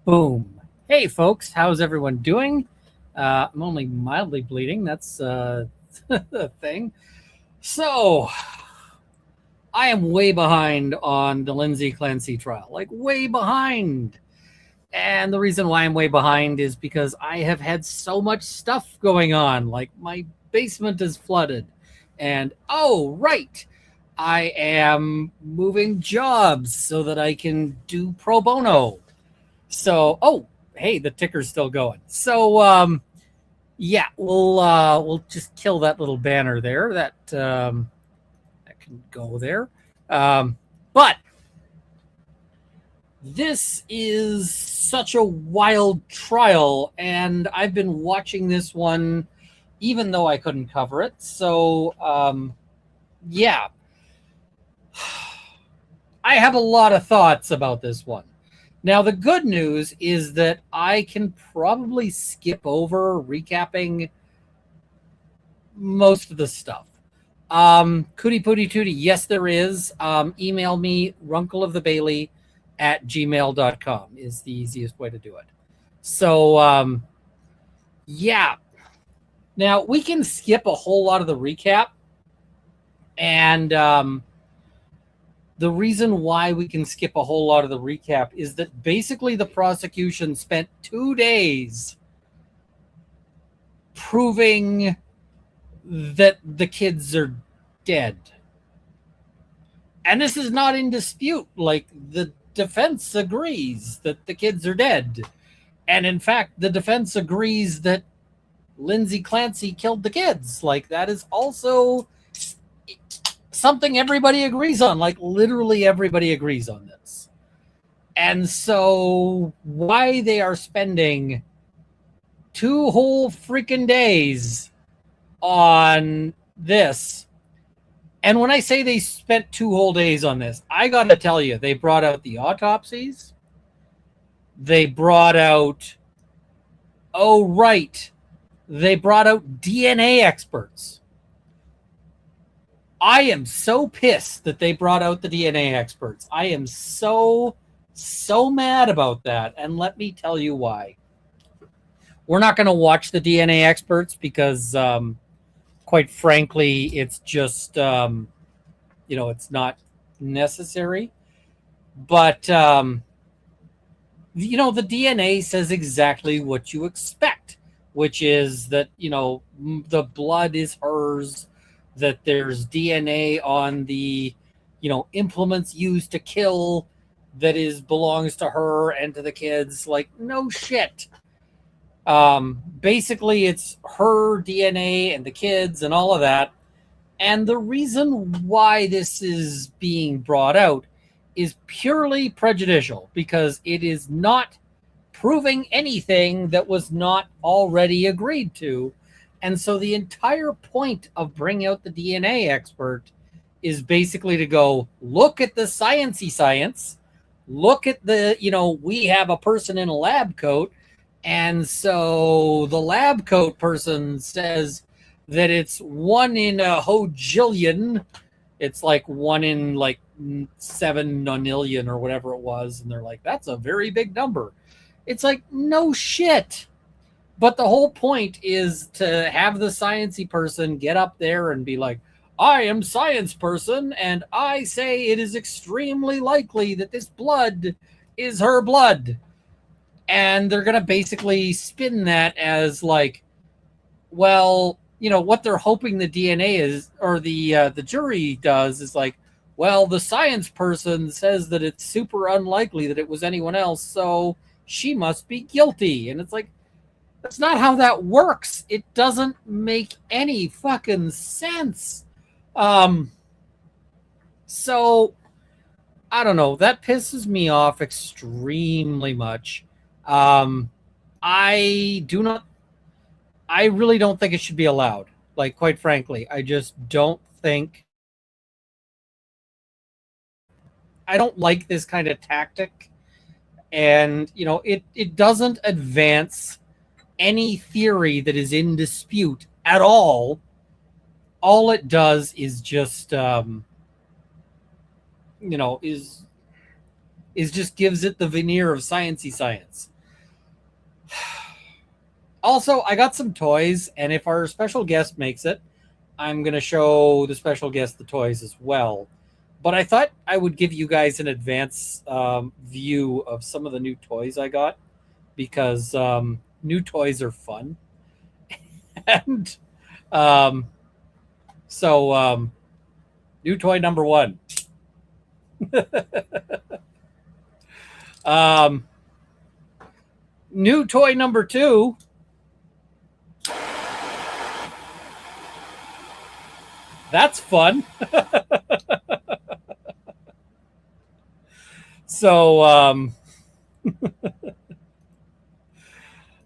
Boom. Hey, folks, how's everyone doing? I'm only mildly bleeding. That's the thing. So, I am way behind on the Clancy trial, like way behind. And the reason why I'm way behind is because I have had so much stuff going on. Like, my basement is flooded. And, oh, right, I am moving jobs so that I can do pro bono. So, oh, hey, the ticker's still going. So, yeah, we'll just kill that little banner there. That can go there. But this is such a wild trial, and I've been watching this one, even though I couldn't cover it. So, yeah, I have a lot of thoughts about this one. Now, the good news is that I can probably skip over recapping most of the stuff. Cootie Pootie Tootie, yes, there is. Email me, runkleofthebailey at gmail.com is the easiest way to do it. So, yeah. Now, we can skip a whole lot of the recap. And the reason why we can skip a whole lot of the recap is that basically the prosecution spent 2 days proving that the kids are dead. And this is not in dispute. Like, the defense agrees that the kids are dead. And in fact, the defense agrees that Clancy killed the kids. Like, that is also something everybody agrees on. Like, literally everybody agrees on this. And so, why they are spending 2 whole freaking days on this. And when I say they spent 2 whole days on this, I got to tell you, they brought out the autopsies. They brought out, oh, right, they brought out DNA experts. I am so pissed that they brought out the DNA experts. I am so mad about that. And let me tell you why. We're not going to watch the DNA experts because, quite frankly, it's just, it's not necessary. But, the DNA says exactly what you expect, which is that, the blood is hers, that there's DNA on the, implements used to kill that belongs to her and to the kids. Like, no shit. Basically, it's her DNA and the kids and all of that. And the reason why this is being brought out is purely prejudicial because it is not proving anything that was not already agreed to. And so the entire point of bringing out the DNA expert is basically to go, look at the sciencey science, look at the, we have a person in a lab coat. And so the lab coat person says that it's 1 in a hojillion. It's like 1 in like 7 nonillion or whatever it was. And they're like, that's a very big number. It's like, no shit. But the whole point is to have the sciencey person get up there and be like, I am science person, and I say it is extremely likely that this blood is her blood. And they're going to basically spin that as like, well, what they're hoping the DNA is, or the jury does, is like, well, the science person says that it's super unlikely that it was anyone else, so she must be guilty. And it's like, that's not how that works. It doesn't make any fucking sense. So I don't know. That pisses me off extremely much. I really don't think it should be allowed. Like, quite frankly, I just don't think. I don't like this kind of tactic. And, it doesn't advance any theory that is in dispute at all. All it does is just, is is just gives it the veneer of sciencey science. Also, I got some toys, and if our special guest makes it, I'm going to show the special guest the toys as well. But I thought I would give you guys an advance view of some of the new toys I got, because new toys are fun. And so, new toy number one. New toy number two. That's fun. So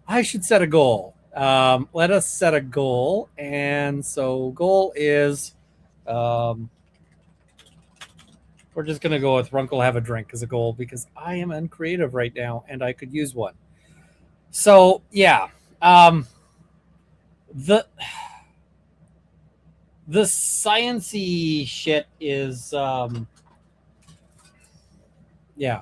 I should set a goal. Let us set a goal. And so goal is we're just going to go with Runkle have a drink as a goal, because I am uncreative right now and I could use one. So, yeah. The sciencey shit is yeah.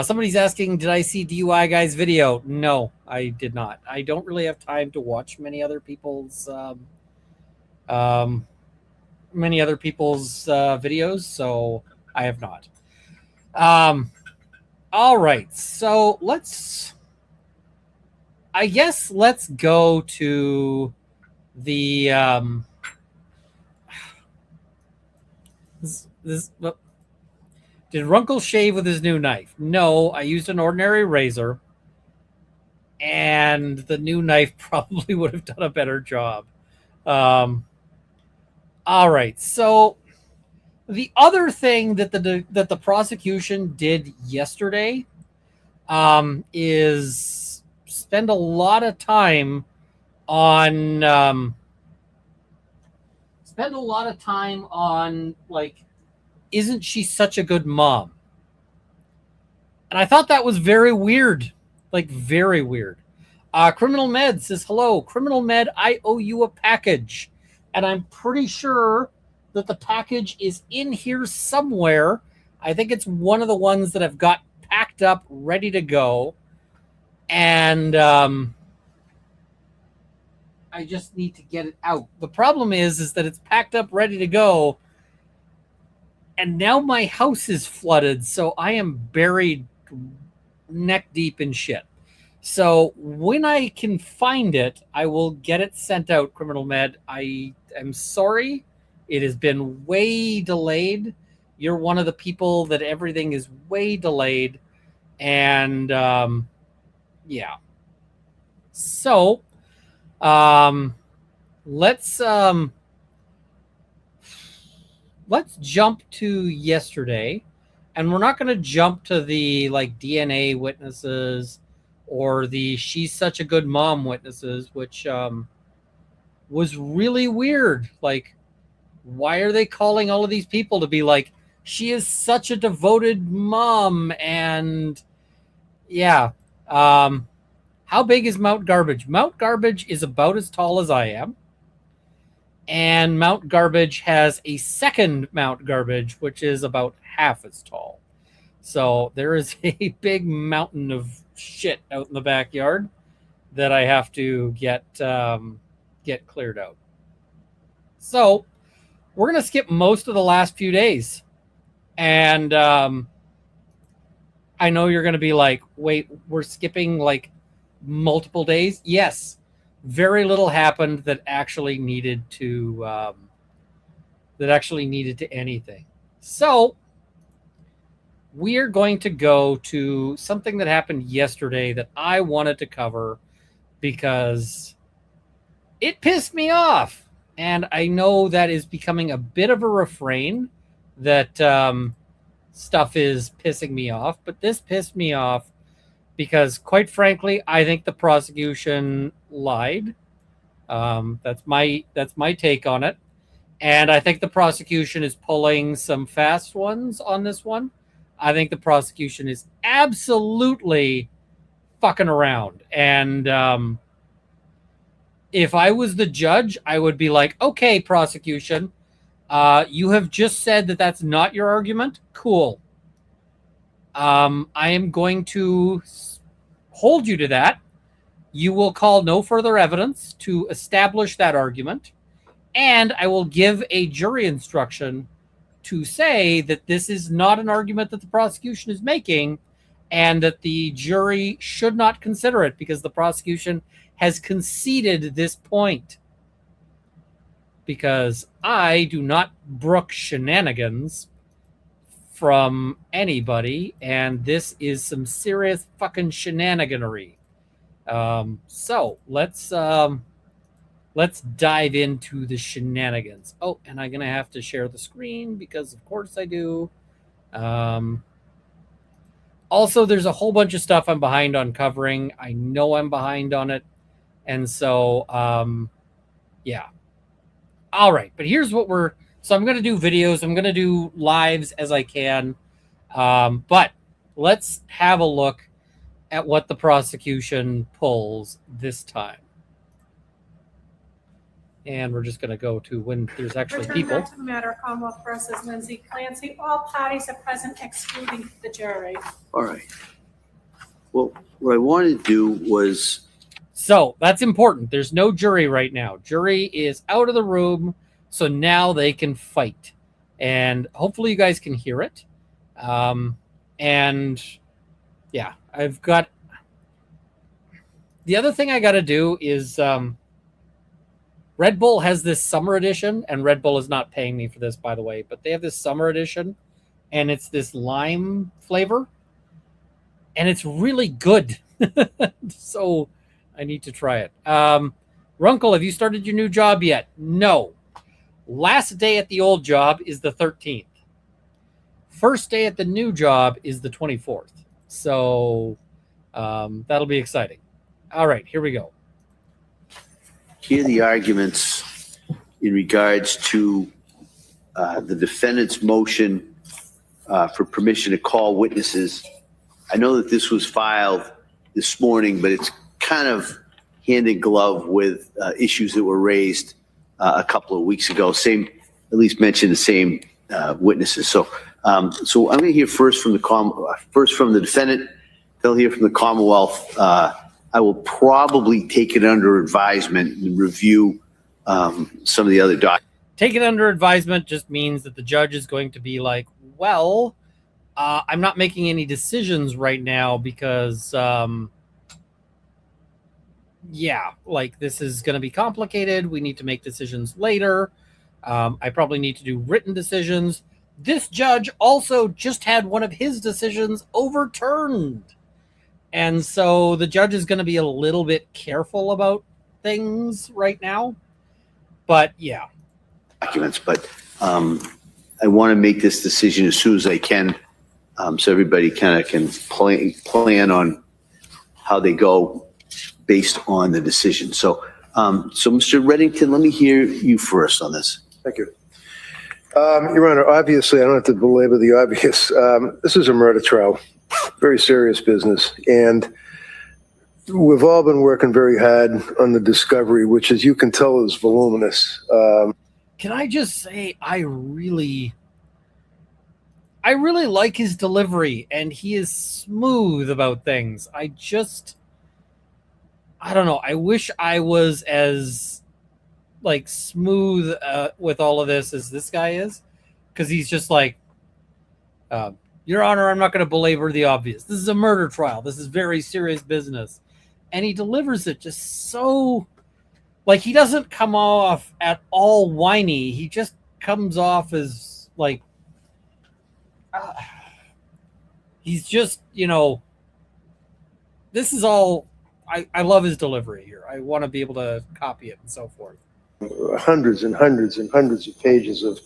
Somebody's asking, did I see DUI guy's video? No, I did not. I don't really have time to watch many other people's videos, so I have not. All right, so let's go to the did Runkle shave with his new knife? No, I used an ordinary razor, and the new knife probably would have done a better job. All right, so the other thing that the prosecution did yesterday is spend a lot of time on like, isn't she such a good mom? And I thought that was very weird. Like, very weird. Criminal Med says, hello. Criminal Med, I owe you a package. And I'm pretty sure that the package is in here somewhere. I think it's one of the ones that I've got packed up, ready to go. And I just need to get it out. The problem is that it's packed up, ready to go. And now my house is flooded, so I am buried neck deep in shit. So when I can find it, I will get it sent out, Criminal Med. I am sorry. It has been way delayed. You're one of the people that everything is way delayed. And yeah. So let's jump to yesterday, and we're not going to jump to the like DNA witnesses or the she's such a good mom witnesses, which was really weird. Like, why are they calling all of these people to be like, she is such a devoted mom? And yeah, how big is Mount Garbage? Mount Garbage is about as tall as I am. And Mount Garbage has a second Mount Garbage, which is about half as tall. So there is a big mountain of shit out in the backyard that I have to get cleared out. So we're going to skip most of the last few days. And I know you're going to be like, wait, we're skipping like multiple days? Yes. Very little happened that actually needed to anything. So we are going to go to something that happened yesterday that I wanted to cover because it pissed me off. And I know that is becoming a bit of a refrain, that stuff is pissing me off. But this pissed me off because, quite frankly, I think the prosecution lied. That's my take on it. And I think the prosecution is pulling some fast ones on this one. I think the prosecution is absolutely fucking around. And if I was the judge, I would be like, okay, prosecution, you have just said that that's not your argument. Cool. I am going to hold you to that. You will call no further evidence to establish that argument, and I will give a jury instruction to say that this is not an argument that the prosecution is making, and that the jury should not consider it because the prosecution has conceded this point. Because I do not brook shenanigans from anybody, and this is some serious fucking shenaniganery. So let's dive into the shenanigans. Oh, and I'm gonna have to share the screen because of course I do. Also, there's a whole bunch of stuff I'm behind on covering. I know I'm behind on it, and so yeah. All right, but here's what so I'm going to do videos. I'm going to do lives as I can. But let's have a look at what the prosecution pulls this time. And we're just going to go to when there's actually people. Back to the matter, Commonwealth versus Lindsay Clancy. All parties are present, excluding the jury. All right. Well, what I wanted to do was... So that's important. There's no jury right now. Jury is out of the room, so now they can fight. And hopefully you guys can hear it. And yeah, I've got... The other thing I got to do is... Red Bull has this summer edition, and Red Bull is not paying me for this, by the way, but they have this summer edition, and it's this lime flavor, and it's really good. So I need to try it. Runkle, have you started your new job yet? No. Last day at the old job is the 13th. First day at the new job is the 24th. So that'll be exciting. All right, here we go. Hear the arguments in regards to the defendant's motion for permission to call witnesses. I know that this was filed this morning, but it's kind of hand in glove with issues that were raised a couple of weeks ago. Same, at least mention the same witnesses. So I'm going to hear first from the defendant. They'll hear from the Commonwealth. I will probably take it under advisement and review some of the other documents. Take it under advisement just means that the judge is going to be like, well, I'm not making any decisions right now because, yeah, like this is going to be complicated. We need to make decisions later. I probably need to do written decisions. This judge also just had one of his decisions overturned. And so the judge is going to be a little bit careful about things right now. But yeah. Documents, but I want to make this decision as soon as I can, so everybody kind of can plan on how they go based on the decision. So, Mr. Reddington, let me hear you first on this. Thank you. Your Honor, obviously, I don't have to belabor the obvious. This is a murder trial. Very serious business, and we've all been working very hard on the discovery, which, as you can tell, is voluminous. Can I just say I really like his delivery, and he is smooth about things. I don't know. I wish I was as like smooth with all of this as this guy is, because he's just like, Your Honor, I'm not going to belabor the obvious. This is a murder trial. This is very serious business. And he delivers it just so, like, he doesn't come off at all whiny. He just comes off as, like, he's just, you know, this is all, I love his delivery here. I want to be able to copy it and so forth. Hundreds and hundreds and hundreds of pages of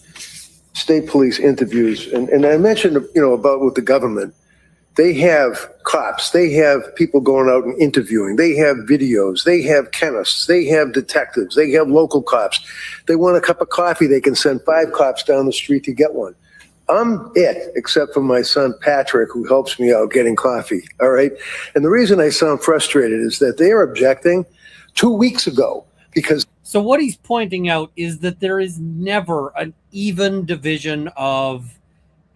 state police interviews. And I mentioned, you know, about with the government, they have cops, they have people going out and interviewing, they have videos, they have chemists, they have detectives, they have local cops. They want a cup of coffee, they can send 5 cops down the street to get one. I'm it, except for my son Patrick, who helps me out getting coffee, all right? And the reason I sound frustrated is that they are objecting 2 weeks ago because... So what he's pointing out is that there is never an even division of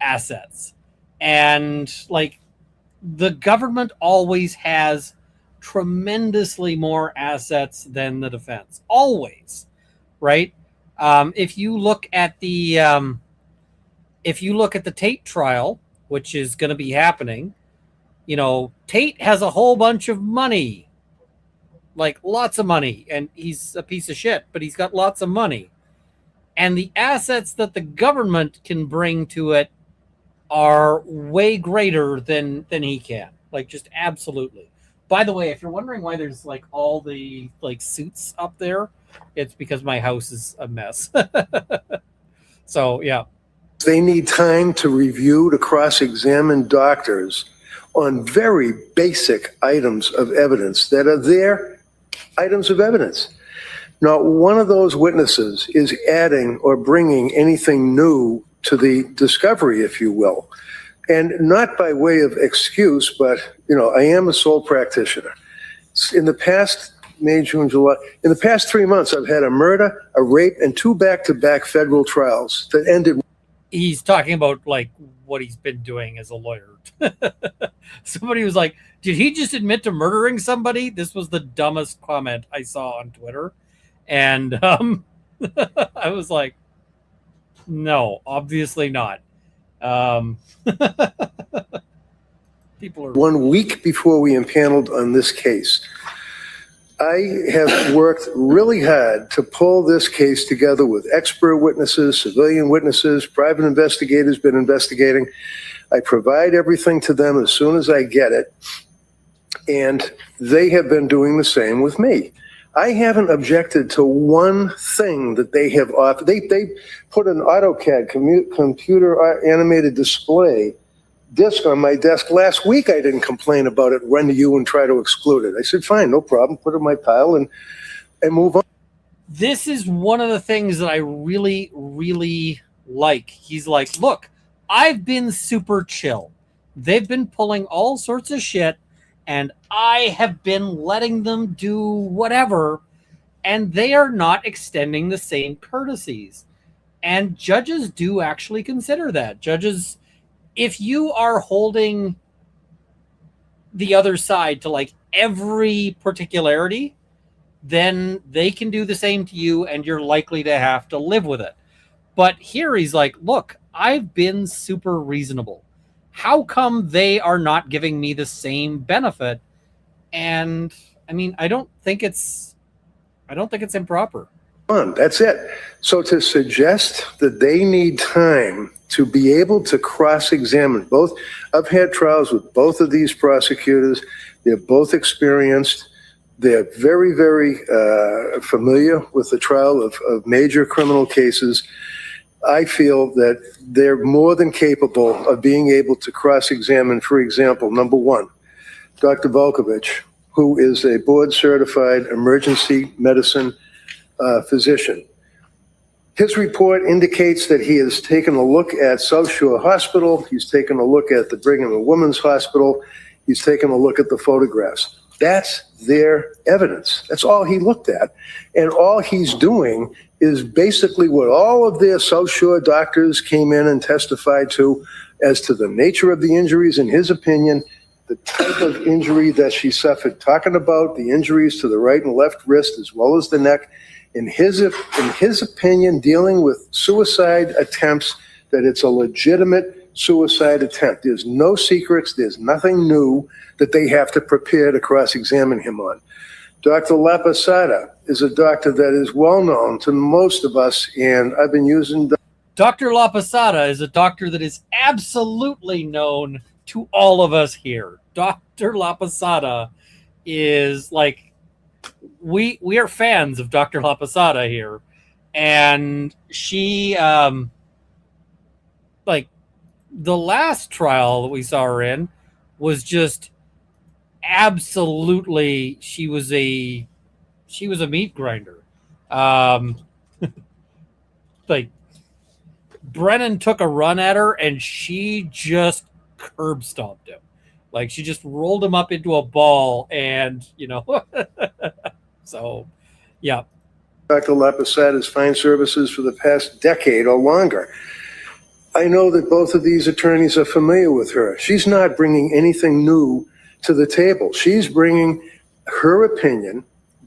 assets. And like the government always has tremendously more assets than the defense. Always, right? If you look at the Tate trial, which is going to be happening, Tate has a whole bunch of money, like lots of money, and he's a piece of shit, but he's got lots of money. And the assets that the government can bring to it are way greater than he can. Like, just absolutely. By the way, if you're wondering why there's like all the like suits up there, it's because my house is a mess. So, yeah. They need time to review, to cross-examine doctors on very basic items of evidence that are their items of evidence. Not one of those witnesses is adding or bringing anything new to the discovery, if you will. And not by way of excuse, but, I am a sole practitioner. In the past, May, June, July, in the past 3 months, I've had a murder, a rape, and 2 back-to-back federal trials that ended. He's talking about like what he's been doing as a lawyer. Somebody was like, did he just admit to murdering somebody? This was the dumbest comment I saw on Twitter. And I was like, no, obviously not. People are 1 week before we impaneled on this case. I have worked really hard to pull this case together with expert witnesses, civilian witnesses, private investigators been investigating. I provide everything to them as soon as I get it, and they have been doing the same with me. I haven't objected to one thing that they have offered. They put an AutoCAD computer animated display disc on my desk last week. I didn't complain about it, run to you and try to exclude it. I said, fine, no problem, put it in my pile and move on. This is one of the things that I really, really like. He's like, look, I've been super chill. They've been pulling all sorts of shit, and I have been letting them do whatever, and they are not extending the same courtesies. And judges do actually consider that. Judges, if you are holding the other side to like every particularity, then they can do the same to you, and you're likely to have to live with it. But here he's like, look, I've been super reasonable. How come they are not giving me the same benefit? And I mean, I don't think it's improper. That's it. So to suggest that they need time to be able to cross-examine both, I've had trials with both of these prosecutors. They're both experienced. They're very, very familiar with the trial of major criminal cases. I feel that they're more than capable of being able to cross-examine, for example, number one, Dr. Volkovich, who is a board-certified emergency medicine physician. His report indicates that he has taken a look at South Shore Hospital. He's taken a look at the Brigham and Women's Hospital. He's taken a look at the photographs. That's their evidence. That's all he looked at. And all he's doing is basically what all of their South Shore doctors came in and testified to as to the nature of the injuries, in his opinion, the type of injury that she suffered, talking about the injuries to the right and left wrist as well as the neck. In his opinion, dealing with suicide attempts, that it's a legitimate suicide attempt. There's no secrets. There's nothing new that they have to prepare to cross-examine him on. Dr. Laposada is a doctor that is well known to most of us, and I've been using. Dr. Laposada is a doctor that is absolutely known to all of us here. Dr. Laposada is like, we are fans of Dr. Laposada here, and she like the last trial that we saw her in was just absolutely, she was a meat grinder. Like Brennan took a run at her and she just curb stomped him. Like she just rolled him up into a ball, and so yeah. Dr. Laposada's fine services for the past decade or longer. I know that both of these attorneys are familiar with her. She's not bringing anything new to the table. She's bringing her opinion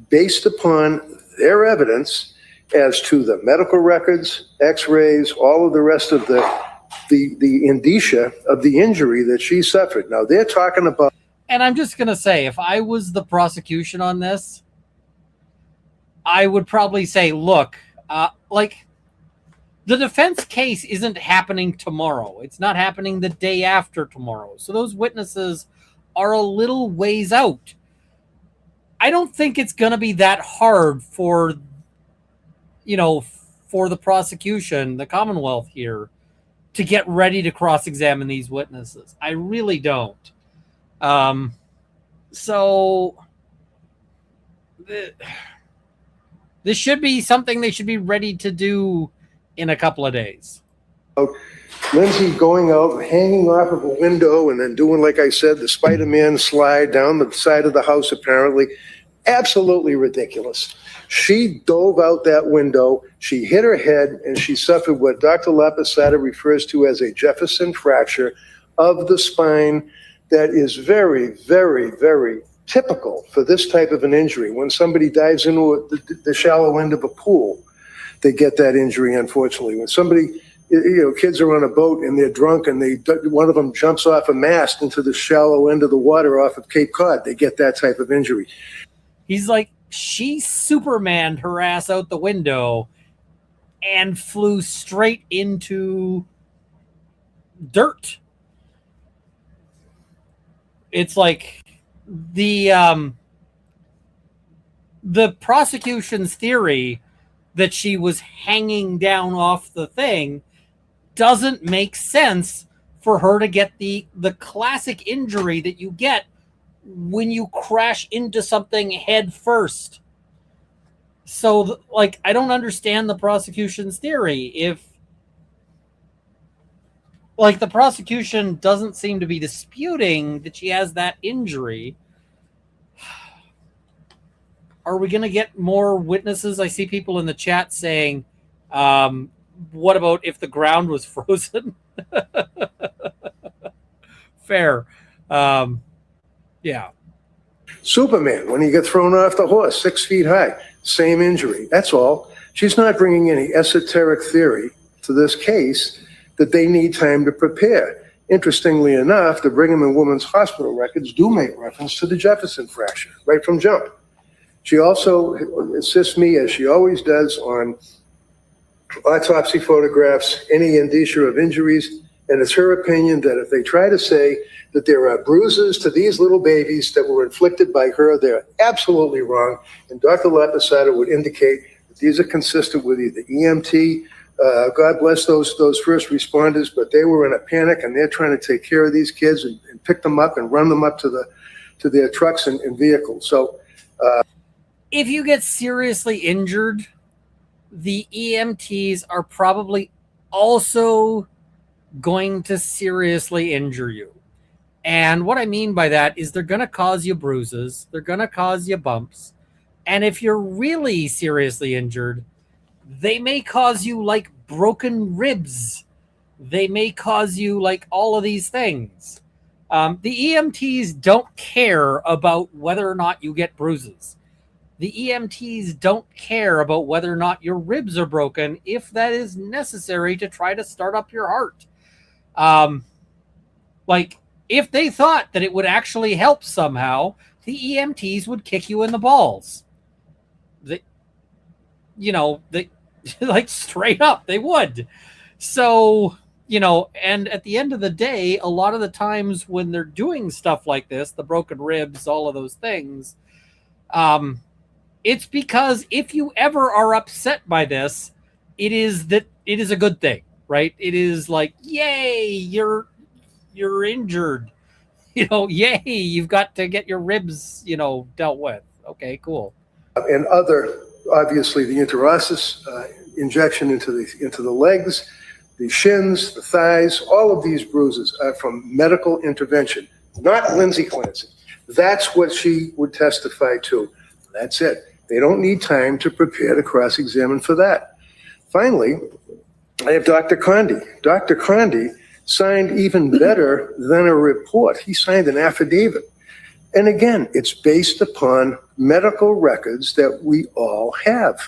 based upon their evidence as to the medical records, x-rays, all of the rest of the indicia of the injury that she suffered. Now, they're talking about... And I'm just going to say, if I was the prosecution on this, I would probably say, look, the defense case isn't happening tomorrow. It's not happening the day after tomorrow. So those witnesses are a little ways out. I don't think it's going to be that hard for, for the prosecution, the Commonwealth here, to get ready to cross-examine these witnesses. I really don't. So this should be something they should be ready to do in a couple of days. Lindsay going out, hanging off of a window, and then doing, like I said, the Spider-Man slide down the side of the house, apparently. Absolutely ridiculous. She dove out that window, she hit her head, and she suffered what Dr. Laposada refers to as a Jefferson fracture of the spine that is very, very, very typical for this type of an injury. When somebody dives into the shallow end of a pool, they get that injury, unfortunately. When somebody, kids are on a boat and they're drunk and one of them jumps off a mast into the shallow end of the water off of Cape Cod, they get that type of injury. He's like, she Supermaned her ass out the window and flew straight into dirt. It's like the prosecution's theory that she was hanging down off the thing doesn't make sense for her to get the classic injury that you get when you crash into something head first. So, I don't understand the prosecution's theory. If, the prosecution doesn't seem to be disputing that she has that injury, are we going to get more witnesses? I see people in the chat saying, what about if the ground was frozen? Fair. Yeah. Superman, when he got thrown off the horse, 6 feet high, same injury. That's all. She's not bringing any esoteric theory to this case that they need time to prepare. Interestingly enough, the Brigham and Women's Hospital records do make reference to the Jefferson fracture right from jump. She also assists me, as she always does, on autopsy photographs, any indicia of injuries, and it's her opinion that if they try to say that there are bruises to these little babies that were inflicted by her, they're absolutely wrong, and Dr. Laposada would indicate that these are consistent with either EMT, God bless those first responders, but they were in a panic and they're trying to take care of these kids and pick them up and run them up to their trucks and vehicles. So if you get seriously injured, the EMTs are probably also going to seriously injure you. And what I mean by that is they're going to cause you bruises, they're going to cause you bumps, and if you're really seriously injured, they may cause you broken ribs. They may cause you all of these things. The EMTs don't care about whether or not you get bruises. The EMTs don't care about whether or not your ribs are broken if that is necessary to try to start up your heart. If they thought that it would actually help somehow, the EMTs would kick you in the balls. Straight up, they would. So, and at the end of the day, a lot of the times when they're doing stuff like this, the broken ribs, all of those things, it's because if you ever are upset by this, it is a good thing, right? It is yay, you're injured, yay, you've got to get your ribs, dealt with. Okay, cool. And other, obviously, the interosseous injection into the legs, the shins, the thighs, all of these bruises are from medical intervention, not Lindsay Clancy. That's what she would testify to. That's it. They don't need time to prepare to cross-examine for that. Finally, I have Dr. Condi. Dr. Condi signed even better than a report. He signed an affidavit. And again, it's based upon medical records that we all have.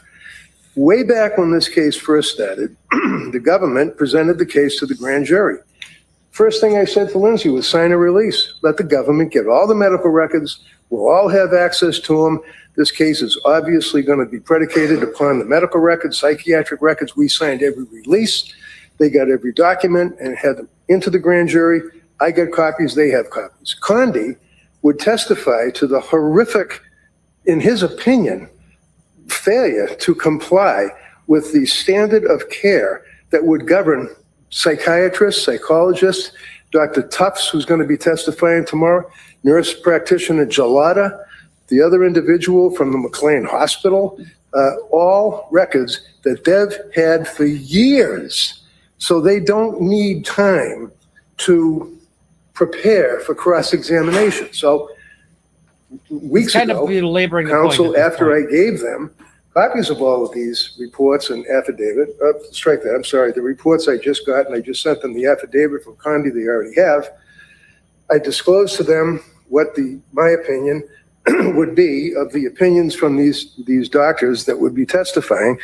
Way back when this case first started, the government presented the case to the grand jury. First thing I said to Lindsay was sign a release. Let the government get all the medical records. We'll all have access to them. This case is obviously going to be predicated upon the medical records, psychiatric records. We signed every release. They got every document and had them into the grand jury. I got copies. They have copies. Condi would testify to the horrific, in his opinion, failure to comply with the standard of care that would govern psychiatrists, psychologists, Dr. Tufts, who's going to be testifying tomorrow, nurse practitioner Gelada, the other individual from the McLean Hospital, all records that Dev had for years. So they don't need time to prepare for cross-examination. So weeks kind ago, of belaboring the counsel, point at this after point. I gave them copies of all of these reports and affidavit, strike that, I'm sorry, the reports I just got, and I just sent them the affidavit from Condi they already have. I disclosed to them what my opinion would be of the opinions from these doctors that would be testifying,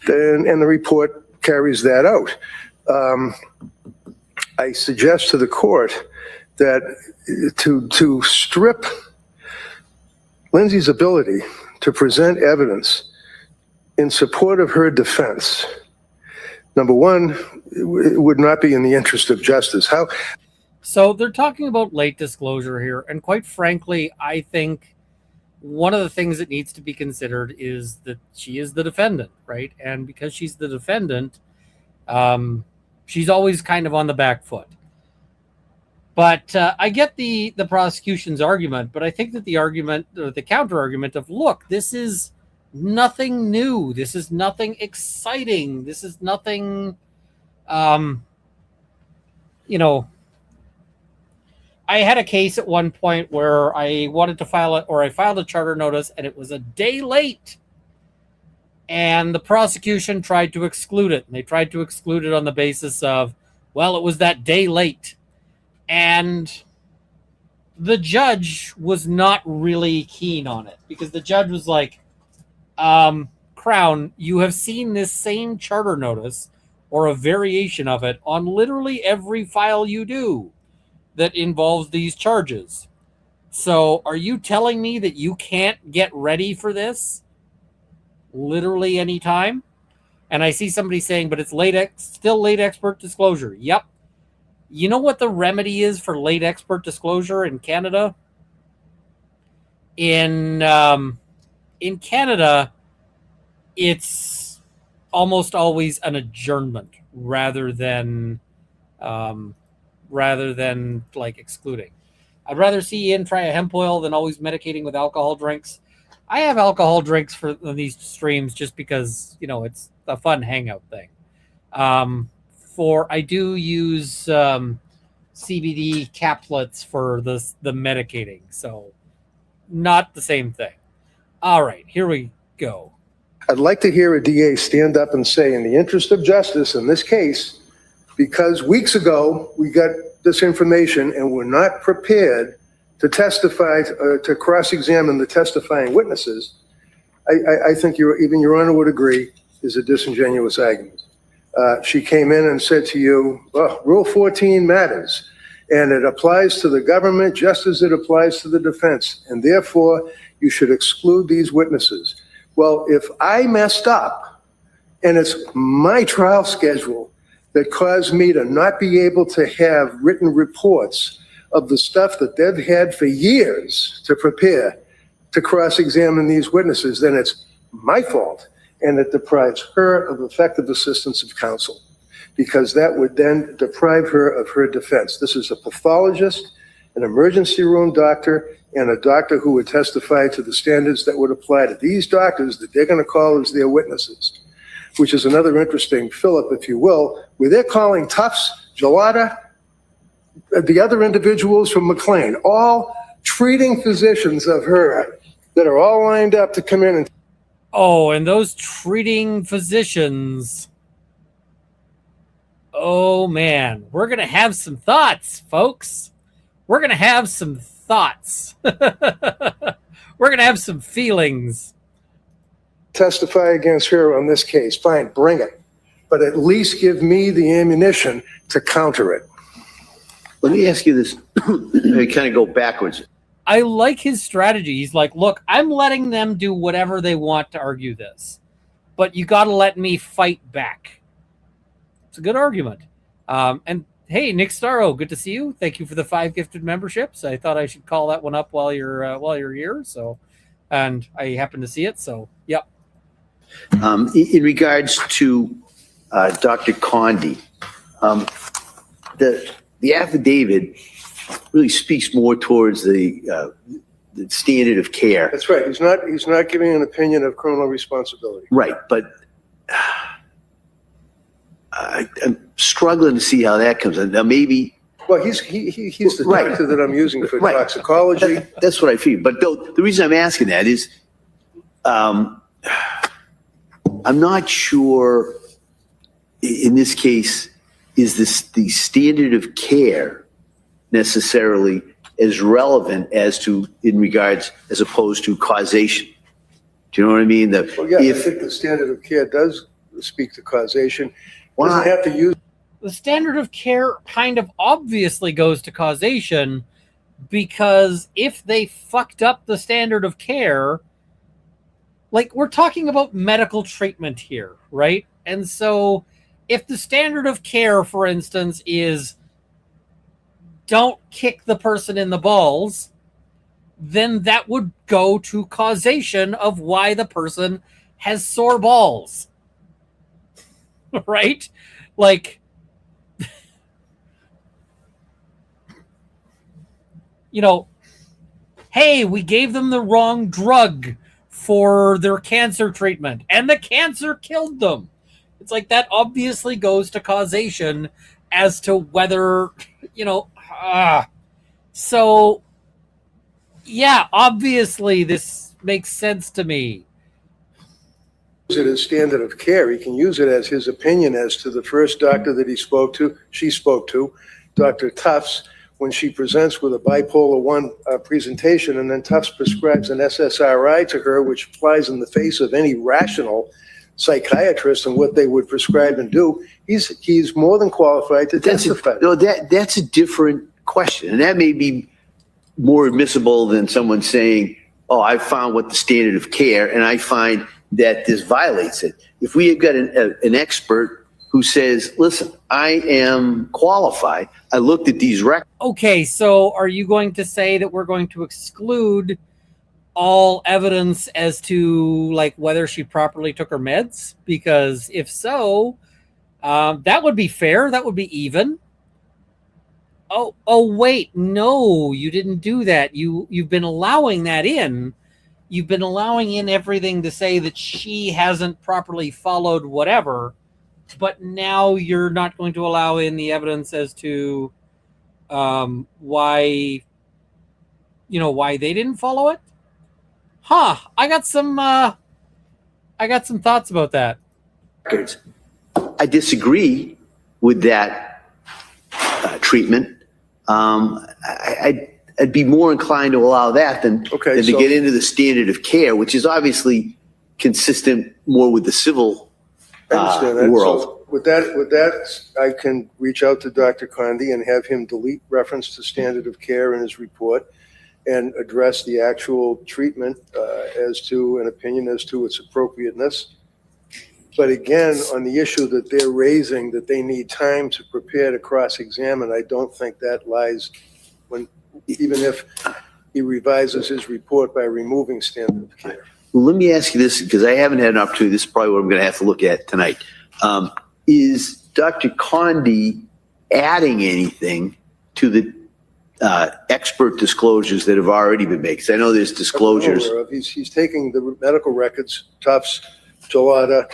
and the report carries that out. I suggest to the court that to strip Lindsay's ability to present evidence in support of her defense, number one, it would not be in the interest of justice. So they're talking about late disclosure here, and quite frankly, I think one of the things that needs to be considered is that she is the defendant, right? And because she's the defendant, she's always kind of on the back foot. But I get the prosecution's argument, but I think that the argument, or the counter argument of, look, this is nothing new. This is nothing exciting. This is nothing, I had a case at one point where I wanted to file it, or I filed a charter notice, and it was a day late. And the prosecution tried to exclude it. And they tried to exclude it on the basis of, well, it was that day late. And the judge was not really keen on it, because the judge was like, Crown, you have seen this same charter notice or a variation of it on literally every file you do that involves these charges. So are you telling me that you can't get ready for this literally any time? And I see somebody saying, but it's still late expert disclosure. Yep. You know what the remedy is for late expert disclosure in Canada? In Canada, it's almost always an adjournment rather than like excluding. I'd rather see Ian try a hemp oil than always medicating with alcohol drinks. I have alcohol drinks for these streams just because, it's a fun hangout thing. I do use CBD caplets for the medicating, so not the same thing. All right, here we go. I'd like to hear a DA stand up and say, in the interest of justice in this case, because weeks ago we got this information and we're not prepared to testify, to cross-examine the testifying witnesses, I think even Your Honor would agree is a disingenuous argument. She came in and said to you, oh, Rule 14 matters, and it applies to the government just as it applies to the defense, and therefore you should exclude these witnesses. Well, if I messed up, and it's my trial schedule that caused me to not be able to have written reports of the stuff that they've had for years to prepare to cross-examine these witnesses, then it's my fault, and it deprives her of effective assistance of counsel, because that would then deprive her of her defense. This is a pathologist, an emergency room doctor, and a doctor who would testify to the standards that would apply to these doctors that they're going to call as their witnesses, which is another interesting fill-up, if you will, where they're calling Tufts, Gelada, the other individuals from McLean, all treating physicians of her that are all lined up to come in and... Oh, and those treating physicians Oh man, we're going to have some thoughts, folks. We're going to have some thoughts. We're going to have some feelings. Testify against her on this case, fine, bring it. But at least give me the ammunition to counter it. Let me ask you this. I kind of go backwards. I like his strategy. He's like, look, I'm letting them do whatever they want to argue this, but you got to let me fight back. It's a good argument. And hey, Nick Starro, good to see you. Thank you for the 5 gifted memberships. I thought I should call that one up while you're here. So, and I happened to see it. So, yep. In regards to Dr. Condi, the affidavit really speaks more towards the standard of care. That's right. He's not giving an opinion of criminal responsibility. Right, but I'm struggling to see how that comes in. Now, maybe. Well, he's the Right. doctor that I'm using for Right. toxicology. That's what I feel. But the reason I'm asking that is I'm not sure in this case, is this the standard of care necessarily as relevant as opposed to causation? Do you know what I mean? Well, yeah, I think the standard of care does speak to causation. Why Doesn't not? have to use. The standard of care kind of obviously goes to causation, because if they fucked up the standard of care, like, we're talking about medical treatment here, right? And so if the standard of care, for instance, is don't kick the person in the balls, then that would go to causation of why the person has sore balls. Right? Like, you know, hey, we gave them the wrong drug for their cancer treatment and the cancer killed them. It's like, that obviously goes to causation as to whether, so yeah, obviously this makes sense to me. Use it as standard of care. He can use it as his opinion as to the first doctor that she spoke to, Dr. Tufts, when she presents with a bipolar 1 presentation, and then Tufts prescribes an SSRI to her, which flies in the face of any rational psychiatrist and what they would prescribe and do. He's more than qualified to testify. That's a different question, and that may be more admissible than someone saying, oh, I found what the standard of care, and I find that this violates it. If we have got an expert who says, listen, I am qualified, I looked at these records. Okay, so are you going to say that we're going to exclude all evidence as to, like, whether she properly took her meds? Because if so, that would be fair. That would be even. Oh, wait, no, you didn't do that. You've been allowing that in. You've been allowing in everything to say that she hasn't properly followed whatever, but now you're not going to allow in the evidence as to why they didn't follow it. Huh? I got some thoughts about that. I disagree with that treatment. I'd be more inclined to allow that than to get into the standard of care, which is obviously consistent more with the civil world. So with that, I can reach out to Dr. Condi and have him delete reference to standard of care in his report and address the actual treatment as to an opinion as to its appropriateness. But again, on the issue that they're raising, that they need time to prepare to cross-examine, I don't think that lies even if he revises his report by removing standard of care. Well, let me ask you this, because I haven't had an opportunity. This is probably what I'm going to have to look at tonight. Is Dr. Condi adding anything to the expert disclosures that have already been made? Because I know there's disclosures. He's taking the medical records, Tufts, Gelada,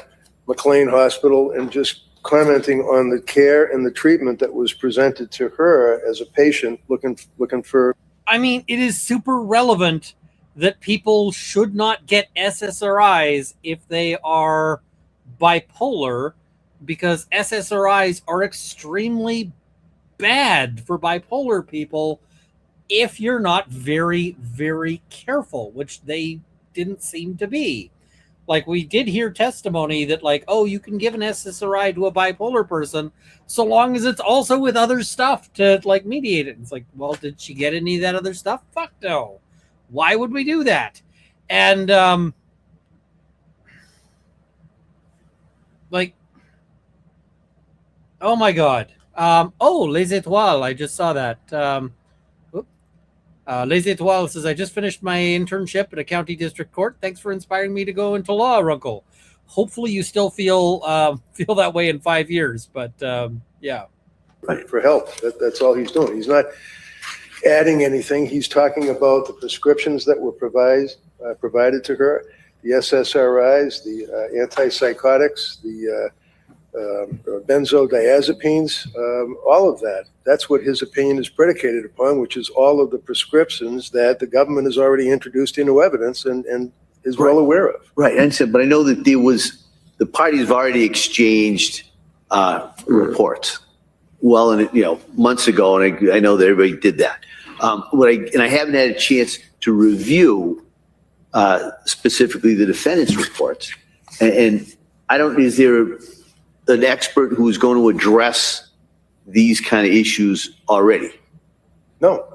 McLean Hospital, and just commenting on the care and the treatment that was presented to her as a patient looking for. I mean, it is super relevant that people should not get SSRIs if they are bipolar, because SSRIs are extremely bad for bipolar people if you're not very, very careful, which they didn't seem to be. Like, we did hear testimony that, like, oh, you can give an SSRI to a bipolar person so long as it's also with other stuff to, like, mediate it. It's like, well, did she get any of that other stuff? Fuck no. Why would we do that? And, like, oh my God. Oh, Les Etoiles. I just saw that. Les Etoiles says, I just finished my internship at a county district court. Thanks for inspiring me to go into law, Runkle. Hopefully you still feel that way in 5 years. But yeah. Right, for help. That's all he's doing. He's not adding anything. He's talking about the prescriptions that were provided to her, the SSRIs, the antipsychotics, the benzodiazepines, all of that. That's what his opinion is predicated upon, which is all of the prescriptions that the government has already introduced into evidence and is well aware of. Right, and so, but I know that the parties have already exchanged reports. Well, and months ago, and I know that everybody did that. I haven't had a chance to review specifically the defendant's reports, and I don't. Is there an expert who's going to address these kind of issues already? No.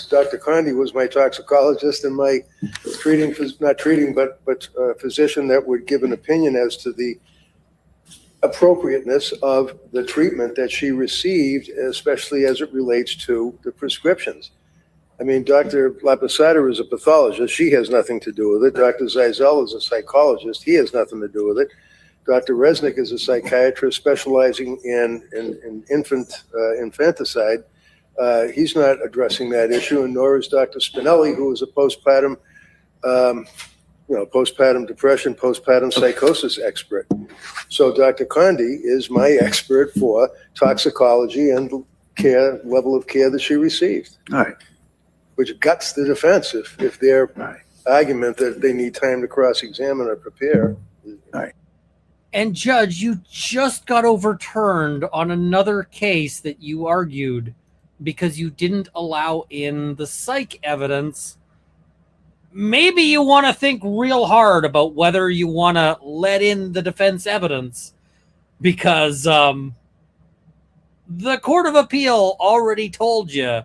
Dr. Condi was my toxicologist and my physician that would give an opinion as to the appropriateness of the treatment that she received, especially as it relates to the prescriptions. I mean, Dr. Lapasada is a pathologist. She has nothing to do with it. Dr. Zeisel is a psychologist. He has nothing to do with it. Dr. Resnick is a psychiatrist specializing in infanticide. He's not addressing that issue, and nor is Dr. Spinelli, who is a postpartum depression, postpartum psychosis expert. So Dr. Condi is my expert for toxicology and level of care that she received. All right. Which guts the defense if their argument that they need time to cross-examine or prepare. All right. And Judge, you just got overturned on another case that you argued because you didn't allow in the psych evidence. Maybe you want to think real hard about whether you want to let in the defense evidence, because the Court of Appeal already told you,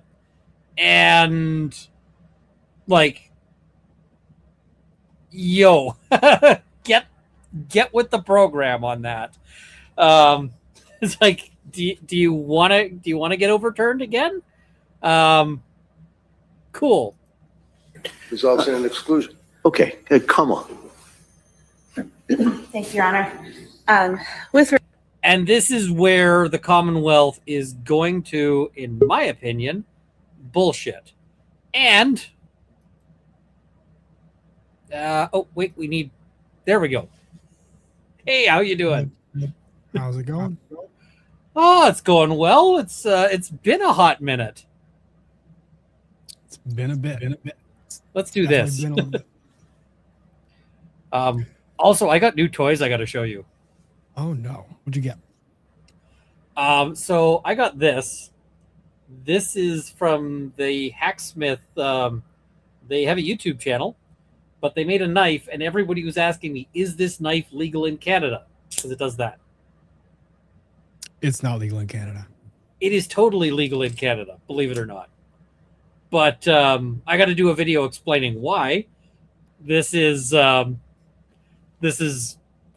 and like, yo, get with the program on that. It's like, do you want to get overturned again? Cool. Results in an exclusion. Okay, come on. Thank you, Your Honor. And this is where the Commonwealth is going to, in my opinion, bullshit. And there we go. Hey, how you doing? How's it going? Oh, it's going well. It's been a hot minute. It's been a bit. Let's do this. Also, I got new toys I got to show you. Oh no. What'd you get? So I got this. This is from the Hacksmith. They have a YouTube channel, but they made a knife, and everybody was asking me, is this knife legal in Canada? Because it does that. It's not legal in Canada. It is totally legal in Canada, believe it or not. But I got to do a video explaining why. This is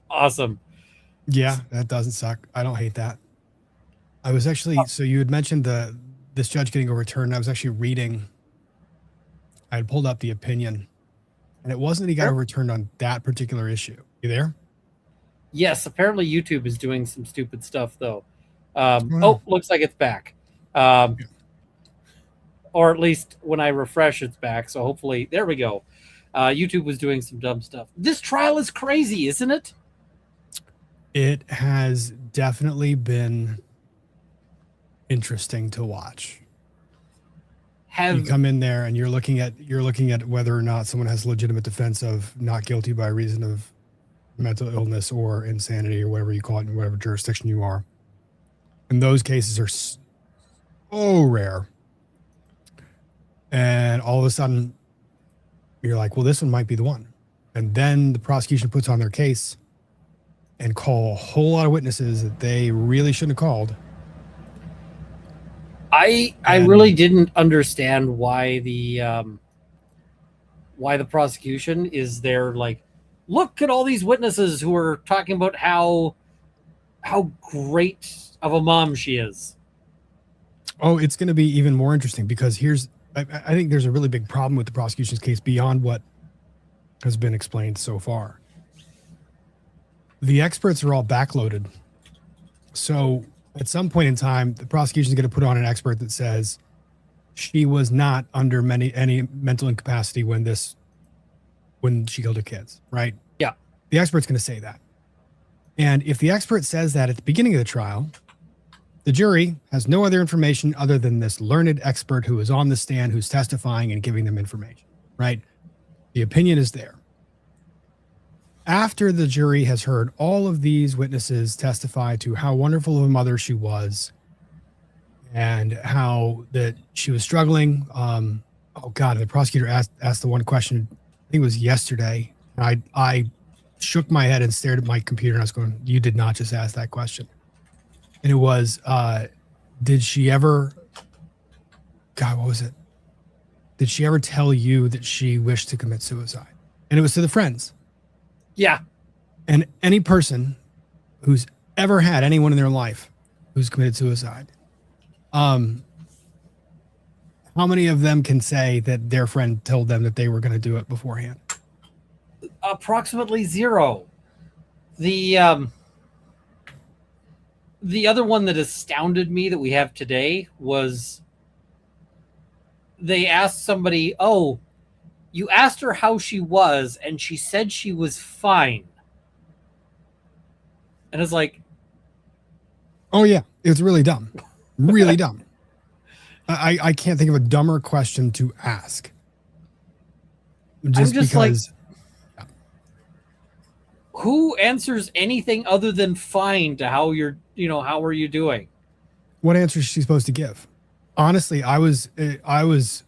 awesome. Yeah, that doesn't suck. I don't hate that. I was actually, so you had mentioned this judge getting overturned. I was actually reading, I had pulled up the opinion, and it wasn't that he got overturned on that particular issue. You there? Yes, apparently YouTube is doing some stupid stuff, though. Looks like it's back. Or at least when I refresh, it's back. So hopefully, there we go. YouTube was doing some dumb stuff. This trial is crazy, isn't it? It has definitely been interesting to watch. You come in there and you're looking at whether or not someone has legitimate defense of not guilty by reason of mental illness or insanity or whatever you call it in whatever jurisdiction you are. And those cases are so rare. And all of a sudden, you're like, well, this one might be the one. And then the prosecution puts on their case and call a whole lot of witnesses that they really shouldn't have called. I really didn't understand why the prosecution is there. Like, look at all these witnesses who are talking about how great of a mom she is. Oh, it's going to be even more interesting because I think there's a really big problem with the prosecution's case beyond what has been explained so far. The experts are all backloaded. So at some point in time, the prosecution is going to put on an expert that says she was not under any mental incapacity when she killed her kids, right? Yeah. The expert's going to say that. And if the expert says that at the beginning of the trial, the jury has no other information other than this learned expert who is on the stand, who's testifying and giving them information, right? The opinion is there. After the jury has heard all of these witnesses testify to how wonderful of a mother she was and how that she was struggling. Oh God, the prosecutor asked the one question, I think it was yesterday. I shook my head and stared at my computer and I was going, you did not just ask that question. And it was, did she ever, God, what was it? Did she ever tell you that she wished to commit suicide? And it was to the friends. Yeah. And any person who's ever had anyone in their life who's committed suicide, how many of them can say that their friend told them that they were going to do it beforehand? Approximately zero. The other one that astounded me that we have today was they asked somebody, oh, you asked her how she was, and she said she was fine. And it's like, oh yeah, it's really dumb. Really dumb. I can't think of a dumber question to ask. Just because like, who answers anything other than fine to how are you doing? What answer is she supposed to give? Honestly, I was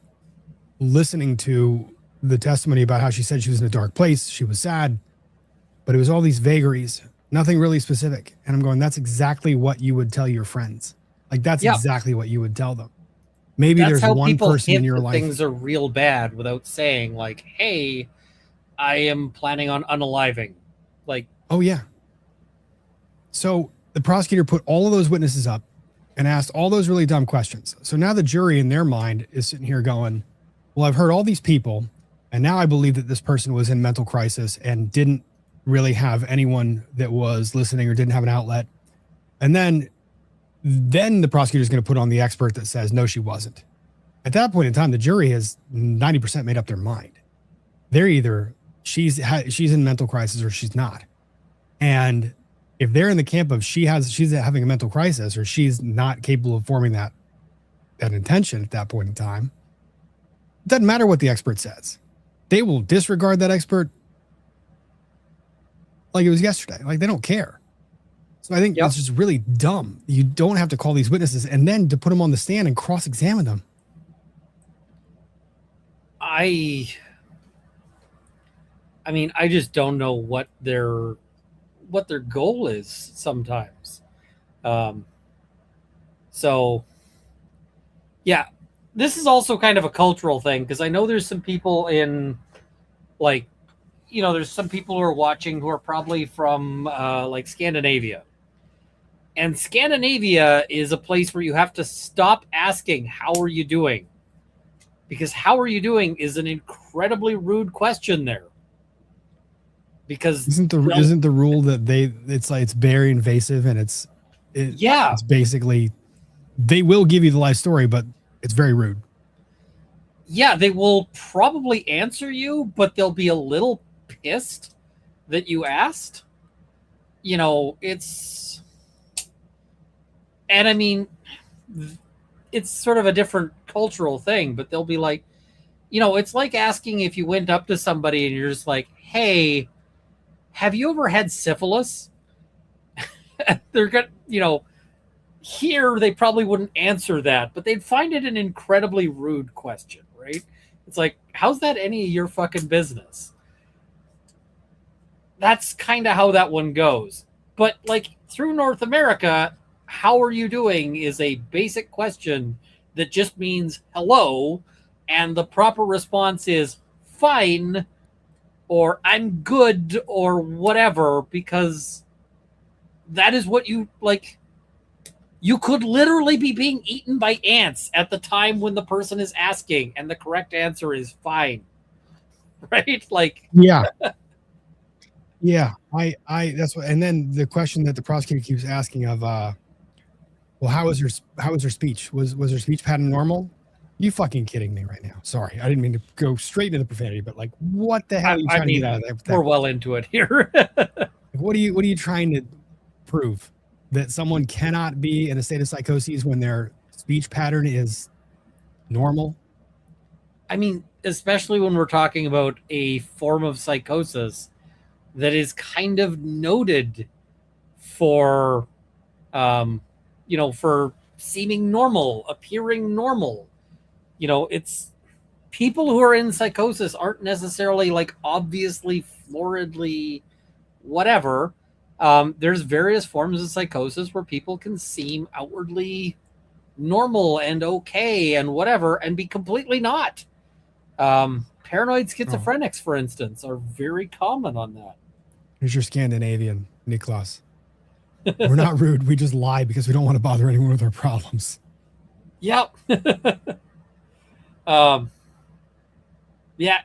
listening to the testimony about how she said she was in a dark place. She was sad, but it was all these vagaries, nothing really specific. And I'm going, that's exactly what you would tell your friends. Like that's exactly what you would tell them. Maybe that's there's one person in your life. Things are real bad without saying like, hey, I am planning on unaliving. Like, oh yeah. So the prosecutor put all of those witnesses up and asked all those really dumb questions. So now the jury in their mind is sitting here going, well, I've heard all these people, and now I believe that this person was in mental crisis and didn't really have anyone that was listening or didn't have an outlet. And then the prosecutor is going to put on the expert that says, no, she wasn't. At that point in time, the jury has 90% made up their mind. They're either she's in mental crisis or she's not. And if they're in the camp of she's having a mental crisis or she's not capable of forming that intention at that point in time, it doesn't matter what the expert says. They will disregard that expert like it was yesterday. Like they don't care. So I think it's just really dumb. You don't have to call these witnesses and then to put them on the stand and cross-examine them. I mean, I just don't know what their goal is sometimes. So yeah, this is also kind of a cultural thing because I know there's some people in like, there's some people who are watching who are probably from like Scandinavia. And Scandinavia is a place where you have to stop asking, how are you doing? Because how are you doing is an incredibly rude question there. Because isn't the rule that it's very invasive and it's basically they will give you the life story, but it's very rude. Yeah, they will probably answer you, but they'll be a little pissed that you asked. And I mean, it's sort of a different cultural thing, but they'll be like, it's like asking if you went up to somebody and you're just like, hey, have you ever had syphilis? They're going to, here they probably wouldn't answer that, but they'd find it an incredibly rude question, right? It's like, how's that any of your fucking business? That's kind of how that one goes. But like through North America, how are you doing is a basic question that just means hello, and the proper response is fine or I'm good or whatever, because that is what you like. You could literally be being eaten by ants at the time when the person is asking, and the correct answer is fine. Right? Like, Yeah. Yeah. That's what, and then the question that the prosecutor keeps asking of, well, how was her speech? Was her speech pattern normal? You fucking kidding me right now? Sorry. I didn't mean to go straight into profanity, but like, what the hell are you trying to get out of that? We're well into it here. What are you trying to prove? That someone cannot be in a state of psychosis when their speech pattern is normal? I mean, especially when we're talking about a form of psychosis that is kind of noted for, for seeming normal, appearing normal. It's people who are in psychosis aren't necessarily like obviously floridly whatever. There's various forms of psychosis where people can seem outwardly normal and okay and whatever and be completely not. Paranoid schizophrenics, for instance, are very common on that. Here's your Scandinavian, Niklas. We're not rude. We just lie because we don't want to bother anyone with our problems. Yep. Yeah.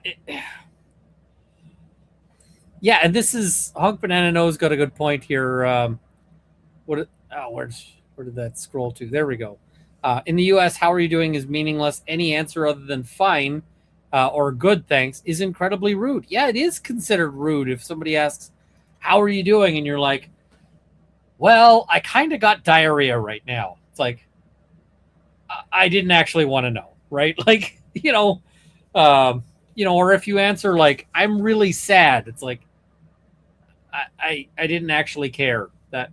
Yeah, and this is Hunk Banana Nose got a good point here. Where did that scroll to? There we go. In the U.S., how are you doing is meaningless. Any answer other than fine or good, thanks, is incredibly rude. Yeah, it is considered rude if somebody asks, how are you doing? And you're like, well, I kind of got diarrhea right now. It's like, I didn't actually want to know, right? Like, or if you answer like, I'm really sad, it's like, I didn't actually care. That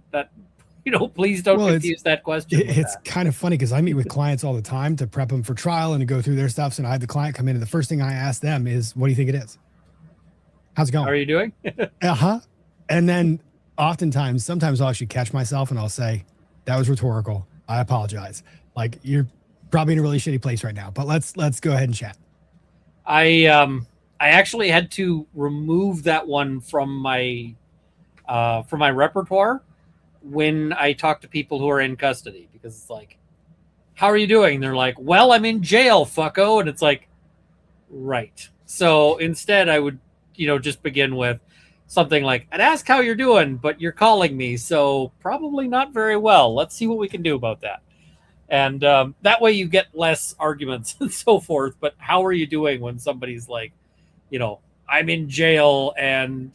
please don't confuse that question. It's kind of funny because I meet with clients all the time to prep them for trial and to go through their stuff. So I have the client come in and the first thing I ask them is, what do you think it is? How's it going? How are you doing? And then sometimes I'll actually catch myself and I'll say, that was rhetorical. I apologize. Like, you're probably in a really shitty place right now, but let's go ahead and chat. I actually had to remove that one from my repertoire when I talk to people who are in custody, because it's like, how are you doing? And they're like, well, I'm in jail, fucko. And it's like, right. So instead I would, just begin with something like, I'd ask how you're doing, but you're calling me, so probably not very well. Let's see what we can do about that. And that way you get less arguments and so forth. But how are you doing when somebody's like, I'm in jail and,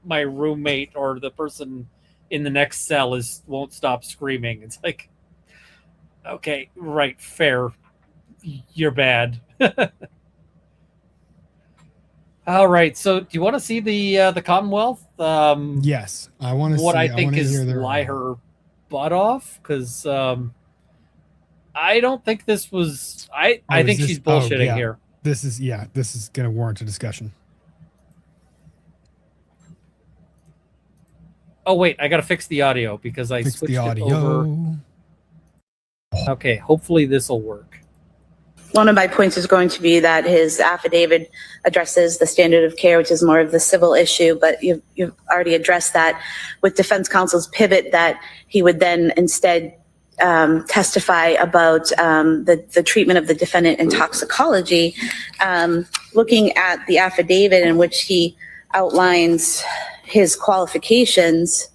my roommate or the person in the next cell won't stop screaming. It's like, okay, right, fair. You're bad. All right. So do you want to see the Commonwealth? Yes. I want to see what I think is lie her butt off, because I don't think this was I think she's bullshitting here. This is going to warrant a discussion. Oh wait, I got to fix the audio because I switched the audio. It over. Okay, hopefully this will work. One of my points is going to be that his affidavit addresses the standard of care, which is more of the civil issue, but you've already addressed that with defense counsel's pivot that he would then instead testify about the treatment of the defendant in toxicology. Looking at the affidavit in which he outlines his qualifications,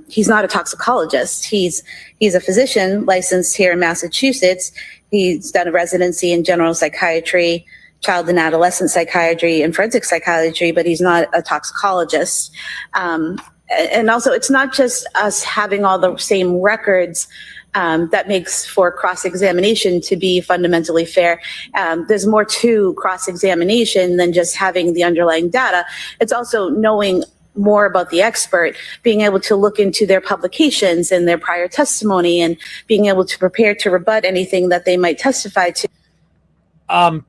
he's not a toxicologist. He's a physician licensed here in Massachusetts. He's done a residency in general psychiatry, child and adolescent psychiatry, and forensic psychiatry, but he's not a toxicologist. And also, it's not just us having all the same records that makes for cross-examination to be fundamentally fair. There's more to cross-examination than just having the underlying data. It's also knowing more about the expert, being able to look into their publications and their prior testimony and being able to prepare to rebut anything that they might testify to.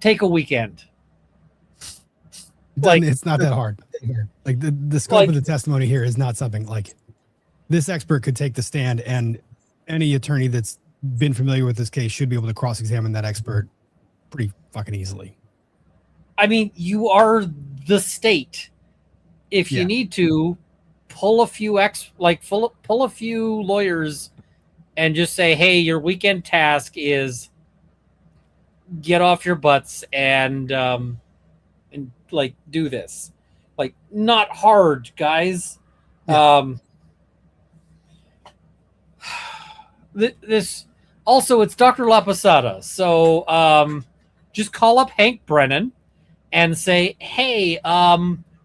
Take a weekend. It's not that hard. Like the scope of the testimony here is not something like this expert could take the stand, and any attorney that's been familiar with this case should be able to cross-examine that expert pretty fucking easily. I mean, you are the state. If you need to, pull a few pull a few lawyers and just say, hey, your weekend task is get off your butts and like do this. Like, not hard, guys. This also, it's Dr. La Posada, so just call up Hank Brennan and say, hey,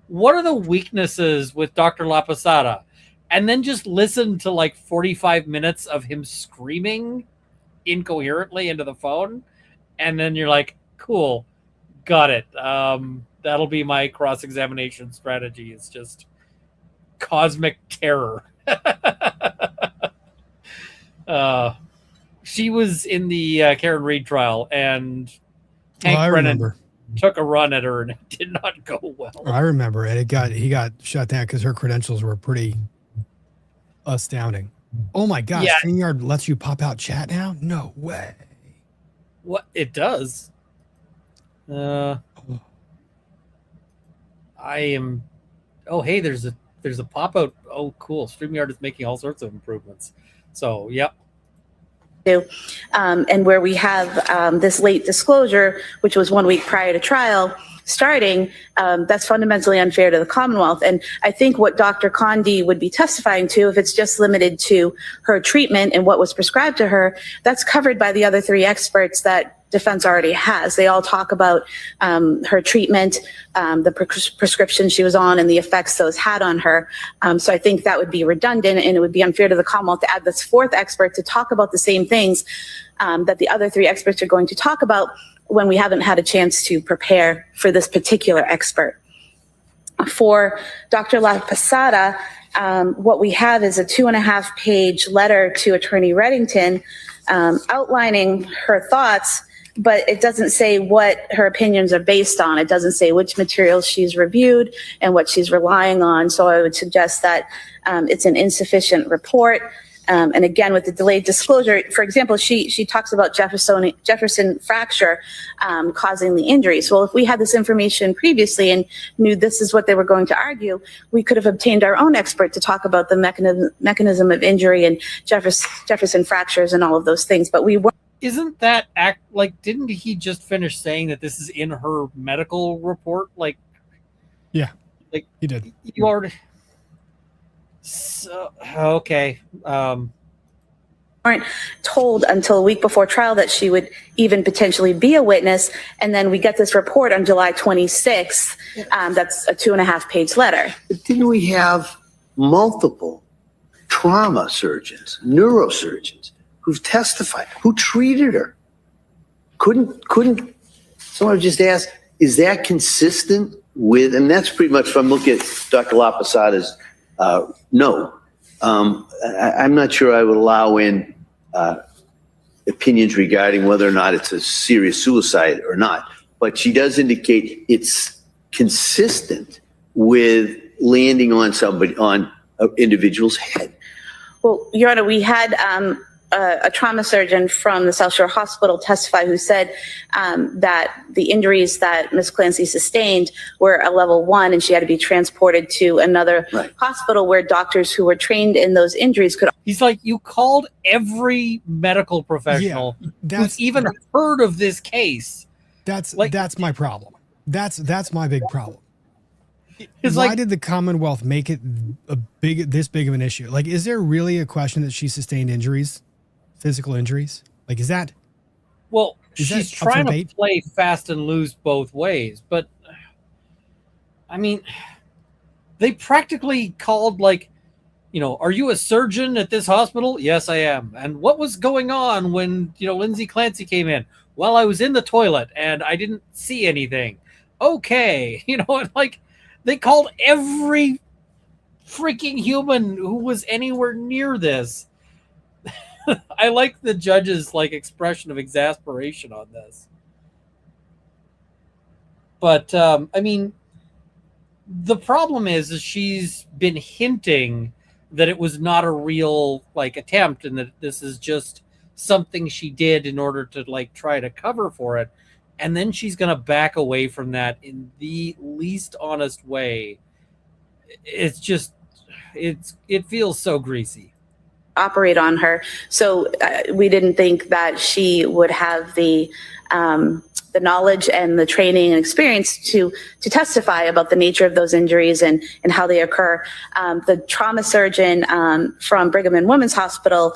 what are the weaknesses with Dr. La Posada? And then just listen to like 45 minutes of him screaming incoherently into the phone. And then you're like, cool, got it. That'll be my cross-examination strategy. It's just cosmic terror. She was in the Karen Reed trial, and Hank Brennan took a run at her, and it did not go well. I remember it. He got shut down because her credentials were pretty astounding. Oh my gosh, StreamYard lets you pop out chat now? No way. What? It does. I am. Oh, hey, there's a pop out. Oh, cool. StreamYard is making all sorts of improvements. So, yep. And where we have this late disclosure, which was 1 week prior to trial starting, that's fundamentally unfair to the Commonwealth. And I think what Dr. Condi would be testifying to, if it's just limited to her treatment and what was prescribed to her, that's covered by the other three experts that defense already has. They all talk about her treatment, the prescription she was on, and the effects those had on her. So I think that would be redundant, and it would be unfair to the Commonwealth to add this fourth expert to talk about the same things that the other three experts are going to talk about when we haven't had a chance to prepare for this particular expert. For Dr. La Posada, what we have is a 2.5-page letter to Attorney Reddington outlining her thoughts, but it doesn't say what her opinions are based on. It doesn't say which materials she's reviewed and what she's relying on. So I would suggest that it's an insufficient report. And again, with the delayed disclosure, for example, she talks about Jefferson fracture causing the injuries. Well, if we had this information previously and knew this is what they were going to argue, we could have obtained our own expert to talk about the mechanism of injury and Jefferson fractures and all of those things. But we weren't. Isn't that didn't he just finish saying that this is in her medical report? Yeah, he did. You already. So, okay. Weren't told until a week before trial that she would even potentially be a witness. And then we get this report on July 26th. That's a 2.5-page letter. But didn't we have multiple trauma surgeons, neurosurgeons who've testified, who treated her? Couldn't someone just ask, is that consistent with, and that's pretty much, if I'm looking at Dr. La Posada's no. I'm not sure I would allow in opinions regarding whether or not it's a serious suicide or not. But she does indicate it's consistent with landing on somebody, on an individual's head. Well, Your Honor, we had a trauma surgeon from the South Shore Hospital testify who said that the injuries that Ms. Clancy sustained were a level 1 and she had to be transported to another hospital where doctors who were trained in those injuries could. He's like, you called every medical professional who's even heard of this case. That's my problem. That's my big problem. It's Why did the Commonwealth make it this big of an issue? Like, is there really a question that she sustained injuries? Physical injuries? Like, is that? Well, she's trying to play fast and loose both ways, but I mean, they practically called are you a surgeon at this hospital? Yes, I am. And what was going on when, Lindsay Clancy came in? Well, I was in the toilet and I didn't see anything. Okay. They called every freaking human who was anywhere near this. I like the judge's like expression of exasperation on this. But I mean, the problem is she's been hinting that it was not a real like attempt and that this is just something she did in order to like try to cover for it. And then she's going to back away from that in the least honest way. It's just, it feels so greasy. Operate on her. So we didn't think that she would have the knowledge and the training and experience to testify about the nature of those injuries and how they occur. The trauma surgeon from Brigham and Women's Hospital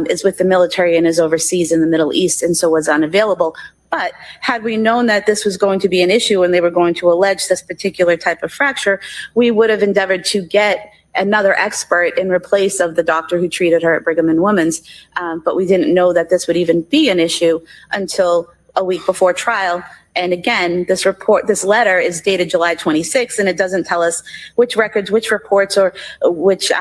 is with the military and is overseas in the Middle East, and so was unavailable. But had we known that this was going to be an issue and they were going to allege this particular type of fracture, we would have endeavored to get another expert in replace of the doctor who treated her at Brigham and Women's. But we didn't know that this would even be an issue until a week before trial. And again, this letter is dated July 26th, and it doesn't tell us which records, which reports, or which,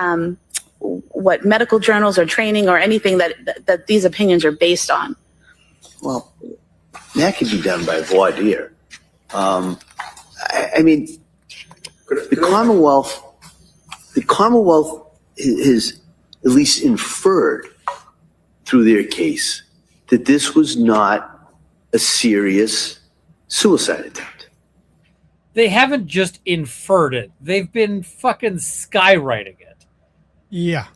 what medical journals or training or anything that these opinions are based on. Well, that could be done by voir dire. I mean, the Commonwealth has at least inferred through their case that this was not a serious suicide attempt. They haven't just inferred it. They've been fucking skywriting it. Yeah.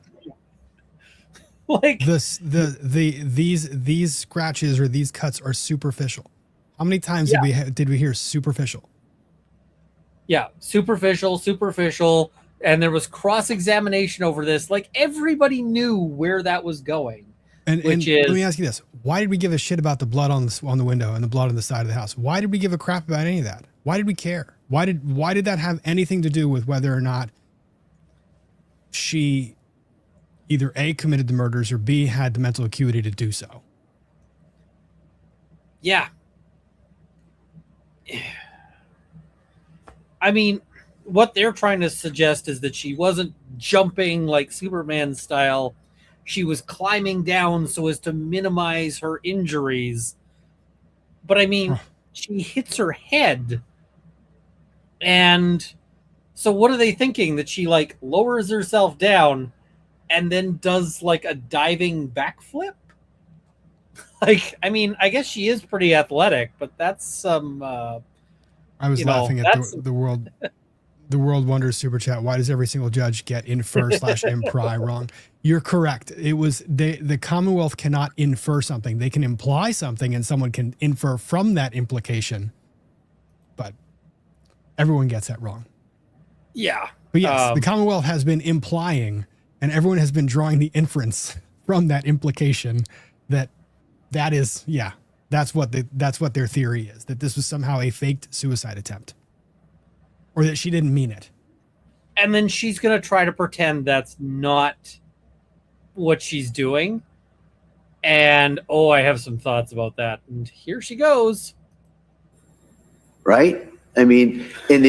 Like these scratches or these cuts are superficial. How many times did we hear superficial? Yeah, superficial, and there was cross-examination over this. Like everybody knew where that was going. And let me ask you this: why did we give a shit about the blood on the window and the blood on the side of the house? Why did we give a crap about any of that? Why did we care? Why did that have anything to do with whether or not she either A, committed the murders, or B, had the mental acuity to do so? Yeah. I mean, what they're trying to suggest is that she wasn't jumping like Superman style. She was climbing down so as to minimize her injuries. But I mean, she hits her head. And so what are they thinking? That she like lowers herself down and then does like a diving backflip? Like, I mean, I guess she is pretty athletic, but that's some... I was laughing at the world. The World Wonders super chat. Why does every single judge get infer/imply wrong? You're correct. It was the Commonwealth cannot infer something. They can imply something, and someone can infer from that implication. But everyone gets that wrong. Yeah. But yes, the Commonwealth has been implying, and everyone has been drawing the inference from that implication that is, yeah, that's what their theory is, that this was somehow a faked suicide attempt, or that she didn't mean it. And then she's going to try to pretend that's not what she's doing. And, I have some thoughts about that. And here she goes. Right? I mean, and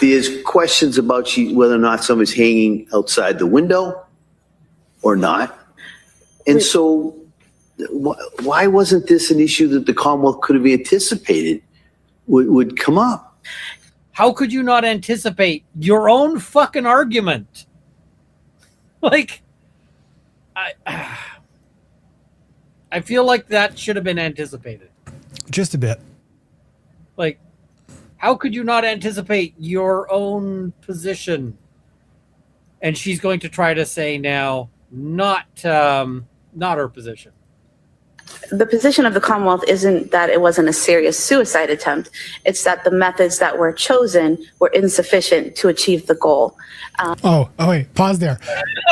there's questions about whether or not somebody's hanging outside the window or not. And so why wasn't this an issue that the Commonwealth could have anticipated would come up? How could you not anticipate your own fucking argument? Like, I feel like that should have been anticipated. Just a bit. Like, how could you not anticipate your own position? And she's going to try to say now, not her position. The position of the Commonwealth isn't that it wasn't a serious suicide attempt. It's that the methods that were chosen were insufficient to achieve the goal. Wait, pause there.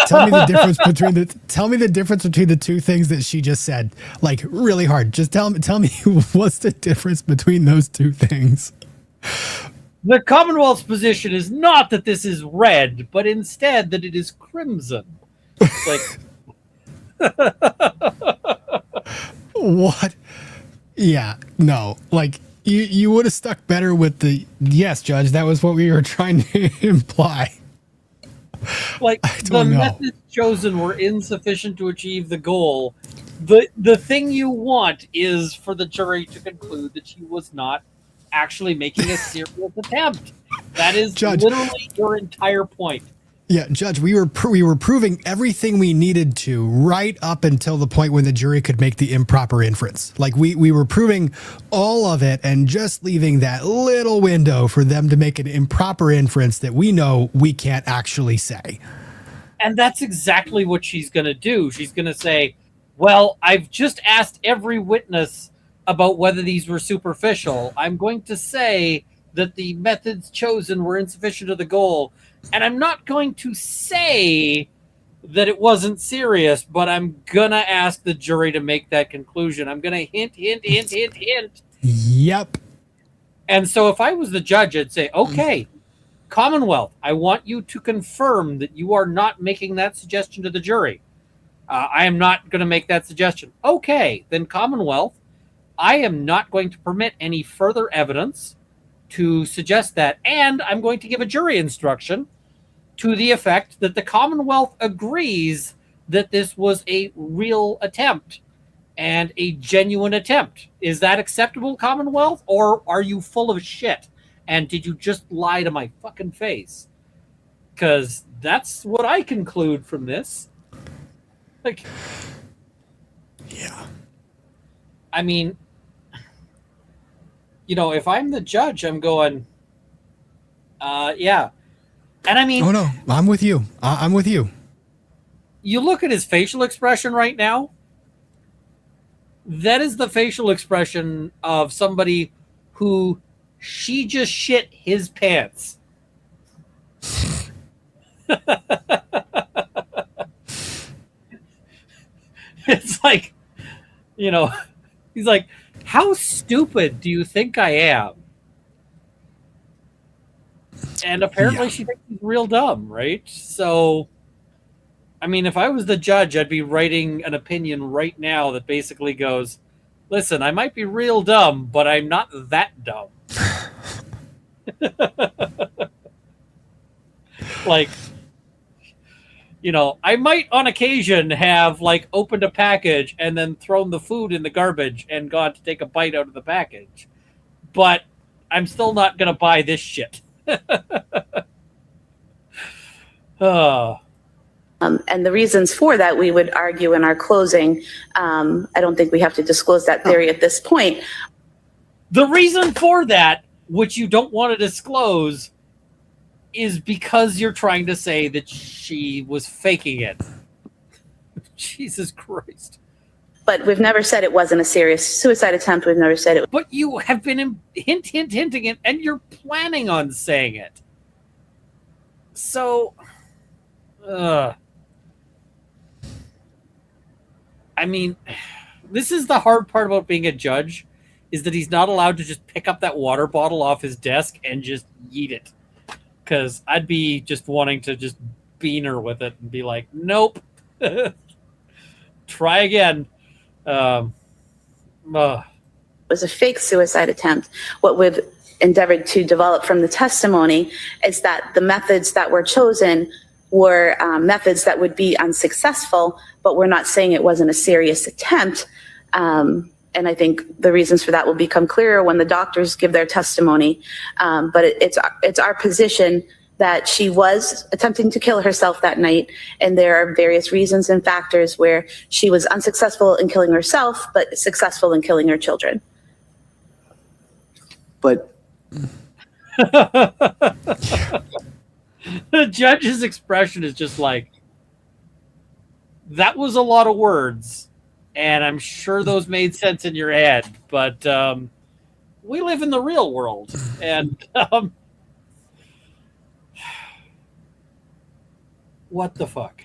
Tell me the difference between the two things that she just said. Like, really hard. Just tell me what's the difference between those two things. The Commonwealth's position is not that this is red, but instead that it is crimson. It's like... What? Yeah, no. Like, you would have stuck better with the, yes, Judge, that was what we were trying to imply. Like, I the don't know. methods chosen were insufficient to achieve the goal. The thing you want is for the jury to conclude that she was not actually making a serious attempt. That is Judge. literally your entire point. Yeah, Judge, we were proving everything we needed to right up until the point when the jury could make the improper inference. Like we were proving all of it and just leaving that little window for them to make an improper inference that we know we can't actually say. And that's exactly what she's going to do. She's going to say, well, I've just asked every witness about whether these were superficial. I'm going to say that the methods chosen were insufficient to the goal. And I'm not going to say that it wasn't serious, but I'm going to ask the jury to make that conclusion. I'm going to hint. Yep. And so if I was the judge, I'd say, okay, Commonwealth, I want you to confirm that you are not making that suggestion to the jury. I am not going to make that suggestion. Okay, then Commonwealth, I am not going to permit any further evidence to suggest that. And I'm going to give a jury instruction to the effect that the Commonwealth agrees that this was a real attempt and a genuine attempt. Is that acceptable, Commonwealth? Or are you full of shit? And did you just lie to my fucking face? Because that's what I conclude from this. Like, Yeah. I mean, you know, if I'm the judge, I'm going, yeah. And I mean, Oh no, I'm with you. I'm with you. you look at his facial expression right now. That is the facial expression of somebody who she just shit his pants. It's like, you know, he's like, how stupid do you think I am? And apparently she thinks he's real dumb, right? So, I mean, if I was the judge, I'd be writing an opinion right now that basically goes, listen, I might be real dumb, but I'm not that dumb. Like, you know, I might on occasion have like opened a package and then thrown the food in the garbage and gone to take a bite out of the package. But I'm still not going to buy this shit. And the reasons for that, we would argue in our closing. I don't think we have to disclose that theory at this point. The reason for that, which you don't want to disclose, is because you're trying to say that she was faking it. Jesus Christ. But we've never said it wasn't a serious suicide attempt. We've never said it. But you have been hinting it, and you're planning on saying it. So, I mean, this is the hard part about being a judge, is that he's not allowed to just pick up that water bottle off his desk and just yeet it. Because I'd be just wanting to just bean her with it and be like, nope. Try again. Was a fake suicide attempt. What we've endeavored to develop from the testimony is that the methods that were chosen were methods that would be unsuccessful, but we're not saying it wasn't a serious attempt. And I think the reasons for that will become clearer when the doctors give their testimony. But it's our position that she was attempting to kill herself that night, and there are various reasons and factors where she was unsuccessful in killing herself, but successful in killing her children. But the judge's expression is just like, that was a lot of words, and I'm sure those made sense in your head, but we live in the real world, and what the fuck?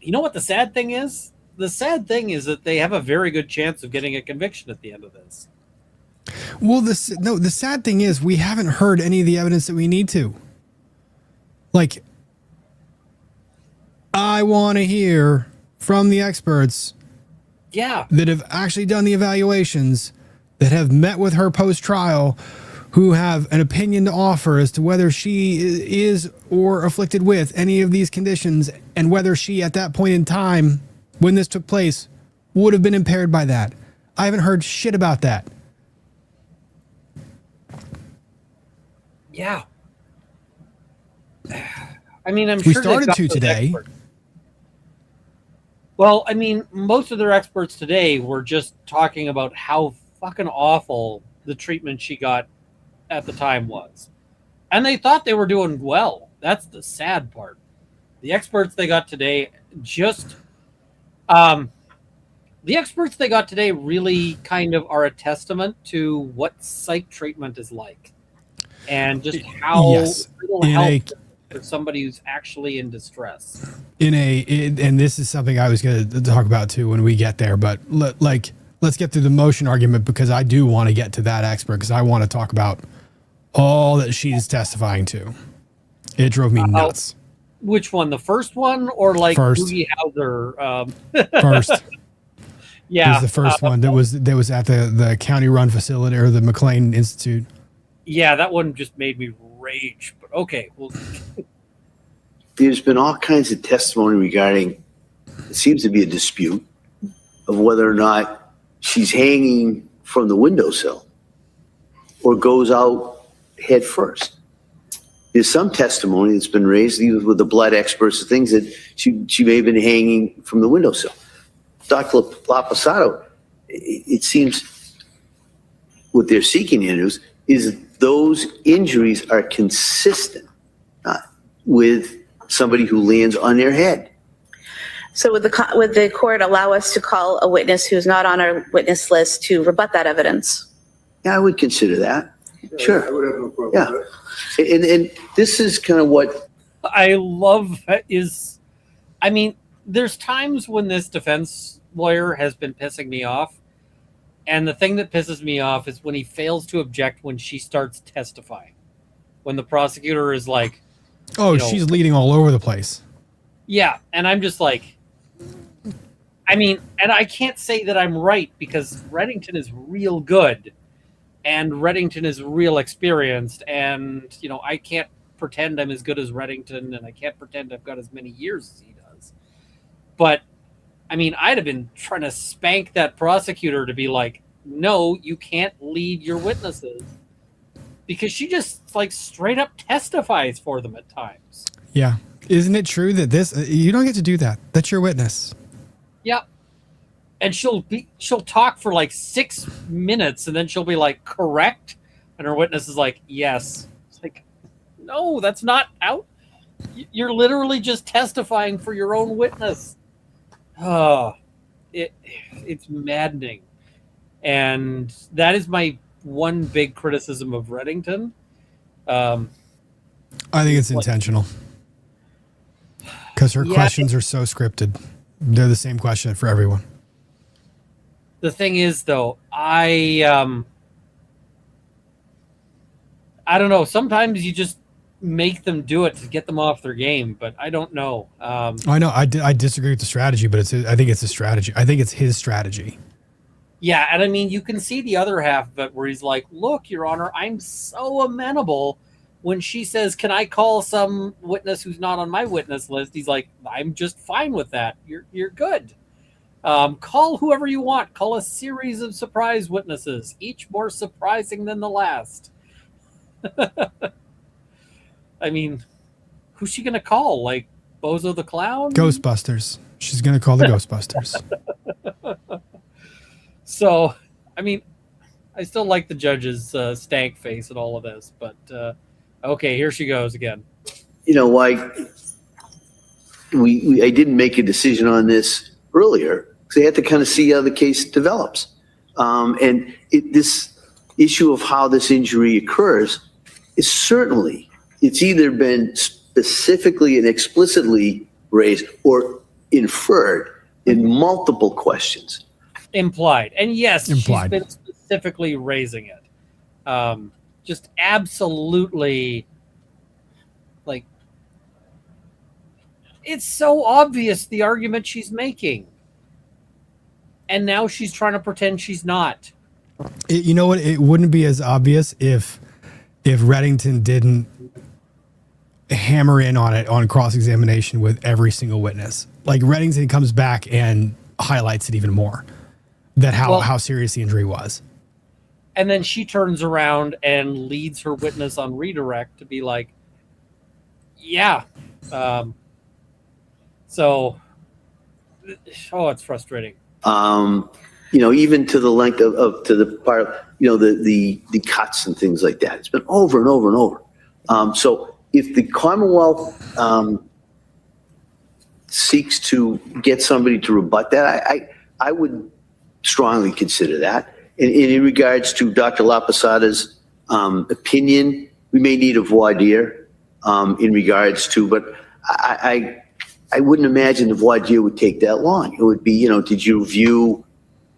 You know what the sad thing is? The sad thing is that they have a very good chance of getting a conviction at the end of this. Well, the sad thing is we haven't heard any of the evidence that we need to. Like, I want to hear from the experts Yeah. that have actually done the evaluations, that have met with her post-trial, who have an opinion to offer as to whether she is or afflicted with any of these conditions, and whether she at that point in time when this took place would have been impaired by that. I haven't heard shit about that. Yeah. I mean, I'm We sure started they've got to those today. experts. Well, I mean, most of their experts today were just talking about how fucking awful the treatment she got at the time was. And they thought they were doing well. That's the sad part. The experts they got today just the experts they got today really kind of are a testament to what psych treatment is like, and just how Yes. little In help a- for somebody who's actually in distress. And this is something I was going to talk about too when we get there, but let's get through the motion argument, because I do want to get to that expert, because I want to talk about all that she's testifying to. It drove me nuts. Which one? The first one, or like First. Doogie Howser? First. Yeah, Was the first one that was at the county run facility, or the McLean Institute. yeah, that one just made me rage. But okay, well, There's been all kinds of testimony regarding, it seems to be a dispute of whether or not she's hanging from the windowsill or goes out head first. There's some testimony that's been raised, even with the blood experts, things that she may have been hanging from the windowsill. Dr. Lapasato, it seems what they're seeking is those injuries are consistent with somebody who lands on their head. So would the court allow us to call a witness who's not on our witness list to rebut that evidence? Yeah, I would consider that. Sure. I would have no problem Yeah. with that. And this is kind of what, I love is, I mean, there's times when this defense lawyer has been pissing me off, and the thing that pisses me off is when he fails to object when she starts testifying. When the prosecutor is like, Oh, you know, she's leading all over the place. yeah, and I'm just like, I mean, and I can't say that I'm right, because Reddington is real good, and Reddington is real experienced, and, you know, I can't pretend I'm as good as Reddington, and I can't pretend I've got as many years as he does. But, I mean, I'd have been trying to spank that prosecutor to be like, no, you can't lead your witnesses. Because she just, like, straight up testifies for them at times. Yeah. Isn't it true that you don't get to do that? That's your witness. Yep. And she'll talk for like 6 minutes, and then she'll be like, correct? And her witness is like, yes. It's like, no, that's not out. You're literally just testifying for your own witness. Oh, it's maddening. And that is my one big criticism of Reddington. I think it's intentional. Because her questions are so scripted. They're the same question for everyone. The thing is, though, I don't know. Sometimes you just make them do it to get them off their game, but I don't know. I know. I disagree with the strategy, but I think it's a strategy. I think it's his strategy. Yeah, and I mean, you can see the other half of it where he's like, look, Your Honor, I'm so amenable. When she says, can I call some witness who's not on my witness list? He's like, I'm just fine with that. You're good. Call whoever you want. Call a series of surprise witnesses, each more surprising than the last. I mean, who's she going to call? Like Bozo the Clown? Ghostbusters. She's going to call the Ghostbusters. So, I mean, I still like the judge's stank face and all of this, but okay, here she goes again. you know, why I didn't make a decision on this earlier, because I had to kind of see how the case develops. This issue of how this injury occurs is certainly, it's either been specifically and explicitly raised or inferred in multiple questions. Implied. And yes, Implied. she's been specifically raising it. Just absolutely, like, it's so obvious the argument she's making. And now she's trying to pretend she's not. You know what? It wouldn't be as obvious if if Reddington didn't hammer in on it on cross-examination with every single witness. Like Reddington comes back and highlights it even more, that how serious the injury was. And then she turns around and leads her witness on redirect to be like, yeah. It's frustrating. Even to the length of to the part, the cuts and things like that. It's been over and over and over. So if the Commonwealth seeks to get somebody to rebut that, I would strongly consider that. And in regards to Dr. LaPosada's opinion, we may need a voir dire in regards to, but I wouldn't imagine the voir dire would take that long. It would be, did you view,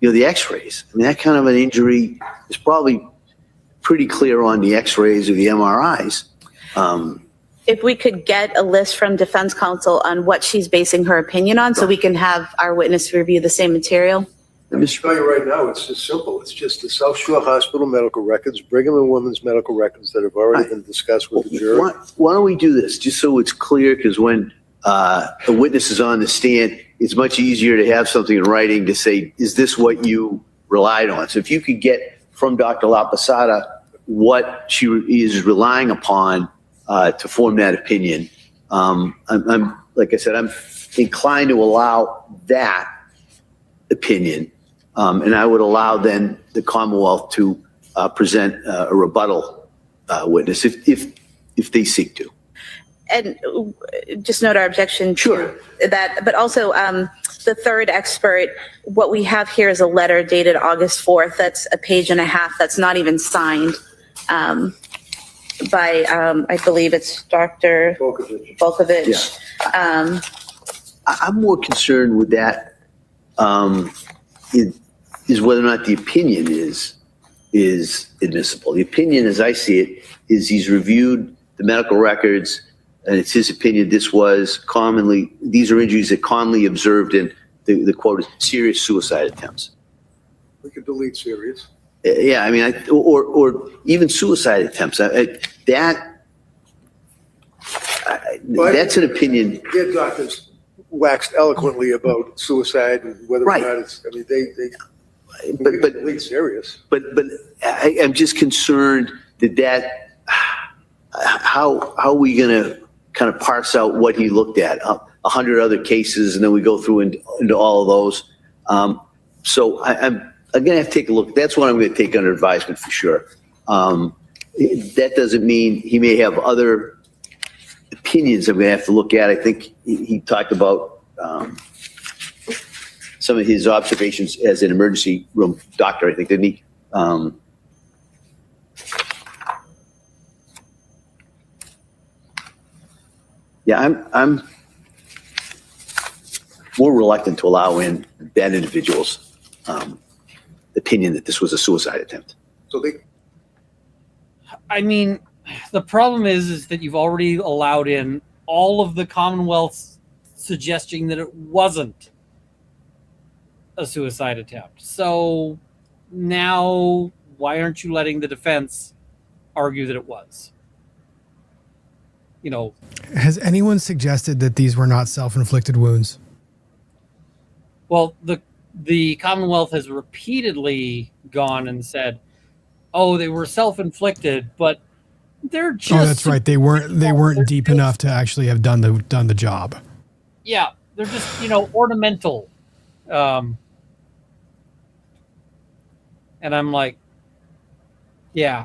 the x-rays? I mean, that kind of an injury is probably pretty clear on the x-rays or the MRIs. If we could get a list from defense counsel on what she's basing her opinion on, so we can have our witness review the same material. I'm just telling you right now, it's just simple. It's just the South Shore Hospital medical records, Brigham and Women's medical records that have already been discussed with the jury. Why don't we do this, just so it's clear, because when a witness is on the stand, it's much easier to have something in writing to say, is this what you relied on? So if you could get from Dr. LaPosada what she is relying upon to form that opinion, I'm like I said, I'm inclined to allow that opinion. And I would allow then the Commonwealth to present a rebuttal witness if they seek to. And just note our objection Sure. to that, but also the third expert, what we have here is a letter dated August 4th. That's a page and a half. That's not even signed by, I believe it's Dr. Volkovich. Yeah. I'm more concerned with that is whether or not the opinion is admissible. The opinion, as I see it, is he's reviewed the medical records, and it's his opinion these are injuries that commonly observed in, the quote is, serious suicide attempts. We could delete serious. Yeah, I mean, or even suicide attempts. That's an opinion. Their doctors waxed eloquently about suicide and whether or not it's, I mean, but delete serious. But I'm just concerned that how are we going to kind of parse out what he looked at? 100 other cases, and then we go through into all of those. So I'm going to have to take a look. That's what I'm going to take under advisement for sure. That doesn't mean he may have other opinions I'm going to have to look at. I think he talked about some of his observations as an emergency room doctor, I think, didn't he? Yeah, I'm more reluctant to allow in that individual's opinion that this was a suicide attempt. So I mean, the problem is that you've already allowed in all of the Commonwealth's suggesting that it wasn't a suicide attempt. So now why aren't you letting the defense argue that it was? Has anyone suggested that these were not self-inflicted wounds? Well, the Commonwealth has repeatedly gone and said, "Oh, they were self-inflicted," but they're just. Oh, that's right. They weren't deep enough to actually have done the job. Yeah, they're just ornamental, and I'm like, yeah.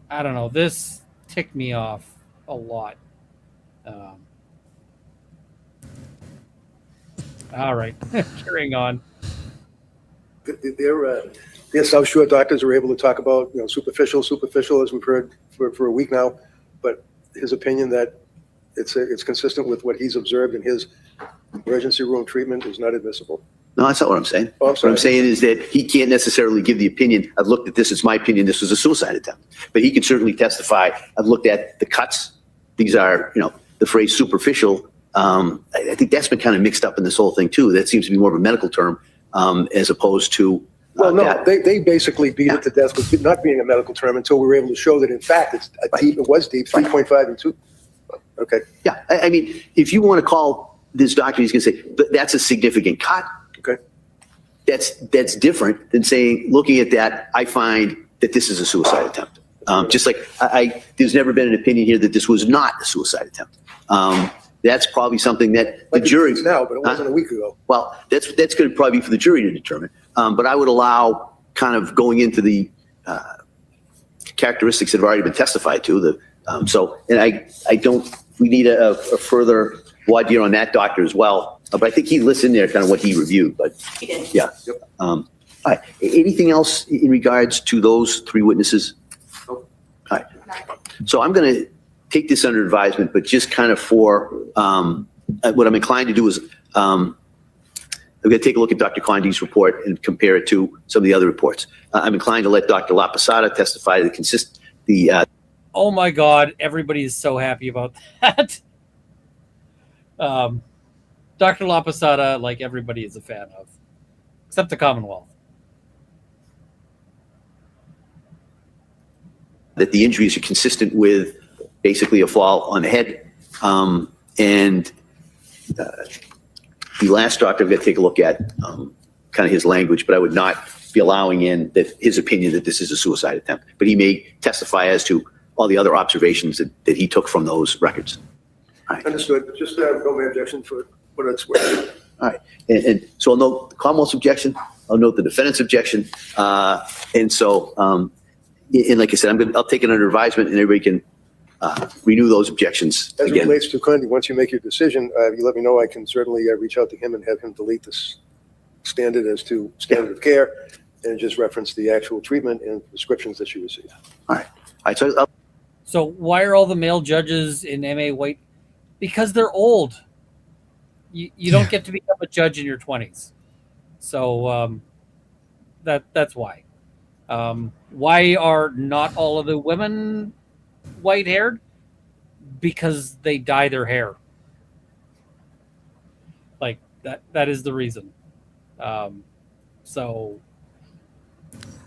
I don't know. This ticked me off a lot. All right, carrying on. Their South Shore doctors are able to talk about, superficial, as we've heard for a week now, but his opinion that it's consistent with what he's observed in his emergency room treatment is not admissible. No, that's not what I'm saying. Oh, I'm sorry. What I'm saying is that he can't necessarily give the opinion, I've looked at this, it's my opinion, this was a suicide attempt. But he can certainly testify, I've looked at the cuts. These are, the phrase superficial. I think that's been kind of mixed up in this whole thing too. That seems to be more of a medical term as opposed to Well, no, that- they basically beat it to death with it not being a medical term until we were able to show that in fact it's a deep, it was deep, 3.5 and 2. Okay. Yeah, I mean, if you want to call this doctor, he's going to say, but that's a significant cut. Okay. That's different than saying, looking at that, I find that this is a suicide attempt. Just like there's never been an opinion here that this was not a suicide attempt. That's probably something that the Like it jury is now, but it wasn't a week ago. Well, that's going to probably be for the jury to determine. But I would allow kind of going into the characteristics that have already been testified to. And I don't. We need a further voir dire on that doctor as well. But I think he listened there, kind of what he reviewed. But He did. yeah. All right. Anything else in regards to those three witnesses? All right. So I'm going to take this under advisement, but just kind of for what I'm inclined to do is I'm going to take a look at Dr. Condi's report and compare it to some of the other reports. I'm inclined to let Dr. La Posada testify to the Oh my God, everybody is so happy about that. Dr. La Posada, like everybody is a fan of, except the Commonwealth. that the injuries are consistent with basically a fall on the head. And the last doctor, I'm going to take a look at kind of his language, but I would not be allowing in that his opinion that this is a suicide attempt. But he may testify as to all the other observations that he took from those records. All right. Understood. Just no objection for what it's worth. All right. And so I'll note the Commonwealth's objection. I'll note the defendant's objection. And so, and like I said, I'll take it under advisement and everybody can renew those objections As it again. relates to Condi, once you make your decision, you let me know. I can certainly reach out to him and have him delete this standard as to standard of care and just reference the actual treatment and prescriptions that she received. All right. So why are all the male judges in MA white? Because they're old. You don't get to become a judge in your 20s. So that's why. Why are not all of the women white-haired? Because they dye their hair. Like that is the reason. So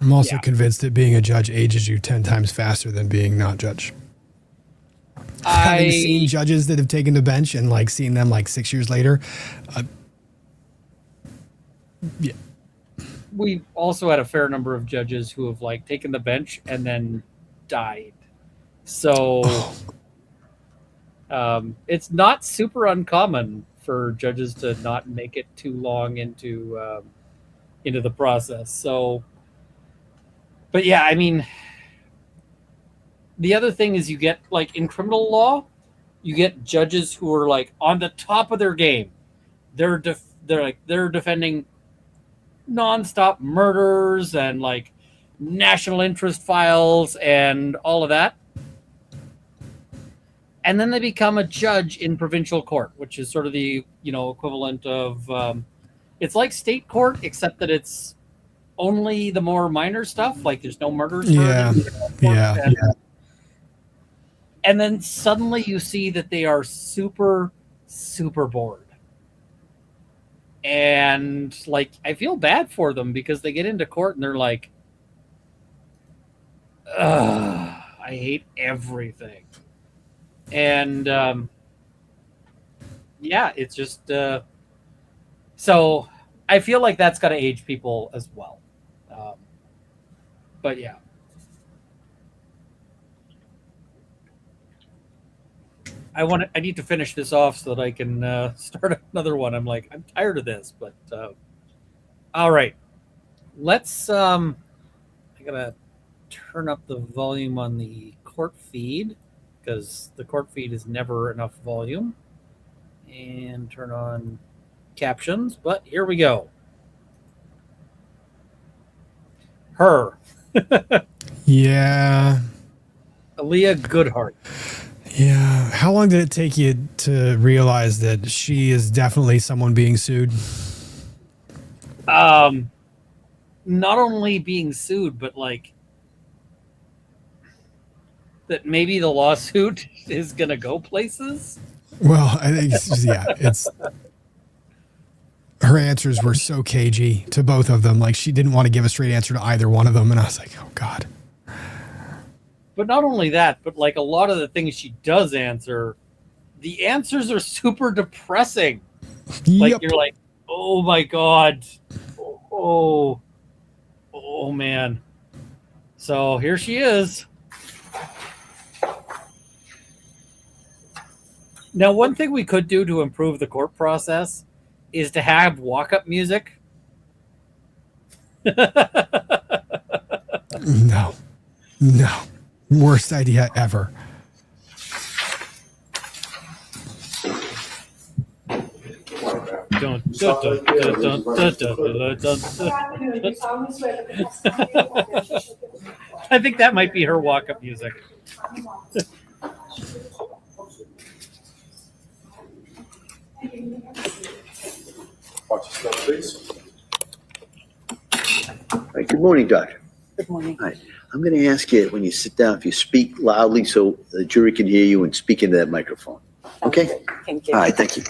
I'm also convinced that being a judge ages you 10 times faster than being not judge. Having seen judges that have taken the bench and like seeing them like 6 years later. Yeah. We've also had a fair number of judges who have like taken the bench and then died. So it's not super uncommon for judges to not make it too long into the process. So, but yeah, I mean, the other thing is you get like in criminal law, you get judges who are like on the top of their game. They're defending nonstop murders and like national interest files and all of that. And then they become a judge in provincial court, which is sort of the, equivalent of, it's like state court, except that it's only the more minor stuff. Like there's no murders. Yeah. Yeah. And then suddenly you see that they are super, super bored. And like, I feel bad for them because they get into court and they're like, ugh, I hate everything. And it's just so I feel like that's got to age people as well. But yeah. I need to finish this off so that I can start another one. I'm tired of this, but all right. Let's I gotta turn up the volume on the court feed because the court feed is never enough volume, and turn on captions. But here we go. Her. Yeah. Aaliyah Goodhart. Yeah. How long did it take you to realize that she is definitely someone being sued? Not only being sued, but like that maybe the lawsuit is going to go places. Well, I think it's her answers were so cagey to both of them. Like, she didn't want to give a straight answer to either one of them. And I was like, oh God. But not only that, but like a lot of the things she does answer, the answers are super depressing. Like Yep. you're like, oh my God. Oh man. So here she is. Now, one thing we could do to improve the court process is to have walk-up music. No. Worst idea ever. Dun, dun, dun, dun, dun, dun, dun, dun, dun. I think that might be her walk-up music. Watch yourself, please. All right, good morning, Doctor. Good morning. All right, I'm going to ask you when you sit down if you speak loudly so the jury can hear you and speak into that microphone. Okay? Thank you. All right, thank you.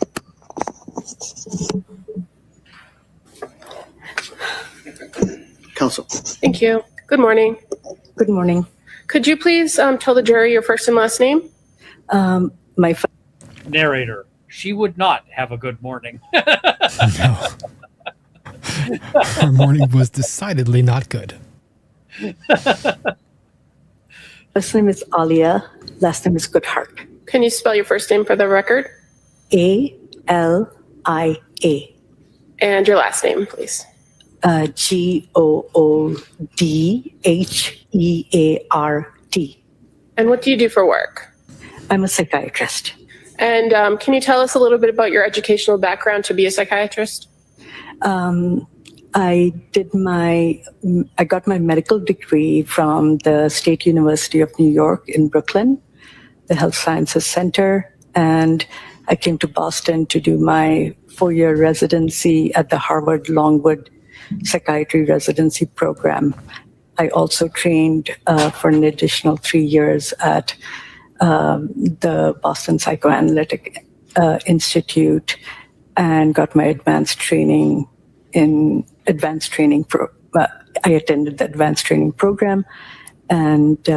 Counsel. Thank you. Good morning. Good morning. Could you please tell the jury your first and last name? My f- Narrator. She would not have a good morning. No. Her morning was decidedly not good. first name is Alia. Last name is Goodhart. Can you spell your first name for the record? Alia. And your last name, please. Goodheart. And what do you do for work? I'm a psychiatrist. And can you tell us a little bit about your educational background to be a psychiatrist? I got my medical degree from the State University of New York in Brooklyn, the Health Sciences Center, and I came to Boston to do my 4-year residency at the Harvard Longwood Psychiatry Residency Program. I also trained for an additional 3 years at the Boston Psychoanalytic Institute and got my advanced training I attended the advanced training program, and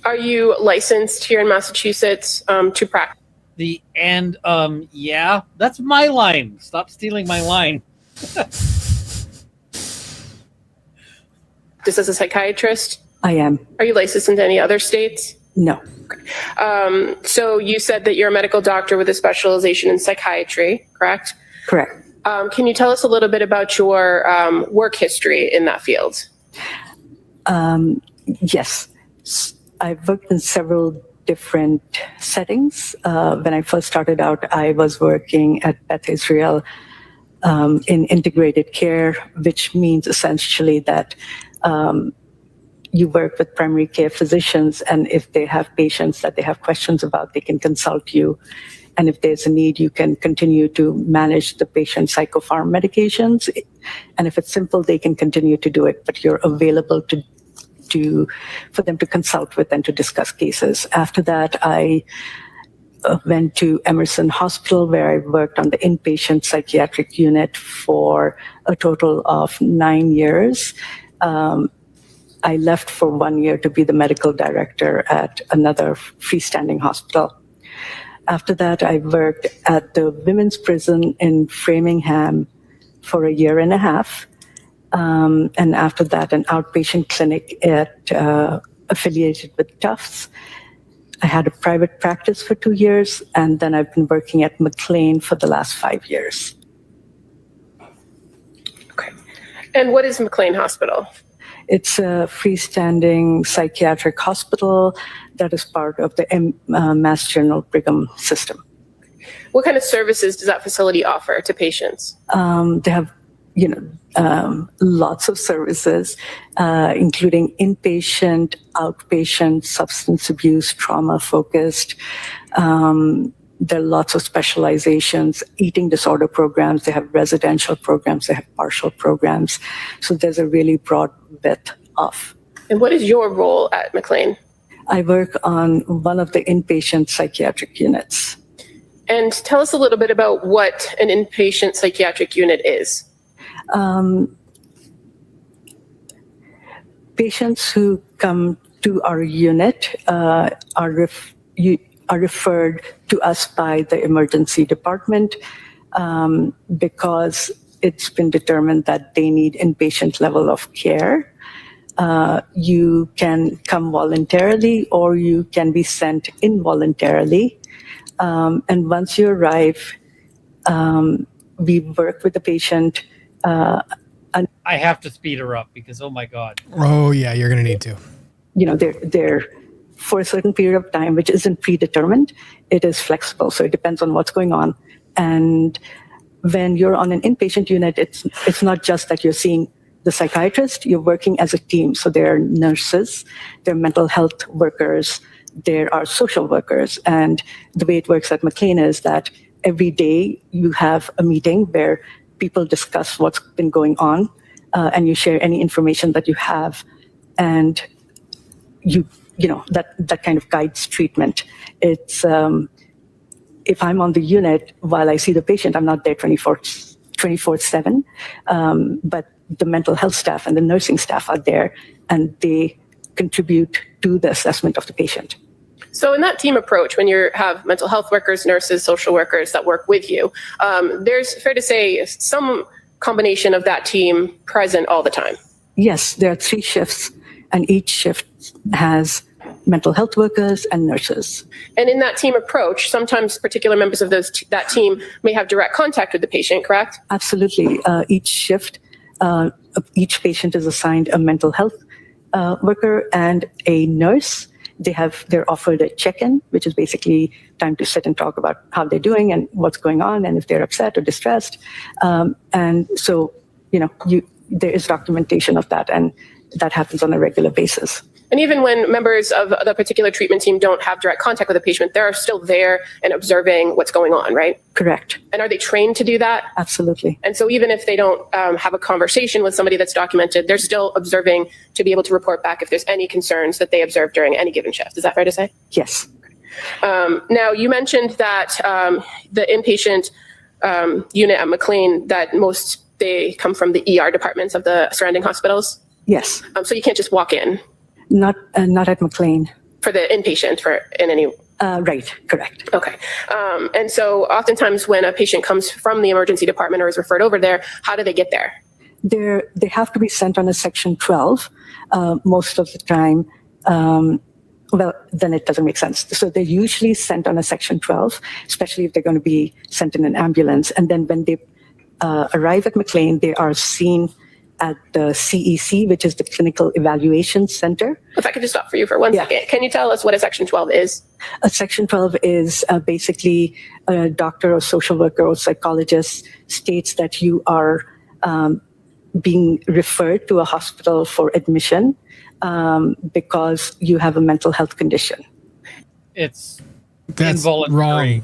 Are you licensed here in Massachusetts to practice? Yeah, that's my line. Stop stealing my line. Just as a psychiatrist? I am. Are you licensed into any other states? No. So you said that you're a medical doctor with a specialization in psychiatry, correct? Correct. Can you tell us a little bit about your work history in that field? Yes. I've worked in several different settings. When I first started out, I was working at Beth Israel in integrated care, which means essentially that you work with primary care physicians, and if they have patients that they have questions about, they can consult you. And if there's a need, you can continue to manage the patient's psychopharm medications. And if it's simple, they can continue to do it, but you're available for them to consult with and to discuss cases. After that, I went to Emerson Hospital, where I worked on the inpatient psychiatric unit for a total of 9 years. I left for 1 year to be the medical director at another freestanding hospital. After that, I worked at the women's prison in Framingham for a year and a half. And after that, an outpatient clinic affiliated with Tufts. I had a private practice for 2 years, and then I've been working at McLean for the last 5 years. Okay. And what is McLean Hospital? It's a freestanding psychiatric hospital that is part of the Mass General Brigham system. What kind of services does that facility offer to patients? They have, lots of services, including inpatient, outpatient, substance abuse, trauma-focused. There are lots of specializations, eating disorder programs. They have residential programs. They have partial programs. So there's a really broad width of. And what is your role at McLean? I work on one of the inpatient psychiatric units. And tell us a little bit about what an inpatient psychiatric unit is. Patients who come to our unit are referred to us by the emergency department because it's been determined that they need inpatient level of care. You can come voluntarily or you can be sent involuntarily. And once you arrive, we work with the patient. I have to speed her up because, oh my God. Oh, yeah, you're going to need to. You know, they're for a certain period of time, which isn't predetermined. It is flexible, so it depends on what's going on. And when you're on an inpatient unit, it's not just that you're seeing the psychiatrist, you're working as a team. So there are nurses, there are mental health workers, there are social workers. And the way it works at McLean is that every day you have a meeting where people discuss what's been going on and you share any information that you have. And you know, that kind of guides treatment. It's, if I'm on the unit while I see the patient, I'm not there 24/7, but the mental health staff and the nursing staff are there and they contribute to the assessment of the patient. So in that team approach, when you have mental health workers, nurses, social workers that work with you, there's, fair to say, some combination of that team present all the time. Yes, there are 3 shifts and each shift has mental health workers and nurses. And in that team approach, sometimes particular members of that team may have direct contact with the patient, correct? Absolutely. Each shift, each patient is assigned a mental health worker and a nurse. They're offered a check-in, which is basically time to sit and talk about how they're doing and what's going on and if they're upset or distressed. And so, you know, there is documentation of that, and that happens on a regular basis. And even when members of the particular treatment team don't have direct contact with the patient, they're still there and observing what's going on, right? Correct. And are they trained to do that? Absolutely. And so even if they don't have a conversation with somebody that's documented, they're still observing to be able to report back if there's any concerns that they observe during any given shift. Is that fair to say? Yes. Now, you mentioned that the inpatient unit at McLean, that they come from the ER departments of the surrounding hospitals? Yes. So you can't just walk in? Not at McLean. For the inpatient, in any... Right, correct. Okay. And so oftentimes when a patient comes from the emergency department or is referred over there, how do they get there? They have to be sent on a Section 12 most of the time. Well, then it doesn't make sense. So they're usually sent on a Section 12, especially if they're going to be sent in an ambulance. And then when they arrive at McLean, they are seen at the CEC, which is the Clinical Evaluation Center. If I could just stop for you for one second. Can you tell us what a Section 12 is? A Section 12 is basically a doctor or social worker or psychologist states that you are being referred to a hospital for admission because you have a mental health condition. That's involuntary. Wrong.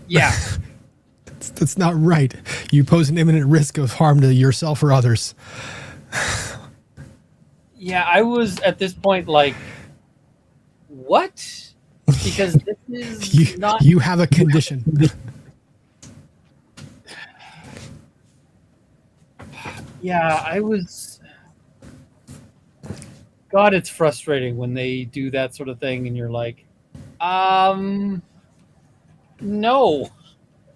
Yeah. That's not right. You pose an imminent risk of harm to yourself or others. Yeah, I was at this point like, what? Because this is not... You have a condition. Yeah, I was... God, it's frustrating when they do that sort of thing and you're like, no.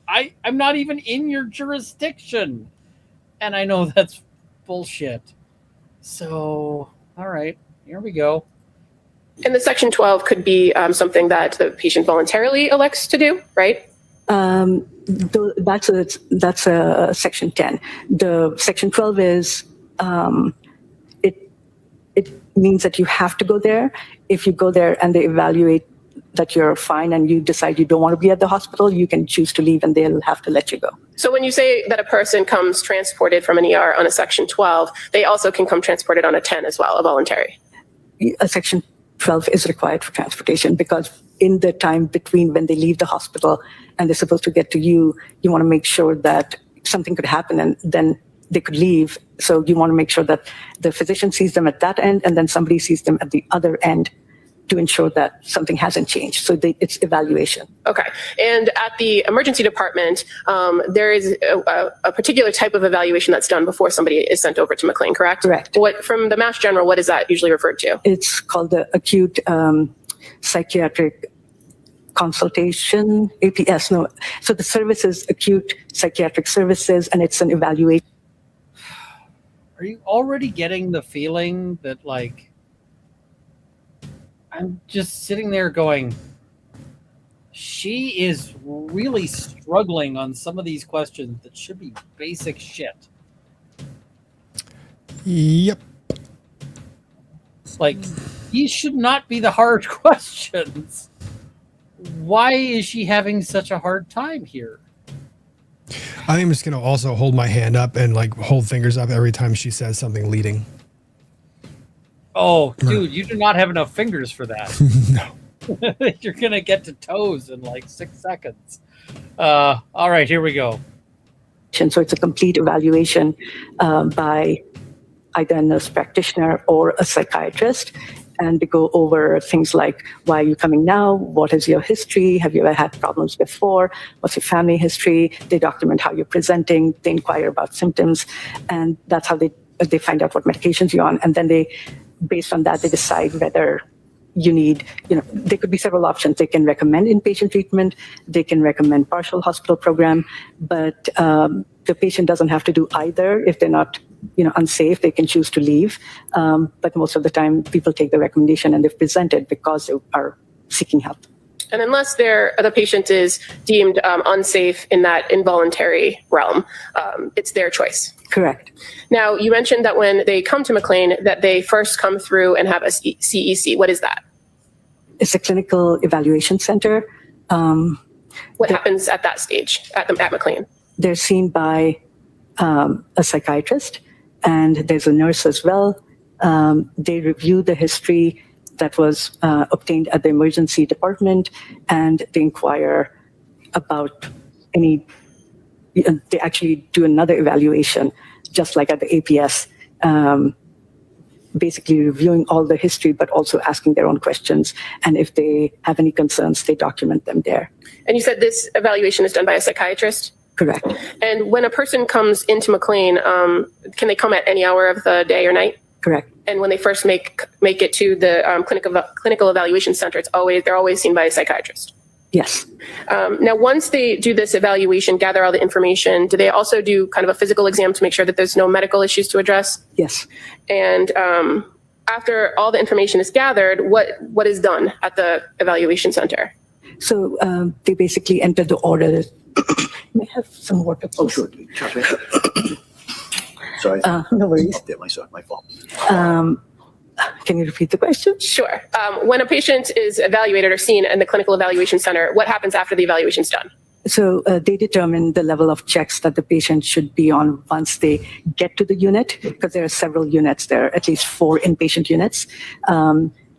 I'm not even in your jurisdiction. And I know that's bullshit. So, all right, here we go. And the Section 12 could be something that the patient voluntarily elects to do, right? That's a Section 10. The Section 12 is, it means that you have to go there. If you go there and they evaluate that you're fine and you decide you don't want to be at the hospital, you can choose to leave and they'll have to let you go. So when you say that a person comes transported from an ER on a Section 12, they also can come transported on a 10 as well, a voluntary? A Section 12 is required for transportation because in the time between when they leave the hospital and they're supposed to get to you, you want to make sure that something could happen and then they could leave. So you want to make sure that the physician sees them at that end and then somebody sees them at the other end to ensure that something hasn't changed. So it's evaluation. Okay. And at the emergency department, there is a particular type of evaluation that's done before somebody is sent over to McLean, correct? Correct. From the Mass General, what is that usually referred to? It's called the acute psychiatric consultation, APS. No, so the service is acute psychiatric services, and it's an evaluation. Are you already getting the feeling that, like, I'm just sitting there going, she is really struggling on some of these questions that should be basic shit. Yep. Like, these should not be the hard questions. Why is she having such a hard time here? I think I'm just going to also hold my hand up and like hold fingers up every time she says something leading. Oh, dude, you do not have enough fingers for that. No. You're going to get to toes in like 6 seconds. All right, here we go. So it's a complete evaluation by either a nurse practitioner or a psychiatrist. And they go over things like, why are you coming now? What is your history? Have you ever had problems before? What's your family history? They document how you're presenting. They inquire about symptoms. And that's how they find out what medications you're on. And then based on that, they decide whether you need, there could be several options. They can recommend inpatient treatment. They can recommend partial hospital program. But the patient doesn't have to do either. If they're not unsafe, they can choose to leave. But most of the time, people take the recommendation and they've presented because they are seeking help. And unless the patient is deemed unsafe in that involuntary realm, it's their choice. Correct. Now, you mentioned that when they come to McLean, that they first come through and have a CEC. What is that? It's a clinical evaluation center. What happens at that stage at McLean? They're seen by a psychiatrist, and there's a nurse as well. They review the history that was obtained at the emergency department, and they inquire about they actually do another evaluation, just like at the APS, basically reviewing all the history, but also asking their own questions. And if they have any concerns, they document them there. And you said this evaluation is done by a psychiatrist? Correct. And when a person comes into McLean, can they come at any hour of the day or night? Correct. And when they first make it to the clinical evaluation center, they're always seen by a psychiatrist. Yes. Now, once they do this evaluation, gather all the information, do they also do kind of a physical exam to make sure that there's no medical issues to address? Yes. And after all the information is gathered, what is done at the evaluation center? So they basically enter the order. May I have some water, please? Oh, sure. Sorry. No worries. My fault. Can you repeat the question? Sure. When a patient is evaluated or seen in the clinical evaluation center, what happens after the evaluation is done? So they determine the level of checks that the patient should be on once they get to the unit, because there are several units. There are at least 4 inpatient units.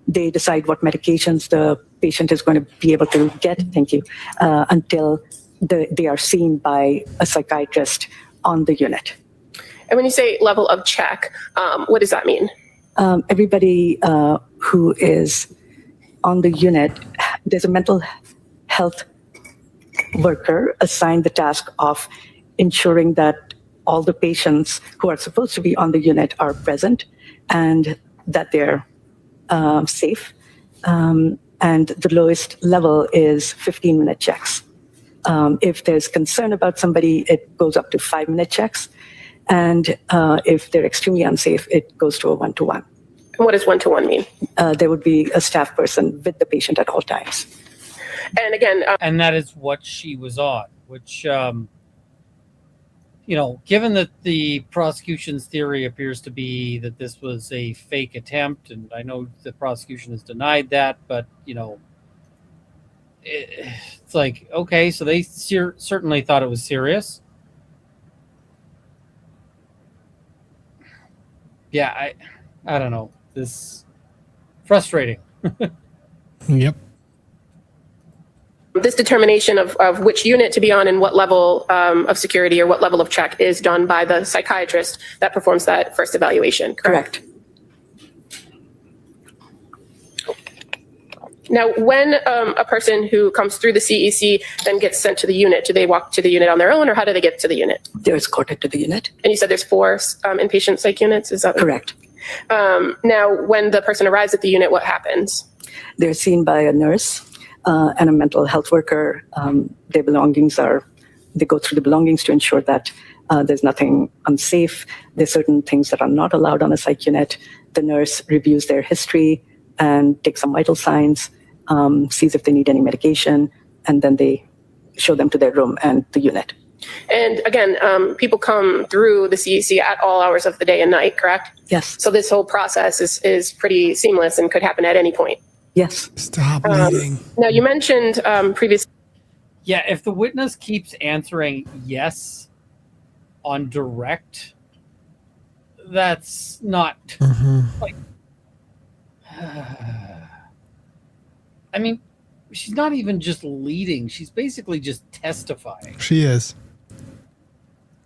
They decide what medications the patient is going to be able to get, thank you, until they are seen by a psychiatrist on the unit. And when you say level of check, what does that mean? Everybody who is on the unit, there's a mental health worker assigned the task of ensuring that all the patients who are supposed to be on the unit are present and that they're safe. And the lowest level is 15-minute checks. If there's concern about somebody, it goes up to 5-minute checks. And if they're extremely unsafe, it goes to a 1-to-1. And what does 1-to-1 mean? There would be a staff person with the patient at all times. And again, And that is what she was on, which, given that the prosecution's theory appears to be that this was a fake attempt, and I know the prosecution has denied that, but, it's like, okay, so they certainly thought it was serious. Yeah, I don't know. This frustrating. Yep. this determination of which unit to be on and what level of security or what level of check is done by the psychiatrist that performs that first evaluation, correct? Now, when a person who comes through the CEC then gets sent to the unit, do they walk to the unit on their own, or how do they get to the unit? They're escorted to the unit. And you said there's 4 inpatient psych units, is that Correct. Now, when the person arrives at the unit, what happens? They're seen by a nurse and a mental health worker. Their belongings they go through the belongings to ensure that there's nothing unsafe. There's certain things that are not allowed on a psych unit. The nurse reviews their history and takes some vital signs, sees if they need any medication, and then they show them to their room and the unit. And again, people come through the CEC at all hours of the day and night, correct? Yes. So this whole process is pretty seamless and could happen at any point. Yes. Stop leading. Now, you mentioned previously. Yeah, if the witness keeps answering yes on direct, that's not like. I mean, she's not even just leading; she's basically just testifying. She is.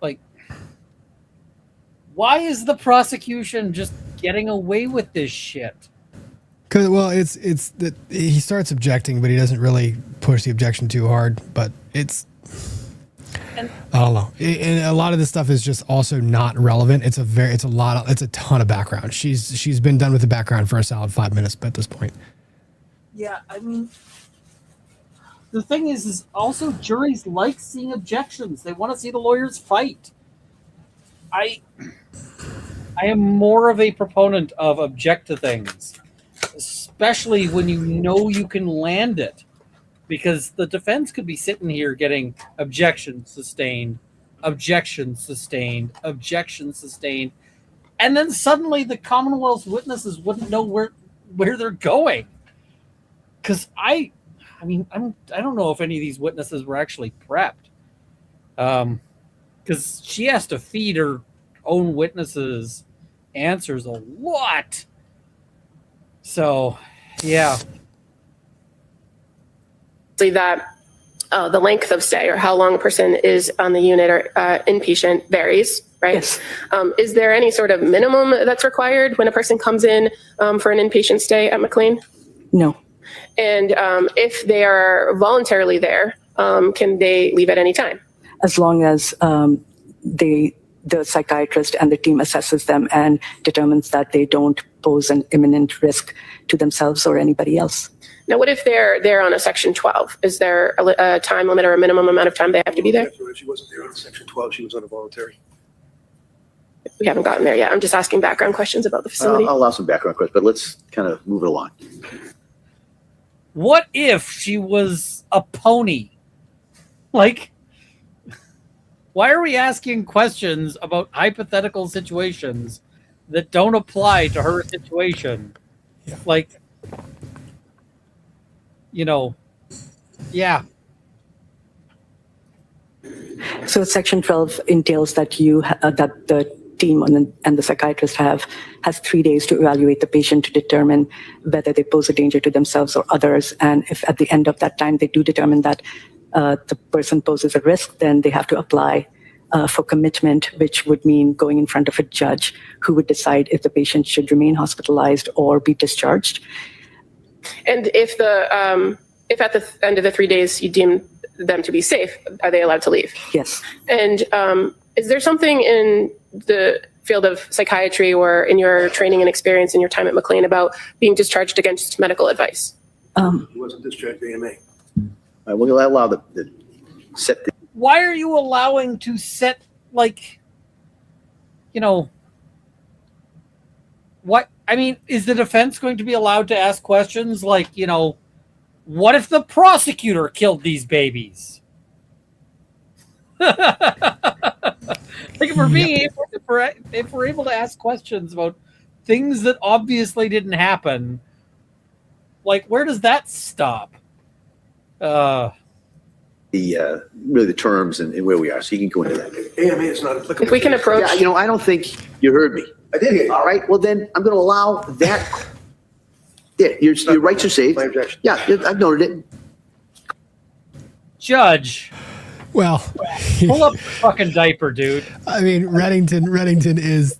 Like, why is the prosecution just getting away with this shit? Cause it's that he starts objecting, but he doesn't really push the objection too hard. But it's, I don't know. And a lot of this stuff is just also not relevant. It's a ton of background. She's been done with the background for a solid 5 minutes at this point. Yeah, I mean, the thing is also juries like seeing objections. They want to see the lawyers fight. I am more of a proponent of object to things, especially when you know you can land it, because the defense could be sitting here getting objection sustained, objection sustained, objection sustained, and then suddenly the Commonwealth's witnesses wouldn't know where they're going. Because I don't know if any of these witnesses were actually prepped. Because she has to feed her own witnesses answers a lot. So, yeah. That the length of stay or how long a person is on the unit or inpatient varies, right? Yes. Is there any sort of minimum that's required when a person comes in for an inpatient stay at McLean? No. And if they are voluntarily there, can they leave at any time? As long as the psychiatrist and the team assesses them and determines that they don't pose an imminent risk to themselves or anybody else. Now, what if they're there on a Section 12? Is there a time limit or a minimum amount of time they have to be there? She wasn't there on Section 12. She was on a voluntary. We haven't gotten there yet. I'm just asking background questions about the facility. I'll allow some background questions, but let's kind of move it along. What if she was a pony? Like, why are we asking questions about hypothetical situations that don't apply to her situation? Yeah. Like, you know, yeah. So Section 12 entails that that the team and the psychiatrist has 3 days to evaluate the patient to determine whether they pose a danger to themselves or others. And if at the end of that time they do determine that the person poses a risk, then they have to apply for commitment, which would mean going in front of a judge who would decide if the patient should remain hospitalized or be discharged. And if at the end of the 3 days you deem them to be safe, are they allowed to leave? Yes. And is there something in the field of psychiatry or in your training and experience in your time at McLean about being discharged against medical advice? He wasn't discharged AMA. We'll allow the set the Why are you allowing to set, like, you know, what? I mean, is the defense going to be allowed to ask questions like, you know, what if the prosecutor killed these babies? Like, if we're being able, if we're able to ask questions about things that obviously didn't happen, like, where does that stop? really the terms and where we are, so you can go into that. AMA is not applicable. If we can approach. Yeah, I don't think you heard me. I did hear you. All right, well then, I'm going to allow that. Yeah, your rights are safe. My objection. Yeah, I've noted it. Judge, Well, pull up the fucking diaper, dude. I mean, Reddington is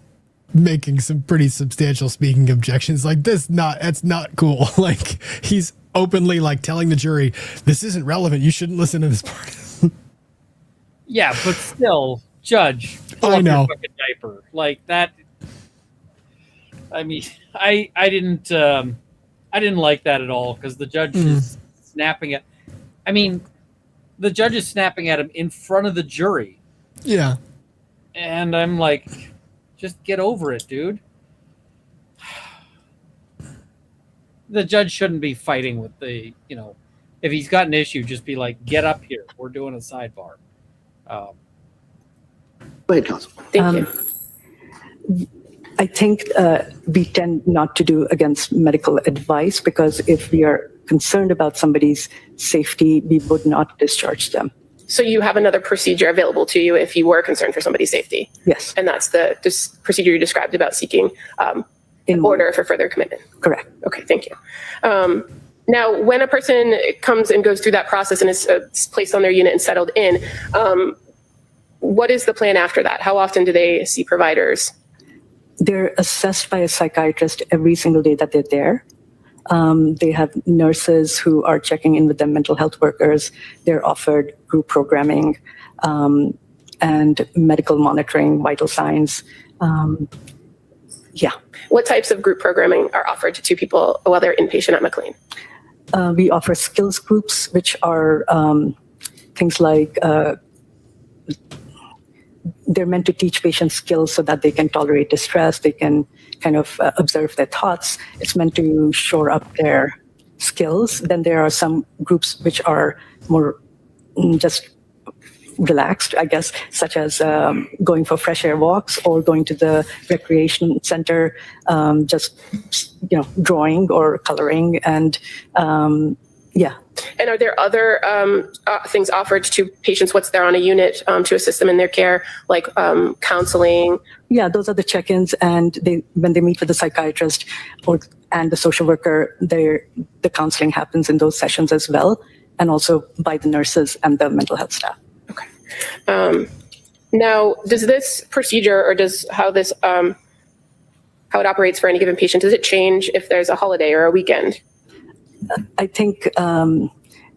making some pretty substantial speaking objections. Like this, that's not cool. Like he's openly like telling the jury, this isn't relevant. You shouldn't listen to this part. Yeah, but still, Judge, pull I up know. your fucking diaper like that. I mean, I didn't like that at all because the judge is snapping at. I mean, the judge is snapping at him in front of the jury, Yeah. and I'm like, just get over it, dude. The judge shouldn't be fighting with the, if he's got an issue, just be like, get up here. We're doing a sidebar. Go ahead, Counsel. Thank you. I think we tend not to do against medical advice because if we are concerned about somebody's safety, we would not discharge them. So you have another procedure available to you if you were concerned for somebody's safety. Yes. And that's the procedure you described about seeking an In- order for further commitment. Correct. Okay, thank you. Now, when a person comes and goes through that process and is placed on their unit and settled in, what is the plan after that? How often do they see providers? They're assessed by a psychiatrist every single day that they're there. They have nurses who are checking in with them, mental health workers. They're offered group programming and medical monitoring, vital signs. Yeah. What types of group programming are offered to people while they're inpatient at McLean? We offer skills groups, which are things like they're meant to teach patients skills so that they can tolerate distress, they can kind of observe their thoughts. It's meant to shore up their skills. Then there are some groups which are more just relaxed, I guess, such as going for fresh air walks or going to the recreation center, just, drawing or coloring. And yeah. And are there other things offered to patients once they're on a unit to assist them in their care, like counseling? Yeah, those are the check-ins, and when they meet with the psychiatrist and the social worker, the counseling happens in those sessions as well, and also by the nurses and the mental health staff. Okay. Now, does this procedure or how it operates for any given patient, does it change if there's a holiday or a weekend? I think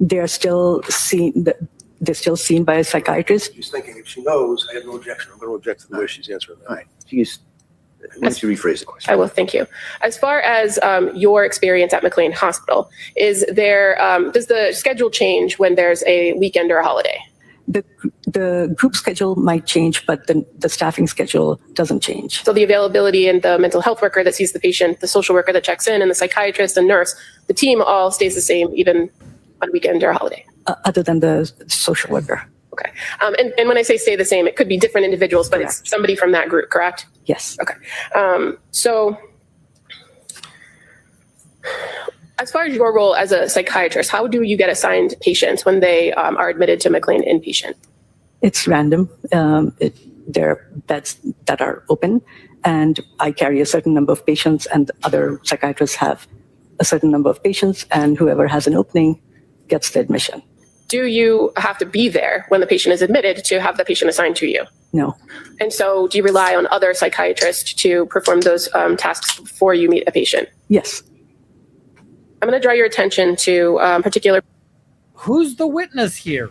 they're still seen by a psychiatrist. She's thinking, if she knows, I have no objection. I'm going to object to the way she's answering that. All right. Why don't you rephrase the question? I will, thank you. As far as your experience at McLean Hospital, does the schedule change when there's a weekend or a holiday? The group schedule might change, but the staffing schedule doesn't change. So the availability and the mental health worker that sees the patient, the social worker that checks in, and the psychiatrist and nurse, the team all stays the same even on weekend or holiday? Other than the social worker. Okay. And when I say stay the same, it could be different individuals, but Correct. It's somebody from that group, correct? Yes. Okay. So as far as your role as a psychiatrist, how do you get assigned patients when they are admitted to McLean inpatient? It's random. There are beds that are open, and I carry a certain number of patients, and other psychiatrists have a certain number of patients, and whoever has an opening gets the admission. Do you have to be there when the patient is admitted to have the patient assigned to you? No. And so do you rely on other psychiatrists to perform those tasks before you meet a patient? Yes. I'm going to draw your attention to particular. Who's the witness here?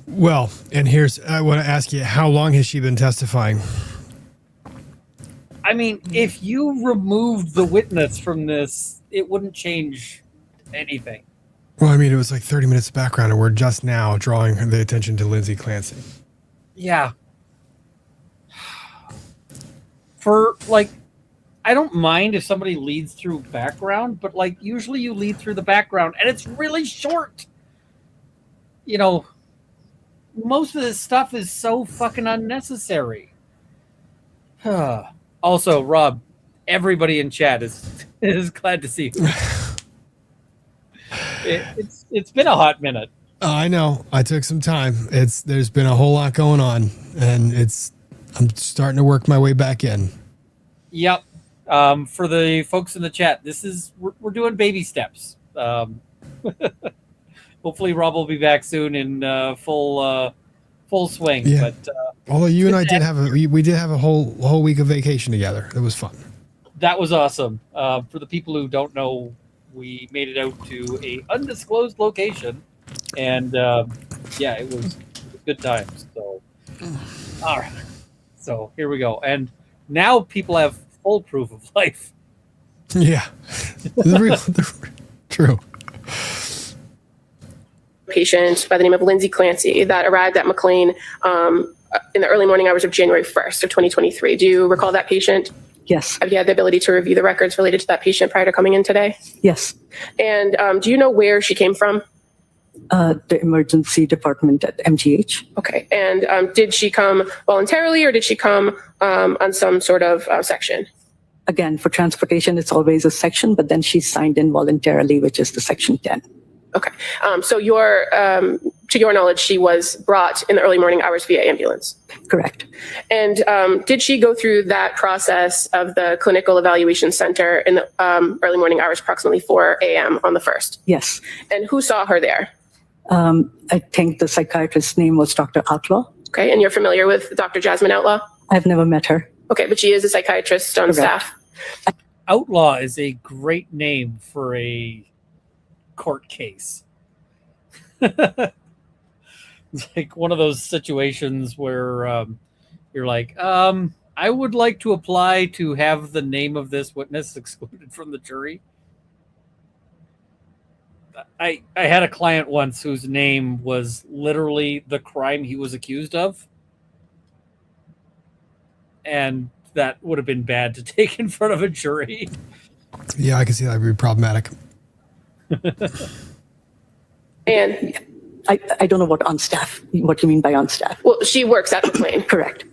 Well, and I want to ask you, how long has she been testifying? I mean, if you removed the witness from this, it wouldn't change anything. Well, I mean, it was like 30 minutes of background, and we're just now drawing the attention to Lindsay Clancy. Yeah. I don't mind if somebody leads through background, but usually you lead through the background and it's really short. Most of this stuff is so fucking unnecessary. Also, Rob, everybody in chat is glad to see you. It's been a hot minute. Oh, I know. I took some time. There's been a whole lot going on, and I'm starting to work my way back in. Yep. For the folks in the chat, we're doing baby steps. Hopefully Rob will be back soon in full swing. Yeah. But although you and I did have a whole week of vacation together. It was fun. that was awesome. For the people who don't know we made it out to a undisclosed location, and yeah, it was good times. So, all right. So here we go, and now people have full proof of life. Yeah. True. Patient by the name of Lindsay Clancy that arrived at McLean in the early morning hours of January 1st of 2023. Do you recall that patient? Yes. Have you had the ability to review the records related to that patient prior to coming in today? Yes. And do you know where she came from? The emergency department at MGH. Okay. And did she come voluntarily or did she come on some sort of section? Again, for transportation, it's always a section, but then she signed in voluntarily, which is the section 10. Okay. So to your knowledge, she was brought in the early morning hours via ambulance. Correct. And did she go through that process of the clinical evaluation center in the early morning hours, approximately 4 a.m. on the 1st? Yes. And who saw her there? I think the psychiatrist's name was Dr. Outlaw. Okay. And you're familiar with Dr. Jasmine Outlaw? I've never met her. Okay. But she is a psychiatrist on Correct. staff. Outlaw is a great name for a court case. It's like one of those situations where you're like, I would like to apply to have the name of this witness excluded from the jury. I had a client once whose name was literally the crime he was accused of. And that would have been bad to take in front of a jury. Yeah, I can see that would be problematic. And I don't know what you mean by on staff. well, she works at McLean. Correct.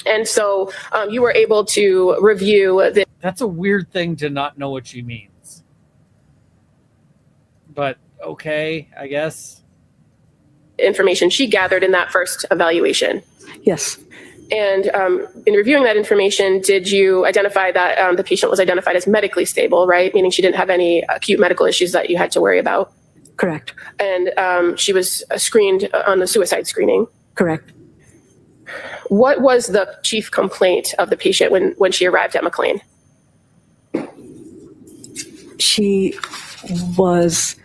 And so you were able to review the That's a weird thing to not know what she means. But okay, I guess. information she gathered in that first evaluation. Yes. And in reviewing that information, did you identify that the patient was identified as medically stable, right? Meaning she didn't have any acute medical issues that you had to worry about. Correct. And she was screened on the suicide screening. Correct. What was the chief complaint of the patient when she arrived at McLean? She was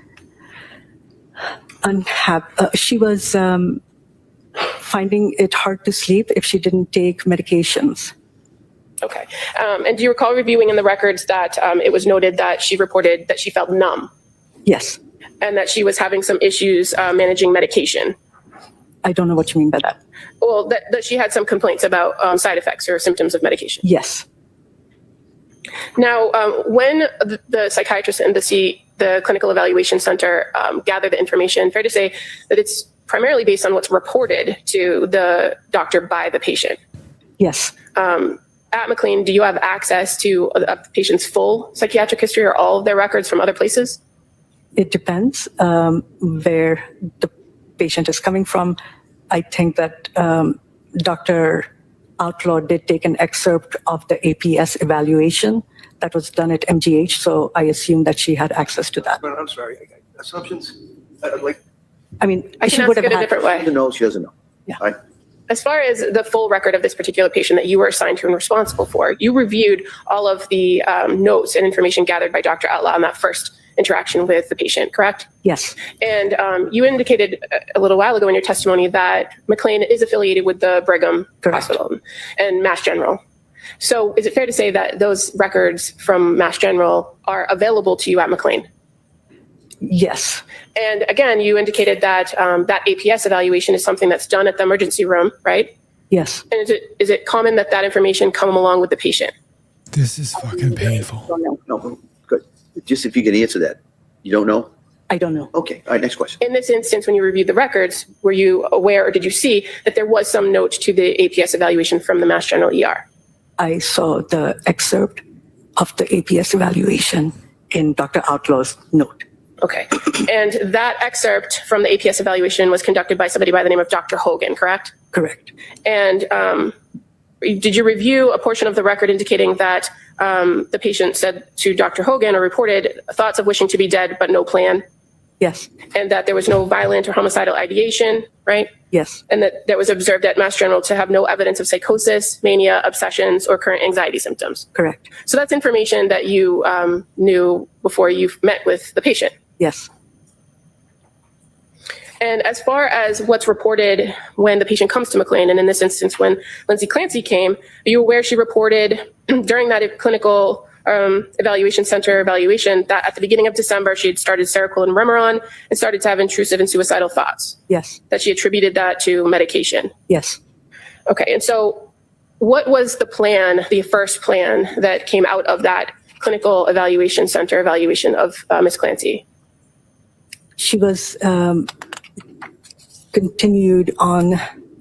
unhappy. She was finding it hard to sleep if she didn't take medications. Okay. And do you recall reviewing in the records that it was noted that she reported that she felt numb Yes. and that she was having some issues managing medication? I don't know what you mean by that. Well, that she had some complaints about side effects or symptoms of medication. Yes. Now, when the psychiatrist and the clinical evaluation center gather the information, fair to say that it's primarily based on what's reported to the doctor by the patient. Yes. At McLean, do you have access to a patient's full psychiatric history or all of their records from other places? It depends where the patient is coming from. I think that Dr. Outlaw did take an excerpt of the APS evaluation that was done at MGH, so I assume that she had access to that. But I'm sorry, assumptions? I She can ask would it have a had- different She way. doesn't know, she doesn't know. Yeah. Right? As far as the full record of this particular patient that you were assigned to and responsible for, you reviewed all of the notes and information gathered by Dr. Outlaw on that first interaction with the patient, correct? Yes. And you indicated a little while ago in your testimony that McLean is affiliated with the Brigham Correct. Hospital and Mass General. So is it fair to say that those records from Mass General are available to you at McLean? Yes. And again, you indicated that that APS evaluation is something that's done at the emergency room, right? Yes. And is it common that that information come along with the patient? This is fucking painful. No, good. Just if you can answer that. You don't know? I don't know. Okay, all right, next question. In this instance, when you reviewed the records, were you aware or did you see that there was some note to the APS evaluation from the Mass General ER? I saw the excerpt of the APS evaluation in Dr. Outlaw's note. Okay. And that excerpt from the APS evaluation was conducted by somebody by the name of Dr. Hogan, correct? Correct. And did you review a portion of the record indicating that the patient said to Dr. Hogan or reported thoughts of wishing to be dead but no plan? Yes, and that there was no violent or homicidal ideation, right? yes, And that was observed at Mass General to have no evidence of psychosis, mania, obsessions, or current anxiety symptoms. correct. So that's information that you knew before you met with the patient. Yes, And as far as what's reported when the patient comes to McLean, and in this instance, when Lindsay Clancy came, are you aware she reported during that clinical evaluation center evaluation that at the beginning of December, she had started Seroquel and Remeron and started to have intrusive and suicidal thoughts, yes, that she attributed that to medication? yes. Okay, and so what was the plan, the first plan that came out of that clinical evaluation center evaluation of Ms. Clancy? She was continued on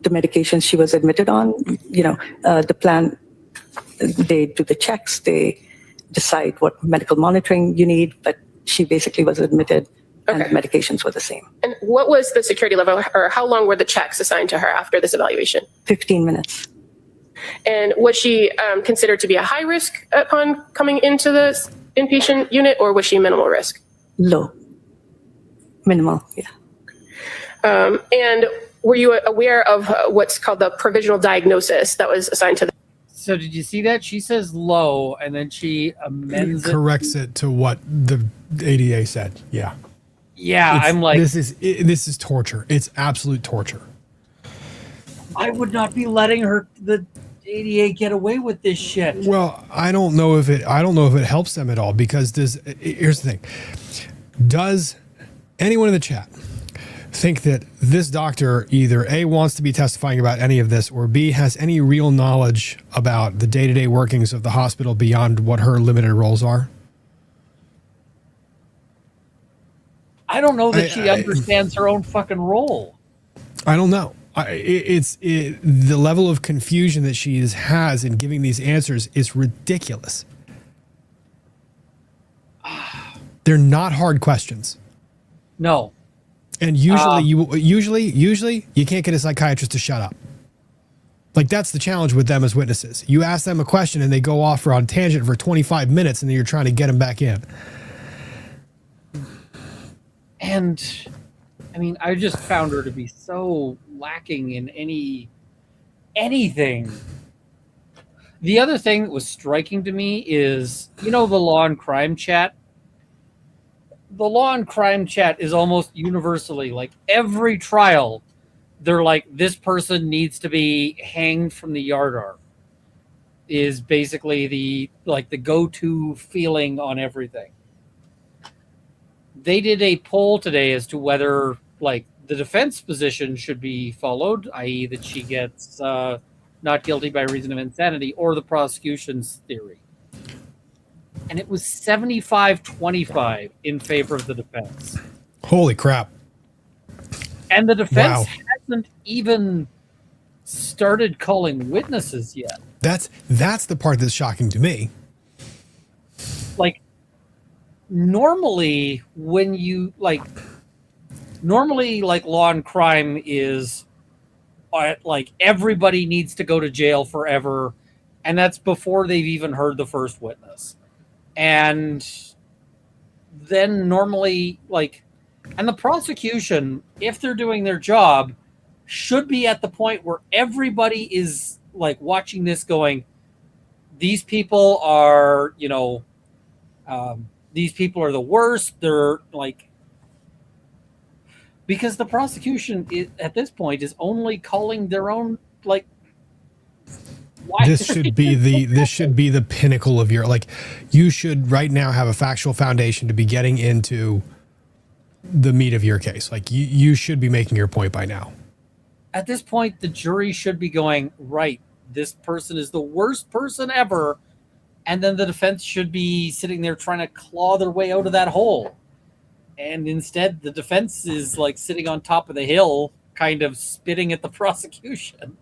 the medications she was admitted on. The plan, they do the checks, they decide what medical monitoring you need, but she basically was admitted and the Okay. medications were the same. And what was the security level, or how long were the checks assigned to her after this evaluation? 15 minutes. And was she considered to be a high risk upon coming into the inpatient unit, or was she minimal risk? Low. Minimal, yeah. And were you aware of what's called the provisional diagnosis that was assigned to the? So did you see that? She says low, and then she amends it. Corrects it to what the ADA said. Yeah. Yeah, It's- I'm like, this is torture. It's absolute torture. I would not be letting the ADA get away with this shit. Well, I don't know if it helps them at all, because here's the thing. Does anyone in the chat think that this doctor either A, wants to be testifying about any of this, or B, has any real knowledge about the day-to-day workings of the hospital beyond what her limited roles are? I don't know that she understands her own fucking role. I don't know. The level of confusion that she has in giving these answers is ridiculous. They're not hard questions. No. And usually you can't get a psychiatrist to shut up. Like, that's the challenge with them as witnesses. You ask them a question and they go off on a tangent for 25 minutes and then you're trying to get them back in. And I mean, I just found her to be so lacking in anything. The other thing that was striking to me is, the law and crime chat. The law and crime chat is almost universally, like, every trial, they're like, this person needs to be hanged from the yard arm, is basically the go-to feeling on everything. They did a poll today as to whether, like, the defense position should be followed, i.e. that she gets not guilty by reason of insanity, or the prosecution's theory. And it was 75-25 in favor of the defense. Holy crap. And the defense Wow. hasn't even started calling witnesses yet. That's the part that's shocking to me. Like, normally law and crime is like, everybody needs to go to jail forever, and that's before they've even heard the first witness. And then normally, and the prosecution, if they're doing their job, should be at the point where everybody is, like, watching this going, these people are, these people are the worst. They're like, because the prosecution at this point is only calling their own, like, why? This should be the pinnacle of your, like, you should right now have a factual foundation to be getting into the meat of your case. Like, you should be making your point by now. At this point, the jury should be going, right, this person is the worst person ever. And then the defense should be sitting there trying to claw their way out of that hole. And instead, the defense is, like, sitting on top of the hill, kind of spitting at the prosecution.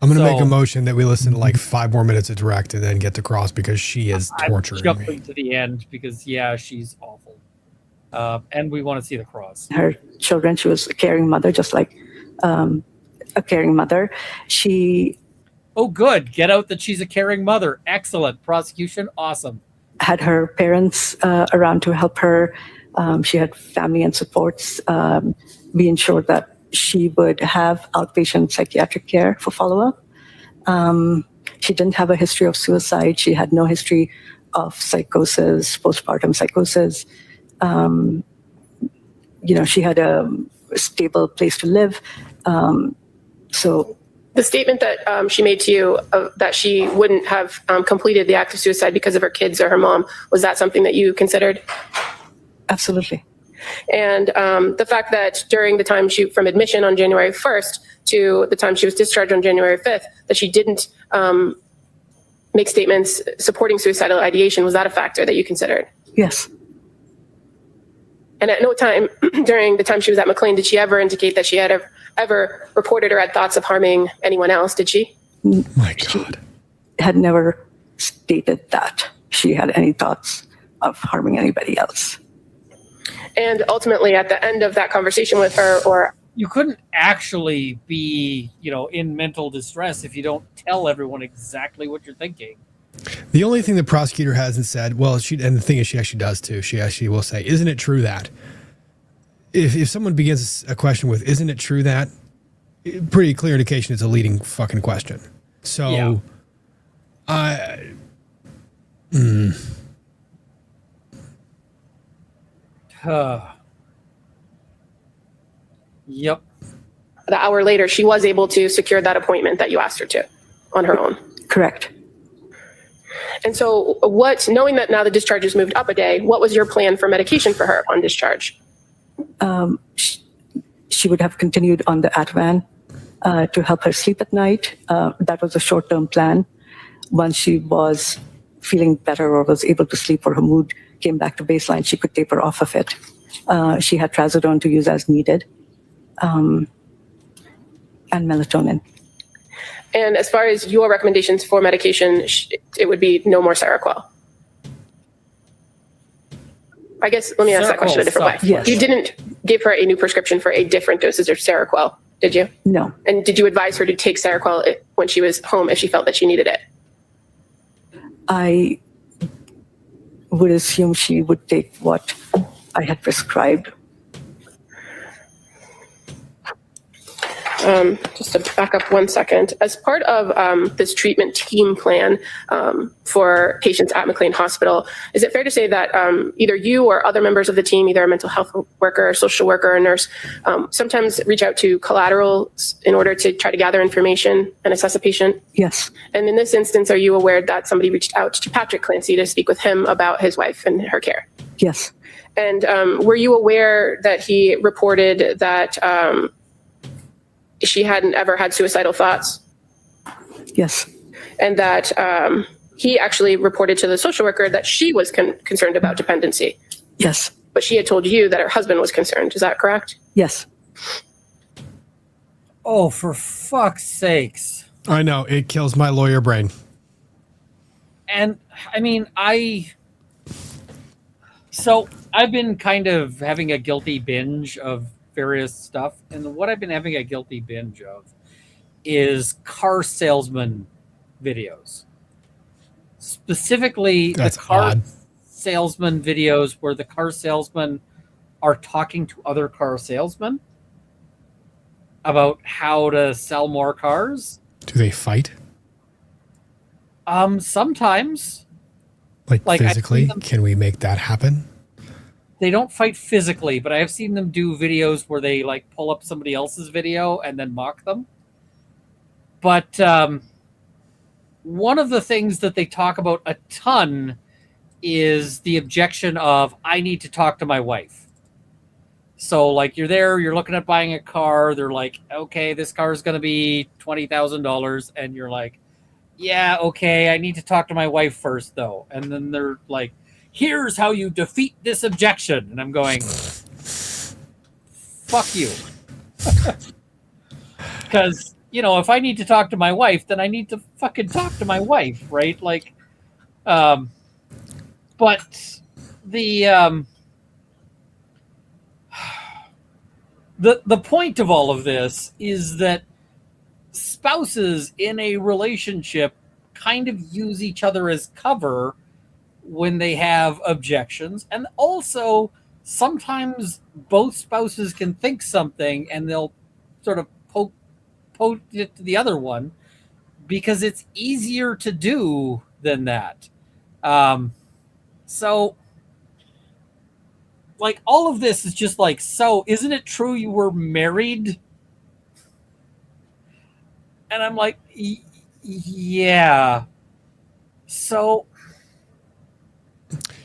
I'm going to make a motion that we listen to, like, 5 more minutes of direct and then get to Cross, because she is torturing I'm jumping me. to the end because, yeah, she's awful. And we want to see the Cross. Her children, she was a caring mother, just like a caring mother. She Oh, good. Get out that she's a caring mother. Excellent. Prosecution, awesome. had her parents around to help her. She had family and supports. We ensured that she would have outpatient psychiatric care for follow-up. She didn't have a history of suicide. She had no history of psychosis, postpartum psychosis. She had a stable place to live. So the statement that she made to you that she wouldn't have completed the act of suicide because of her kids or her mom, was that something that you considered? absolutely. And the fact that during the time from admission on January 1st to the time she was discharged on January 5th, that she didn't make statements supporting suicidal ideation, was that a factor that you considered? Yes. And at no time during the time she was at McLean did she ever indicate that she had ever reported or had thoughts of harming anyone else, did she? My God. Had never stated that she had any thoughts of harming anybody else. And ultimately, at the end of that conversation with her, or you couldn't actually be, in mental distress if you don't tell everyone exactly what you're thinking. The only thing the prosecutor hasn't said, and the thing is, she actually does too. She actually will say, "Isn't it true that?" If someone begins a question with, "Isn't it true that?" Pretty clear indication it's a leading fucking question. So, yeah. Yep. the hour later, she was able to secure that appointment that you asked her to on her own. Correct. And so knowing that now the discharge has moved up a day, what was your plan for medication for her on discharge? She would have continued on the Ativan to help her sleep at night. That was a short-term plan. Once she was feeling better or was able to sleep or her mood came back to baseline, she could taper off of it. She had trazodone to use as needed, and melatonin. And as far as your recommendations for medication, it would be no more Seroquel. I guess, let me ask that question a different way. Yes. You didn't give her a new prescription for a different dosage of Seroquel, did you? No. And did you advise her to take Seroquel when she was home if she felt that she needed it? I would assume she would take what I had prescribed. Just to back up 1 second, as part of this treatment team plan for patients at McLean Hospital, is it fair to say that either you or other members of the team, either a mental health worker, social worker, or nurse, sometimes reach out to collaterals in order to try to gather information and assess a patient? Yes. And in this instance, are you aware that somebody reached out to Patrick Clancy to speak with him about his wife and her care? Yes. And were you aware that he reported that she hadn't ever had suicidal thoughts? Yes. And that he actually reported to the social worker that she was concerned about dependency. Yes. But she had told you that her husband was concerned. Is that correct? Yes. Oh, for fuck's sakes. I know, it kills my lawyer brain. And I mean, so I've been kind of having a guilty binge of various stuff, and what I've been having a guilty binge of is car salesman videos, specifically That's the car odd. salesman videos where the car salesmen are talking to other car salesmen about how to sell more cars. Do they fight? Sometimes. Like physically? I've seen them- Can we make that happen? They don't fight physically, but I have seen them do videos where they like pull up somebody else's video and then mock them. But one of the things that they talk about a ton is the objection of, I need to talk to my wife. So like you're there, you're looking at buying a car. They're like, okay, this car is going to be $20,000. And you're like, yeah, okay, I need to talk to my wife first though. And then they're like, here's how you defeat this objection. And I'm going, fuck you. Because, if I need to talk to my wife, then I need to fucking talk to my wife, right? Like, but the point of all of this is that spouses in a relationship kind of use each other as cover when they have objections. And also, sometimes both spouses can think something and they'll sort of poke it to the other one because it's easier to do than that. So, like, all of this is just like, so isn't it true you were married? And I'm like, yeah. So,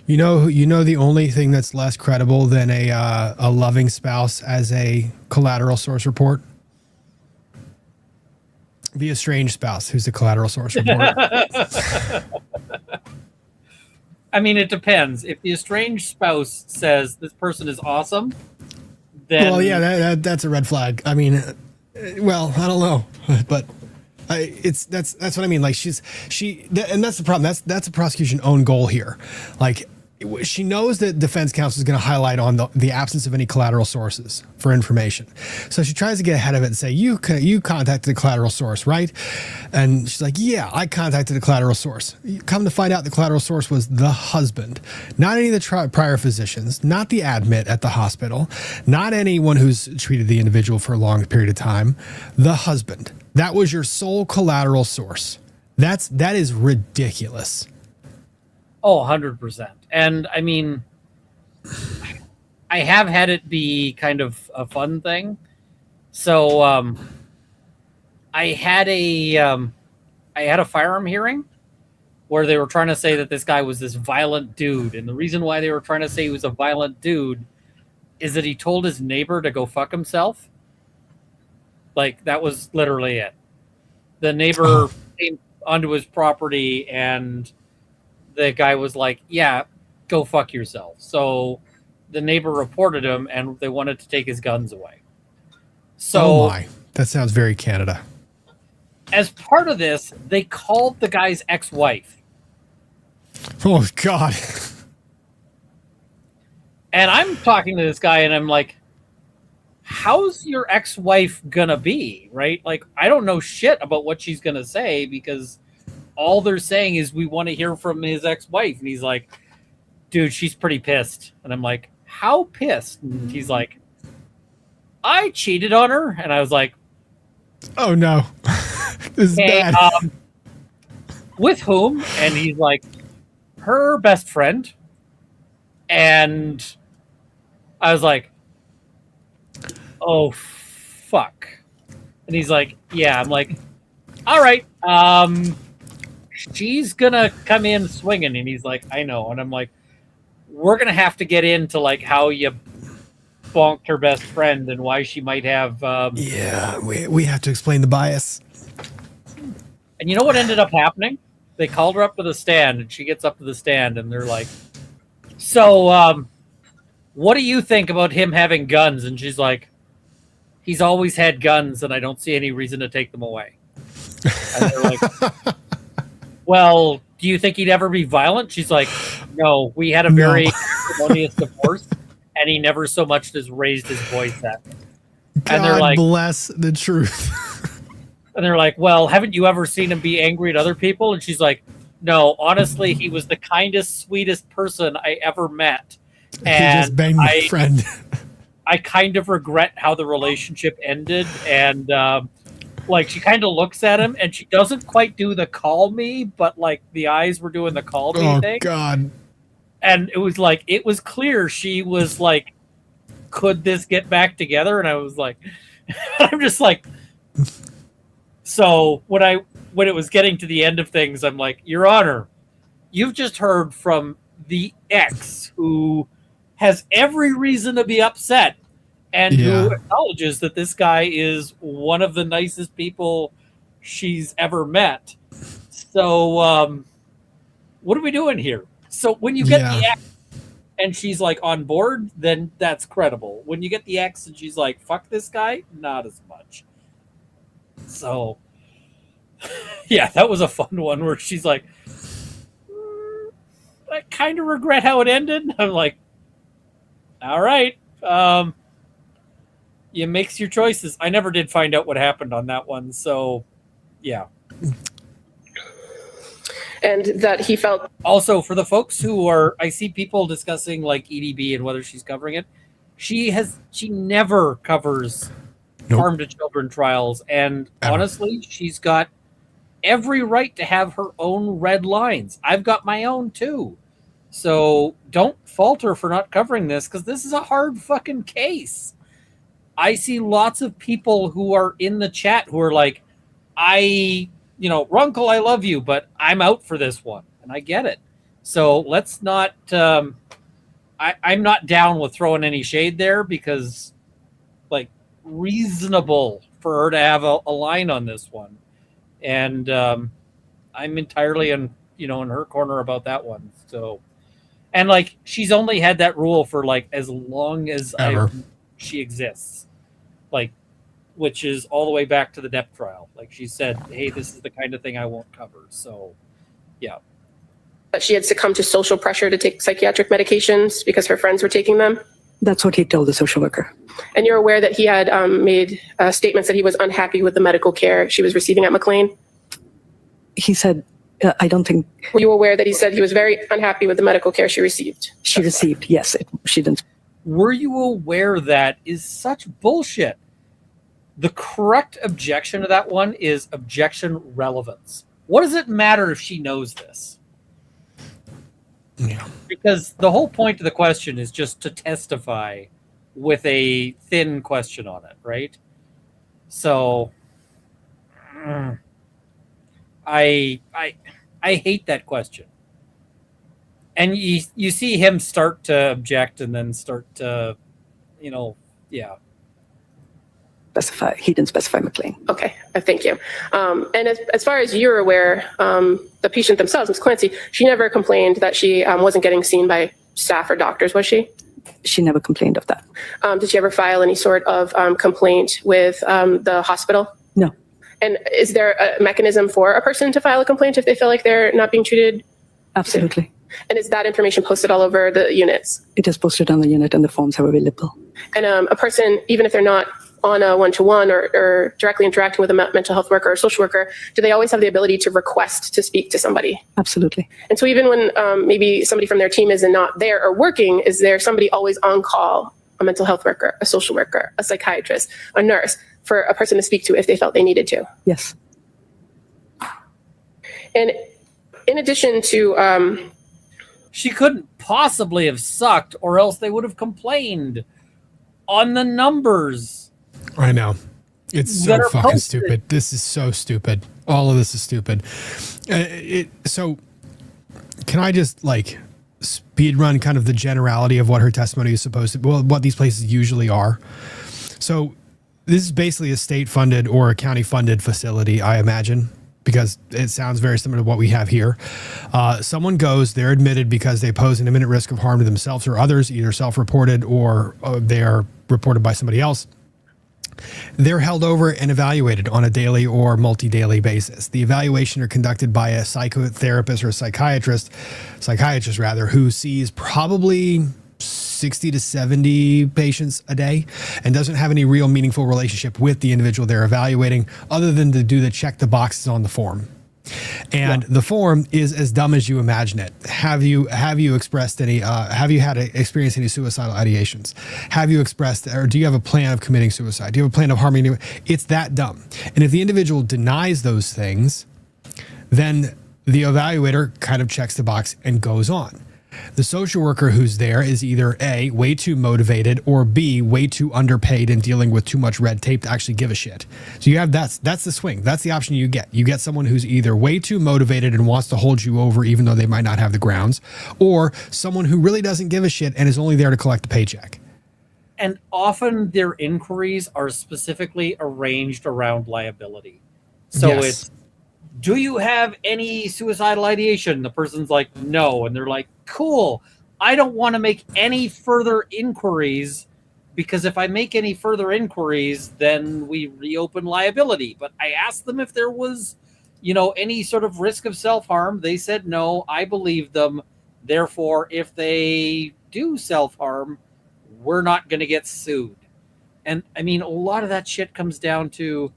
You know the only thing that's less credible than a loving spouse as a collateral source report? The estranged spouse who's the collateral source report. I mean, it depends. If the estranged spouse says this person is awesome, then Well, yeah, that's a red flag. I mean, well, I don't know, but that's what I mean. Like and that's the problem. That's a prosecution own goal here. Like, she knows that defense counsel is going to highlight on the absence of any collateral sources for information. So she tries to get ahead of it and say, you contacted the collateral source, right? And she's like, yeah, I contacted the collateral source. You come to find out the collateral source was the husband, not any of the prior physicians, not the admit at the hospital, not anyone who's treated the individual for a long period of time, the husband. That was your sole collateral source. That is ridiculous. Oh, 100%. And I mean, I have had it be kind of a fun thing. So I had a firearm hearing where they were trying to say that this guy was this violent dude. And the reason why they were trying to say he was a violent dude is that he told his neighbor to go fuck himself. Like, that was literally it. The neighbor came onto his property and the guy was like, yeah, go fuck yourself. So the neighbor reported him and they wanted to take his guns away. So, oh my, that sounds very Canada. As part of this, they called the guy's ex-wife. Oh, God. And I'm talking to this guy and I'm like, how's your ex-wife gonna be, right? Like, I don't know shit about what she's gonna say because all they're saying is we want to hear from his ex-wife. And he's like, dude, she's pretty pissed. And I'm like, how pissed? And he's like, I cheated on her. And I was like, oh no. This is bad. With whom? And he's like, her best friend. And I was like, oh, fuck. And he's like, yeah. I'm like, all right. She's gonna come in swinging. And he's like, I know. And I'm like, we're gonna have to get into like how you bonked her best friend and why she might have yeah, we have to explain the bias. And you know what ended up happening? They called her up to the stand and she gets up to the stand and they're like, so what do you think about him having guns? And she's like, he's always had guns and I don't see any reason to take them away. And they're like, well, do you think he'd ever be violent? She's like, no, we had a very harmonious divorce and he never so much as raised his voice at me. And they're like, bless the truth. And they're like, well, haven't you ever seen him be angry at other people? And she's like, no, honestly, he was the kindest, sweetest person I ever met. And he just banged my friend. I kind of regret how the relationship ended. And like, she kind of looks at him and she doesn't quite do the call me, but like the eyes were doing the call me thing. Oh, God. And it was like, it was clear she was like, could this get back together? And I was like, I'm just like, so when it was getting to the end of things, I'm like, Your Honor, you've just heard from the ex who has every reason to be upset and who acknowledges that this guy is one of the nicest people she's ever met. So what are we doing here? So when you get the ex and she's like on board, then that's credible. When you get the ex and she's like, fuck this guy, not as much. So, yeah, that was a fun one where she's like, I kind of regret how it ended. I'm like, all right. You makes your choices. I never did find out what happened on that one. So, yeah. and that he felt Also, for the folks who are, I see people discussing like EDB and whether she's covering it. She never covers Nope. harm to children trials. And Ever. honestly, she's got every right to have her own red lines. I've got my own too. So don't falter for not covering this, because this is a hard fucking case. I see lots of people who are in the chat who are like, Runkle, I love you, but I'm out for this one. And I get it. So let's not, I'm not down with throwing any shade there, because like reasonable for her to have a line on this one. And I'm entirely in her corner about that one. So, and like, she's only had that rule for like as long as she exists, like, which is all the way back to the Depp trial. Like she said, hey, this is the kind of thing I won't cover. So, yeah. that she had succumbed to social pressure to take psychiatric medications because her friends were taking them. That's what he told the social worker. And you're aware that he had made statements that he was unhappy with the medical care she was receiving at McLean? He said, I don't think Were you aware that he said he was very unhappy with the medical care she received? she received. Yes, she didn't. Were you aware that is such bullshit? The correct objection to that one is objection relevance. What does it matter if she knows this? Yeah. Because the whole point of the question is just to testify with a thin question on it, right? So I hate that question. And you see him start to object and then start to, yeah. Specify. He didn't specify McLean. Okay, thank you. And as far as you're aware, the patient themselves, Ms. Clancy, she never complained that she wasn't getting seen by staff or doctors, was she? She never complained of that. Did she ever file any sort of complaint with the hospital? No. And is there a mechanism for a person to file a complaint if they feel like they're not being treated? Absolutely. And is that information posted all over the units? It is posted on the unit and the forms are available. And a person, even if they're not on a one-to-one or directly interacting with a mental health worker or social worker, do they always have the ability to request to speak to somebody? Absolutely. And so even when maybe somebody from their team is not there or working, is there somebody always on call, a mental health worker, a social worker, a psychiatrist, a nurse, for a person to speak to if they felt they needed to? Yes. And in addition to... she couldn't possibly have sucked, or else they would have complained on the numbers. I know. It's so fucking stupid. This is so stupid. All of this is stupid. So can I just like speed run kind of the generality of what her testimony is supposed to be? Well, what these places usually are. So this is basically a state funded or a county funded facility, I imagine, because it sounds very similar to what we have here. Someone goes, they're admitted because they pose an imminent risk of harm to themselves or others, either self-reported or they are reported by somebody else. They're held over and evaluated on a daily or multi-daily basis. The evaluation are conducted by a psychotherapist or a psychiatrist rather, who sees probably 60 to 70 patients a day and doesn't have any real meaningful relationship with the individual they're evaluating other than to do the check the boxes on the form. And the form is as dumb as you imagine it. Have you expressed any, have you had experienced any suicidal ideations? Have you expressed, or do you have a plan of committing suicide? Do you have a plan of harming anyone? It's that dumb. And if the individual denies those things, then the evaluator kind of checks the box and goes on. The social worker who's there is either A, way too motivated, or B, way too underpaid and dealing with too much red tape to actually give a shit. So you have that's the swing. That's the option you get. You get someone who's either way too motivated and wants to hold you over even though they might not have the grounds, or someone who really doesn't give a shit and is only there to collect the paycheck. And often their inquiries are specifically arranged around liability. So Yes. it's, do you have any suicidal ideation? The person's like, no. And they're like, cool. I don't want to make any further inquiries, because if I make any further inquiries, then we reopen liability. But I asked them if there was, any sort of risk of self-harm. They said no. I believe them. Therefore, if they do self-harm, we're not going to get sued. And I mean, a lot of that shit comes down to,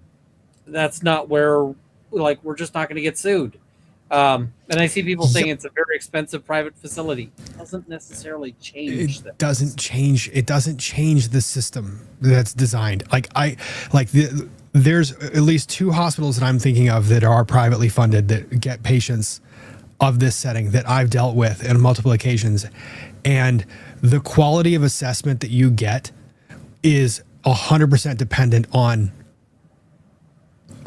that's not where, like, we're just not going to get sued. And I see people saying it's a very expensive private facility. It doesn't necessarily change that. It doesn't change the system that's designed. There's at least 2 hospitals that I'm thinking of that are privately funded that get patients of this setting that I've dealt with on multiple occasions. And the quality of assessment that you get is 100% dependent on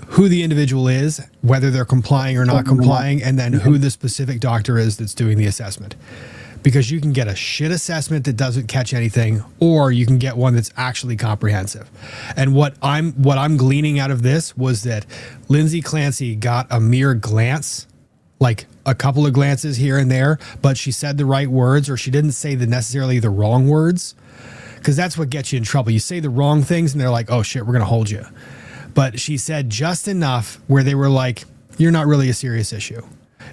who the individual is, whether they're complying or not complying, and then who the specific doctor is that's doing the assessment. Because you can get a shit assessment that doesn't catch anything, or you can get one that's actually comprehensive. And what I'm gleaning out of this was that Lindsay Clancy got a mere glance, like a couple of glances here and there, but she said the right words, or she didn't say necessarily the wrong words, because that's what gets you in trouble. You say the wrong things and they're like, oh shit, we're going to hold you. But she said just enough where they were like, you're not really a serious issue.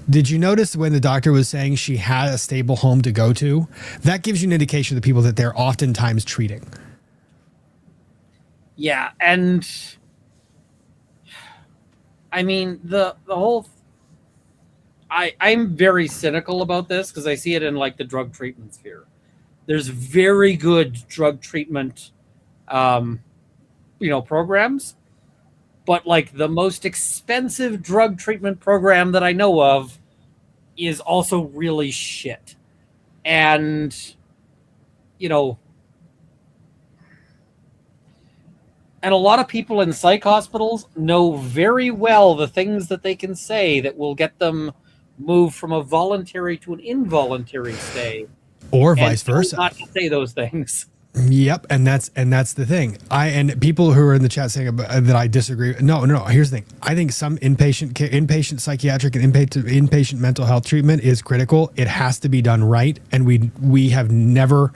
Did you notice when the doctor was saying she had a stable home to go to? That gives you an indication of the people that they're oftentimes treating. Yeah, and I mean the whole. I'm very cynical about this because I see it in like the drug treatment sphere. There's very good drug treatment, programs, but like the most expensive drug treatment program that I know of is also really shit. And, and a lot of people in psych hospitals know very well the things that they can say that will get them moved from a voluntary to an involuntary stay. Or vice versa. Not to say those things. Yep, and that's the thing. And people who are in the chat saying that I disagree. No. Here's the thing. I think some inpatient psychiatric and inpatient mental health treatment is critical. It has to be done right, and we have never.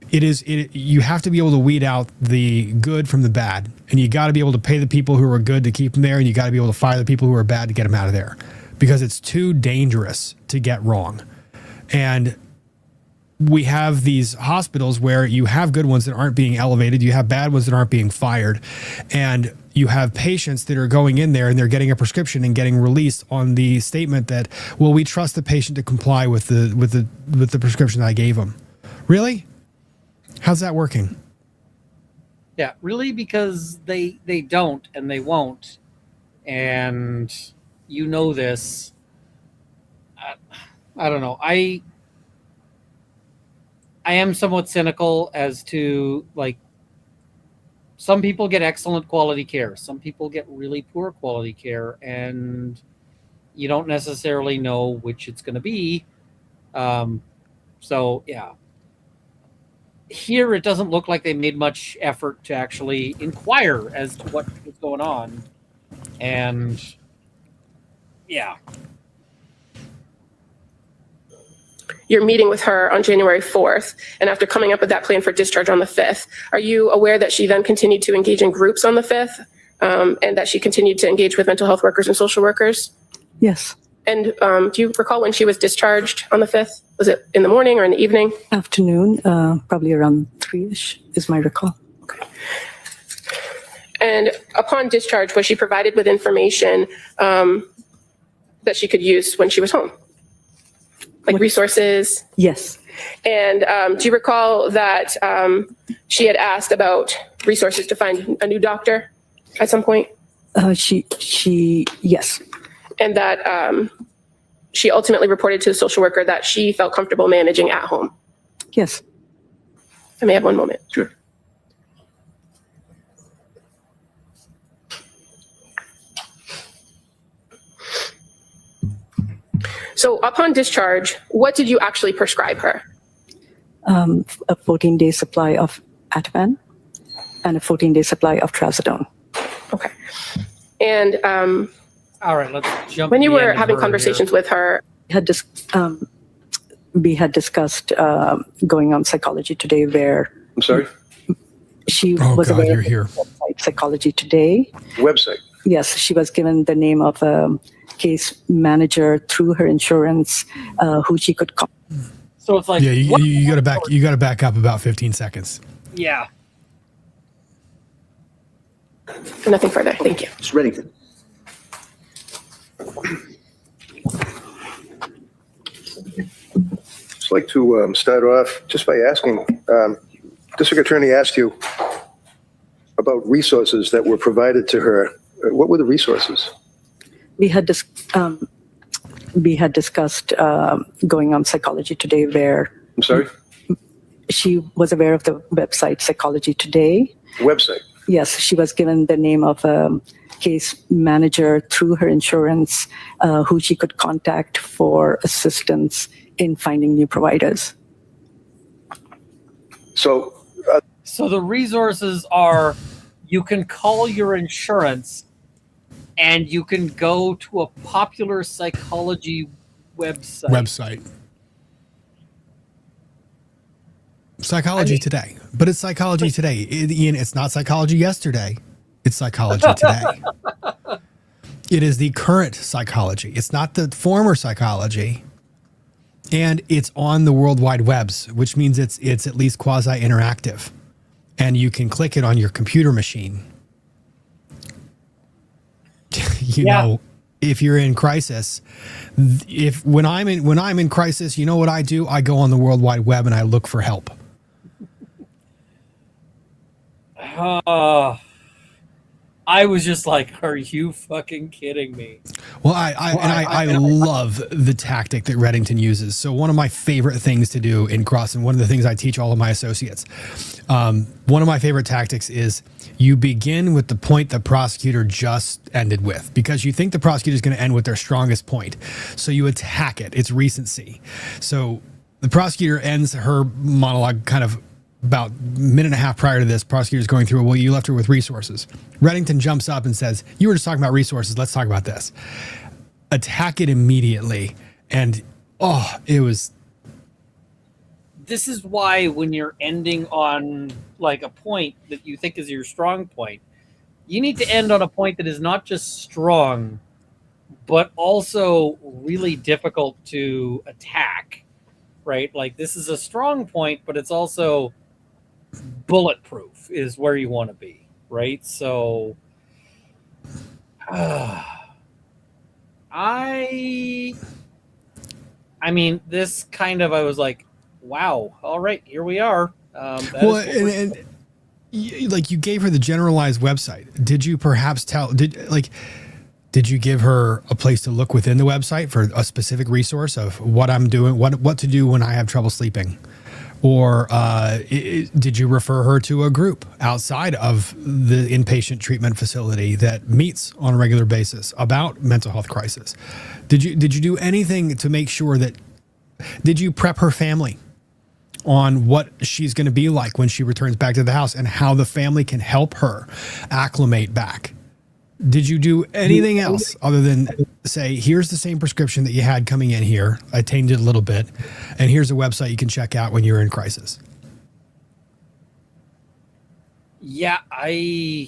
You have to be able to weed out the good from the bad, and you got to be able to pay the people who are good to keep them there, and you got to be able to fire the people who are bad to get them out of there, because it's too dangerous to get wrong. And we have these hospitals where you have good ones that aren't being elevated, you have bad ones that aren't being fired, and you have patients that are going in there and they're getting a prescription and getting released on the statement that, well, we trust the patient to comply with the prescription that I gave them. Really? How's that working? Yeah, really, because they don't and they won't, and this. I don't know. I am somewhat cynical as to, like, some people get excellent quality care. Some people get really poor quality care, and you don't necessarily know which it's going to be. So, yeah. Here, it doesn't look like they made much effort to actually inquire as to what was going on. And, yeah. You're meeting with her on January 4th, and after coming up with that plan for discharge on the 5th, are you aware that she then continued to engage in groups on the 5th, and that she continued to engage with mental health workers and social workers? Yes. And do you recall when she was discharged on the 5th? Was it in the morning or in the evening? Afternoon, probably around 3-ish is my recall. Okay. And upon discharge, was she provided with information that she could use when she was home? Like resources? Yes. And do you recall that she had asked about resources to find a new doctor at some point? Yes. And that she ultimately reported to the social worker that she felt comfortable managing at home? Yes. I may have one moment. Sure. So upon discharge, what did you actually prescribe her? A 14-day supply of Ativan and a 14-day supply of trazodone. Okay. And All right, let's jump. when you to the were end of having her conversations here. with her, We had discussed going on Psychology Today, where I'm sorry? she Oh, was God, aware you're of here. the website, Psychology Today. Website. Yes, she was given the name of a case manager through her insurance, who she could call. So it's like, Yeah, what- you got to back up about 15 seconds. Yeah. nothing further. Thank you. Mr. Reddington. I'd like to start off just by asking, District Attorney asked you about resources that were provided to her. What were the resources? We had discussed going on Psychology Today, where I'm sorry? she was aware of the website Psychology Today. Website. Yes, she was given the name of a case manager through her insurance who she could contact for assistance in finding new providers. So, So the resources are, you can call your insurance and you can go to a popular psychology website. Psychology Today. But it's Psychology Today. Ian, it's not Psychology Yesterday. It's Psychology Today. It is the current psychology. It's not the former psychology. And it's on the World Wide Webs, which means it's at least quasi-interactive. And you can click it on your computer machine. You know, if you're in crisis, when I'm in crisis, you know what I do? I go on the World Wide Web and I look for help. I was just like, are you fucking kidding me? Well, I love the tactic that Reddington uses. So one of my favorite things to do in Cross, and one of the things I teach all of my associates, one of my favorite tactics is you begin with the point the prosecutor just ended with, because you think the prosecutor is going to end with their strongest point. So you attack it. It's recency. So the prosecutor ends her monologue kind of about a minute and a half prior to this. Prosecutor's going through, well, you left her with resources. Reddington jumps up and says, you were just talking about resources. Let's talk about this. Attack it immediately. And, it was. This is why when you're ending on like a point that you think is your strong point, you need to end on a point that is not just strong, but also really difficult to attack, right? Like, this is a strong point, but it's also bulletproof is where you want to be, right? So I mean, this kind of, I was like, wow, all right, here we are. And you gave her the generalized website. Did you perhaps did you give her a place to look within the website for a specific resource of what I'm doing, what to do when I have trouble sleeping? Or did you refer her to a group outside of the inpatient treatment facility that meets on a regular basis about mental health crisis? Did you do anything to make sure that, did you prep her family on what she's going to be like when she returns back to the house and how the family can help her acclimate back? Did you do anything else other than say, here's the same prescription that you had coming in here, I changed it a little bit, and here's a website you can check out when you're in crisis? Yeah, I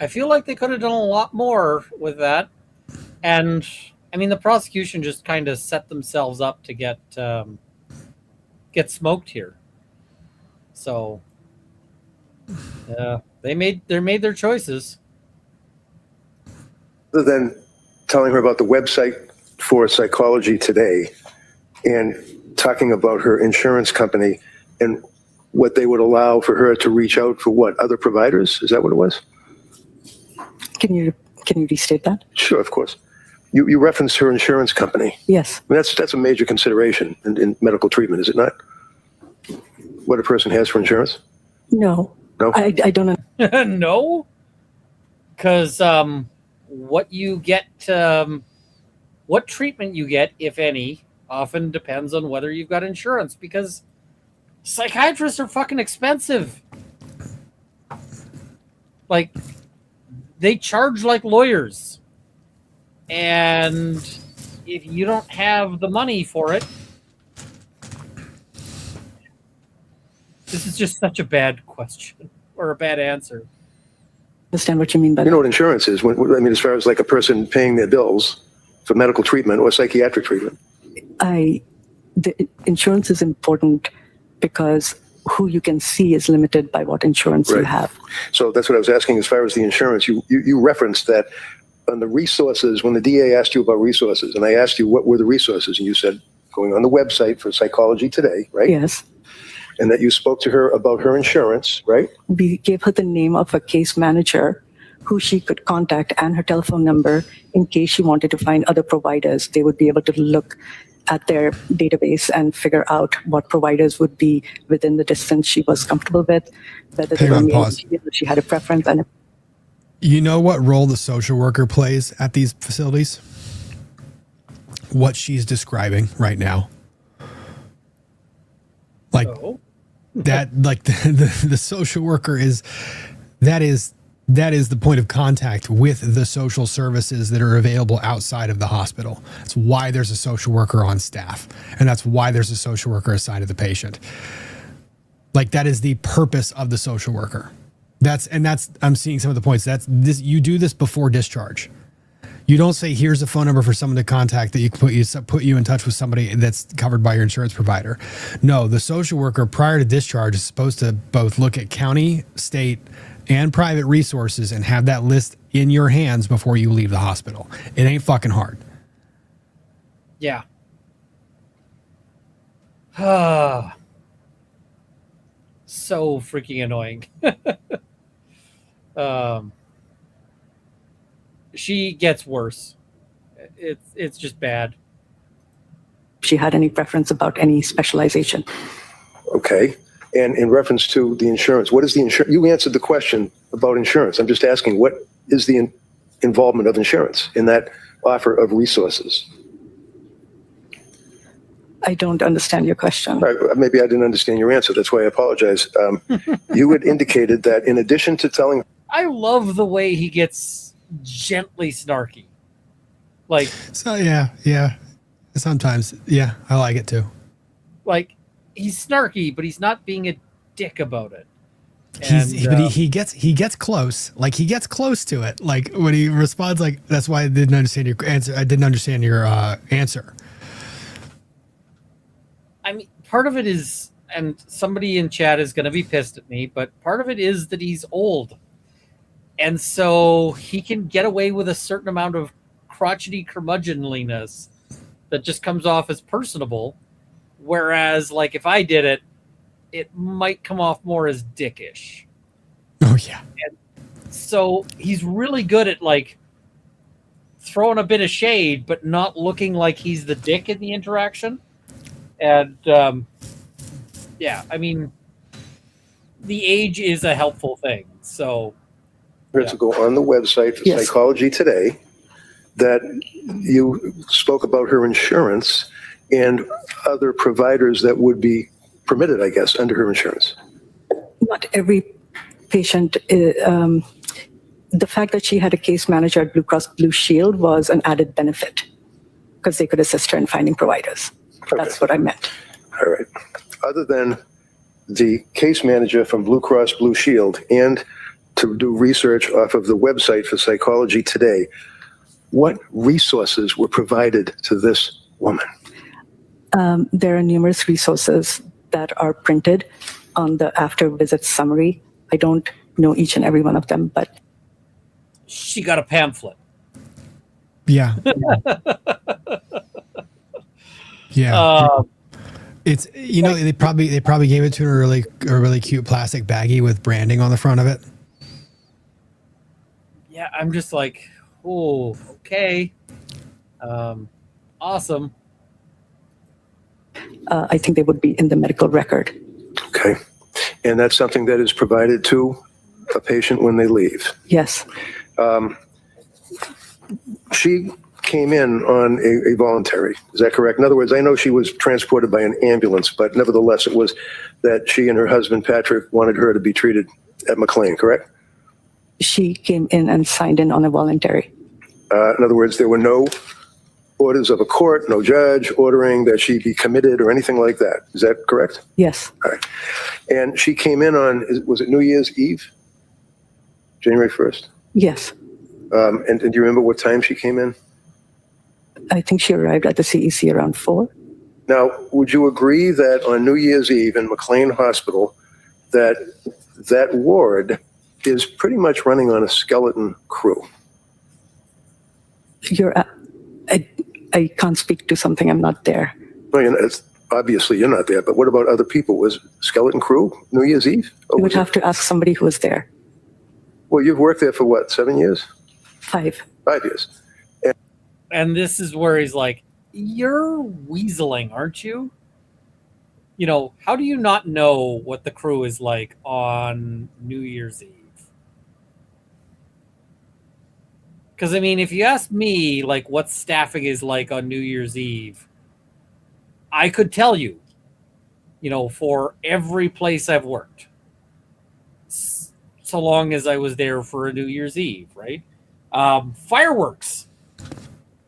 feel like they could have done a lot more with that. And I mean, the prosecution just kind of set themselves up to get smoked here. So they made their choices. other than telling her about the website for Psychology Today and talking about her insurance company and what they would allow for her to reach out for what, other providers? Is that what it was? Can you restate that? Sure, of course. You referenced her insurance company. Yes. I mean, that's a major consideration in medical treatment, is it not? What a person has for insurance? No. No? I don't know. No, because what you get, what treatment you get, if any, often depends on whether you've got insurance, because psychiatrists are fucking expensive. Like, they charge like lawyers. And if you don't have the money for it, this is just such a bad question or a bad answer. Understand what you mean by You that. know what insurance is? I mean, as far as like a person paying their bills for medical treatment or psychiatric treatment. The insurance is important because who you can see is limited by what insurance you Right. have. So that's what I was asking as far as the insurance. You referenced that on the resources, when the DA asked you about resources, and I asked you what were the resources, and you said going on the website for Psychology Today, right? Yes. And that you spoke to her about her insurance, right? We gave her the name of a case manager who she could contact and her telephone number in case she wanted to find other providers. They would be able to look at their database and figure out what providers would be within the distance she was comfortable with, whether they Hang were on, male, pause. female, she had a preference. And You know what role the social worker plays at these facilities? What she's describing right now. Like that, like the social worker is the point of contact with the social services that are available outside of the hospital. That's why there's a social worker on staff. And that's why there's a social worker assigned to the patient. Like that is the purpose of the social worker. I'm seeing some of the points. You do this before discharge. You don't say, here's a phone number for someone to contact that you can put you in touch with somebody that's covered by your insurance provider. No, the social worker prior to discharge is supposed to both look at county, state, and private resources and have that list in your hands before you leave the hospital. It ain't fucking hard. Yeah. So freaking annoying. She gets worse. It's just bad. she had any preference about any specialization. Okay. And in reference to the insurance, what is the insurance? You answered the question about insurance. I'm just asking, what is the involvement of insurance in that offer of resources? I don't understand your question. Maybe I didn't understand your answer. That's why I apologize. You had indicated that in addition to telling... I love the way he gets gently snarky. Like, so yeah. Sometimes, yeah, I like it too. Like, he's snarky, but he's not being a dick about it. He gets close. Like, he gets close to it. Like, when he responds, like, that's why I didn't understand your answer. I didn't understand your answer. I mean, part of it is, and somebody in chat is going to be pissed at me, but part of it is that he's old. And so he can get away with a certain amount of crotchety curmudgeonliness that just comes off as personable. Whereas, like, if I did it, it might come off more as dickish. Oh, yeah. And so he's really good at, like, throwing a bit of shade, but not looking like he's the dick in the interaction. And, yeah, I mean, the age is a helpful thing. So, to go on the website for Yes. Psychology Today, that you spoke about her insurance and other providers that would be permitted, I guess, under her insurance. Not every patient, the fact that she had a case manager at Blue Cross Blue Shield was an added benefit because they could assist her in finding providers. That's what I meant. All right. Other than the case manager from Blue Cross Blue Shield and to do research off of the website for Psychology Today, what resources were provided to this woman? There are numerous resources that are printed on the after visit summary. I don't know each and every one of them, but she got a pamphlet. Yeah. Yeah. It's, you know, they probably gave it to her a really cute plastic baggie with branding on the front of it. Yeah, I'm just like, oh, okay. Awesome. I think they would be in the medical record. Okay. And that's something that is provided to a patient when they leave. Yes. She came in on a voluntary, is that correct? In other words, I know she was transported by an ambulance, but nevertheless, it was that she and her husband, Patrick, wanted her to be treated at McLean, correct? She came in and signed in on a voluntary. In other words, there were no orders of a court, no judge ordering that she be committed or anything like that. Is that correct? Yes. All right. And she came in on, was it New Year's Eve? January 1st? Yes. And do you remember what time she came in? I think she arrived at the CEC around 4. Now, would you agree that on New Year's Eve in McLean Hospital, that ward is pretty much running on a skeleton crew? I can't speak to something. I'm not there. Well, it's obviously you're not there, but what about other people? Was skeleton crew New Year's Eve? You would have to ask somebody who was there. Well, you've worked there for what, 7 years? 5. 5 years. And this is where he's like, you're weaseling, aren't you? You know, how do you not know what the crew is like on New Year's Eve? Because, I mean, if you ask me, like, what staffing is like on New Year's Eve, I could tell you, you know, for every place I've worked, so long as I was there for a New Year's Eve, right? Fireworks.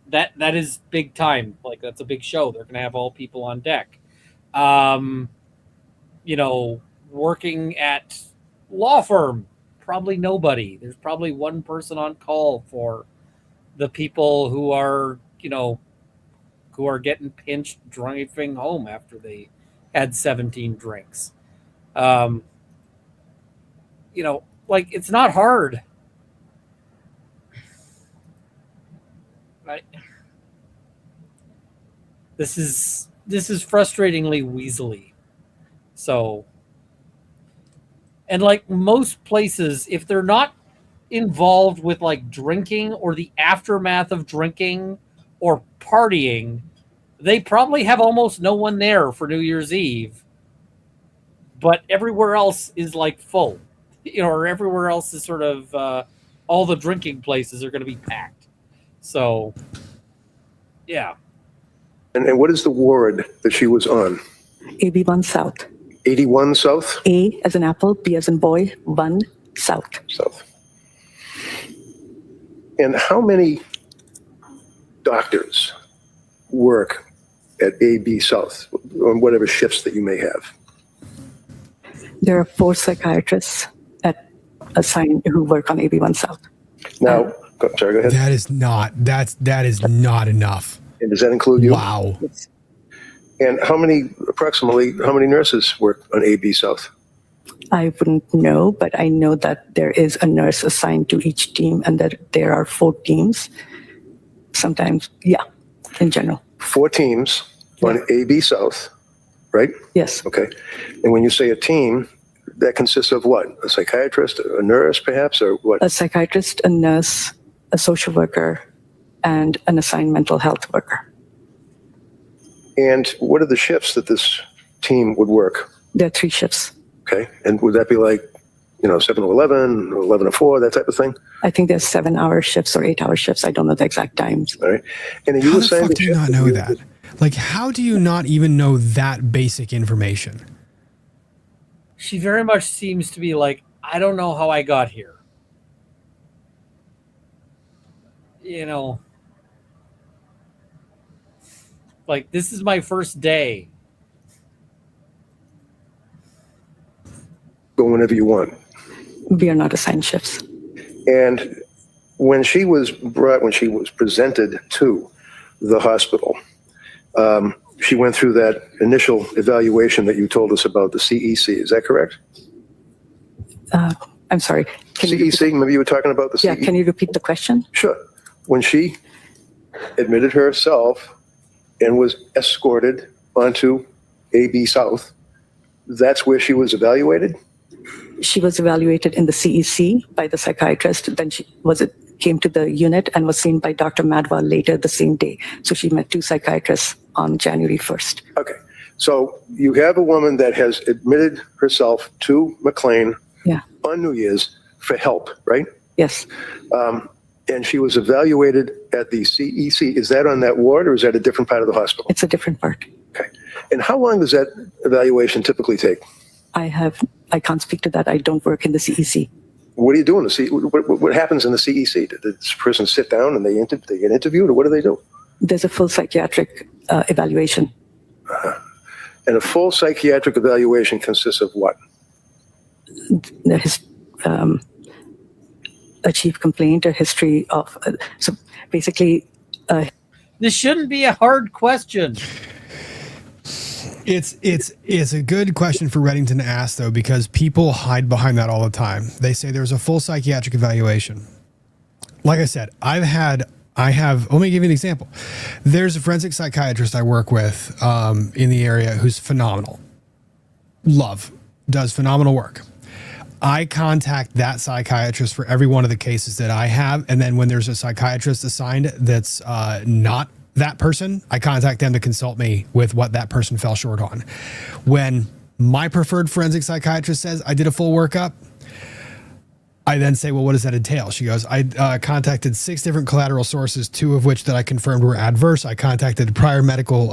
That is big time. Like, that's a big show. They're going to have all people on deck. You know, working at law firm, probably nobody. There's probably one person on call for the people who are, you know, who are getting pinched driving home after they had 17 drinks. You know, like, it's not hard. This is frustratingly weaselly. So, and like most places, if they're not involved with like drinking or the aftermath of drinking or partying, they probably have almost no one there for New Year's Eve. But everywhere else is like full, you know, or everywhere else is sort of all the drinking places are going to be packed. So, yeah. And what is the ward that she was on? AB1 South. 81 South? A as in apple, B as in boy, 1 South. South. And how many doctors work at AB South, on whatever shifts that you may have? There are 4 psychiatrists assigned who work on AB1 South. Now, sorry, go ahead. That is not not enough. And does that include you? Wow. And approximately how many nurses work on AB South? I wouldn't know, but I know that there is a nurse assigned to each team and that there are 4 teams. Sometimes, yeah, in general. 4 teams on AB South, right? Yes. Okay. And when you say a team, that consists of what? A psychiatrist, a nurse perhaps, or what? A psychiatrist, a nurse, a social worker, and an assigned mental health worker. And what are the shifts that this team would work? There are 3 shifts. Okay. And would that be like, 7 to 11, 11 to 4, that type of thing? I think there's 7-hour shifts or 8-hour shifts. I don't know the exact times. All right. And are you How the assigned fuck a do you shift not know that? Like, how do you not even know that basic information? She very much seems to be like, I don't know how I got here. You know, like, this is my first day. Go whenever you want. We are not assigned shifts. And when she was presented to the hospital, she went through that initial evaluation that you told us about, the CEC. Is that correct? I'm sorry. CEC, maybe you were talking about the CEC? Yeah, can you repeat the question? Sure. When she admitted herself and was escorted onto AB South, that's where she was evaluated? She was evaluated in the CEC by the psychiatrist. Then she came to the unit and was seen by Dr. Madhwa later the same day. So she met 2 psychiatrists on January 1st. Okay. So you have a woman that has admitted herself to McLean on New Year's for help, right? Yes. And she was evaluated at the CEC. Is that on that ward or is that a different part of the hospital? It's a different part. Okay. And how long does that evaluation typically take? I can't speak to that. I don't work in the CEC. What do you do in the CEC? What happens in the CEC? Does this person sit down and they get interviewed, or what do they do? There's a full psychiatric evaluation. And a full psychiatric evaluation consists of what? A chief complaint, a history of, so basically. This shouldn't be a hard question. It's a good question for Reddington to ask, though, because people hide behind that all the time. They say there's a full psychiatric evaluation. Like I said, I've had Let me give you an example. There's a forensic psychiatrist I work with in the area who's phenomenal. Does phenomenal work. I contact that psychiatrist for every one of the cases that I have. And then when there's a psychiatrist assigned that's not that person, I contact them to consult me with what that person fell short on. When my preferred forensic psychiatrist says I did a full workup, I then say, well, what does that entail? She goes, I contacted 6 different collateral sources, 2 of which that I confirmed were adverse. I contacted prior medical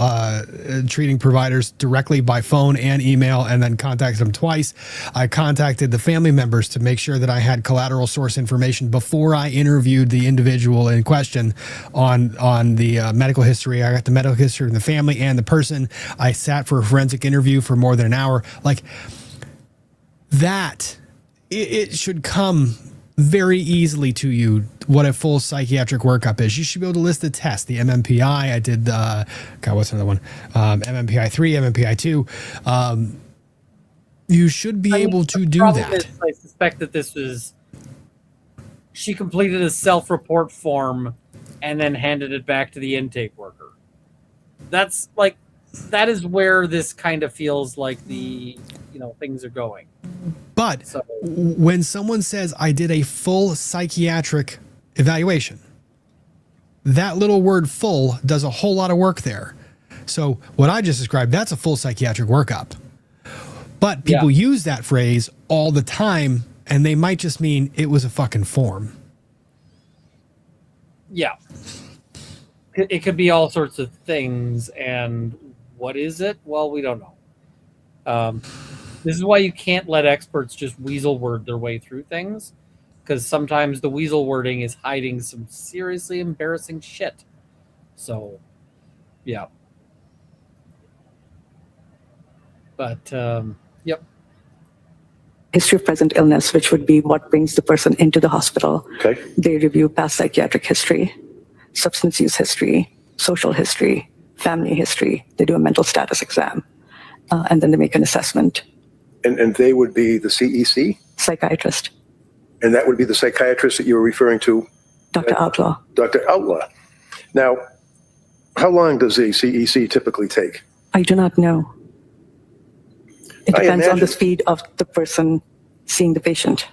treating providers directly by phone and email, and then contacted them twice. I contacted the family members to make sure that I had collateral source information before I interviewed the individual in question on the medical history. I got the medical history of the family and the person. I sat for a forensic interview for more than an hour. Like that. It should come very easily to you what a full psychiatric workup is. You should be able to list the tests, the MMPI. I did what's another one? MMPI 3, MMPI 2. You should be able to do that. I suspect that she completed a self-report form and then handed it back to the intake worker. That is where this kind of feels like things are going. But when someone says I did a full psychiatric evaluation, that little word full does a whole lot of work there. So what I just described, that's a full psychiatric workup. But people use that phrase all the time, and they might just mean it was a fucking form. Yeah. It could be all sorts of things, and what is it? Well, we don't know. This is why you can't let experts just weasel word their way through things, because sometimes the weasel wording is hiding some seriously embarrassing shit. So, yeah. But, yep. History of present illness, which would be what brings the person into the hospital. Okay. They review past psychiatric history, substance use history, social history, family history. They do a mental status exam, and then they make an assessment. And they would be the CEC? Psychiatrist. And that would be the psychiatrist that you were referring to? Dr. Outlaw. Dr. Outlaw. Now, how long does a CEC typically take? I do not know. It depends on the imagine- speed of the person seeing the patient.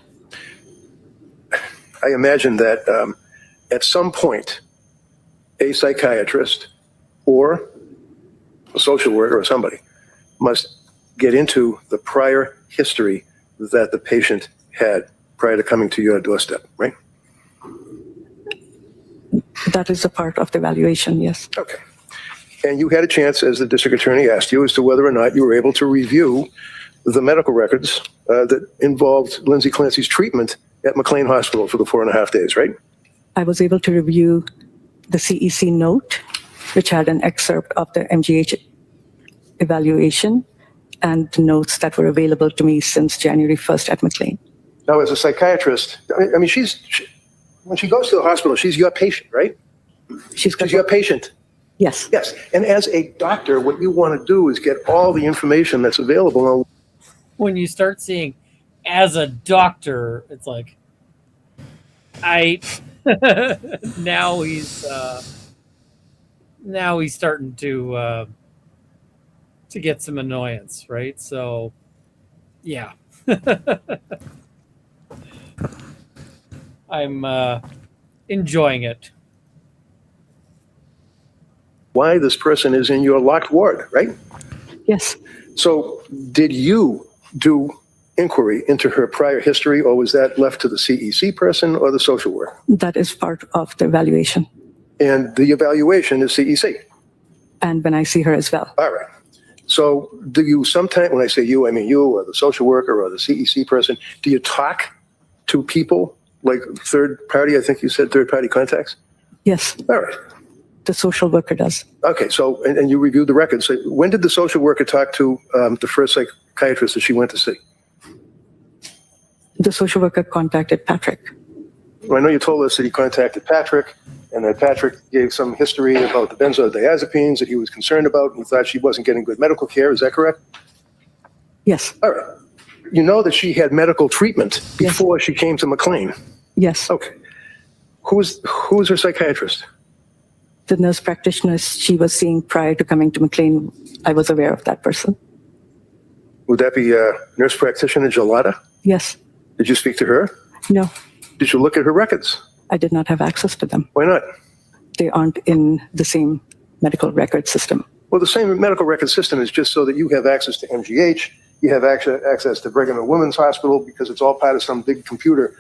I imagine that at some point, a psychiatrist or a social worker or somebody must get into the prior history that the patient had prior to coming to your doorstep, right? That is a part of the evaluation, yes. Okay. And you had a chance, as the district attorney asked you, as to whether or not you were able to review the medical records that involved Lindsay Clancy's treatment at McLean Hospital for the 4.5 days, right? I was able to review the CEC note, which had an excerpt of the MGH evaluation and the notes that were available to me since January 1st at McLean. Now, as a psychiatrist, I mean, when she goes to the hospital, she's your patient, right? She's She's your patient. Yes. Yes. And as a doctor, what you want to do is get all the information that's available on. When you start seeing as a doctor, it's like, now he's starting to get some annoyance, right? So, yeah. I'm enjoying it. Why this person is in your locked ward, right? Yes. So did you do inquiry into her prior history, or was that left to the CEC person or the social worker? That is part of the evaluation. And the evaluation is CEC. And when I see her as well. All right. So do you sometimes, when I say you, I mean you or the social worker or the CEC person, do you talk to people like third party? I think you said third party contacts? Yes. All right. The social worker does. Okay. So, and you reviewed the records. So when did the social worker talk to the first psychiatrist that she went to see? The social worker contacted Patrick. I know you told us that he contacted Patrick and that Patrick gave some history about the benzodiazepines that he was concerned about and he thought she wasn't getting good medical care. Is that correct? Yes. All right. You know that she had medical treatment before she came to McLean. Yes. Okay. Who's her psychiatrist? The nurse practitioner she was seeing prior to coming to McLean, I was aware of that person. Would that be nurse practitioner Gelada? Yes. Did you speak to her? No, Did you look at her records? I did not have access to them. Why not? They aren't in the same medical record system. Well, the same medical record system is just so that you have access to MGH, you have access to Brigham and Women's Hospital, because it's all part of some big computer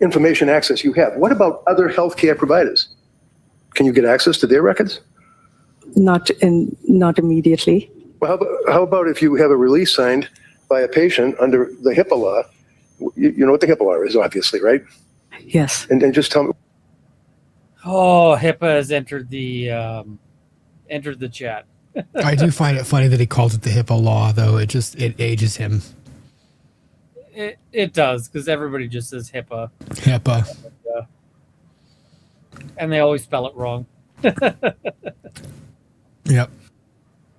information access you have. What about other healthcare providers? Can you get access to their records? Not immediately. Well, how about if you have a release signed by a patient under the HIPAA law? You know what the HIPAA law is, obviously, right? Yes. And just tell me. Oh, HIPAA has entered the chat. I do find it funny that he calls it the HIPAA law, though. It ages him. It does, because everybody just says HIPAA. HIPAA. And they always spell it wrong. Yep.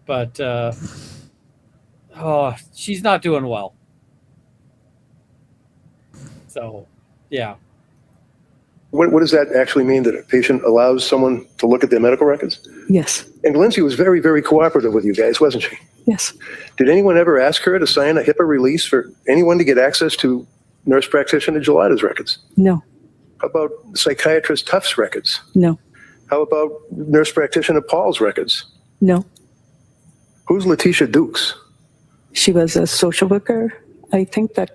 But she's not doing well. So, yeah. What does that actually mean, that a patient allows someone to look at their medical records? Yes. And Lindsay was very, very cooperative with you guys, wasn't she? Yes. Did anyone ever ask her to sign a HIPAA release for anyone to get access to nurse practitioner Gelada's records? No. How about psychiatrist Tufts' records? No. How about nurse practitioner Paul's records? No. Who's Letitia Dukes? She was a social worker, I think, that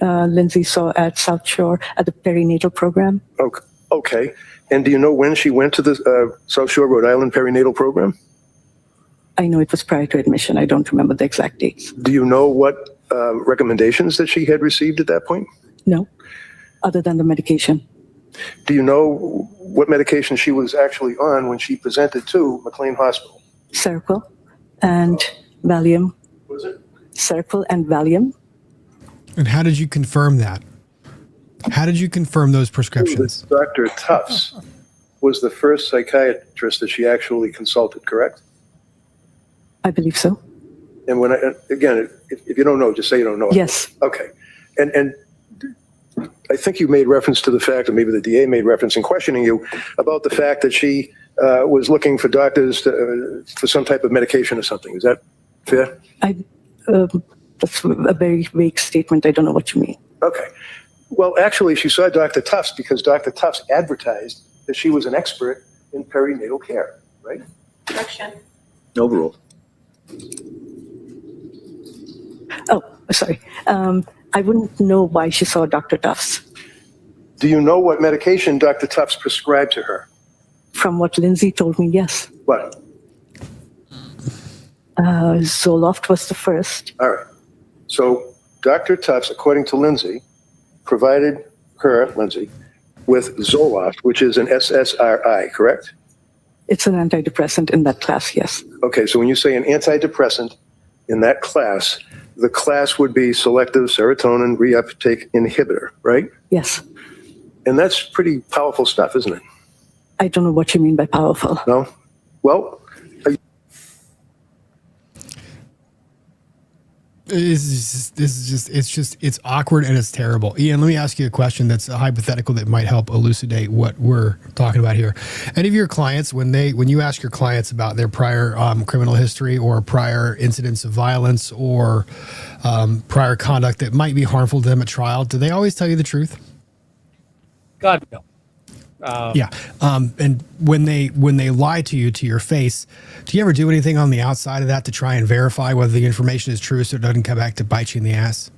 Lindsay saw at South Shore at the perinatal program. Okay. And do you know when she went to the South Shore, Rhode Island perinatal program? I know it was prior to admission. I don't remember the exact dates. Do you know what recommendations that she had received at that point? No, other than the medication. Do you know what medication she was actually on when she presented to McLean Hospital? Seroquel and Valium. What was it? Seroquel and Valium. And how did you confirm that? How did you confirm those prescriptions? Dr. Tufts was the first psychiatrist that she actually consulted, correct? I believe so. And again, if you don't know, just say you don't know. Yes. Okay. And I think you made reference to the fact, or maybe the DA made reference in questioning you, about the fact that she was looking for doctors for some type of medication or something. Is that fair? That's a very vague statement. I don't know what you mean. Okay. Well, actually, she saw Dr. Tufts because Dr. Tufts advertised that she was an expert in perinatal care, right? Correction. Overall. Oh, sorry. I wouldn't know why she saw Dr. Tufts. Do you know what medication Dr. Tufts prescribed to her? From what Lindsay told me, yes. What? Zoloft was the first. All right. So Dr. Tufts, according to Lindsay, provided her, Lindsay, with Zoloft, which is an SSRI, correct? It's an antidepressant in that class, yes. Okay, so when you say an antidepressant in that class, the class would be selective serotonin reuptake inhibitor, right? Yes. And that's pretty powerful stuff, isn't it? I don't know what you mean by powerful. No? Well, It's awkward and it's terrible. Ian, let me ask you a question that's a hypothetical that might help elucidate what we're talking about here. Any of your clients, when you ask your clients about their prior criminal history or prior incidents of violence or prior conduct that might be harmful to them at trial, do they always tell you the truth? God, no. Yeah. And when they lie to you to your face, do you ever do anything on the outside of that to try and verify whether the information is true so it doesn't come back to bite you in the ass?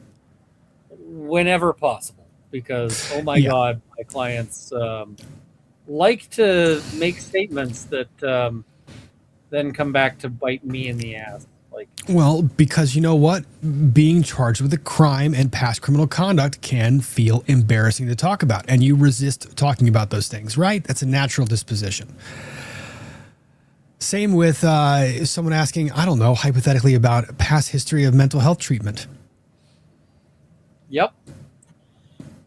Whenever possible, because, oh my God, my clients like to make statements that then come back to bite me in the ass. Well, because you know what? Being charged with a crime and past criminal conduct can feel embarrassing to talk about, and you resist talking about those things, right? That's a natural disposition. Same with someone asking, I don't know, hypothetically about past history of mental health treatment. Yep.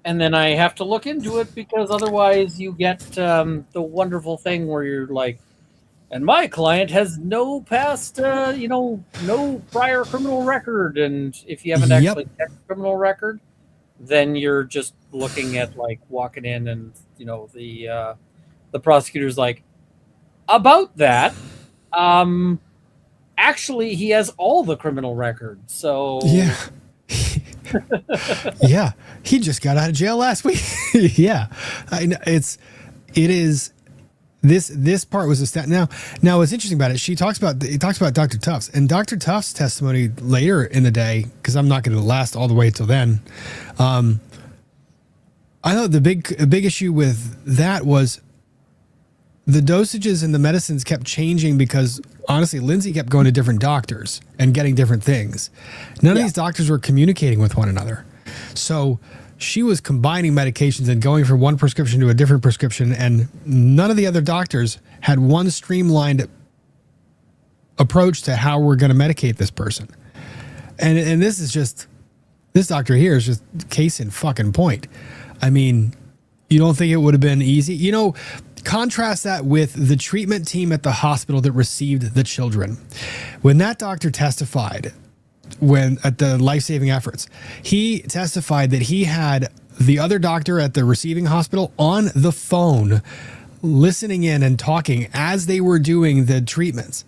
And then I have to look into it because otherwise you get the wonderful thing where you're like, and my client has no past, no prior criminal record. And if you haven't actually checked the criminal record, then you're just looking at like walking in and, the prosecutor's like, about that, actually, he has all the criminal records. So Yeah. Yeah. He just got out of jail last week. Yeah. I know it is this part was a stat. Now what's interesting about it, it talks about Dr. Tufts, and Dr. Tufts' testimony later in the day, because I'm not going to last all the way till then. I know the big issue with that was the dosages and the medicines kept changing because honestly, Lindsay kept going to different doctors and getting different things. None of these doctors were communicating with one another. So she was combining medications and going from one prescription to a different prescription, and none of the other doctors had one streamlined approach to how we're going to medicate this person. And this is just, this doctor here is just case in fucking point. I mean, you don't think it would have been easy? You know, contrast that with the treatment team at the hospital that received the children. When that doctor testified, when at the life-saving efforts, he testified that he had the other doctor at the receiving hospital on the phone listening in and talking as they were doing the treatments,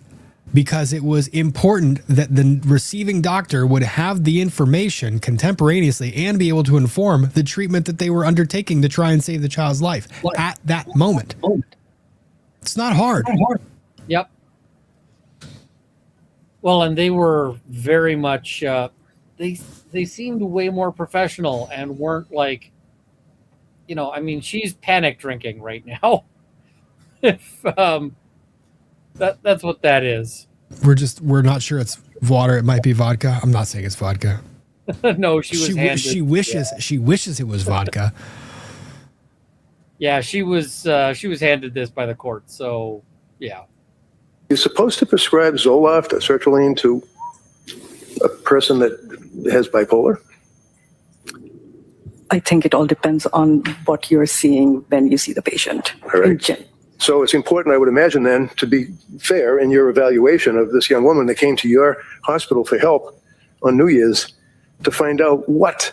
because it was important that the receiving doctor would have the information contemporaneously and be able to inform the treatment that they were undertaking to try and save the child's life at that moment. It's not hard. Yep. Well, and they were very much they seemed way more professional and weren't like, you know, I mean, she's panic drinking right now. If that's what that is. We're not sure it's water. It might be vodka. I'm not saying it's vodka. No, she wishes it was vodka. Yeah, she was handed this by the court. So yeah. You're supposed to prescribe Zoloft or sertraline to a person that has bipolar? I think it all depends on what you're seeing when you see the patient. All right. So it's important, I would imagine then, to be fair in your evaluation of this young woman that came to your hospital for help on New Year's, to find out what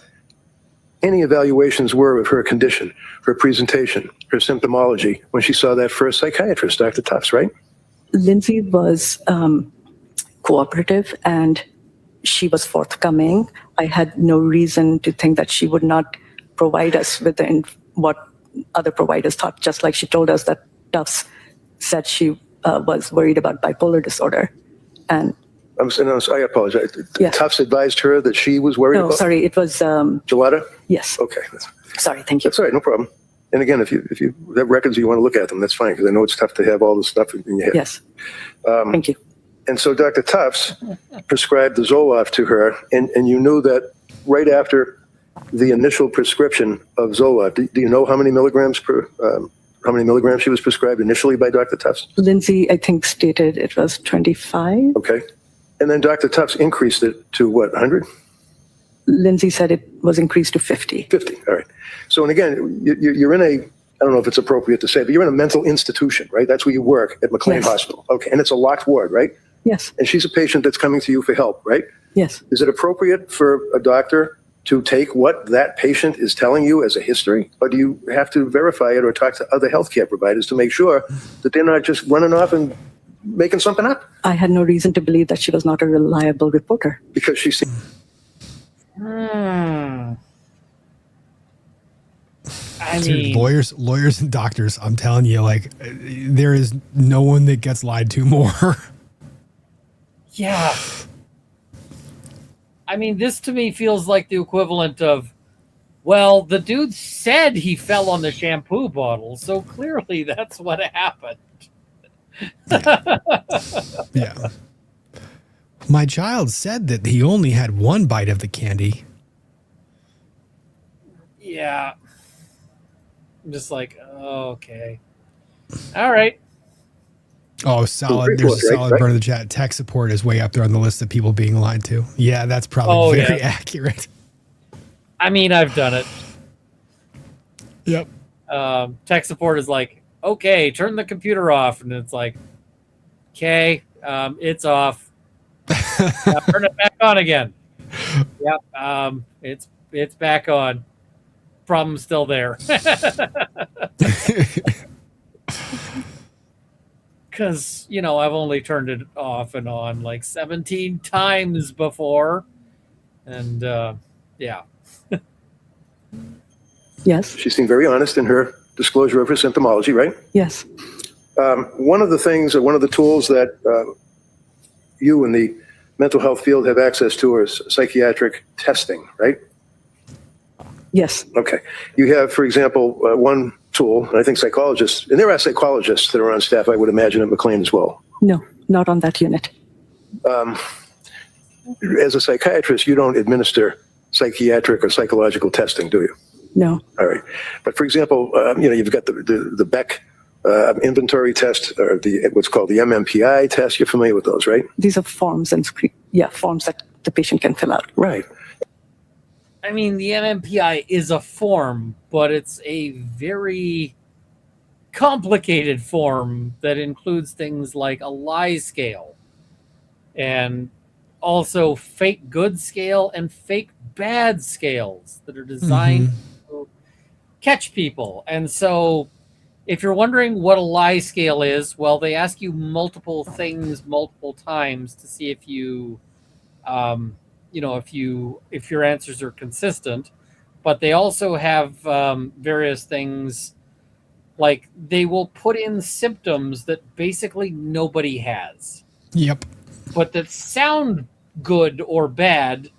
any evaluations were of her condition, her presentation, her symptomology when she saw that first psychiatrist, Dr. Tufts, right? Lindsay was cooperative and she was forthcoming. I had no reason to think that she would not provide us with what other providers thought, just like she told us that Tufts said she was worried about bipolar disorder. And I apologize. Yeah. Tufts advised her that she was worried about? No, sorry, it was... Gelada? Yes. Okay. Sorry, thank you. That's all right, no problem. And again, if you have records, you want to look at them, that's fine, because I know it's tough to have all this stuff in your head. Yes. Thank you. And so Dr. Tufts prescribed the Zoloft to her, and you knew that right after the initial prescription of Zoloft, do you know how many milligrams she was prescribed initially by Dr. Tufts? Lindsay, I think, stated it was 25. Okay. And then Dr. Tufts increased it to what, 100? Lindsay said it was increased to 50. 50, all right. So, and again, you're in I don't know if it's appropriate to say, but you're in a mental institution, right? That's where you work at McLean Yes. Hospital. Okay, and it's a locked ward, right? Yes. And she's a patient that's coming to you for help, right? Yes. Is it appropriate for a doctor to take what that patient is telling you as a history? Or do you have to verify it or talk to other healthcare providers to make sure that they're not just running off and making something up? I had no reason to believe that she was not a reliable reporter. Because she's... I Dude, mean, lawyers and doctors, I'm telling you, like, there is no one that gets lied to more. yeah. I mean, this to me feels like the equivalent of, well, the dude said he fell on the shampoo bottle, so clearly that's what happened. Yeah. My child said that he only had one bite of the candy. Yeah. I'm just like, oh, okay. All right. Oh, solid. There's a solid burn in the chat. Tech support is way up there on the list of people being lied to. Yeah, that's probably very accurate. I mean, I've done it. Yep. Tech support is like, okay, turn the computer off. And it's like, okay, it's off. Turn it back on again. Yep. It's back on. Problem's still there. because, you know, I've only turned it off and on like 17 times before. And yeah. Yes, She seemed very honest in her disclosure of her symptomology, right? yes, One of the things, or one of the tools that you in the mental health field have access to is psychiatric testing, right? yes, Okay. You have, for example, one tool, and I think psychologists, and there are psychologists that are on staff, I would imagine, at McLean as well. no, not on that unit. As a psychiatrist, you don't administer psychiatric or psychological testing, do you? No, All right. But for example, you've got the Beck inventory test, or what's called the MMPI test. You're familiar with those, right? these are forms and forms that the patient can fill out. Right. I mean, the MMPI is a form, but it's a very complicated form that includes things like a lie scale and also fake good scale and fake bad scales that are designed to catch people. And so if you're wondering what a lie scale is, well, they ask you multiple things multiple times to see if you if your answers are consistent. But they also have various things, like they will put in symptoms that basically nobody has, Yep. but that sound good or bad.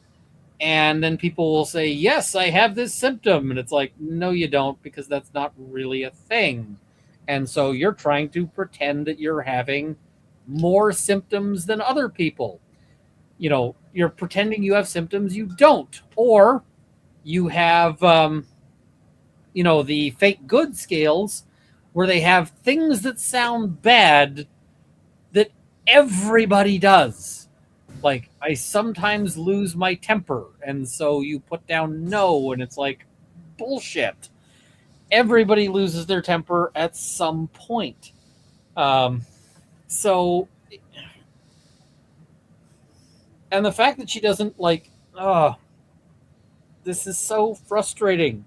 And then people will say, yes, I have this symptom. And it's like, no, you don't, because that's not really a thing. And so you're trying to pretend that you're having more symptoms than other people. You know, you're pretending you have symptoms you don't. Or you have, the fake good scales where they have things that sound bad that everybody does. Like, I sometimes lose my temper. And so you put down no, and it's like, bullshit. Everybody loses their temper at some point. So, and the fact that she doesn't this is so frustrating.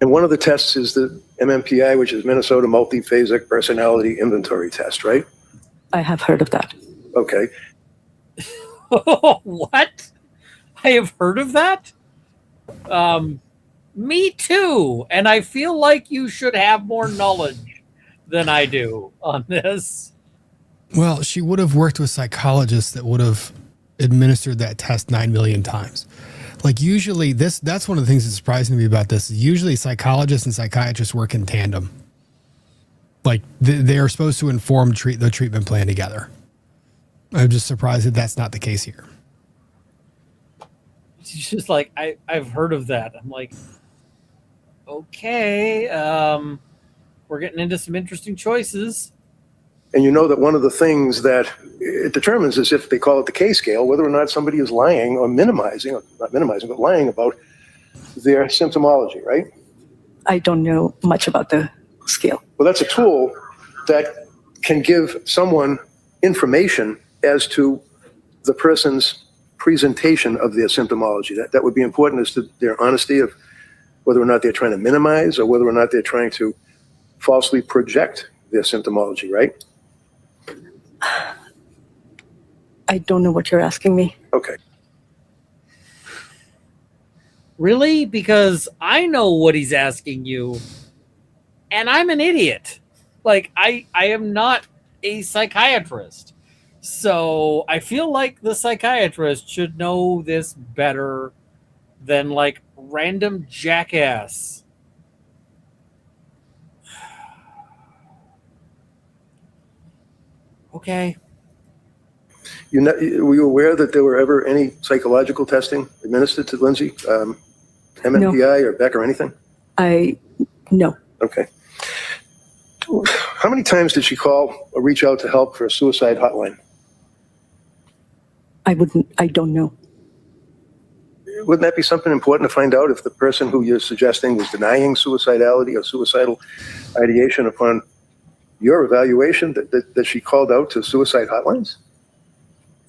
And one of the tests is the MMPI, which is Minnesota Multiphasic Personality Inventory Test, right? I have heard of that. Okay. What? I have heard of that? Me too. And I feel like you should have more knowledge than I do on this. Well, she would have worked with psychologists that would have administered that test 9 million times. Like usually that's one of the things that's surprising to me about this. Usually psychologists and psychiatrists work in tandem. Like they are supposed to inform the treatment plan together. I'm just surprised that that's not the case here. She's just like, I've heard of that. I'm like, okay, we're getting into some interesting choices. And you know that one of the things that it determines is if they call it the K scale, whether or not somebody is lying or minimizing, or not minimizing, but lying about their symptomology, right? I don't know much about the scale. Well, that's a tool that can give someone information as to the person's presentation of their symptomology. That would be important as to their honesty of whether or not they're trying to minimize or whether or not they're trying to falsely project their symptomology, right? I don't know what you're asking me. Okay. Really? Because I know what he's asking you, and I'm an idiot. Like, I am not a psychiatrist. So I feel like the psychiatrist should know this better than, like, random jackass. Okay. Were you aware that there were ever any psychological testing administered to Lindsay? MMPI or Beck or anything? No. Okay. How many times did she call or reach out to help for a suicide hotline? I don't know. Wouldn't that be something important to find out if the person who you're suggesting was denying suicidality or suicidal ideation upon your evaluation that she called out to suicide hotlines?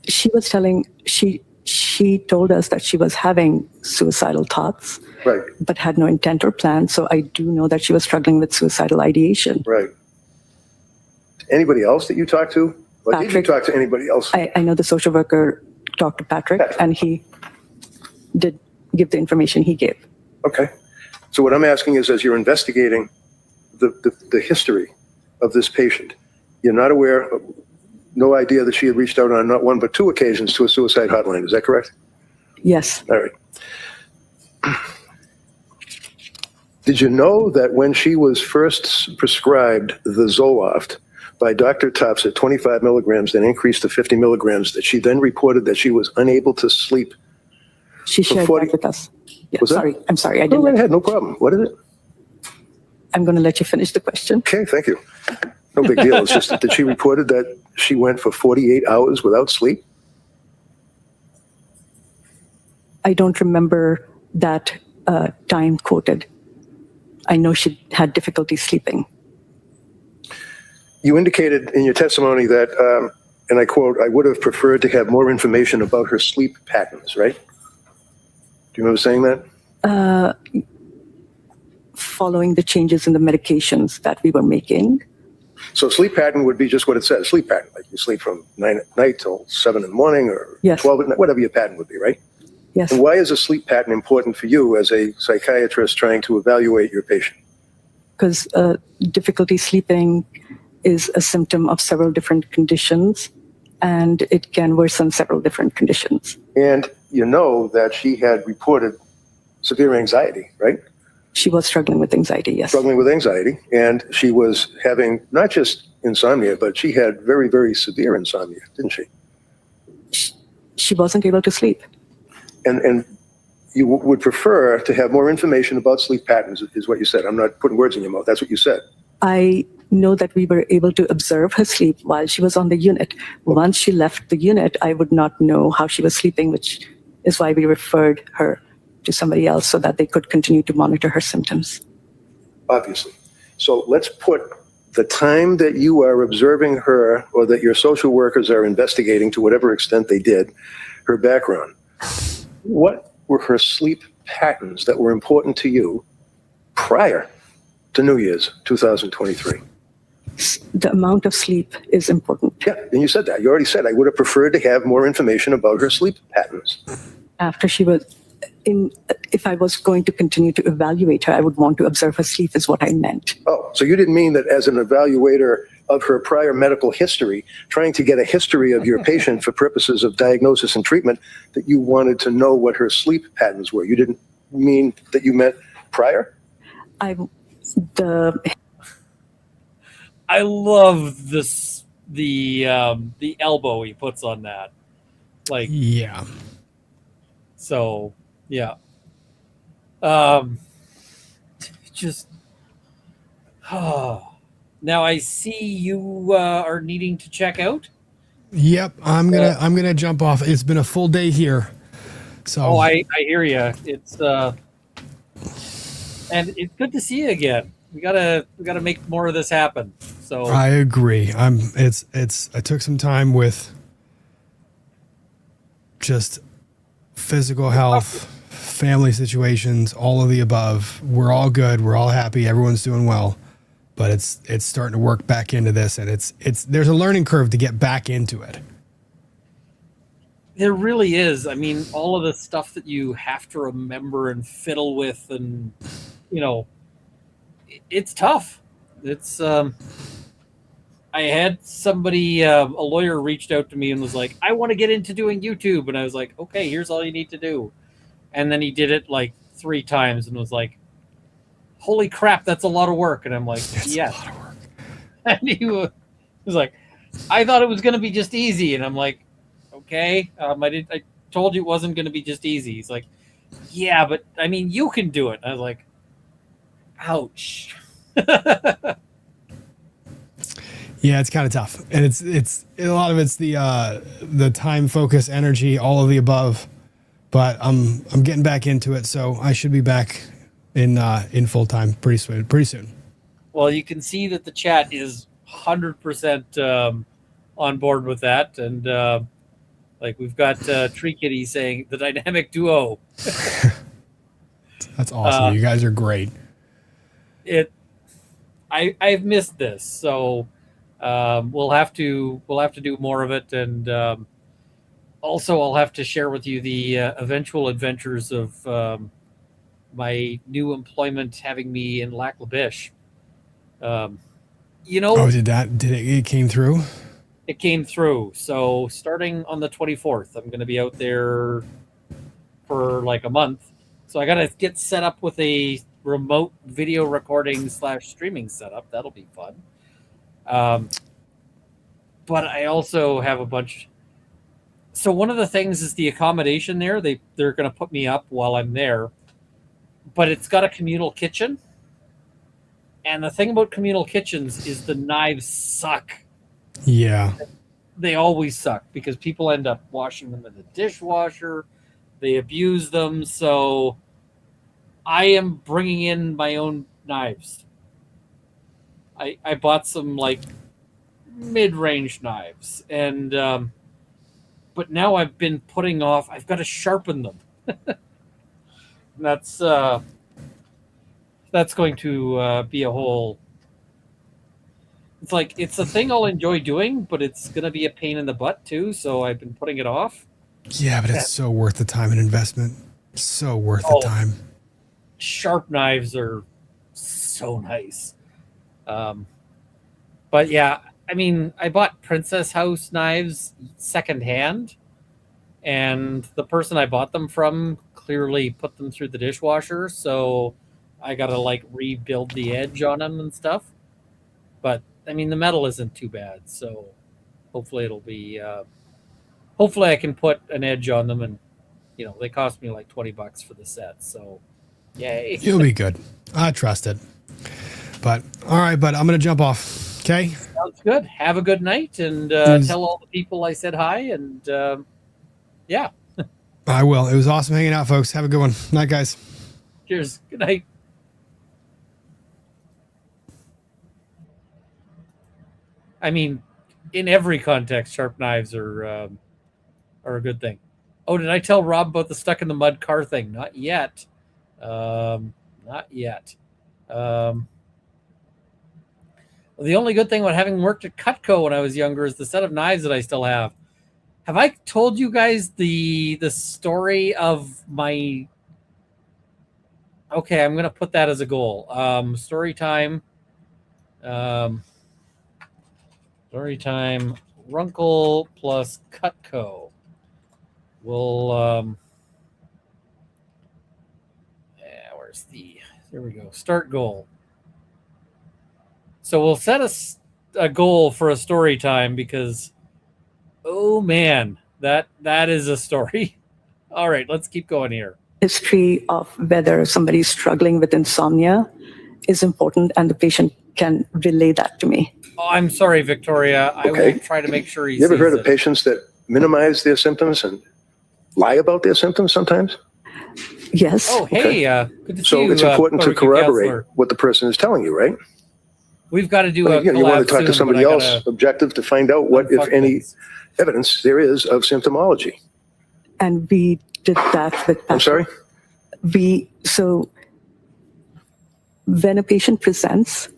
She was telling, she told us that she was having suicidal thoughts, Right, but had no intent or plan. So I do know that she was struggling with suicidal ideation. right. Anybody else that you talked to? Or did you Patrick. talk to anybody else? I know the social worker talked to Patrick, and he did give the information he gave. Okay. So what I'm asking is, as you're investigating the history of this patient, you're not aware, no idea that she had reached out on not one but two occasions to a suicide hotline. Is that correct? Yes, All right. Did you know that when she was first prescribed the Zoloft by Dr. Tufts at 25 milligrams, then increased to 50 milligrams, that she then reported that she was unable to sleep? she shared 40 that with us. Yeah, Was that- sorry, I'm sorry, I Go didn't. right ahead, no problem. What is it? I'm going to let you finish the question. Okay, thank you. No big deal. It's just that she reported that she went for 48 hours without sleep. I don't remember that time quoted. I know she had difficulty sleeping. You indicated in your testimony that, and I quote, "I would have preferred to have more information about her sleep patterns," right? Do you remember saying that? Following the changes in the medications that we were making, So sleep pattern would be just what it says, sleep pattern. Like you sleep from 9 at night till 7 in the morning, or Yes. 12 at night, whatever your pattern would be, right? yes, And why is a sleep pattern important for you as a psychiatrist trying to evaluate your patient? because difficulty sleeping is a symptom of several different conditions, and it can worsen several different conditions. And you know that she had reported severe anxiety, right? She was struggling with anxiety, yes. Struggling with anxiety, and she was having not just insomnia, but she had very, very severe insomnia, didn't she? She wasn't able to sleep. And you would prefer to have more information about sleep patterns, is what you said. I'm not putting words in your mouth. That's what you said. I know that we were able to observe her sleep while she was on the unit. Once she left the unit, I would not know how she was sleeping, which is why we referred her to somebody else so that they could continue to monitor her symptoms. Obviously. So let's put the time that you are observing her, or that your social workers are investigating to whatever extent they did, her background. What were her sleep patterns that were important to you prior to New Year's 2023? The amount of sleep is important. Yeah, and you said that. You already said, I would have preferred to have more information about her sleep patterns. After she was in, if I was going to continue to evaluate her, I would want to observe her sleep, is what I meant. Oh, so you didn't mean that as an evaluator of her prior medical history, trying to get a history of your patient for purposes of diagnosis and treatment, that you wanted to know what her sleep patterns were. You didn't mean that you meant prior? I love this the elbow he puts on that. Like, Yeah. so yeah. Just now I see you are needing to check out. Yep. I'm gonna jump off. It's been a full day here. So Oh, I hear you. It's and it's good to see you again. We gotta make more of this happen. So I agree. I took some time with just physical health, family situations, all of the above. We're all good. We're all happy. Everyone's doing well, but it's starting to work back into this, and it's there's a learning curve to get back into it. there really is. I mean, all of the stuff that you have to remember and fiddle with, and it's tough. It's I had somebody, a lawyer reached out to me and was like, I want to get into doing YouTube. And I was like, okay, here's all you need to do. And then he did it like 3 times and was like, holy crap, that's a lot of work. And I'm like, yes. A lot of work. And he was like, I thought it was going to be just easy. And I'm like, okay. I told you it wasn't going to be just easy. He's like, yeah, but I mean, you can do it. And I was like, ouch. Yeah, it's kind of tough, and it's a lot of it's the time, focus, energy, all of the above. But I'm getting back into it, so I should be back in full time pretty soon. Well, you can see that the chat is 100% on board with that, and like we've got Tree Kitty saying the dynamic duo. That's awesome. You guys are great. I've missed this, so We'll have to do more of it, and also I'll have to share with you the eventual adventures of my new employment having me in Lac La Biche. You know, Oh, it came through? it came through. So starting on the 24th, I'm going to be out there for like a month. So I got to get set up with a remote video recording / streaming setup. That'll be fun. But I also have a bunch. So one of the things is the accommodation there. They're going to put me up while I'm there, but it's got a communal kitchen. And the thing about communal kitchens is the knives suck. Yeah. They always suck because people end up washing them in the dishwasher. They abuse them. So I am bringing in my own knives. I bought some like mid-range knives, and but now I've been putting off. I've got to sharpen them. That's going to be a whole. It's a thing I'll enjoy doing, but it's going to be a pain in the butt too. So I've been putting it off. Yeah, but it's so worth the time and investment. So worth the time. Sharp knives are so nice. But yeah, I mean, I bought Princess House knives secondhand, and the person I bought them from clearly put them through the dishwasher, so I got to like rebuild the edge on them and stuff. But I mean, the metal isn't too bad, so hopefully it'll be. Hopefully, I can put an edge on them, and they cost me like $20 for the set, so yay! You'll be good. I trust it. But all right, but I'm gonna jump off. Okay. Sounds good. Have a good night, and tell all the people I said hi, and yeah. I will. It was awesome hanging out, folks. Have a good one. Night, guys. Cheers. Good night. I mean, in every context, sharp knives are a good thing. Oh, did I tell Rob about the stuck in the mud car thing? Not yet. Not yet. The only good thing about having worked at Cutco when I was younger is the set of knives that I still have. Have I told you guys the story of my... Okay, I'm going to put that as a goal. Story time. Story time. Runkle plus Cutco. We'll... where's the... There we go. Start goal. So we'll set a goal for a story time because, oh man, that is a story. All right, let's keep going here. History of whether somebody's struggling with insomnia is important, and the patient can relay that to me. Oh, I'm sorry, Victoria. I Okay. will try to make sure he You ever sees heard of it. patients that minimize their symptoms and lie about their symptoms sometimes? Yes. Oh, hey, good to see So you. it's important to Puerto Rican corroborate counselor. what the person is telling you, right? We've got to do Well, a you want to talk collab to soon, somebody but I else gotta objective to find out what, if unfuck any, things. evidence there is of symptomology. And we did that with I'm sorry? So when a patient presents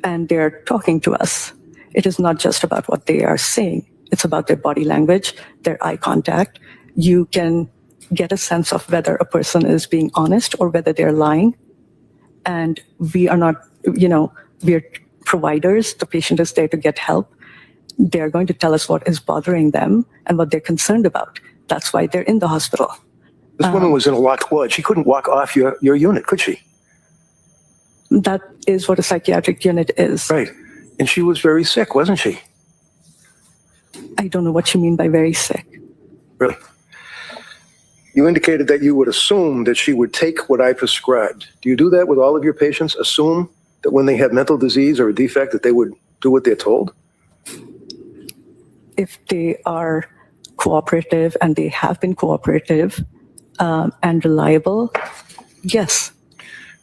and they're talking to us, it is not just about what they are saying. It's about their body language, their eye contact. You can get a sense of whether a person is being honest or whether they're lying. And we are not, we're providers. The patient is there to get help. They're going to tell us what is bothering them and what they're concerned about. That's why they're in the hospital. This woman was in a locked ward. She couldn't walk off your unit, could she? That is what a psychiatric unit is. Right. And she was very sick, wasn't she? I don't know what you mean by very sick. Really? You indicated that you would assume that she would take what I prescribed. Do you do that with all of your patients? Assume that when they have mental disease or a defect that they would do what they're told? If they are cooperative, and they have been cooperative and reliable, yes.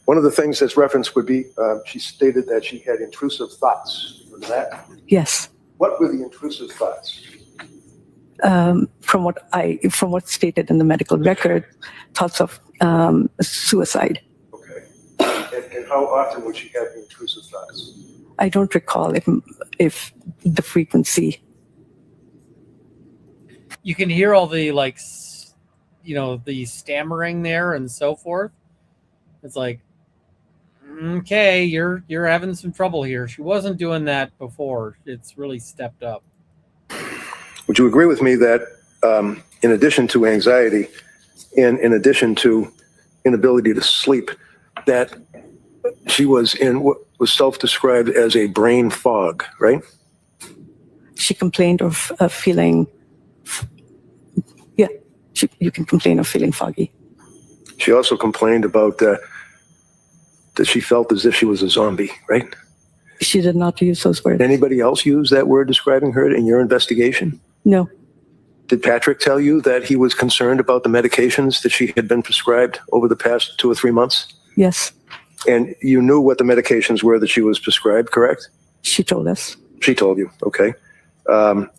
One of the things that's referenced would be, she stated that she had intrusive thoughts. Was that? Yes. What were the intrusive thoughts? From what's stated in the medical record, thoughts of suicide. Okay. And how often would she have intrusive thoughts? I don't recall if the frequency. You can hear all the the stammering there and so forth. It's like, okay, you're having some trouble here. She wasn't doing that before. It's really stepped up. Would you agree with me that in addition to anxiety and in addition to inability to sleep, that she was in what was self-described as a brain fog, right? She complained of feeling, yeah, you can complain of feeling foggy. She also complained about that she felt as if she was a zombie, right? She did not use those words. Did anybody else use that word describing her in your investigation? No, Did Patrick tell you that he was concerned about the medications that she had been prescribed over the past 2 or 3 months? yes, And you knew what the medications were that she was prescribed, correct? she told us. She told you, okay.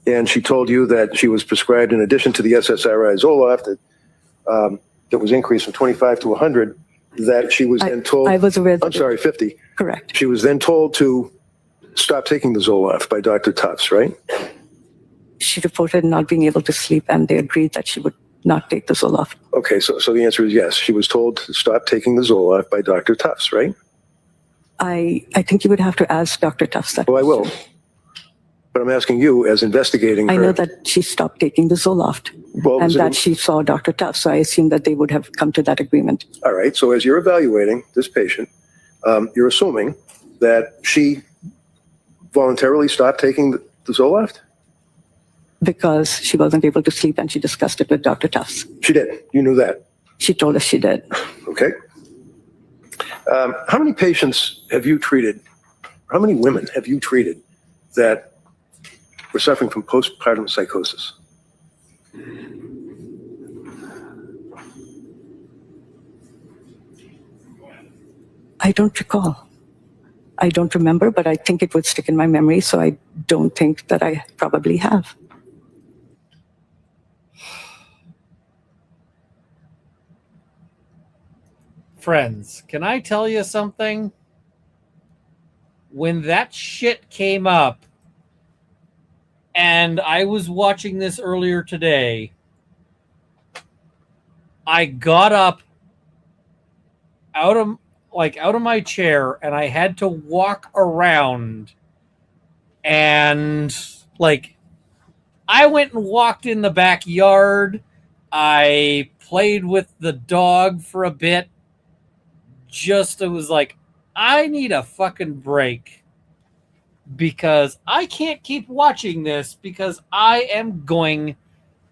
And she told you that she was prescribed, in addition to the SSRI Zoloft, that was increased from 25 to 100, that she was then told, I was aware. I'm sorry, 50. Correct. She was then told to stop taking the Zoloft by Dr. Tufts, right? She reported not being able to sleep, and they agreed that she would not take the Zoloft. Okay, so the answer is yes. She was told to stop taking the Zoloft by Dr. Tufts, right? I think you would have to ask Dr. Tufts that. Well, I will. But I'm asking you, as investigating her. I know that she stopped taking the Zoloft Well, and was it- that she saw Dr. Tufts, so I assume that they would have come to that agreement. All right, so as you're evaluating this patient, you're assuming that she voluntarily stopped taking the Zoloft? Because she wasn't able to sleep and she discussed it with Dr. Tufts. She did. You knew that. She told us she did. Okay. How many patients have you treated? How many women have you treated that were suffering from postpartum psychosis? I don't recall. I don't remember, but I think it would stick in my memory, so I don't think that I probably have. Friends, can I tell you something? When that shit came up, and I was watching this earlier today, I got up out of my chair and I had to walk around, and I went and walked in the backyard. I played with the dog for a bit. It was like, I need a fucking break because I can't keep watching this because I am going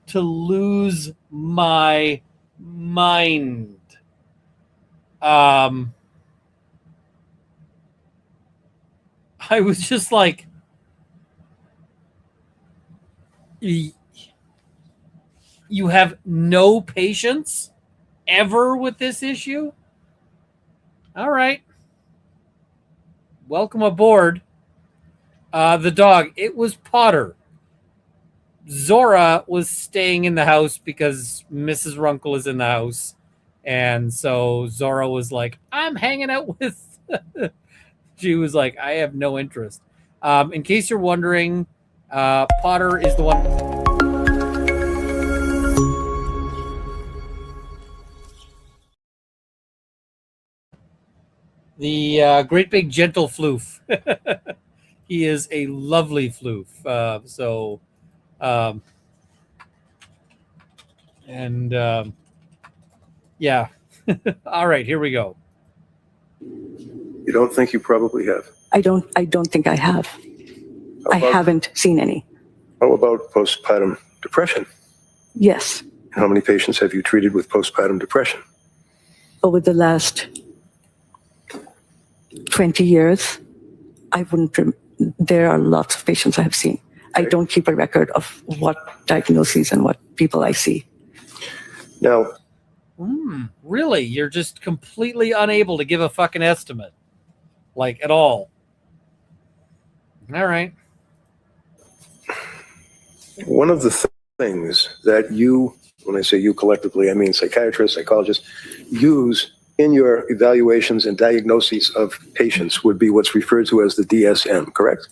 to lose my mind. I was just like, you have no patience ever with this issue? All right. Welcome aboard. The dog, it was Potter. Zora was staying in the house because Mrs. Runkle is in the house. And so Zora was like, I'm hanging out with... She was like, I have no interest. In case you're wondering, Potter is the one... The great big gentle floof. He is a lovely floof. Yeah. All right, here we go. You don't think you probably have? I don't think I have. I haven't seen any. How about postpartum depression? Yes. How many patients have you treated with postpartum depression? Over the last 20 years, there are lots of patients I have seen. I don't keep a record of what diagnoses and what people I see. Now, Really? You're just completely unable to give a fucking estimate? At all? All right. one of the things that you, when I say you collectively, I mean psychiatrists, psychologists, use in your evaluations and diagnoses of patients would be what's referred to as the DSM, correct?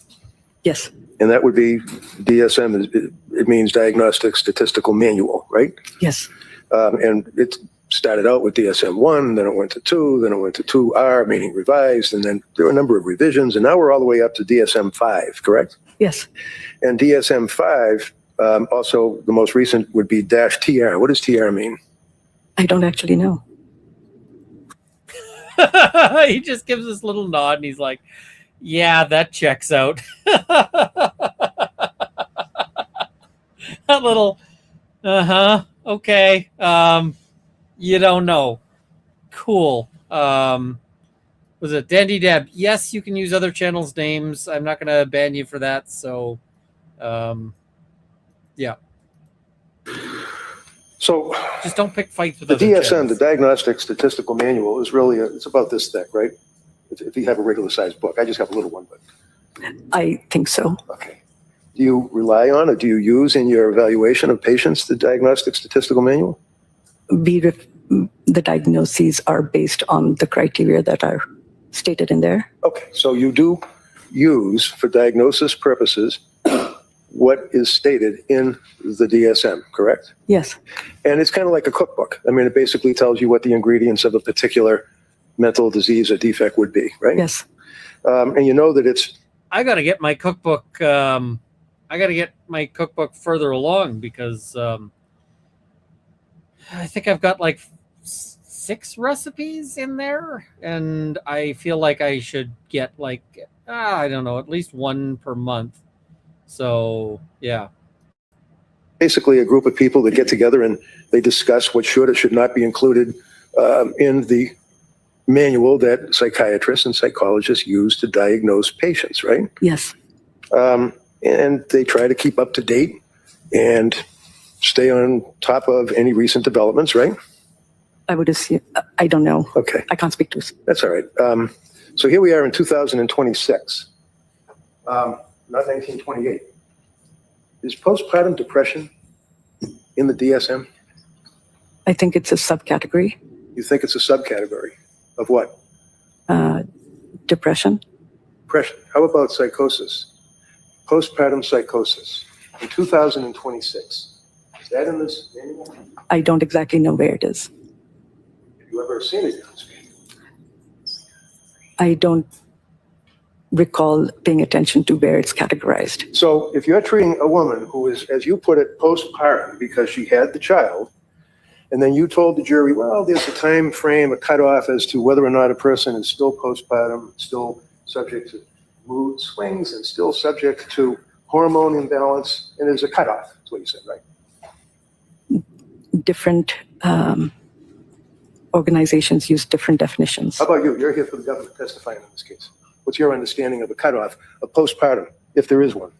Yes, And that would be DSM, it means Diagnostic Statistical Manual, right? yes, And it started out with DSM-1, then it went to 2, then it went to 2R, meaning revised, and then there were a number of revisions, and now we're all the way up to DSM-5, correct? yes. And DSM-5, also the most recent would be -TR. What does TR mean? I don't actually know. He just gives this little nod and he's like, yeah, that checks out. That little, okay. You don't know. Cool. Was it Dandy Deb? Yes, you can use other channels' names. I'm not going to ban you for that. So, yeah. So Just don't pick fights with the other DSM, channels. the Diagnostic Statistical Manual, is really, it's about this thick, right? If you have a regular sized book. I just have a little one, but I think so. okay. Do you rely on or do you use in your evaluation of patients the Diagnostic Statistical Manual? The diagnoses are based on the criteria that are stated in there. Okay, so you do use, for diagnosis purposes, what is stated in the DSM, correct? Yes, And it's kind of like a cookbook. I mean, it basically tells you what the ingredients of a particular mental disease or defect would be, right? yes. And you know that it's, I got to get my cookbook. I got to get my cookbook further along because I think I've got like 6 recipes in there, and I feel like I should get like I don't know, at least 1 per month. So yeah, basically a group of people that get together and they discuss what should or should not be included in the manual that psychiatrists and psychologists use to diagnose patients, right? Yes. And they try to keep up to date and stay on top of any recent developments, right? I would assume, I don't know. Okay, I can't speak to. that's all right. So here we are in 2026, not 1928. Is postpartum depression in the DSM? I think it's a subcategory. You think it's a subcategory of what? Depression. Depression. How about psychosis? Postpartum psychosis in 2026. Is that in this manual? I don't exactly know where it is. Have you ever seen it in this manual? I don't recall paying attention to where it's categorized. So if you're treating a woman who is, as you put it, postpartum because she had the child, and then you told the jury, well, there's a time frame, a cutoff as to whether or not a person is still postpartum, still subject to mood swings, and still subject to hormone imbalance, and there's a cutoff, that's what you said, right? Different organizations use different definitions. How about you? You're here for the government testifying in this case. What's your understanding of a cutoff of postpartum, if there is one?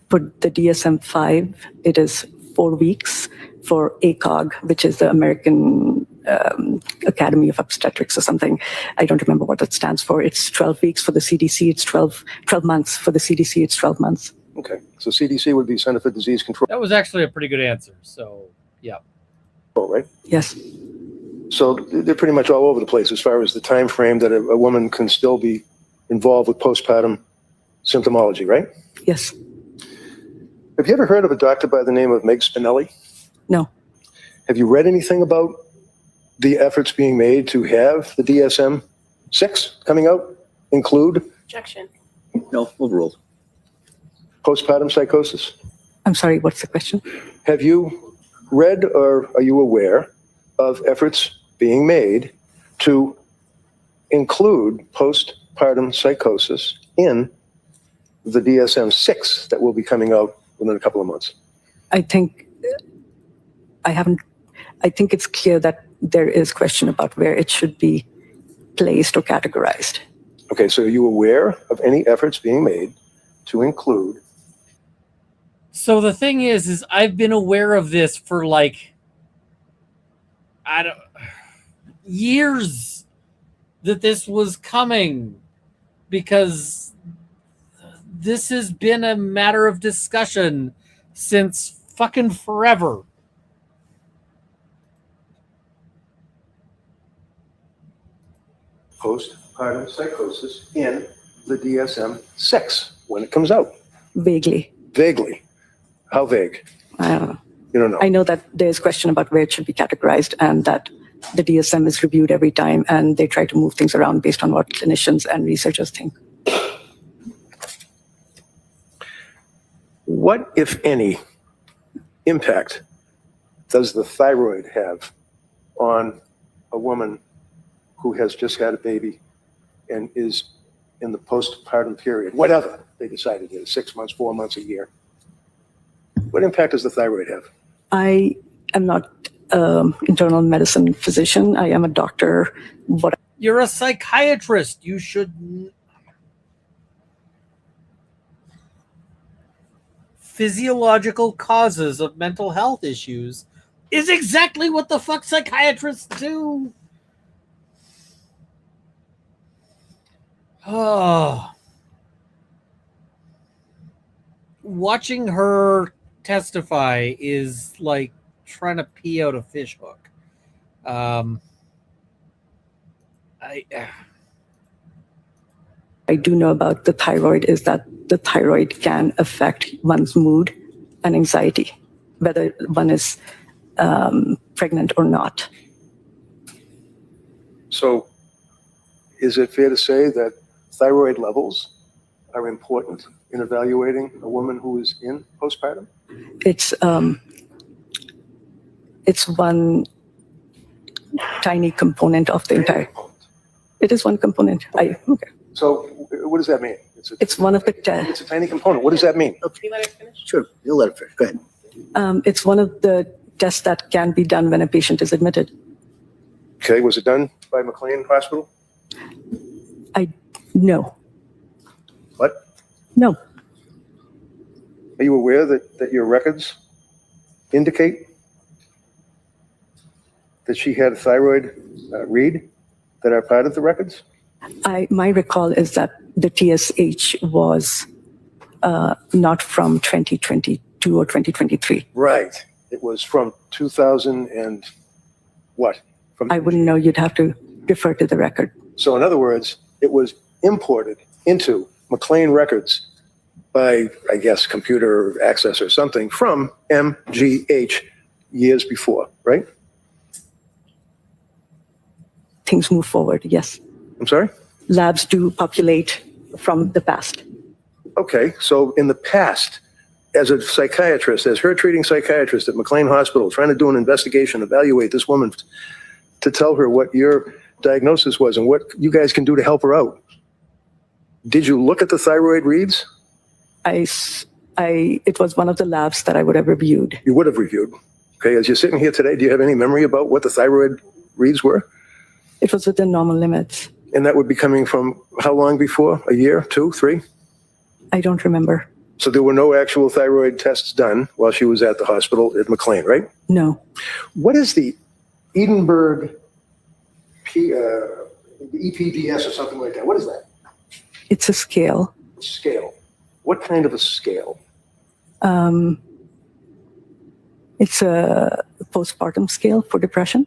For the DSM-5, it is 4 weeks. For ACOG, which is the American Academy of Obstetrics or something. I don't remember what it stands for. It's 12 weeks for the CDC. It's 12 months for the CDC. It's 12 months. Okay, so CDC would be Center for Disease Control, that was actually a pretty good answer. So yeah, right? Yes. So they're pretty much all over the place as far as the time frame that a woman can still be involved with postpartum symptomology, right? Yes. Have you ever heard of a doctor by the name of Meg Spinelli? No. Have you read anything about the efforts being made to have the DSM-6 coming out include Objection. No, overruled. postpartum psychosis? I'm sorry, what's the question? Have you read or are you aware of efforts being made to include postpartum psychosis in the DSM-6 that will be coming out within a couple of months? I think it's clear that there is question about where it should be placed or categorized. Okay, so are you aware of any efforts being made to include? so the thing is I've been aware of this for like years that this was coming, because this has been a matter of discussion since fucking forever. postpartum psychosis in the DSM-6 when it comes out? Vaguely. Vaguely. How vague? I don't know. You don't know. I know that there's question about where it should be categorized and that the DSM is reviewed every time and they try to move things around based on what clinicians and researchers think. What, if any, impact does the thyroid have on a woman who has just had a baby and is in the postpartum period, whatever they decided it is, 6 months, 4 months, a year? What impact does the thyroid have? I am not an internal medicine physician. I am a doctor. What You're a psychiatrist. You should. Physiological causes of mental health issues is exactly what the fuck psychiatrists do. Oh. Watching her testify is like trying to pee out a fish hook. I do know about the thyroid is that the thyroid can affect one's mood and anxiety, whether one is pregnant or not. So is it fair to say that thyroid levels are important in evaluating a woman who is in postpartum? It's one tiny component of the entire. It is one component. Okay. So what does that mean? It's one of the. It's a tiny component. What does that mean? Can you let her finish? Sure, you'll let it finish. Go ahead. It's one of the tests that can be done when a patient is admitted. Okay, was it done by McLean Hospital? No. What? No. Are you aware that your records indicate that she had a thyroid read that are part of the records? My recall is that the TSH was not from 2022 or 2023. Right. It was from 2000 and what? I wouldn't know. You'd have to refer to the record. So in other words, it was imported into McLean records by, I guess, computer access or something from MGH years before, right? Things move forward, yes. I'm sorry? Labs do populate from the past. Okay, so in the past, as a psychiatrist, as her treating psychiatrist at McLean Hospital, trying to do an investigation, evaluate this woman to tell her what your diagnosis was and what you guys can do to help her out. Did you look at the thyroid reads? It was one of the labs that I would have reviewed. You would have reviewed. Okay, as you're sitting here today, do you have any memory about what the thyroid reads were? It was within normal limits. And that would be coming from how long before? A year, 2, 3? I don't remember. So there were no actual thyroid tests done while she was at the hospital at McLean, right? No. What is the Edinburgh EPDS or something like that? What is that? It's a scale. Scale. What kind of a scale? It's a postpartum scale for depression.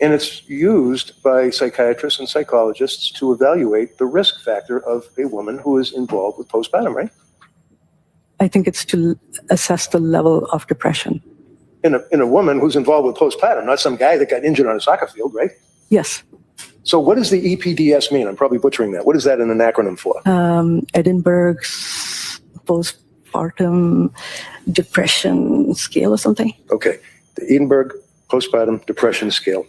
And it's used by psychiatrists and psychologists to evaluate the risk factor of a woman who is involved with postpartum, right? I think it's to assess the level of depression. In a woman who's involved with postpartum, not some guy that got injured on a soccer field, right? Yes. So what does the EPDS mean? I'm probably butchering that. What is that in an acronym for? Edinburgh's postpartum depression scale or something. Okay. The Edinburgh postpartum depression scale.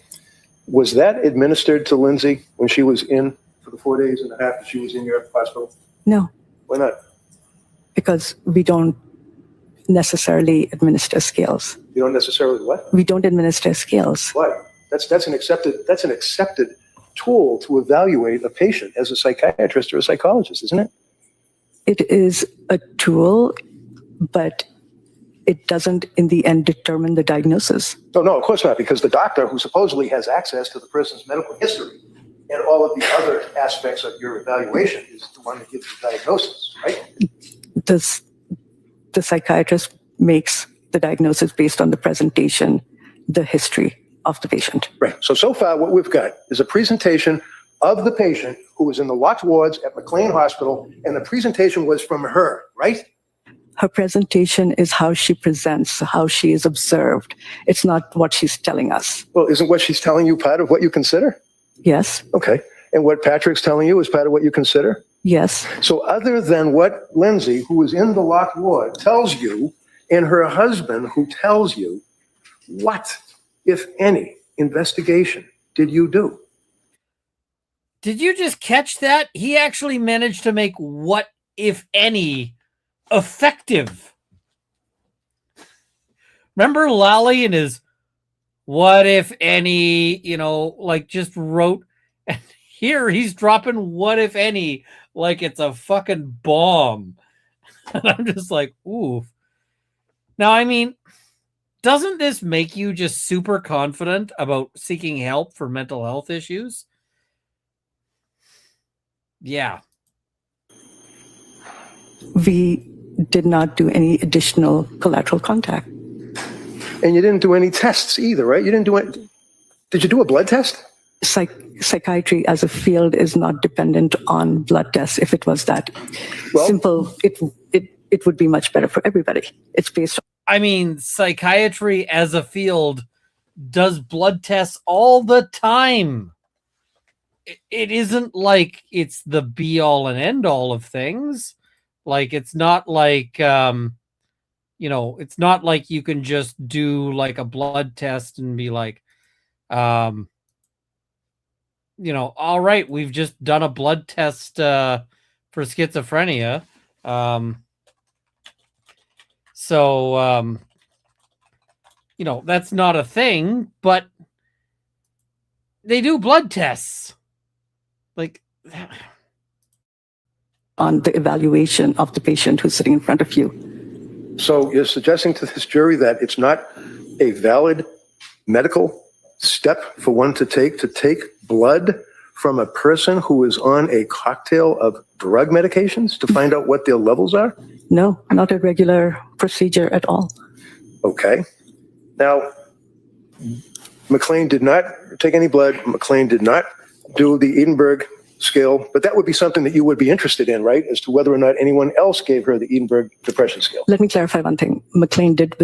Was that administered to Lindsay when she was in for the 4 days and a half that she was in your hospital? No, Why not? because we don't necessarily administer scales. You don't necessarily what? We don't administer scales. Why? That's an accepted tool to evaluate a patient as a psychiatrist or a psychologist, isn't it? It is a tool, but it doesn't in the end determine the diagnosis. No, of course not, because the doctor who supposedly has access to the person's medical history and all of the other aspects of your evaluation is the one that gives the diagnosis, right? The psychiatrist makes the diagnosis based on the presentation, the history of the patient. Right. So far what we've got is a presentation of the patient who was in the locked wards at McLean Hospital, and the presentation was from her, right? Her presentation is how she presents, how she is observed. It's not what she's telling us. Well, isn't what she's telling you part of what you consider? Yes, Okay. And what Patrick's telling you is part of what you consider? yes. So other than what Lindsay, who is in the locked ward, tells you, and her husband who tells you, what, if any, investigation did you do? Did you just catch that? He actually managed to make what, if any, effective. Remember Lally and his what, if any, like just wrote. And here he's dropping what, if any, like it's a fucking bomb. And I'm just like, ooh. Now, I mean, doesn't this make you just super confident about seeking help for mental health issues? Yeah. We did not do any additional collateral contact. And you didn't do any tests either, right? You didn't do it. Did you do a blood test? Psychiatry as a field is not dependent on blood tests. If it was that Well- simple, it would be much better for everybody. It's based I mean, psychiatry as a field does blood tests all the time. It isn't like it's the be all and end all of things. Like, it's not like, it's not like you can just do like a blood test and be like, all right, we've just done a blood test for schizophrenia. That's not a thing, but they do blood tests. Like, on the evaluation of the patient who's sitting in front of you. So you're suggesting to this jury that it's not a valid medical step for one to take blood from a person who is on a cocktail of drug medications to find out what their levels are? No, not a regular procedure at all. Okay. Now, McLean did not take any blood. McLean did not do the Edinburgh scale, but that would be something that you would be interested in, right? As to whether or not anyone else gave her the Edinburgh depression scale. Let me clarify one thing. McLean did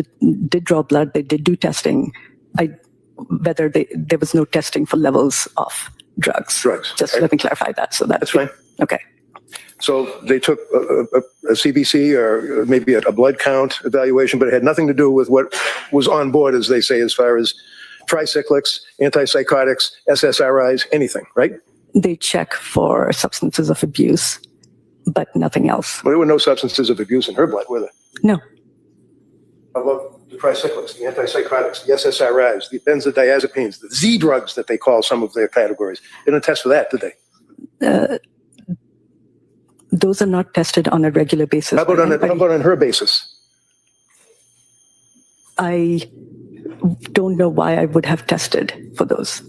draw blood. They did do testing. There was no testing for levels of drugs. Just Okay. let me clarify that. So That's fine. Okay. So they took a CBC or maybe a blood count evaluation, but it had nothing to do with what was on board, as they say, as far as tricyclics, antipsychotics, SSRIs, anything, right? They check for substances of abuse, but nothing else. Well, there were no substances of abuse in her blood, were there? No. How about the tricyclics, the antipsychotics, the SSRIs, the benzodiazepines, the Z drugs that they call some of their categories? They didn't test for that, did they? Those are not tested on a regular basis. How about on her basis? I don't know why I would have tested for those.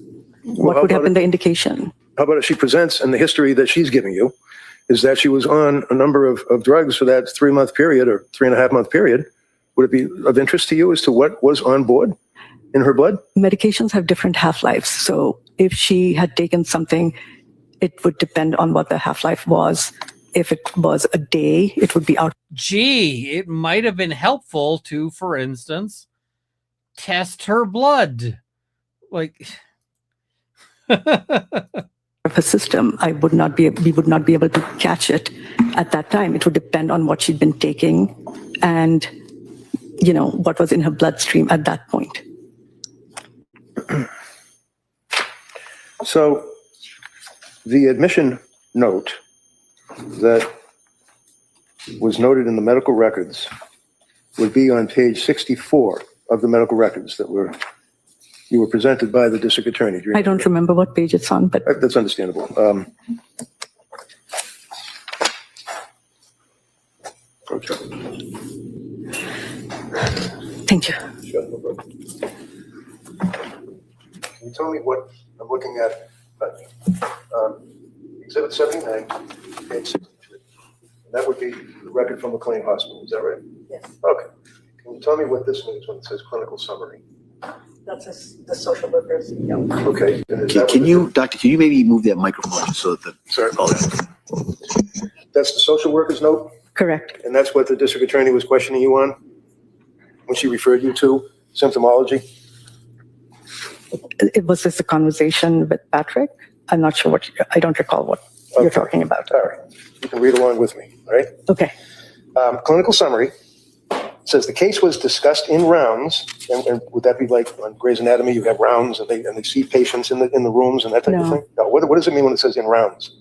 What how would have about been the indication? How about if she presents, and the history that she's giving you is that she was on a number of drugs for that 3-month period or 3.5-month period? Would it be of interest to you as to what was on board in her blood? Medications have different half-lives. So if she had taken something, it would depend on what the half-life was. If it was a day, it would be out. Gee, it might have been helpful to, for instance, test her blood. Like, of her system. We would not be able to catch it at that time. It would depend on what she'd been taking and, what was in her bloodstream at that point. So the admission note that was noted in the medical records would be on page 64 of the medical records that you were presented by the district attorney. I don't remember what page it's on, but That's understandable. Okay. thank you. Sure, no problem. Can you tell me what I'm looking at? Exhibit 79, page 63. And that would be the record from McLean Hospital, is that right? Yes. Okay. Can you tell me what this means when it says clinical summary? That's the social workers. Okay. And is Can, that can what you, Doctor, can you maybe move that microphone just so that the, Sorry. oh, That's the social worker's note? Correct. And that's what the district attorney was questioning you on? When she referred you to symptomology? It was just a conversation with Patrick. I'm not sure I don't recall what you're Okay. talking about. All right. You can read along with me, all right? Okay. Clinical summary says the case was discussed in rounds, and would that be like on Grey's Anatomy, you have rounds and they see patients in the rooms and that type of No. thing? No. What does it mean when it says in rounds?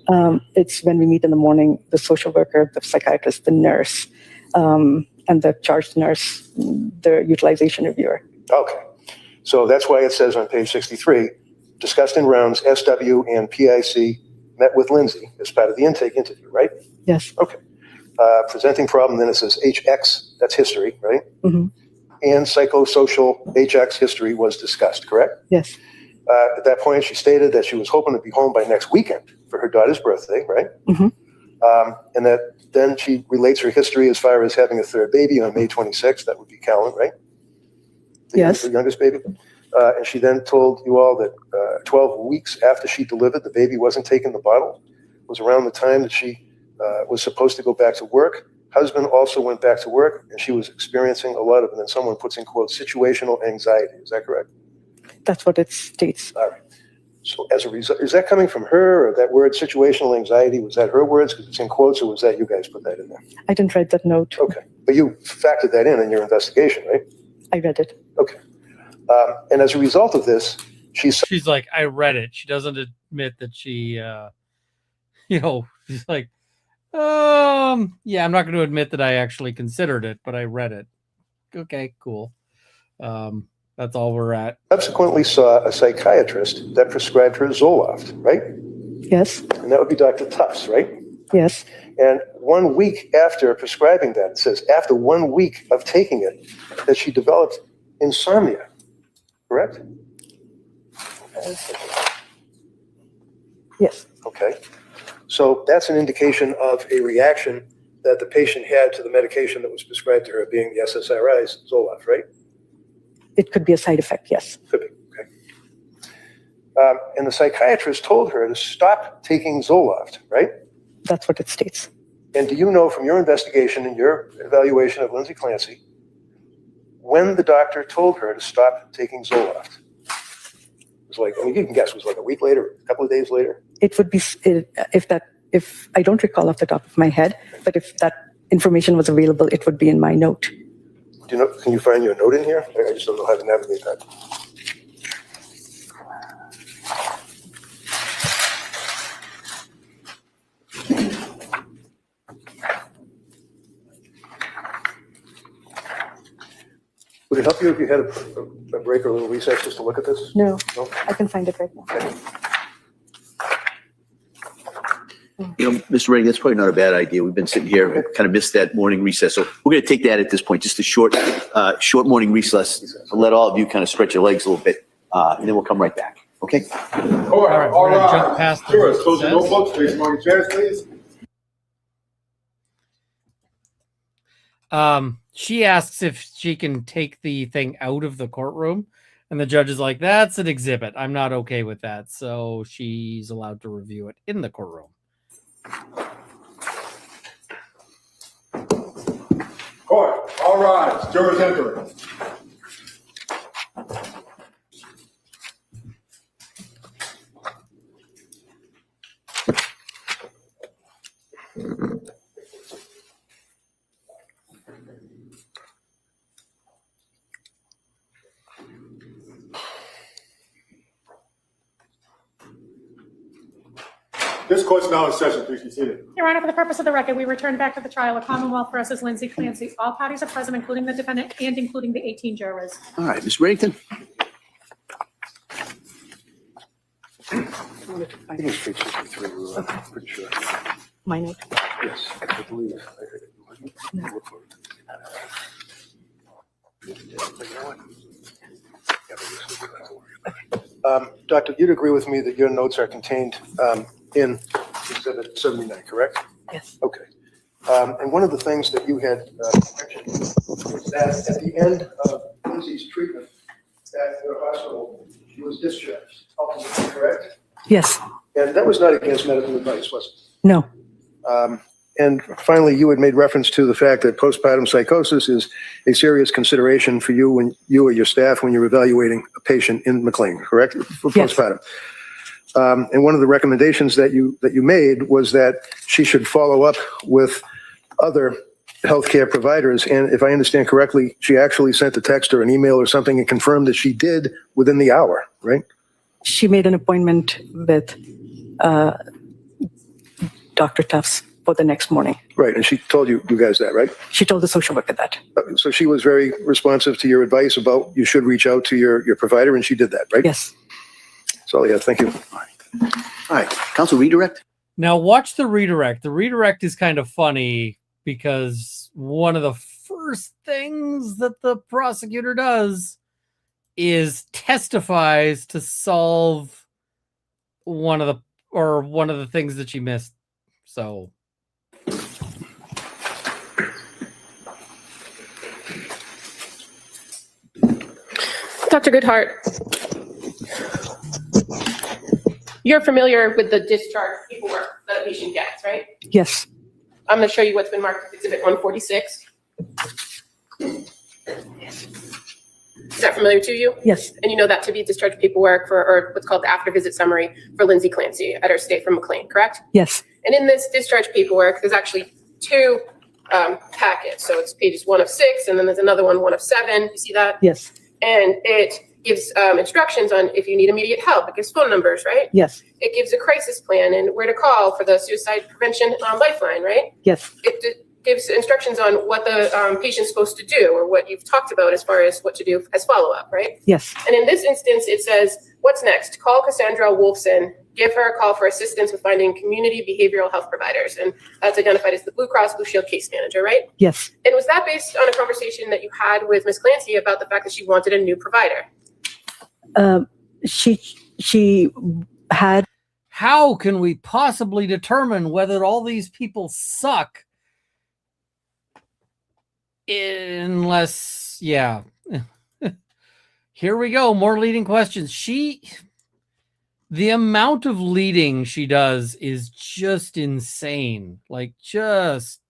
It's when we meet in the morning, the social worker, the psychiatrist, the nurse, and the charge nurse, the utilization reviewer. Okay. So that's why it says on page 63, discussed in rounds, SW and PIC met with Lindsay as part of the intake interview, right? Yes. Okay. Presenting problem, then it says HX, that's history, right? Mm-hmm. And psychosocial HX history was discussed, correct? Yes. At that point, she stated that she was hoping to be home by next weekend for her daughter's birthday, right? Mm-hmm. And that then she relates her history as far as having a third baby on May 26th. That would be Callan, right? Yes. The youngest baby. And she then told you all that 12 weeks after she delivered, the baby wasn't taking the bottle. It was around the time that she was supposed to go back to work. Husband also went back to work, and she was experiencing a lot of, and then someone puts in quotes, situational anxiety. Is that correct? That's what it states. All right. So as a result, is that coming from her, or that word situational anxiety, was that her words because it's in quotes, or was that you guys put that in there? I didn't write that note. Okay. But you factored that in your investigation, right? I read it. Okay. And as a result of this, She's like, I read it. She doesn't admit that she, she's like, yeah, I'm not going to admit that I actually considered it, but I read it. Okay, cool. That's all we're at. subsequently saw a psychiatrist that prescribed her Zoloft, right? Yes. And that would be Dr. Tufts, right? Yes. And 1 week after prescribing that, it says after 1 week of taking it, that she developed insomnia, correct? Yes. Okay. So that's an indication of a reaction that the patient had to the medication that was prescribed to her, being the SSRIs, Zoloft, right? It could be a side effect. Yes. Could be, okay. And the psychiatrist told her to stop taking Zoloft, right? That's what it states. And do you know from your investigation and your evaluation of Lindsay Clancy, when the doctor told her to stop taking Zoloft? It was like, I mean, you can guess, it was like a week later, a couple of days later? It would be if I don't recall off the top of my head, but if that information was available, it would be in my note. Do you know, can you find your note in here? I just don't know how to navigate that. Would it help you if you had a break or a little recess just to look at this? No, No? I can find it right now. Mr. Redding, that's probably not a bad idea. We've been sitting here, kind of missed that morning recess. So we're going to take that at this point, just a short morning recess to let all of you kind of stretch your legs a little bit, and then we'll come right back. Okay? All right, All right, we're gonna jump past the Sure, close your recess. notebooks, face on your chairs, please. She asks if she can take the thing out of the courtroom, and the judge is like, that's an exhibit. I'm not okay with that. So she's allowed to review it in the courtroom. Court, all rise, jurors entering. This court's now in session, please be seated. Your Honor, for the purpose of the record, we return back to the trial of Commonwealth versus Lindsay Clancy. All parties are present, including the defendant and including the 18 jurors. All right, Ms. Reddington. I think it was page 63, I'm pretty sure. My note. Yes, I believe. I heard it. Look for it. Doctor, you'd agree with me that your notes are contained in Exhibit 79, correct? Yes. Okay. And one of the things that you had mentioned was that at the end of Lindsay's treatment at the hospital, she was discharged. Ultimately, correct? Yes. And that was not against medical advice, was it? No. And finally, you had made reference to the fact that postpartum psychosis is a serious consideration for you when you or your staff when you're evaluating a patient in McLean, correct? For Yes. postpartum. And one of the recommendations that you made was that she should follow up with other healthcare providers. And if I understand correctly, she actually sent a text or an email or something and confirmed that she did within the hour, right? She made an appointment with Dr. Tufts for the next morning. Right. And she told you guys that, right? She told the social worker that. So she was very responsive to your advice about you should reach out to your provider, and she did that, right? Yes. That's all I have. Thank you. All right, counsel redirect. Now watch the redirect. The redirect is kind of funny because one of the first things that the prosecutor does is testifies to solve one of the things that she missed. So Dr. Goodhart, you're familiar with the discharge paperwork that a patient gets, right? Yes. I'm going to show you what's been marked as Exhibit 146. Is that familiar to you? Yes. And you know that to be discharge paperwork or what's called the after visit summary for Lindsay Clancy at her stay from McLean, correct? Yes. And in this discharge paperwork, there's actually two packets. So it's pages 1 of 6, and then there's another one of 7. You see that? Yes. And it gives instructions on if you need immediate help. It gives phone numbers, right? Yes. It gives a crisis plan and where to call for the suicide prevention lifeline, right? Yes. It gives instructions on what the patient's supposed to do or what you've talked about as far as what to do as follow-up, right? Yes. And in this instance, it says, what's next? Call Cassandra Wolfson. Give her a call for assistance with finding community behavioral health providers. And that's identified as the Blue Cross Blue Shield case manager, right? Yes. And was that based on a conversation that you had with Ms. Clancy about the fact that she wanted a new provider? She had. how can we possibly determine whether all these people suck unless, yeah. Here we go. More leading questions. The amount of leading she does is just insane. Like, just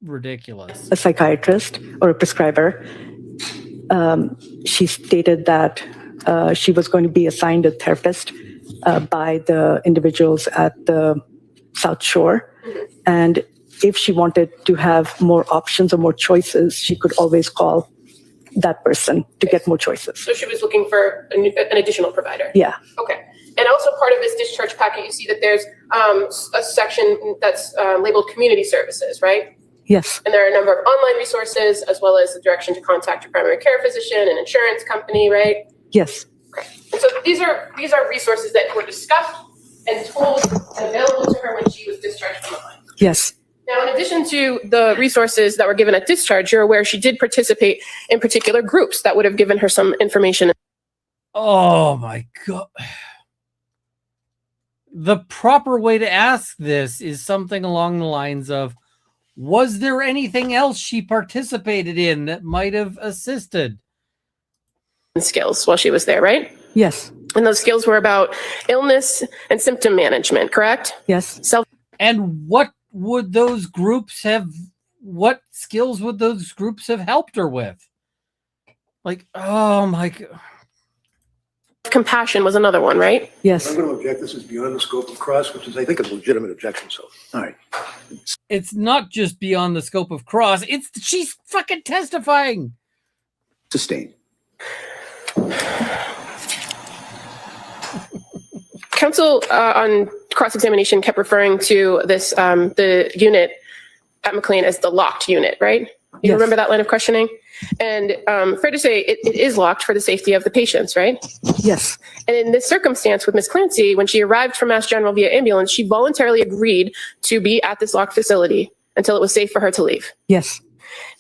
ridiculous. A psychiatrist or a prescriber. She stated that she was going to be assigned a therapist by the individuals at the South Shore. And if she wanted to have more options or more choices, she could always call that person to get more choices. So she was looking for an additional provider? Yeah. Okay. And also part of this discharge packet, you see that there's a section that's labeled community services, right? Yes. And there are a number of online resources as well as the direction to contact your primary care physician and insurance company, right? Yes. Okay. And so these are resources that were discussed and told and available to her when she was discharged from McLean. Yes. Now, in addition to the resources that were given at discharge, you're aware she did participate in particular groups that would have given her some information. Oh my God. The proper way to ask this is something along the lines of, was there anything else she participated in that might have assisted? Skills while she was there, right? Yes. And those skills were about illness and symptom management, correct? Yes. And what skills would those groups have helped her with? Like, oh my God. Compassion was another one, right? Yes. I'm going to object. This is beyond the scope of cross, which is, I think, a legitimate objection. So, all right. It's not just beyond the scope of cross. She's fucking testifying. Sustained. Counsel on cross-examination kept referring to this, the unit at McLean as the locked unit, right? You Yes. remember that line of questioning? And fair to say, it is locked for the safety of the patients, right? Yes. And in this circumstance with Ms. Clancy, when she arrived from Mass General via ambulance, she voluntarily agreed to be at this locked facility until it was safe for her to leave. Yes.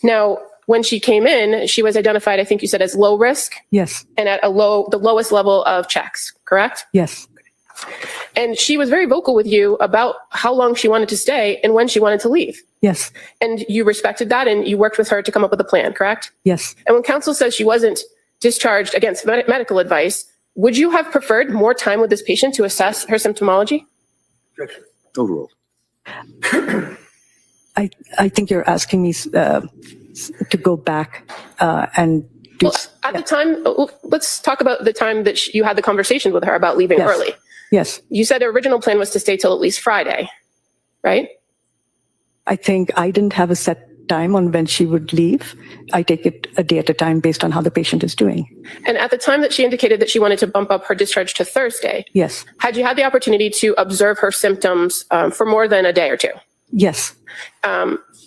Now, when she came in, she was identified, I think you said, as low risk Yes. and at the lowest level of checks, correct? Yes. And she was very vocal with you about how long she wanted to stay and when she wanted to leave. Yes. And you respected that and you worked with her to come up with a plan, correct? Yes. And when counsel says she wasn't discharged against medical advice, would you have preferred more time with this patient to assess her symptomology? Objection. Overruled. I think you're asking me to go back and do. Well, at the time, let's talk about the time that you had the conversation with her about leaving Yes. early. Yes, You said the original plan was to stay till at least Friday, right? I think I didn't have a set time on when she would leave. I take it a day at a time based on how the patient is doing. And at the time that she indicated that she wanted to bump up her discharge to Thursday, Yes, had you had the opportunity to observe her symptoms for more than a day or two? yes,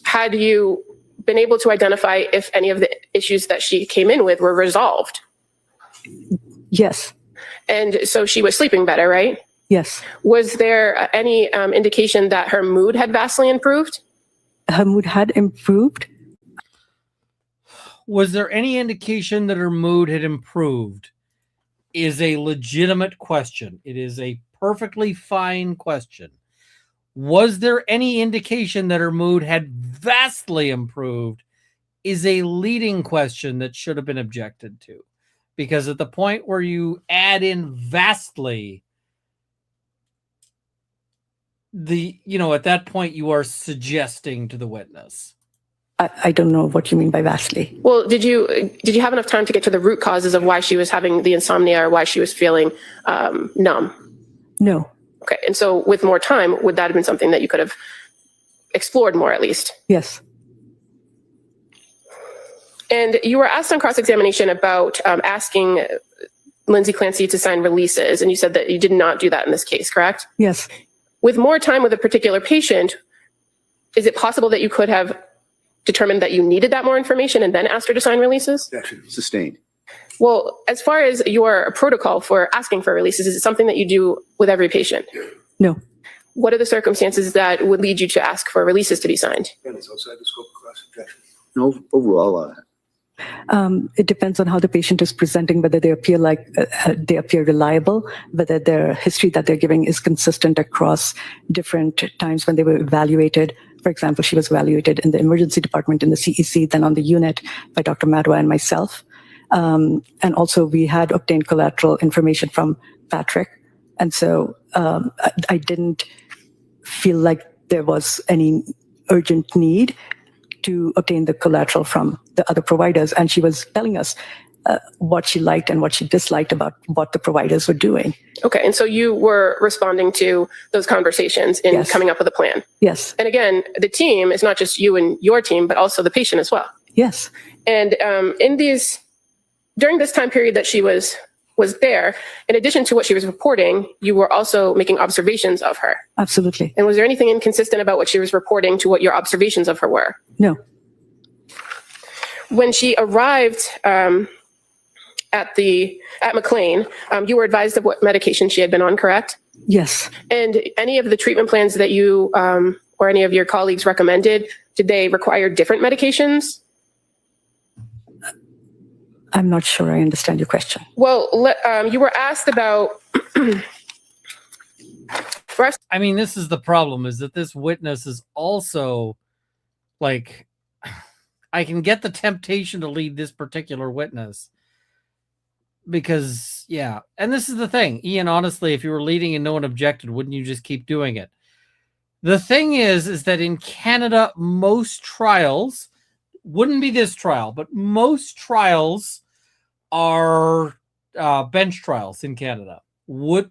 Had you been able to identify if any of the issues that she came in with were resolved? yes, And so she was sleeping better, right? yes. Was there any indication that her mood had vastly improved? Her mood had improved. Was there any indication that her mood had improved? Is a legitimate question. It is a perfectly fine question. Was there any indication that her mood had vastly improved? Is a leading question that should have been objected to. Because at the point where you add in vastly, at that point you are suggesting to the witness. I don't know what you mean by vastly. Well, did you have enough time to get to the root causes of why she was having the insomnia or why she was feeling numb? No. Okay, and so with more time, would that have been something that you could have explored more at least? Yes. And you were asked on cross-examination about asking Lindsay Clancy to sign releases, and you said that you did not do that in this case, correct? Yes. With more time with a particular patient, is it possible that you could have determined that you needed that more information and then asked her to sign releases? Objection. Sustained. Well, as far as your protocol for asking for releases, is it something that you do with every patient? No. What are the circumstances that would lead you to ask for releases to be signed? Again, it's outside the scope of cross objection. No, overall, It depends on how the patient is presenting, whether they appear reliable, whether their history that they're giving is consistent across different times when they were evaluated. For example, she was evaluated in the emergency department in the CEC, then on the unit by Dr. Madwa and myself. And also we had obtained collateral information from Patrick. And so I didn't feel like there was any urgent need to obtain the collateral from the other providers. And she was telling us what she liked and what she disliked about what the providers were doing. Okay, and so you were responding to those conversations in Yes. coming up with a plan. Yes. And again, the team is not just you and your team, but also the patient as well. Yes. And during this time period that she was there, in addition to what she was reporting, you were also making observations of her. Absolutely. And was there anything inconsistent about what she was reporting to what your observations of her were? No. When she arrived at McLean, you were advised of what medication she had been on, correct? Yes. And any of the treatment plans that you or any of your colleagues recommended, did they require different medications? I'm not sure I understand your question. Well, you were asked about. I mean, this is the problem, is that this witness is also like, I can get the temptation to lead this particular witness because, yeah. And this is the thing, Ian, honestly, if you were leading and no one objected, wouldn't you just keep doing it? The thing is that in Canada, most trials, wouldn't be this trial, but most trials are bench trials in Canada.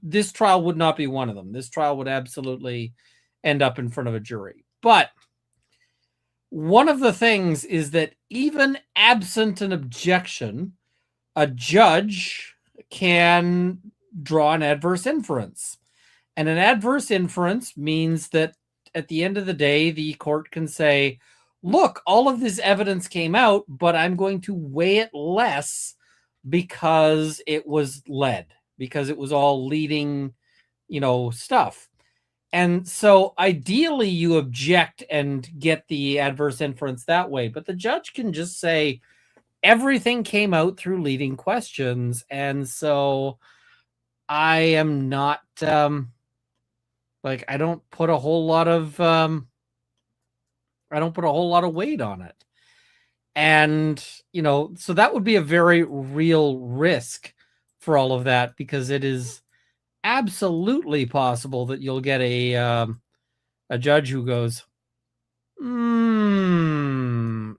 This trial would not be one of them. This trial would absolutely end up in front of a jury. But one of the things is that even absent an objection, a judge can draw an adverse inference. And an adverse inference means that at the end of the day, the court can say, look, all of this evidence came out, but I'm going to weigh it less because it was led, because it was all leading, stuff. And so ideally you object and get the adverse inference that way, but the judge can just say everything came out through leading questions. And so I am not, I don't put a whole lot of weight on it. And, so that would be a very real risk for all of that, because it is absolutely possible that you'll get a judge who goes,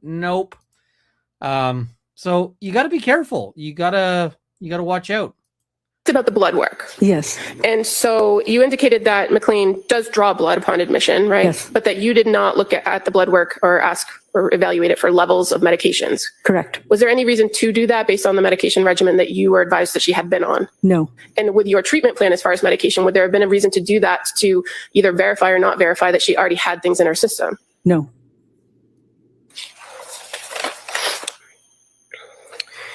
nope. So you got to be careful. You gotta watch out. About the blood work. Yes, And so you indicated that McLean does draw blood upon admission, right? Yes. But that you did not look at the blood work or ask or evaluate it for levels of medications. correct. Was there any reason to do that based on the medication regimen that you were advised that she had been on? No, And with your treatment plan as far as medication, would there have been a reason to do that to either verify or not verify that she already had things in her system? no,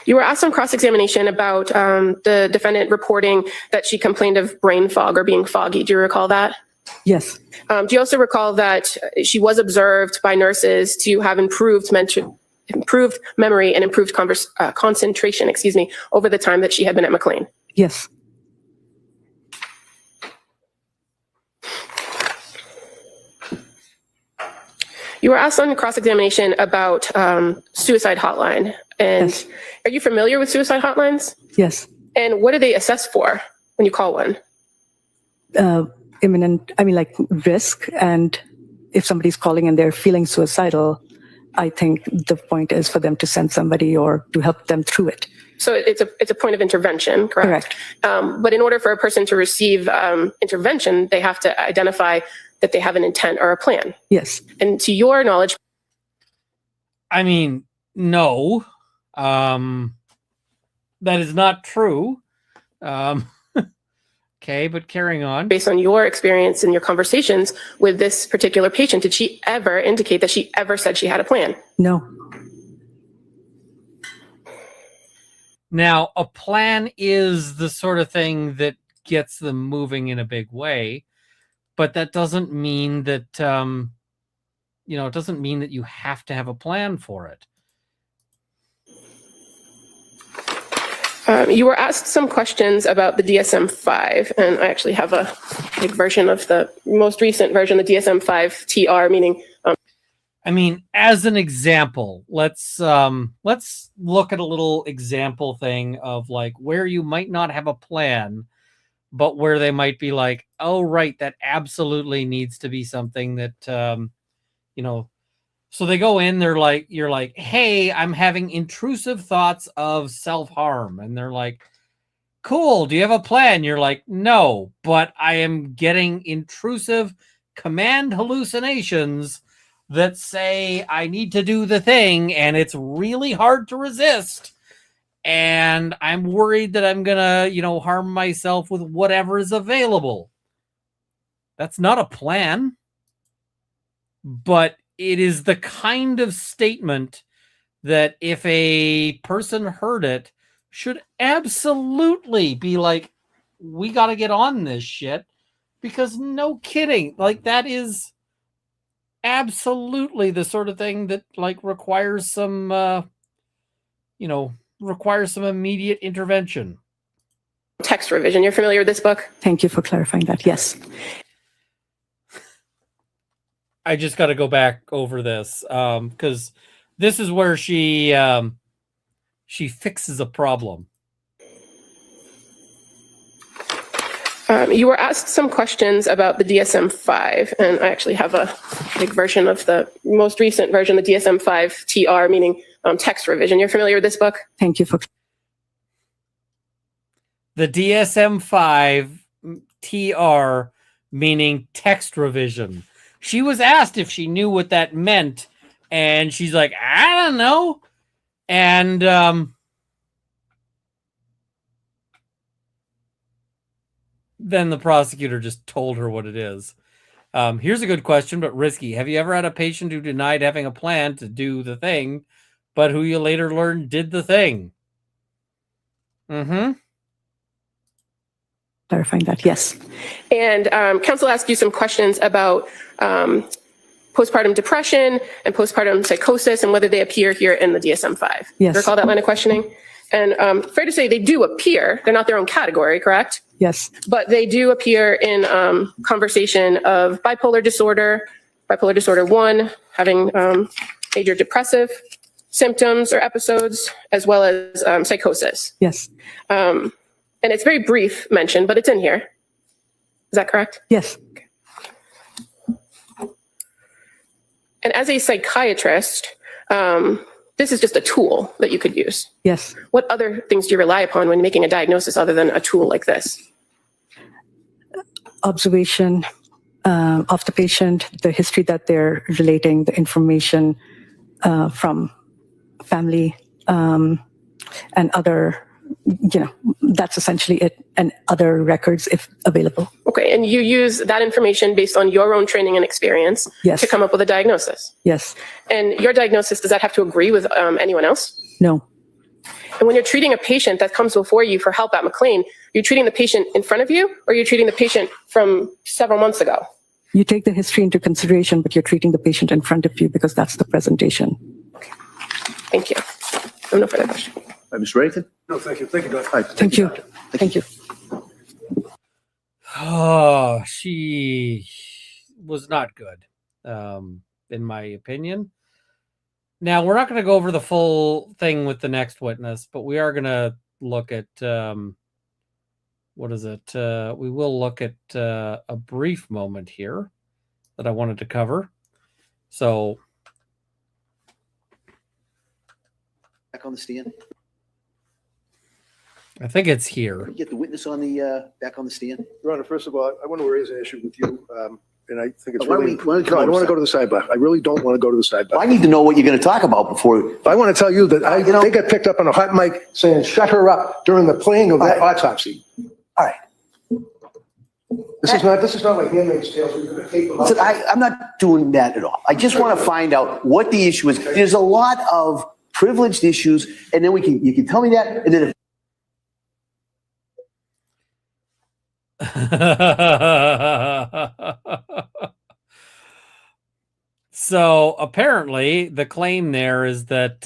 You were asked on cross-examination about the defendant reporting that she complained of brain fog or being foggy. Do you recall that? yes, Do you also recall that she was observed by nurses to have improved memory and improved concentration, over the time that she had been at McLean? yes, You were asked on cross-examination about suicide hotline. And Yes. Are you familiar with suicide hotlines? yes. And what do they assess for when you call one? Imminent, like risk. And if somebody's calling and they're feeling suicidal, I think the point is for them to send somebody or to help them through it. So it's a point of intervention, correct? But in order for a person to receive intervention, they have to identify that they have an intent or a plan. Yes, And to your knowledge, I mean, no, that is not true. Okay, but carrying on. based on your experience and your conversations with this particular patient, did she ever indicate that she ever said she had a plan? no, Now, a plan is the sort of thing that gets them moving in a big way, but that doesn't mean that, it doesn't mean that you have to have a plan for it. You were asked some questions about the DSM-5, and I actually have a big version of the most recent version, the DSM-5 TR, meaning. I mean, as an example, let's look at a little example thing of like where you might not have a plan, but where they might be like, oh, right, that absolutely needs to be something that, so they go in, you're like, hey, I'm having intrusive thoughts of self-harm. And they're like, cool, do you have a plan? You're like, no, but I am getting intrusive command hallucinations that say I need to do the thing, and it's really hard to resist. And I'm worried that I'm going to, harm myself with whatever is available. That's not a plan, but it is the kind of statement that if a person heard it, should absolutely be like, we got to get on this shit, because no kidding, like that is absolutely the sort of thing that like requires some, requires some immediate intervention. Text revision. You're familiar with this book? thank you for clarifying that. Yes, I just got to go back over this because this is where she fixes a problem. You were asked some questions about the DSM-5, and I actually have a big version of the most recent version, the DSM-5 TR, meaning text revision. You're familiar with this book? thank you for The DSM-5 TR, meaning text revision. She was asked if she knew what that meant, and she's like, I don't know. And then the prosecutor just told her what it is. Here's a good question, but risky. Have you ever had a patient who denied having a plan to do the thing, but who you later learned did the thing? Mm-hmm. clarifying that. Yes, And counsel asked you some questions about postpartum depression and postpartum psychosis and whether they appear here in the DSM-5. Yes. Recall that line of questioning? And fair to say they do appear. They're not their own category, correct? yes, But they do appear in conversation of bipolar disorder 1, having major depressive symptoms or episodes, as well as psychosis. Yes. And it's very brief mention, but it's in here. Is that correct? Yes. And as a psychiatrist, this is just a tool that you could use. Yes. What other things do you rely upon when making a diagnosis other than a tool like this? Observation of the patient, the history that they're relating, the information from family, and other, that's essentially it, and other records if available. Okay, and you use that information based on your own training and experience Yes. to come up with a diagnosis. Yes. And your diagnosis, does that have to agree with anyone else? No. And when you're treating a patient that comes before you for help at McLean, you're treating the patient in front of you, or you're treating the patient from several months ago? You take the history into consideration, but you're treating the patient in front of you because that's the presentation. Okay. Thank you. I have no further questions. Mr. Reddington? No, thank you. Thank you, Doctor. All right, Thank you. Doctor. Thank you. Oh, she was not good, in my opinion. Now, we're not going to go over the full thing with the next witness, but we are going to look at, what is it? We will look at a brief moment here that I wanted to cover. So, Back on the stand. I think it's here. Get the witness on the, back on the stand. Your Honor, first of all, I want to raise an issue with you, and I think it's Why don't really, we- why don't we no, I don't want to go go to the sidebar. I really don't want to go to the sidebar. I need to know what you're going to talk about before. I want to tell you that they got picked up on a hot mic saying, shut her up during the playing of that autopsy. All right. This is not like Handmaid's Tale, so you're going to tape them Listen, up. I'm not doing that at all. I just want to find out what the issue is. There's a lot of privileged issues, and then you can tell me that, and then if So apparently the claim there is that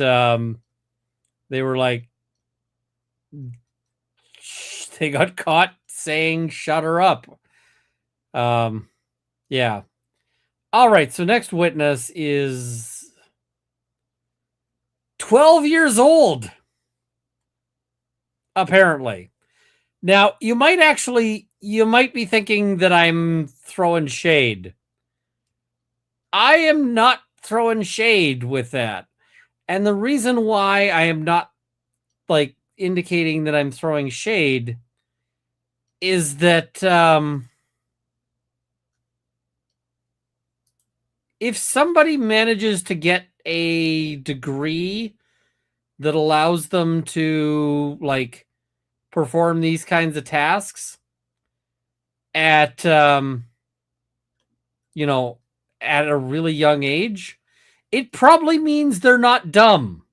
they were like, they got caught saying shut her up. Yeah. All right, so next witness is 12 years old, apparently. Now, you might be thinking that I'm throwing shade. I am not throwing shade with that. And the reason why I am not like indicating that I'm throwing shade is that if somebody manages to get a degree that allows them to like perform these kinds of tasks at at a really young age, it probably means they're not dumb.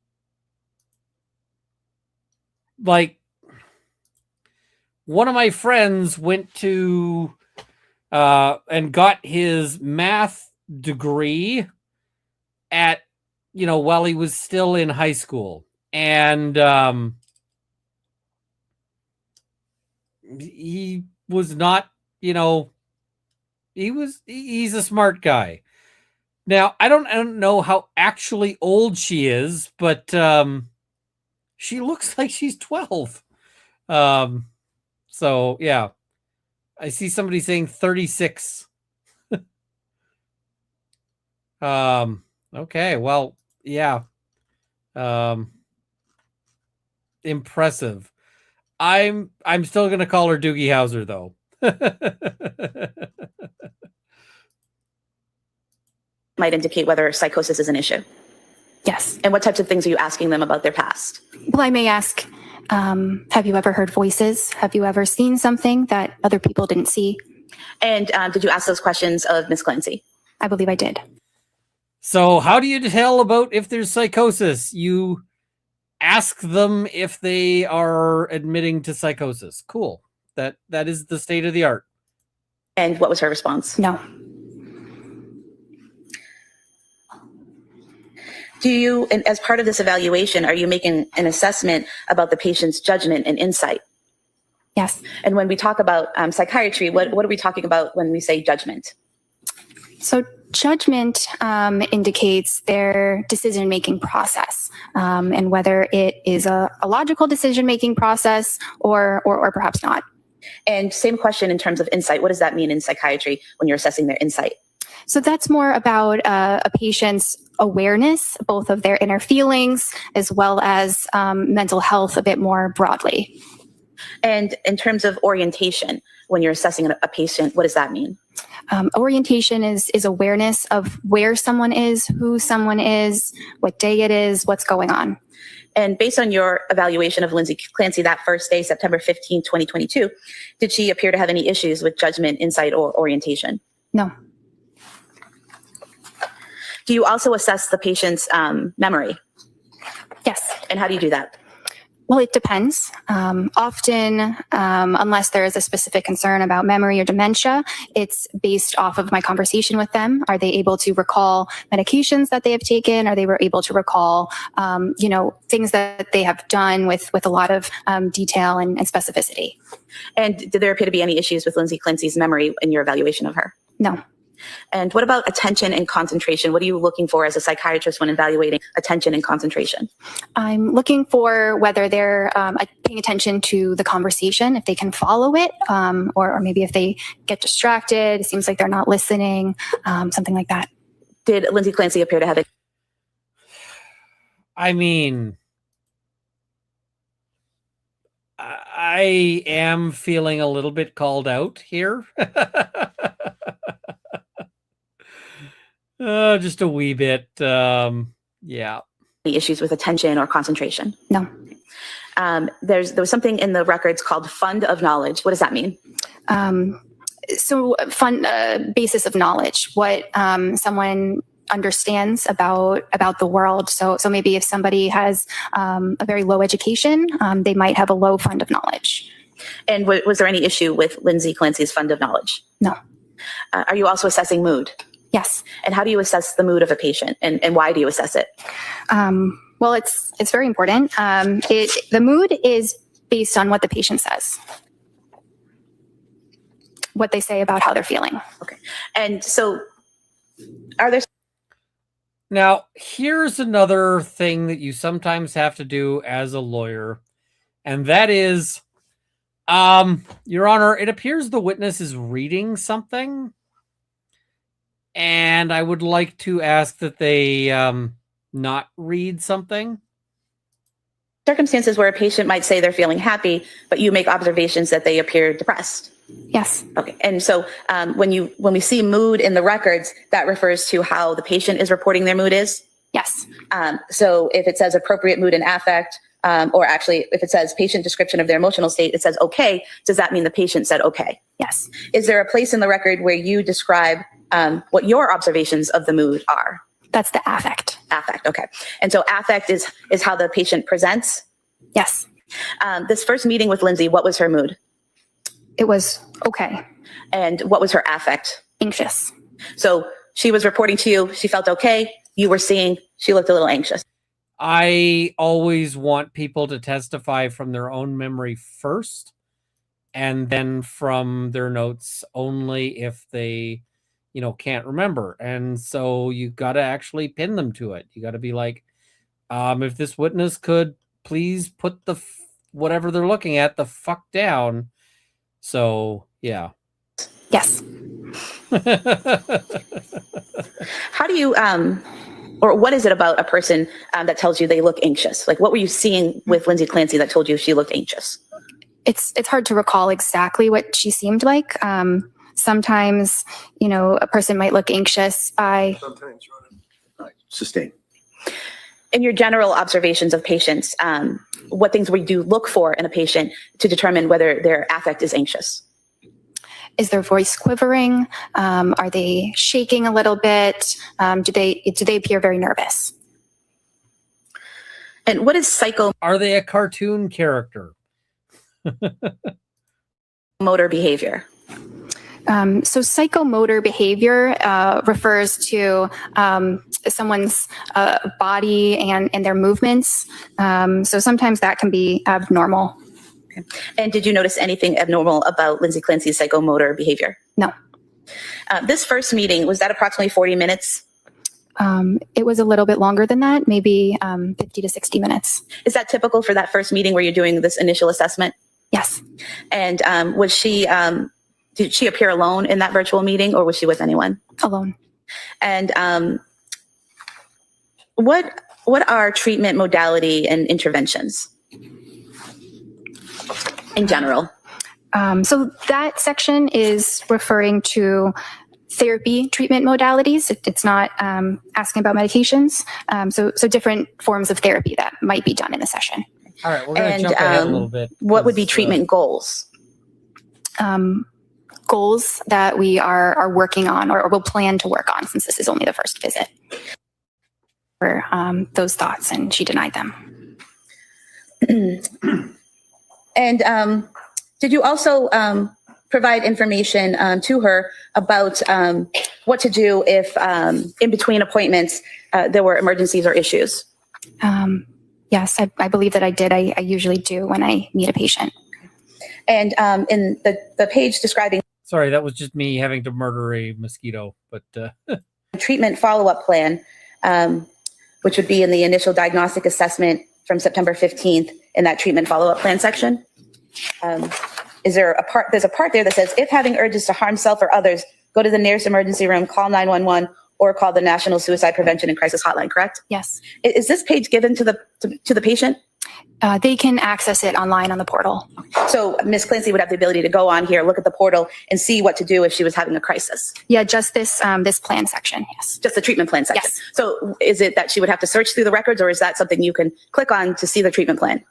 Like, one of my friends went to and got his math degree at while he was still in high school, and he was not, he's a smart guy. Now, I don't know how actually old she is, but she looks like she's 12. So yeah, I see somebody saying 36. Okay, well, yeah. Impressive. I'm still gonna call her Doogie Howser though. Might indicate whether psychosis is an issue. Yes. And what types of things are you asking them about their past? Well, I may ask, have you ever heard voices? Have you ever seen something that other people didn't see? And did you ask those questions of Ms. Clancy? I believe I did. So how do you tell about if there's psychosis? You ask them if they are admitting to psychosis. Cool. That is the state of the art. And what was her response? No. Do you, and as part of this evaluation, are you making an assessment about the patient's judgment and insight? Yes. And when we talk about psychiatry, what are we talking about when we say judgment? So judgment indicates their decision-making process, and whether it is a logical decision-making process or perhaps not. And same question in terms of insight. What does that mean in psychiatry when you're assessing their insight? So that's more about a patient's awareness, both of their inner feelings as well as mental health a bit more broadly. And in terms of orientation, when you're assessing a patient, what does that mean? Orientation is awareness of where someone is, who someone is, what day it is, what's going on. And based on your evaluation of Lindsay Clancy that first day, September 15, 2022, did she appear to have any issues with judgment, insight, or orientation? No. Do you also assess the patient's memory? Yes. And how do you do that? Well, it depends. Often, unless there is a specific concern about memory or dementia, it's based off of my conversation with them. Are they able to recall medications that they have taken? Are they able to recall, things that they have done with a lot of detail and specificity? And did there appear to be any issues with Lindsay Clancy's memory in your evaluation of her? No. And what about attention and concentration? What are you looking for as a psychiatrist when evaluating attention and concentration? I'm looking for whether they're paying attention to the conversation, if they can follow it, or maybe if they get distracted, it seems like they're not listening, something like that. Did Lindsay Clancy appear to have it? I mean, I am feeling a little bit called out here. Just a wee bit. Yeah. Any issues with attention or concentration? No. There was something in the records called fund of knowledge. What does that mean? So basis of knowledge, what someone understands about the world. So maybe if somebody has a very low education, they might have a low fund of knowledge. And was there any issue with Lindsay Clancy's fund of knowledge? No. Are you also assessing mood? Yes. And how do you assess the mood of a patient, and why do you assess it? Well, it's very important. The mood is based on what the patient says, what they say about how they're feeling. Okay. And so are there... Now, here's another thing that you sometimes have to do as a lawyer, and that is, Your Honor, it appears the witness is reading something, and I would like to ask that they not read something. Circumstances where a patient might say they're feeling happy, but you make observations that they appear depressed. Yes. Okay. And so when we see mood in the records, that refers to how the patient is reporting their mood is? Yes. So if it says appropriate mood and affect, or actually if it says patient description of their emotional state, it says okay, does that mean the patient said okay? Yes. Is there a place in the record where you describe what your observations of the mood are? That's the affect. Affect, okay. And so affect is how the patient presents? Yes. This first meeting with Lindsay, what was her mood? It was okay. And what was her affect? Anxious. So she was reporting to you, she felt okay. You were seeing she looked a little anxious. I always want people to testify from their own memory first, and then from their notes only if they, can't remember. And so you got to actually pin them to it. You got to be like, if this witness could please put whatever they're looking at the fuck down. So, yeah. Yes. How do you, or what is it about a person that tells you they look anxious? Like, what were you seeing with Lindsay Clancy that told you she looked anxious? It's hard to recall exactly what she seemed like. Sometimes, a person might look anxious by... Sometimes, Right. Sustain. In your general observations of patients, what things would you look for in a patient to determine whether their affect is anxious? Is their voice quivering? Are they shaking a little bit? Do they appear very nervous? And what is Are they a cartoon character? psychomotor behavior? So psychomotor behavior refers to someone's body and their movements. So sometimes that can be abnormal. Okay. And did you notice anything abnormal about Lindsay Clancy's psychomotor behavior? No. This first meeting, was that approximately 40 minutes? It was a little bit longer than that, maybe 50 to 60 minutes. Is that typical for that first meeting where you're doing this initial assessment? Yes. And did she appear alone in that virtual meeting, or was she with anyone? Alone. And what are treatment modality and interventions in general? So that section is referring to therapy treatment modalities. It's not asking about medications. So different forms of therapy that might be done in the session. All right, we're going to jump ahead a little bit. What would be treatment goals? Goals that we are working on or will plan to work on, since this is only the first visit. For those thoughts, and she denied them. And did you also provide information to her about what to do if in between appointments there were emergencies or issues? Yes, I believe that I did. I usually do when I meet a patient. And in the page describing Sorry, that was just me having to murder a mosquito, but treatment follow-up plan, which would be in the initial diagnostic assessment from September 15th in that treatment follow-up plan section. There's a part there that says, if having urges to harm self or others, go to the nearest emergency room, call 911, or call the National Suicide Prevention and Crisis Hotline, correct? Yes. Is this page given to the patient? They can access it online on the portal. So Ms. Clancy would have the ability to go on here, look at the portal, and see what to do if she was having a crisis. Yeah, just this plan section, yes. Just the treatment plan section. Yes. So is it that she would have to search through the records, or is that something you can click on to see the treatment plan?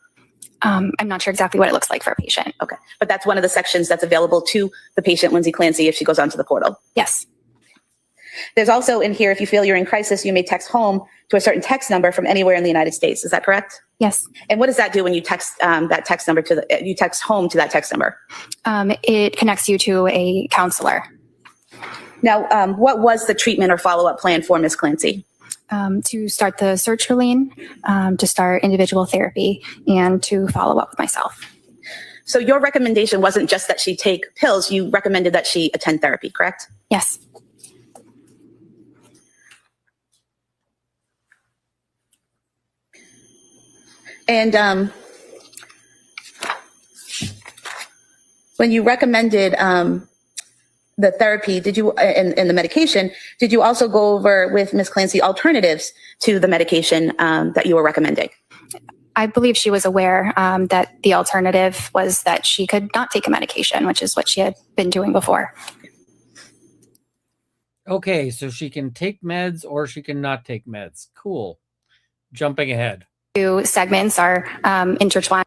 I'm not sure exactly what it looks like for a patient. Okay, but that's one of the sections that's available to the patient, Lindsay Clancy, if she goes onto the portal. Yes. There's also in here, if you feel you're in crisis, you may text home to a certain text number from anywhere in the United States. Is that correct? Yes. And what does that do when you text that text number you text home to that text number? It connects you to a counselor. Now, what was the treatment or follow-up plan for Ms. Clancy? To start the sertraline, to start individual therapy, and to follow up with myself. So your recommendation wasn't just that she take pills, you recommended that she attend therapy, correct? Yes. And when you recommended the therapy, did you, and the medication, did you also go over with Ms. Clancy alternatives to the medication that you were recommending? I believe she was aware that the alternative was that she could not take a medication, which is what she had been doing before. okay, so she can take meds or she can not take meds. Cool. Jumping ahead. Two segments are intertwined.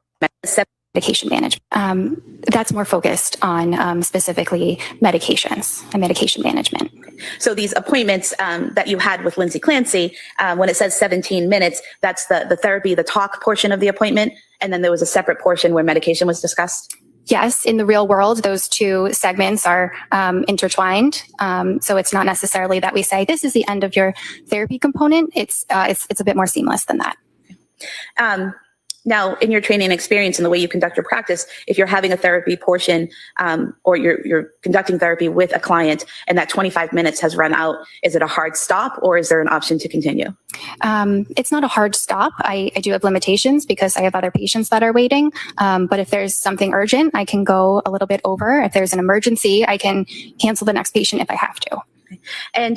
Medication management. That's more focused on specifically medications and medication management. So these appointments that you had with Lindsay Clancy, when it says 17 minutes, that's the therapy, the talk portion of the appointment. And then there was a separate portion where medication was discussed. Yes, in the real world, those two segments are intertwined. So it's not necessarily that we say this is the end of your therapy component. It's a bit more seamless than that. Now, in your training and experience and the way you conduct your practice, if you're having a therapy portion or you're conducting therapy with a client and that 25 minutes has run out, is it a hard stop or is there an option to continue? It's not a hard stop. I do have limitations because I have other patients that are waiting. But if there's something urgent, I can go a little bit over. If there's an emergency, I can cancel the next patient if I have to. And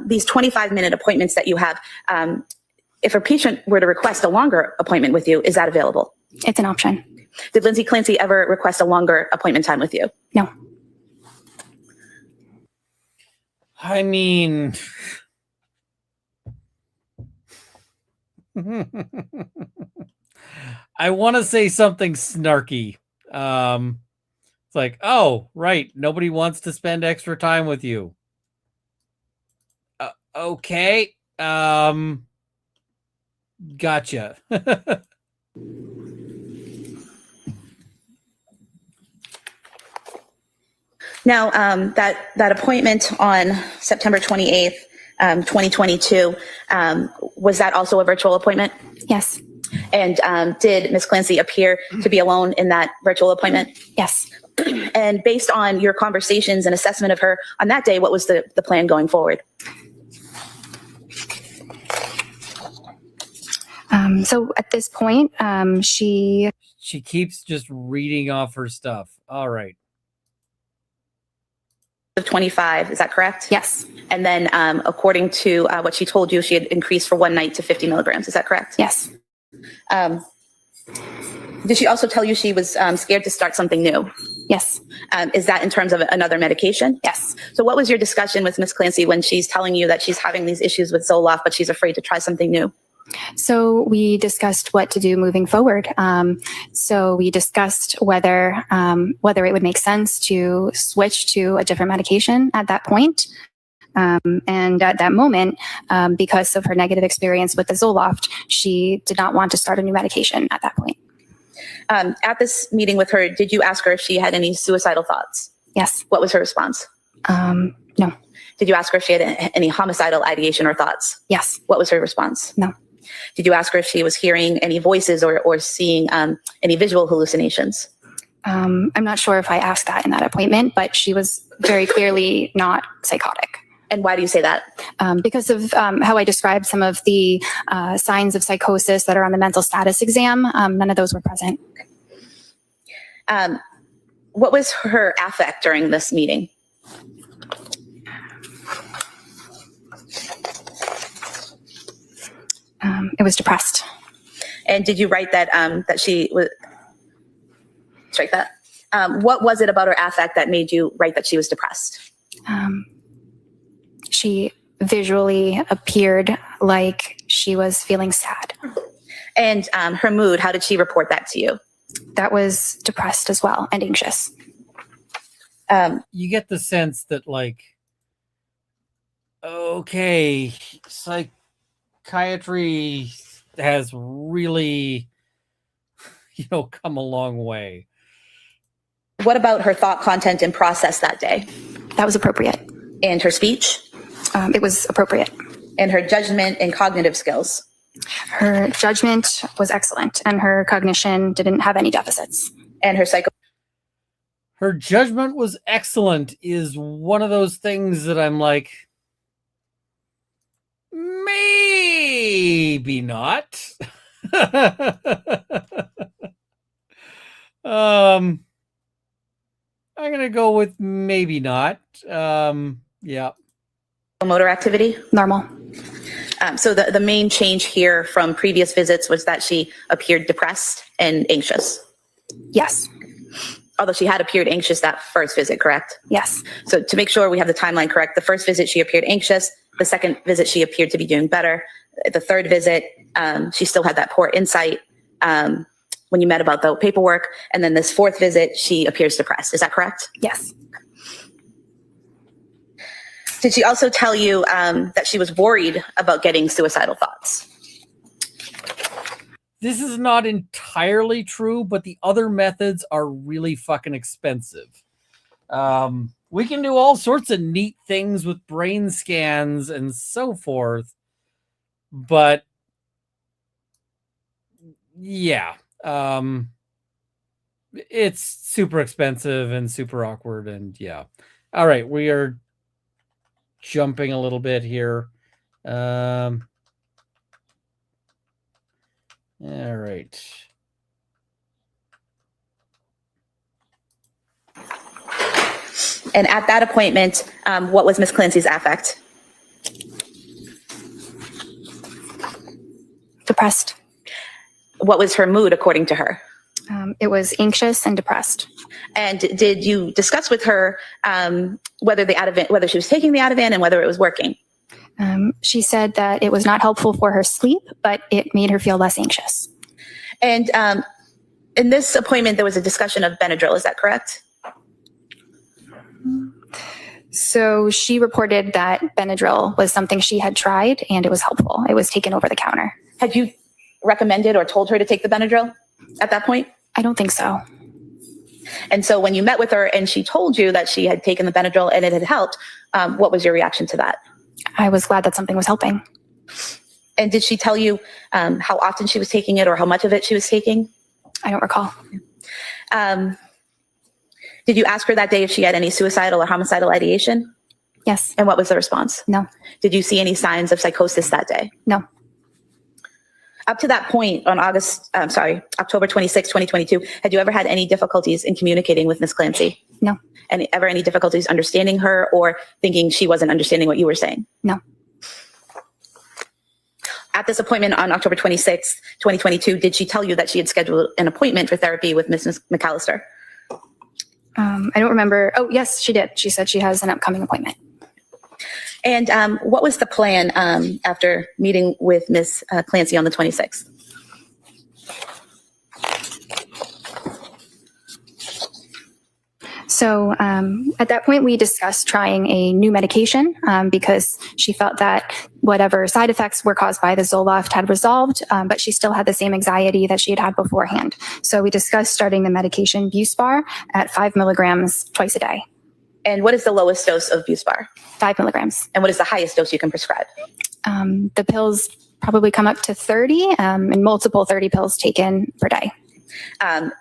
these 25-minute appointments that you have, if a patient were to request a longer appointment with you, is that available? It's an option. Did Lindsay Clancy ever request a longer appointment time with you? No. I mean, I want to say something snarky. It's like, oh, right. Nobody wants to spend extra time with you. Okay. Gotcha. Now, that appointment on September 28th, 2022, was that also a virtual appointment? Yes. And did Ms. Clancy appear to be alone in that virtual appointment? Yes. And based on your conversations and assessment of her on that day, what was the plan going forward? So at this point, she keeps just reading off her stuff. All right. Of 25, is that correct? yes, And then according to what she told you, she had increased for one night to 50 milligrams. Is that correct? yes, Did she also tell you she was scared to start something new? yes, Is that in terms of another medication? yes. So what was your discussion with Ms. Clancy when she's telling you that she's having these issues with Zoloft, but she's afraid to try something new? So we discussed what to do moving forward. So we discussed whether it would make sense to switch to a different medication at that point. And at that moment, because of her negative experience with the Zoloft, she did not want to start a new medication at that point. At this meeting with her, did you ask her if she had any suicidal thoughts? Yes. What was her response? No. Did you ask her if she had any homicidal ideation or thoughts? Yes. What was her response? No. Did you ask her if she was hearing any voices or seeing any visual hallucinations? I'm not sure if I asked that in that appointment, but she was very clearly not psychotic. And why do you say that? Because of how I described some of the signs of psychosis that are on the mental status exam, none of those were present. What was her affect during this meeting? It was depressed. And did you write that that she was strike that? What was it about her affect that made you write that she was depressed? She visually appeared like she was feeling sad. And her mood, how did she report that to you? That was depressed as well and anxious. You get the sense that, like, okay, psychiatry has really, come a long way. What about her thought content and process that day? That was appropriate. And her speech? It was appropriate. And her judgment and cognitive skills? Her judgment was excellent, and her cognition didn't have any deficits. And her Her judgment was excellent is one of those things that I'm like, maybe not. I'm gonna go with maybe not. Yeah. motor activity? Normal. So the main change here from previous visits was that she appeared depressed and anxious. Yes. Although she had appeared anxious that first visit, correct? Yes. So to make sure we have the timeline correct, the first visit she appeared anxious. The second visit she appeared to be doing better. The third visit, she still had that poor insight when you met about the paperwork. And then this fourth visit, she appears depressed. Is that correct? Yes. Did she also tell you that she was worried about getting suicidal thoughts? This is not entirely true, but the other methods are really fucking expensive. We can do all sorts of neat things with brain scans and so forth, but yeah, it's super expensive and super awkward, and yeah. All right, we are jumping a little bit here. All right. And at that appointment, what was Miss Clancy's affect? Depressed. What was her mood according to her? It was anxious and depressed. And did you discuss with her whether she was taking the Ativan and whether it was working? She said that it was not helpful for her sleep, but it made her feel less anxious. And in this appointment, there was a discussion of Benadryl. Is that correct? So she reported that Benadryl was something she had tried and it was helpful. It was taken over the counter. Had you recommended or told her to take the Benadryl at that point? I don't think so. And so when you met with her and she told you that she had taken the Benadryl and it had helped, what was your reaction to that? I was glad that something was helping. And did she tell you how often she was taking it or how much of it she was taking? I don't recall. Did you ask her that day if she had any suicidal or homicidal ideation? Yes. And what was the response? No. Did you see any signs of psychosis that day? No. Up to that point on October 26, 2022, had you ever had any difficulties in communicating with Ms. Clancy? No. And ever any difficulties understanding her or thinking she wasn't understanding what you were saying? No. At this appointment on October 26, 2022, did she tell you that she had scheduled an appointment for therapy with Ms. McAllister? I don't remember. Oh, yes, she did. She said she has an upcoming appointment. And what was the plan after meeting with Ms. Clancy on the 26th? So at that point, we discussed trying a new medication because she felt that whatever side effects were caused by the Zoloft had resolved, but she still had the same anxiety that she had had beforehand. So we discussed starting the medication Buspar at 5 milligrams twice a day. And what is the lowest dose of Buspar? 5 milligrams. And what is the highest dose you can prescribe? The pills probably come up to 30 and multiple 30 pills taken per day.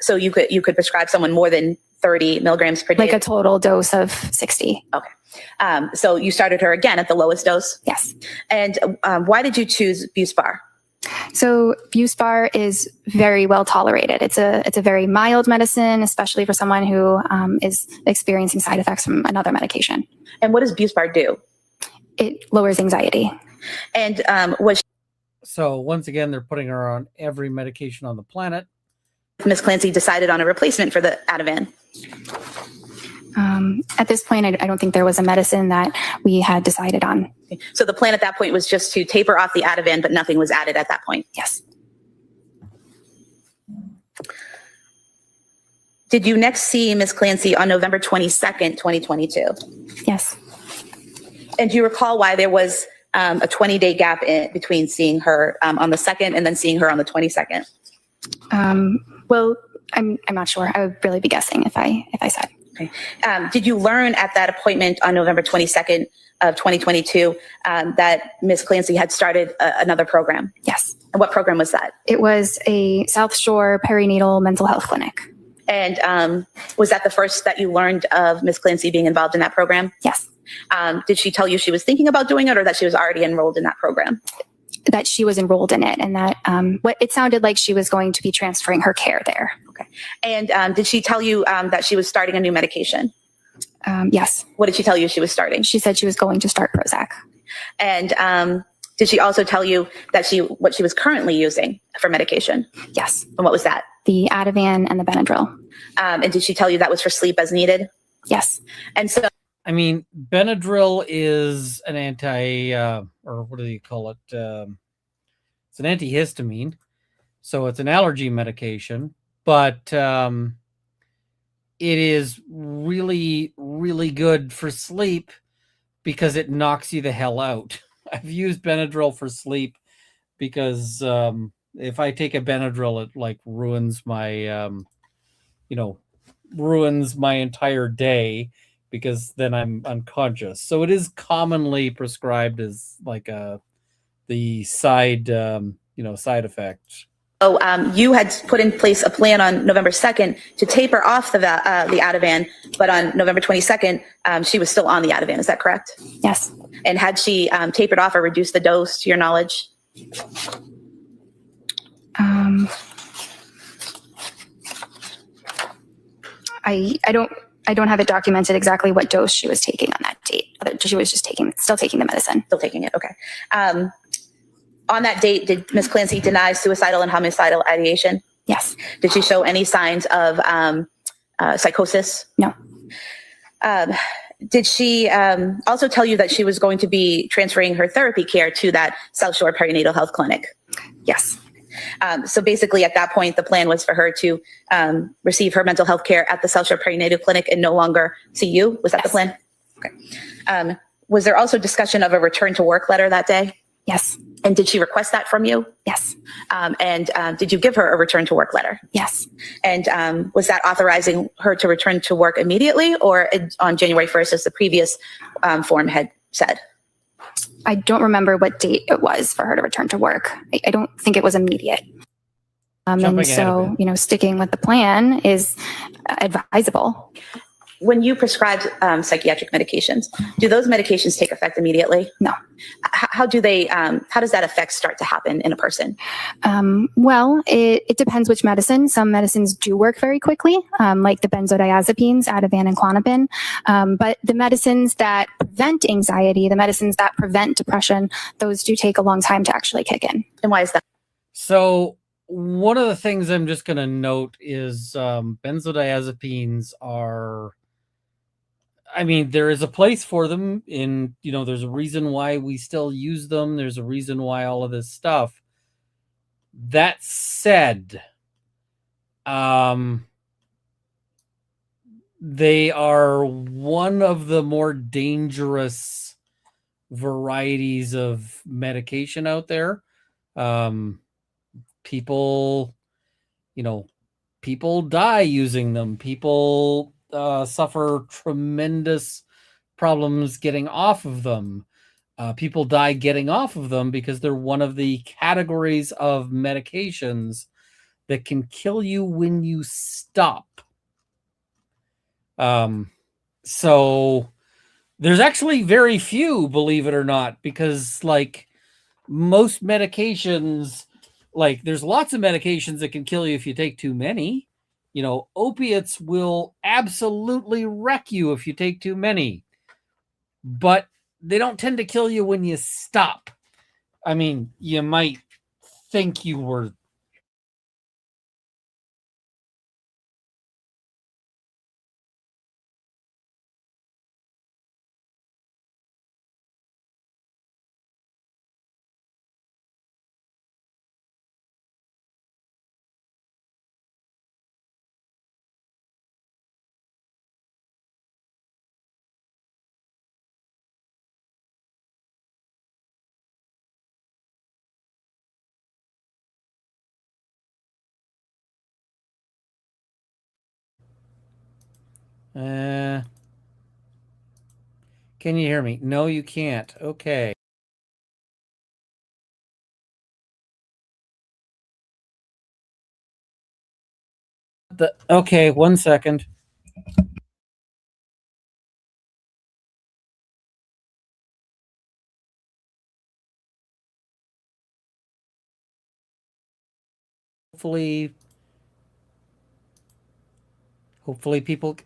So you could prescribe someone more than 30 milligrams per day? Like a total dose of 60. Okay. So you started her again at the lowest dose? Yes. And why did you choose Buspar? So Buspar is very well tolerated. It's a very mild medicine, especially for someone who is experiencing side effects from another medication. And what does Buspar do? It lowers anxiety. And So once again, they're putting her on every medication on the planet. Ms. Clancy decided on a replacement for the Ativan? At this point, I don't think there was a medicine that we had decided on. Okay. So the plan at that point was just to taper off the Ativan, but nothing was added at that point? Yes. Did you next see Ms. Clancy on November 22nd, 2022? Yes. And do you recall why there was a 20-day gap between seeing her on the 2nd and then seeing her on the 22nd? Well, I'm not sure. I would really be guessing if I said. Okay. Did you learn at that appointment on November 22nd of 2022 that Ms. Clancy had started another program? Yes. And what program was that? It was a South Shore perinatal mental health clinic. And was that the first that you learned of Ms. Clancy being involved in that program? Yes. Did she tell you she was thinking about doing it or that she was already enrolled in that program? That she was enrolled in it and that what it sounded like she was going to be transferring her care there. Okay. And did she tell you that she was starting a new medication? Yes. What did she tell you she was starting? She said she was going to start Prozac. And did she also tell you that what she was currently using for medication? Yes. And what was that? The Ativan and the Benadryl. And did she tell you that was for sleep as needed? Yes. And so, I mean, Benadryl is an or what do you call it? It's an antihistamine. So it's an allergy medication, but it is really, really good for sleep because it knocks you the hell out. I've used Benadryl for sleep because if I take a Benadryl, it like ruins my, ruins my entire day because then I'm unconscious. So it is commonly prescribed as like the side, side effect. you had put in place a plan on November 2nd to taper off the Ativan, but on November 22nd, she was still on the Ativan. Is that correct? Yes. And had she tapered off or reduced the dose to your knowledge? I don't have it documented exactly what dose she was taking on that date. She was just still taking the medicine. Still taking it. Okay. On that date, did Ms. Clancy deny suicidal and homicidal ideation? Yes. Did she show any signs of psychosis? No. Did she also tell you that she was going to be transferring her therapy care to that South Shore Perinatal Health Clinic? Yes. So basically, at that point, the plan was for her to receive her mental health care at the South Shore Perinatal Clinic and no longer see you. Was that the plan? Okay. Was there also discussion of a return to work letter that day? Yes. And did she request that from you? Yes. And did you give her a return to work letter? Yes. And was that authorizing her to return to work immediately or on January 1st, as the previous form had said? I don't remember what date it was for her to return to work. I don't think it was immediate. And so, sticking with the plan is advisable. When you prescribe psychiatric medications, do those medications take effect immediately? No. How do they? How does that effect start to happen in a person? Well, it depends which medicine. Some medicines do work very quickly, like the benzodiazepines, Ativan and Klonopin. But the medicines that prevent anxiety, the medicines that prevent depression, those do take a long time to actually kick in. And why is that? So one of the things I'm just going to note is benzodiazepines are, I mean, there is a place for them in, there's a reason why we still use them. There's a reason why all of this stuff. That said, they are one of the more dangerous varieties of medication out there. People die using them. People suffer tremendous problems getting off of them. People die getting off of them because they're one of the categories of medications that can kill you when you stop. So there's actually very few, believe it or not, because like most medications, like there's lots of medications that can kill you if you take too many. Opiates will absolutely wreck you if you take too many, but they don't tend to kill you when you stop. I mean, you might think you were. Can you hear me? No, you can't. Okay. Okay, 1 second. Hopefully people.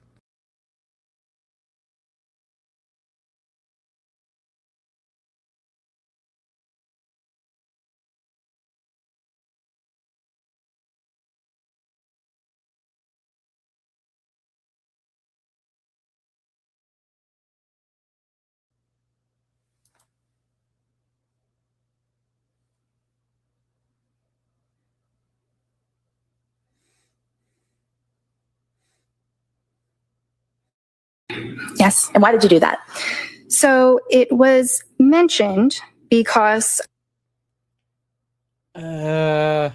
Yes. And why did you do that? So it was mentioned because. Now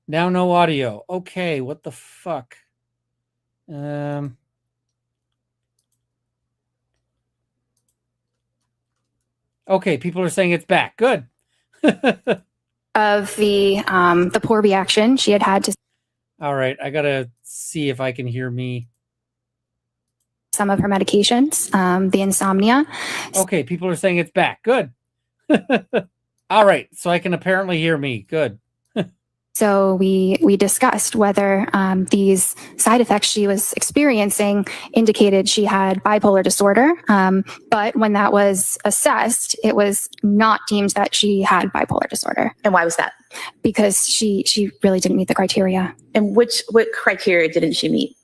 no audio. Okay, what the fuck? Okay, people are saying it's back. Good. Of the poor reaction she had to All right, I gotta see if I can hear me. some of her medications, the insomnia. Okay, people are saying it's back. Good. All right, so I can apparently hear me. Good. So we discussed whether these side effects she was experiencing indicated she had bipolar disorder. But when that was assessed, it was not deemed that she had bipolar disorder. And why was that? Because she really didn't meet the criteria. And what criteria didn't she meet?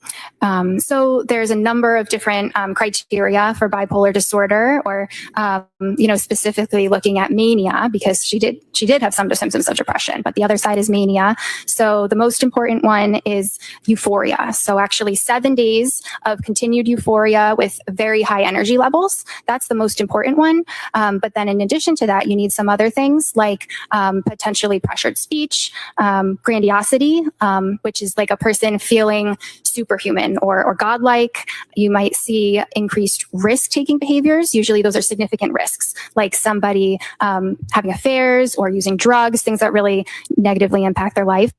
So there's a number of different criteria for bipolar disorder, or specifically looking at mania, because she did have some symptoms of depression, but the other side is mania. So the most important one is euphoria. So actually 7 days of continued euphoria with very high energy levels. That's the most important one. But then in addition to that, you need some other things like potentially pressured speech, grandiosity, which is like a person feeling superhuman or godlike. You might see increased risk-taking behaviors. Usually those are significant risks, like somebody having affairs or using drugs, things that really negatively impact their life.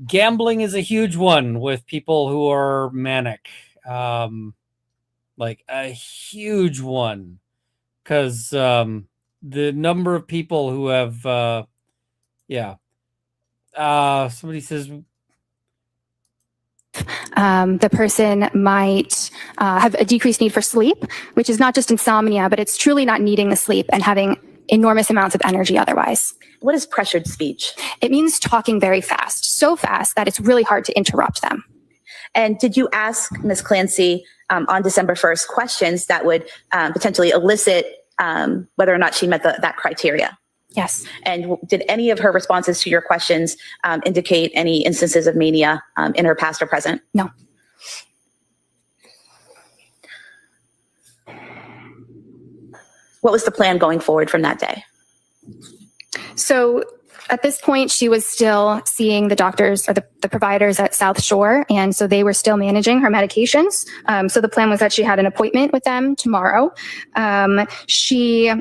Gambling is a huge one with people who are manic. like a huge one, because the number of people who have, somebody says, the person might have a decreased need for sleep, which is not just insomnia, but it's truly not needing the sleep and having enormous amounts of energy otherwise. What is pressured speech? It means talking very fast, so fast that it's really hard to interrupt them. And did you ask Ms. Clancy on December 1st questions that would potentially elicit whether or not she met that criteria? Yes. And did any of her responses to your questions indicate any instances of mania in her past or present? No. What was the plan going forward from that day? So at this point, she was still seeing the doctors or the providers at South Shore. And so they were still managing her medications. So the plan was that she had an appointment with them tomorrow. She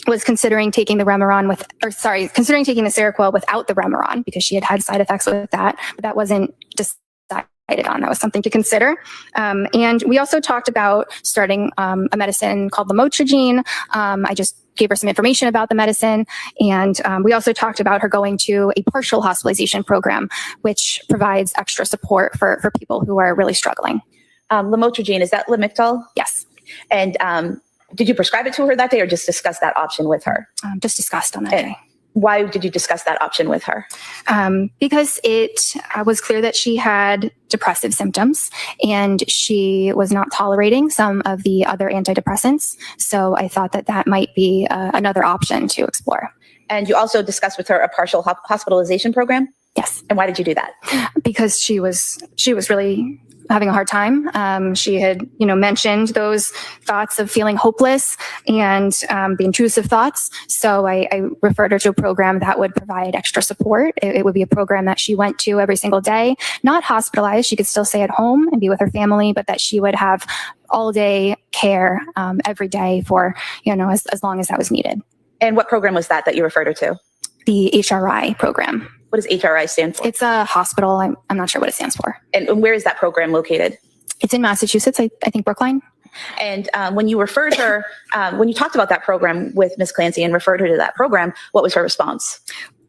was considering taking the considering taking the Seroquel without the Remeron because she had side effects with that, but that wasn't decided on. That was something to consider. And we also talked about starting a medicine called lamotrigine. I just gave her some information about the medicine. And we also talked about her going to a partial hospitalization program, which provides extra support for people who are really struggling. Lamotrigine, is that Lamictal? Yes. And did you prescribe it to her that day or just discuss that option with her? Just discussed on that day. Why did you discuss that option with her? Because it was clear that she had depressive symptoms and she was not tolerating some of the other antidepressants. So I thought that might be another option to explore. And you also discussed with her a partial hospitalization program? Yes. And why did you do that? Because she was really having a hard time. She had, mentioned those thoughts of feeling hopeless and the intrusive thoughts. So I referred her to a program that would provide extra support. It would be a program that she went to every single day, not hospitalized. She could still stay at home and be with her family, but that she would have all day care every day for, as long as that was needed. And what program was that you referred her to? The HRI program. What does HRI stand for? It's a hospital. I'm not sure what it stands for. And where is that program located? It's in Massachusetts, I think Brookline. And when you referred her, when you talked about that program with Ms. Clancy and referred her to that program, what was her response?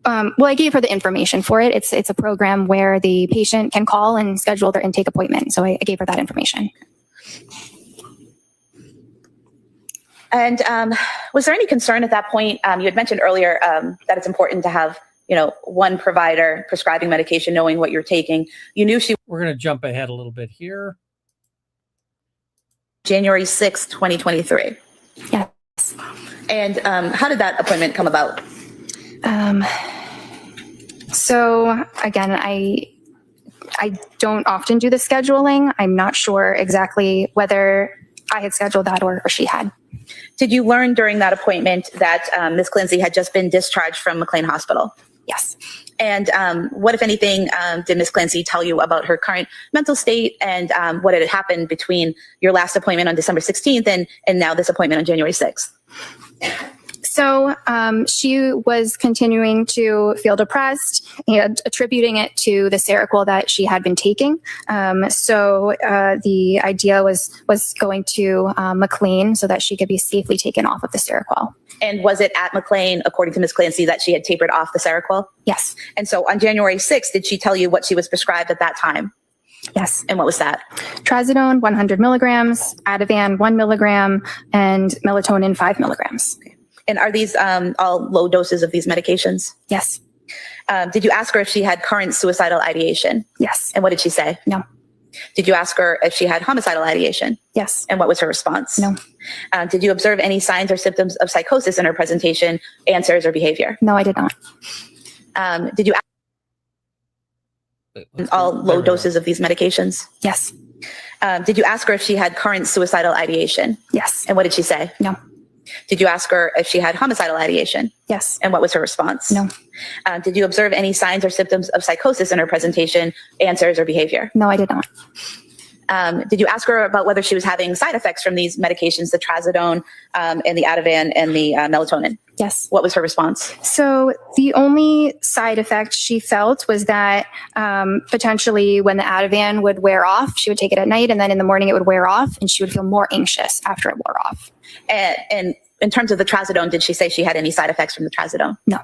Well, I gave her the information for it. It's a program where the patient can call and schedule their intake appointment. So I gave her that information. And was there any concern at that point? You had mentioned earlier that it's important to have one provider prescribing medication, knowing what you're taking. You knew we're going to jump ahead a little bit here. January 6th, 2023. Yes. And how did that appointment come about? So again, I don't often do the scheduling. I'm not sure exactly whether I had scheduled that or she had. Did you learn during that appointment that Ms. Clancy had just been discharged from McLean Hospital? Yes. And what, if anything, did Ms. Clancy tell you about her current mental state and what had happened between your last appointment on December 16th and now this appointment on January 6th? So she was continuing to feel depressed and attributing it to the Seroquel that she had been taking. So the idea was going to McLean so that she could be safely taken off of the Seroquel. And was it at McLean, according to Ms. Clancy, that she had tapered off the Seroquel? Yes. And so on January 6th, did she tell you what she was prescribed at that time? Yes. And what was that? Trazodone, 100 milligrams, Ativan, 1 milligram, and melatonin, 5 milligrams. Okay. And are these all low doses of these medications? Yes. Did you ask her if she had current suicidal ideation? Yes. And what did she say? No. Did you ask her if she had homicidal ideation? Yes. And what was her response? No. Did you observe any signs or symptoms of psychosis in her presentation, answers, or behavior? No, I did not. Did you ask all low doses of these medications? Yes. Did you ask her if she had current suicidal ideation? Yes. And what did she say? No. Did you ask her if she had homicidal ideation? Yes. And what was her response? No. Did you observe any signs or symptoms of psychosis in her presentation, answers, or behavior? No, I did not. Did you ask her about whether she was having side effects from these medications, the trazodone and the Ativan and the melatonin? Yes. What was her response? So the only side effect she felt was that potentially when the Ativan would wear off, she would take it at night, and then in the morning it would wear off, and she would feel more anxious after it wore off. And in terms of the trazodone, did she say she had any side effects from the trazodone? No.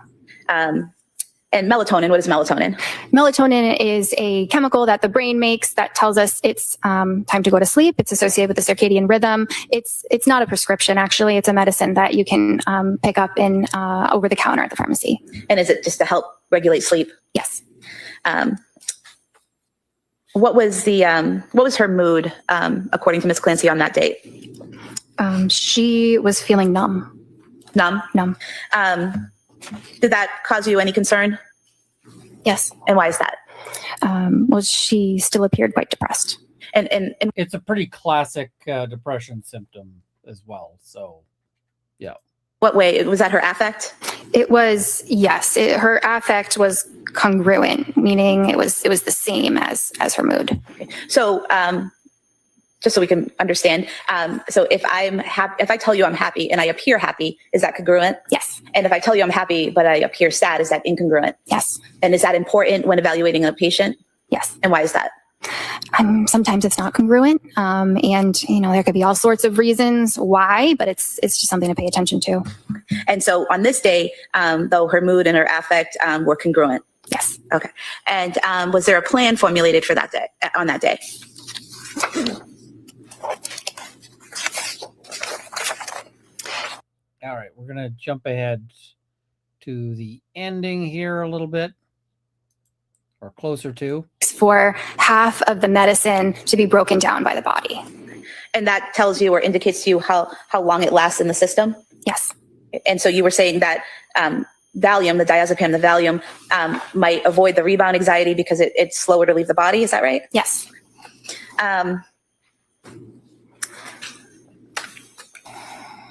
And melatonin, what is melatonin? Melatonin is a chemical that the brain makes that tells us it's time to go to sleep. It's associated with the circadian rhythm. It's not a prescription, actually. It's a medicine that you can pick up in over the counter at the pharmacy. And is it just to help regulate sleep? Yes. What was her mood, according to Ms. Clancy, on that date? She was feeling numb. Numb? Numb. Did that cause you any concern? Yes. And why is that? Well, she still appeared quite depressed. And It's a pretty classic depression symptom as well. So, yeah. what way? Was that her affect? It was, yes. Her affect was congruent, meaning it was the same as her mood. Okay. So, just so we can understand, so if I tell you I'm happy and I appear happy, is that congruent? Yes. And if I tell you I'm happy but I appear sad, is that incongruent? Yes. And is that important when evaluating a patient? Yes. And why is that? Sometimes it's not congruent, and there could be all sorts of reasons why, but it's just something to pay attention to. And so on this day, though, her mood and her affect were congruent. Yes. Okay. And was there a plan formulated for that day? On that day? All right, we're going to jump ahead to the ending here a little bit, or closer to. For half of the medicine to be broken down by the body. And that tells you or indicates to you how long it lasts in the system? Yes. And so you were saying that Valium, the diazepam, the Valium, might avoid the rebound anxiety because it's slower to leave the body. Is that right? Yes.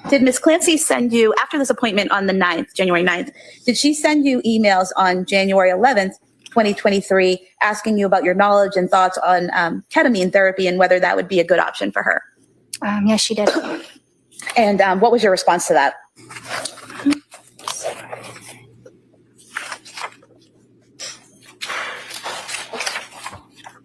Did Ms. Clancy send you, after this appointment on the 9th, January 9th, did she send you emails on January 11th, 2023, asking you about your knowledge and thoughts on ketamine therapy and whether that would be a good option for her? Yes, she did. And what was your response to that?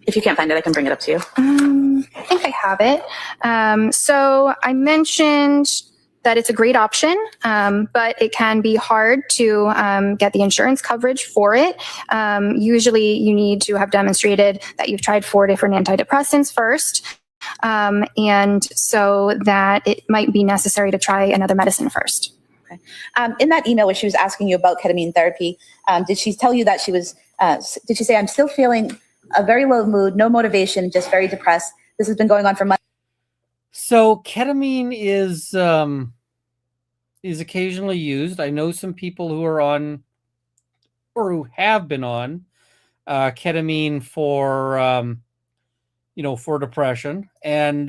If you can't find it, I can bring it up to you. I think I have it. So I mentioned that it's a great option, but it can be hard to get the insurance coverage for it. Usually you need to have demonstrated that you've tried 4 different antidepressants first, and so that it might be necessary to try another medicine first. Okay. In that email where she was asking you about ketamine therapy, did she tell you that she was, did she say, I'm still feeling a very low mood, no motivation, just very depressed. This has been going on for months. So ketamine is occasionally used. I know some people who are on, or who have been on, ketamine for, for depression. And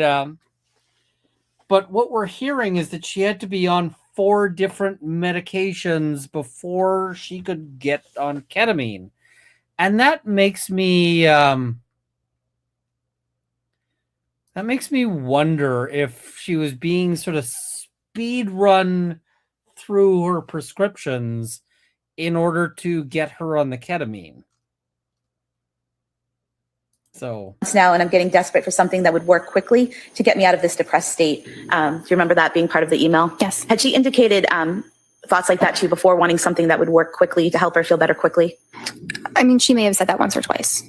but what we're hearing is that she had to be on 4 different medications before she could get on ketamine, and that makes me wonder if she was being sort of speed run through her prescriptions in order to get her on the ketamine. So Now, and I'm getting desperate for something that would work quickly to get me out of this depressed state. Do you remember that being part of the email? Yes. Had she indicated thoughts like that to you before, wanting something that would work quickly to help her feel better quickly? I mean, she may have said that once or twice.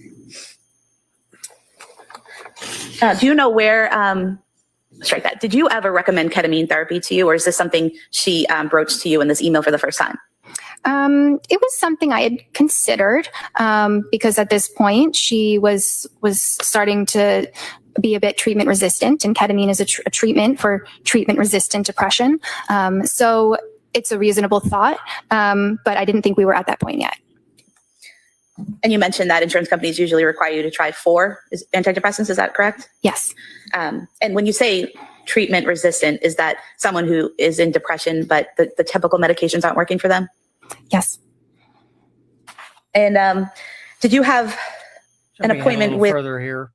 Do you know where, strike that, did you ever recommend ketamine therapy to you, or is this something she broached to you in this email for the first time? It was something I had considered because at this point she was starting to be a bit treatment resistant, and ketamine is a treatment for treatment resistant depression. So it's a reasonable thought, but I didn't think we were at that point yet. And you mentioned that insurance companies usually require you to try 4 antidepressants. Is that correct? Yes. And when you say treatment resistant, is that someone who is in depression, but the typical medications aren't working for them? Yes. And did you have an jumping ahead a appointment little with? further here.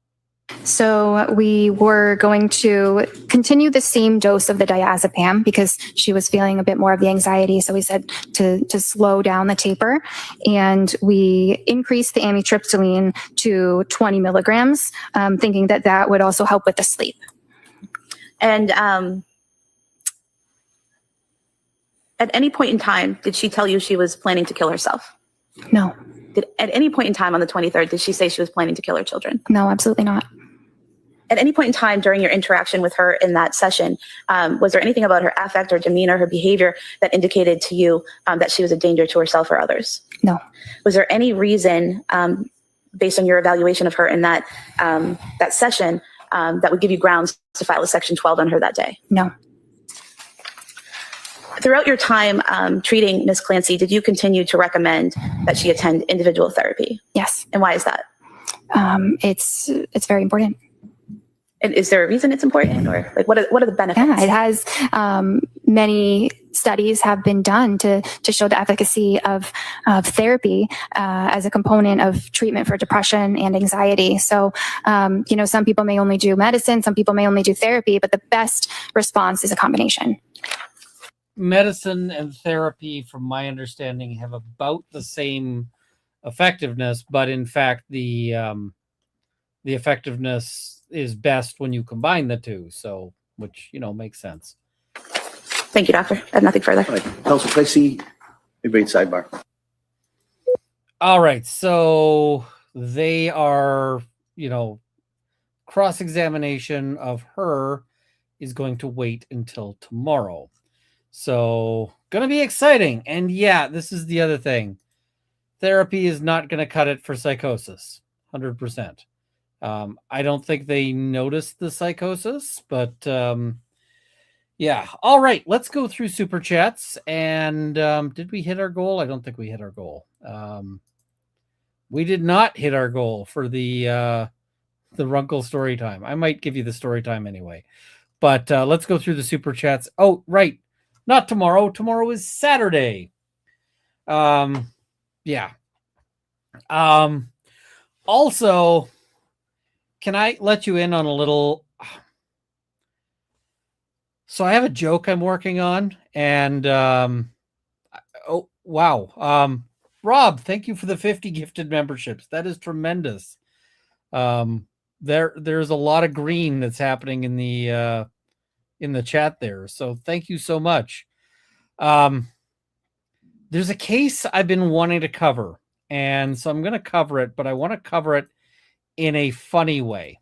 So we were going to continue the same dose of the diazepam because she was feeling a bit more of the anxiety. So we said to slow down the taper, and we increased the amitriptyline to 20 milligrams, thinking that that would also help with the sleep. And at any point in time, did she tell you she was planning to kill herself? No, At any point in time on the 23rd, did she say she was planning to kill her children? no, absolutely not. At any point in time during your interaction with her in that session, was there anything about her affect or demeanor, her behavior that indicated to you that she was a danger to herself or others? No. Was there any reason, based on your evaluation of her in that that session, that would give you grounds to file a Section 12 on her that day? No. Throughout your time treating Ms. Clancy, did you continue to recommend that she attend individual therapy? Yes. And why is that? It's very important. And is there a reason it's important, or like what are the benefits? Yeah, it has. Many studies have been done to show the efficacy of therapy as a component of treatment for depression and anxiety. So, some people may only do medicine, some people may only do therapy, but the best response is a combination. Medicine and therapy, from my understanding, have about the same effectiveness, but in fact, the effectiveness is best when you combine the two. So, which makes sense. Thank you, doctor. I have nothing further. All right, Council Clancy, maybe sidebar. All right, so they are, cross-examination of her is going to wait until tomorrow. So, going to be exciting. And yeah, this is the other thing. Therapy is not going to cut it for psychosis, 100%. I don't think they noticed the psychosis, but yeah. All right, let's go through super chats. And did we hit our goal? I don't think we hit our goal. We did not hit our goal for the Runkle story time. I might give you the story time anyway, but let's go through the super chats. Oh, right, not tomorrow. Tomorrow is Saturday. Yeah. Also, can I let you in on a little? So I have a joke I'm working on, and oh wow, Rob, thank you for the 50 gifted memberships. That is tremendous. There's a lot of green that's happening in the chat there, so thank you so much. There's a case I've been wanting to cover, and so I'm going to cover it, but I want to cover it in a funny way.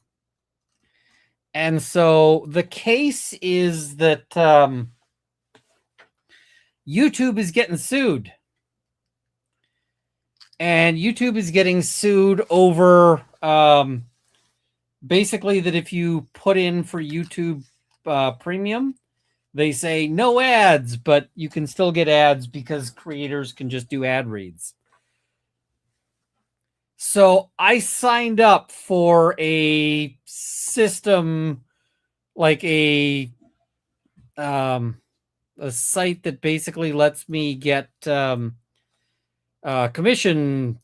And so the case is that YouTube is getting sued. And YouTube is getting sued over basically that if you put in for YouTube Premium, they say no ads, but you can still get ads because creators can just do ad reads. So I signed up for a system, like a site that basically lets me get commission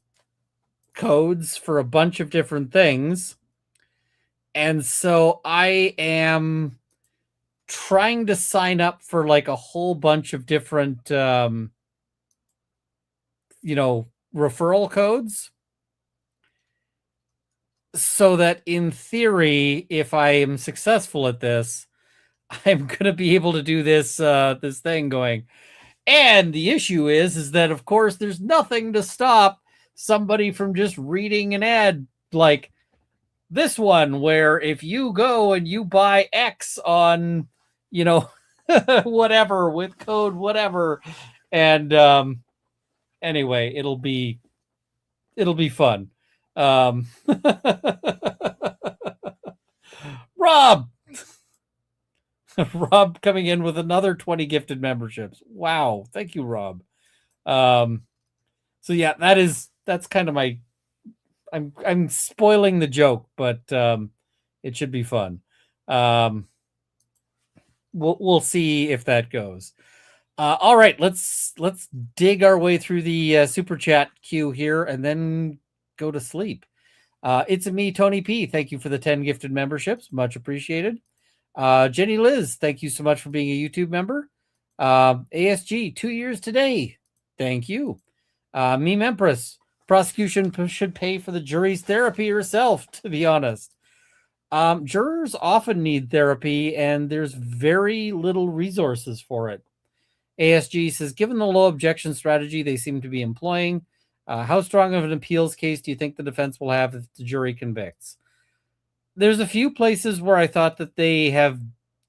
codes for a bunch of different things. And so I am trying to sign up for like a whole bunch of different, referral codes. So that in theory, if I am successful at this, I'm going to be able to do this thing going. And the issue is that, of course, there's nothing to stop somebody from just reading an ad like this one, where if you go and you buy X on, whatever with code, whatever. And anyway, it'll be fun. Rob coming in with another 20 gifted memberships. Wow. Thank you, Rob. So yeah, that's kind of my, I'm spoiling the joke, but it should be fun. We'll see if that goes. All right, let's dig our way through the super chat queue here and then go to sleep. It's a me, Tony P. Thank you for the 10 gifted memberships. Much appreciated. Jenny Liz, thank you so much for being a YouTube member. ASG, 2 years today. Thank you. Meme Empress, prosecution should pay for the jury's therapy herself, to be honest. Jurors often need therapy, and there's very little resources for it. ASG says, given the low objection strategy they seem to be employing, how strong of an appeals case do you think the defense will have if the jury convicts? There's a few places where I thought that they have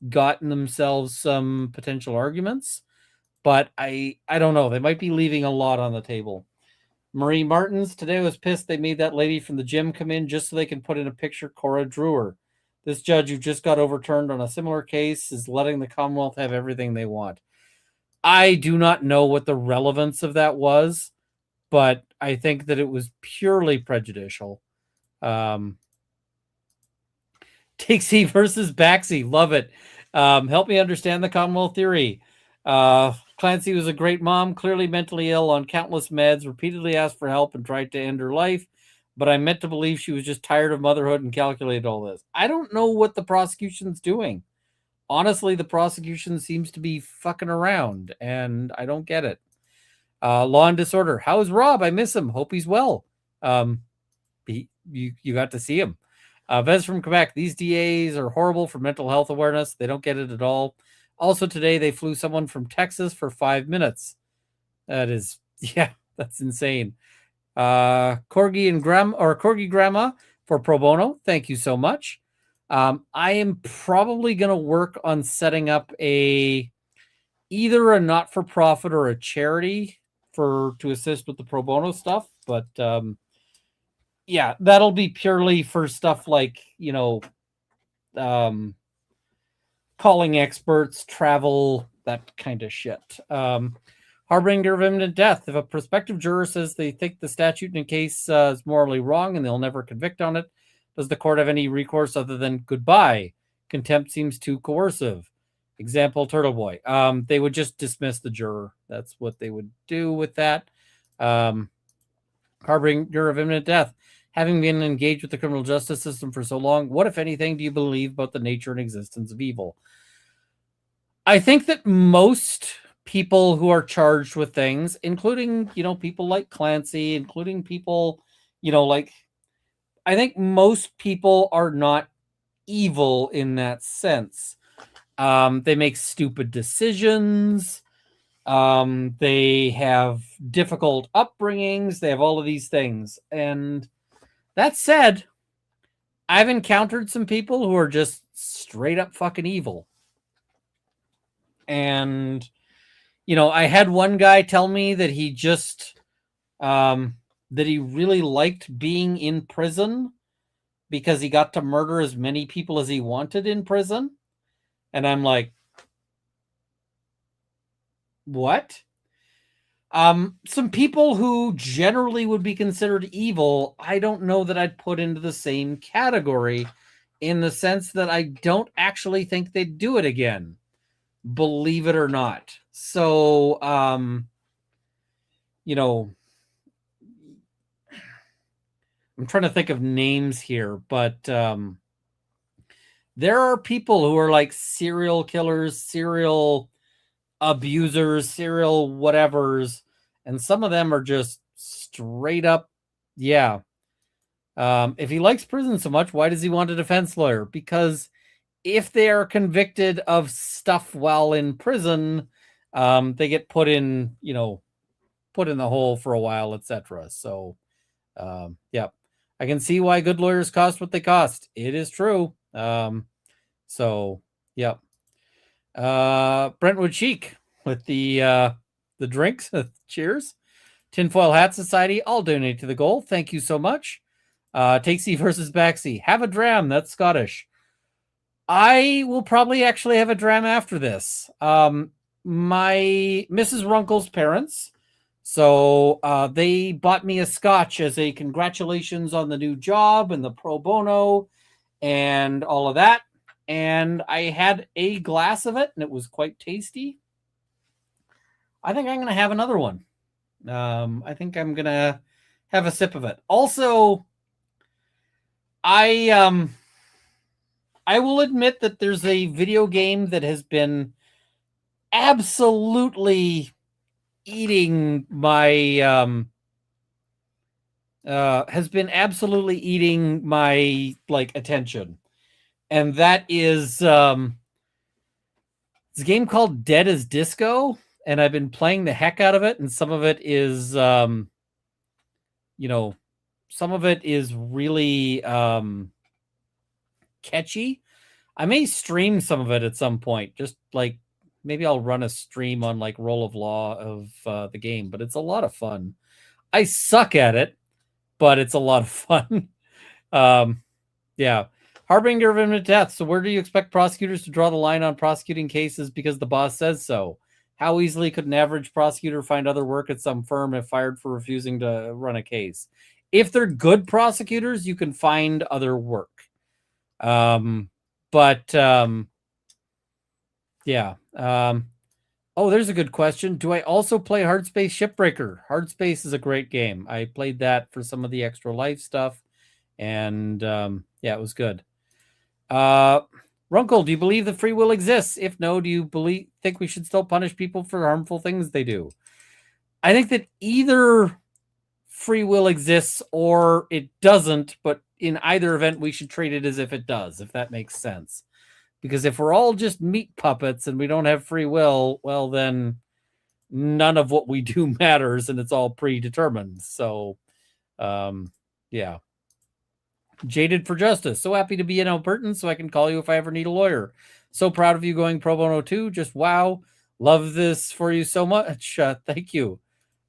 gotten themselves some potential arguments, but I don't know. They might be leaving a lot on the table. Marie Martins, today I was pissed they made that lady from the gym come in just so they can put in a picture Cora Drewer. This judge who just got overturned on a similar case is letting the Commonwealth have everything they want. I do not know what the relevance of that was, but I think that it was purely prejudicial. Tixie versus Baxi, love it. Help me understand the Commonwealth theory. Clancy was a great mom, clearly mentally ill on countless meds, repeatedly asked for help and tried to end her life, but I meant to believe she was just tired of motherhood and calculated all this. I don't know what the prosecution's doing. Honestly, the prosecution seems to be fucking around, and I don't get it. Law and Disorder. How is Rob? I miss him. Hope he's well. You got to see him. Vez from Quebec. These DAs are horrible for mental health awareness. They don't get it at all. Also today, they flew someone from Texas for 5 minutes. That is, yeah, that's insane. Corgi Grandma for pro bono. Thank you so much. I am probably going to work on setting up either a not-for-profit or a charity to assist with the pro bono stuff. But yeah, that'll be purely for stuff like, calling experts, travel, that kind of shit. Harbinger of imminent death. If a prospective juror says they think the statute in a case is morally wrong and they'll never convict on it, does the court have any recourse other than goodbye? Contempt seems too coercive. Example, Turtle Boy. They would just dismiss the juror. That's what they would do with that. Harbinger of imminent death. Having been engaged with the criminal justice system for so long, what, if anything, do you believe about the nature and existence of evil? I think that most people who are charged with things, including, people like Clancy, including people, I think most people are not evil in that sense. They make stupid decisions. They have difficult upbringings. They have all of these things. And that said, I've encountered some people who are just straight up fucking evil. And, I had one guy tell me that he just, that he really liked being in prison because he got to murder as many people as he wanted in prison. And I'm like, what? Some people who generally would be considered evil, I don't know that I'd put into the same category, in the sense that I don't actually think they'd do it again, believe it or not. So, I'm trying to think of names here, but there are people who are like serial killers, serial abusers, serial whatevers, and some of them are just straight up, yeah. If he likes prison so much, why does he want a defense lawyer? Because if they are convicted of stuff while in prison, they get put in the hole for a while, etc. So, yeah, I can see why good lawyers cost what they cost. It is true. So, yeah. Brentwood Chic with the drinks. Cheers. Tinfoil Hat Society. I'll donate to the goal. Thank you so much. Takesy versus Baxi. Have a dram. That's Scottish. I will probably actually have a dram after this. My Mrs. Runkle's parents, so they bought me a scotch as a congratulations on the new job and the pro bono and all of that. And I had a glass of it, and it was quite tasty. I think I'm going to have another one. I think I'm going to have a sip of it. Also, I will admit that there's a video game that has been absolutely eating my attention, and that is it's a game called Dead as Disco, and I've been playing the heck out of it, and some of it is some of it is really catchy. I may stream some of it at some point, just like maybe I'll run a stream on like Roll of Law of the game, but it's a lot of fun. I suck at it, but it's a lot of fun. Yeah. Harbinger of imminent death. So where do you expect prosecutors to draw the line on prosecuting cases because the boss says so? How easily could an average prosecutor find other work at some firm if fired for refusing to run a case? If they're good prosecutors, you can find other work. Yeah. Oh, there's a good question. Do I also play Hardspace Shipbreaker? Hardspace is a great game. I played that for some of the Extra Life stuff, and yeah, it was good. Runkle, do you believe that free will exists? If no, do you think we should still punish people for harmful things they do? I think that either free will exists or it doesn't, but in either event, we should treat it as if it does, if that makes sense. Because if we're all just meat puppets and we don't have free will, well, then none of what we do matters and it's all predetermined. So, yeah. Jaded for Justice. So happy to be in Albertan so I can call you if I ever need a lawyer. So proud of you going pro bono too. Just wow. Love this for you so much. Thank you.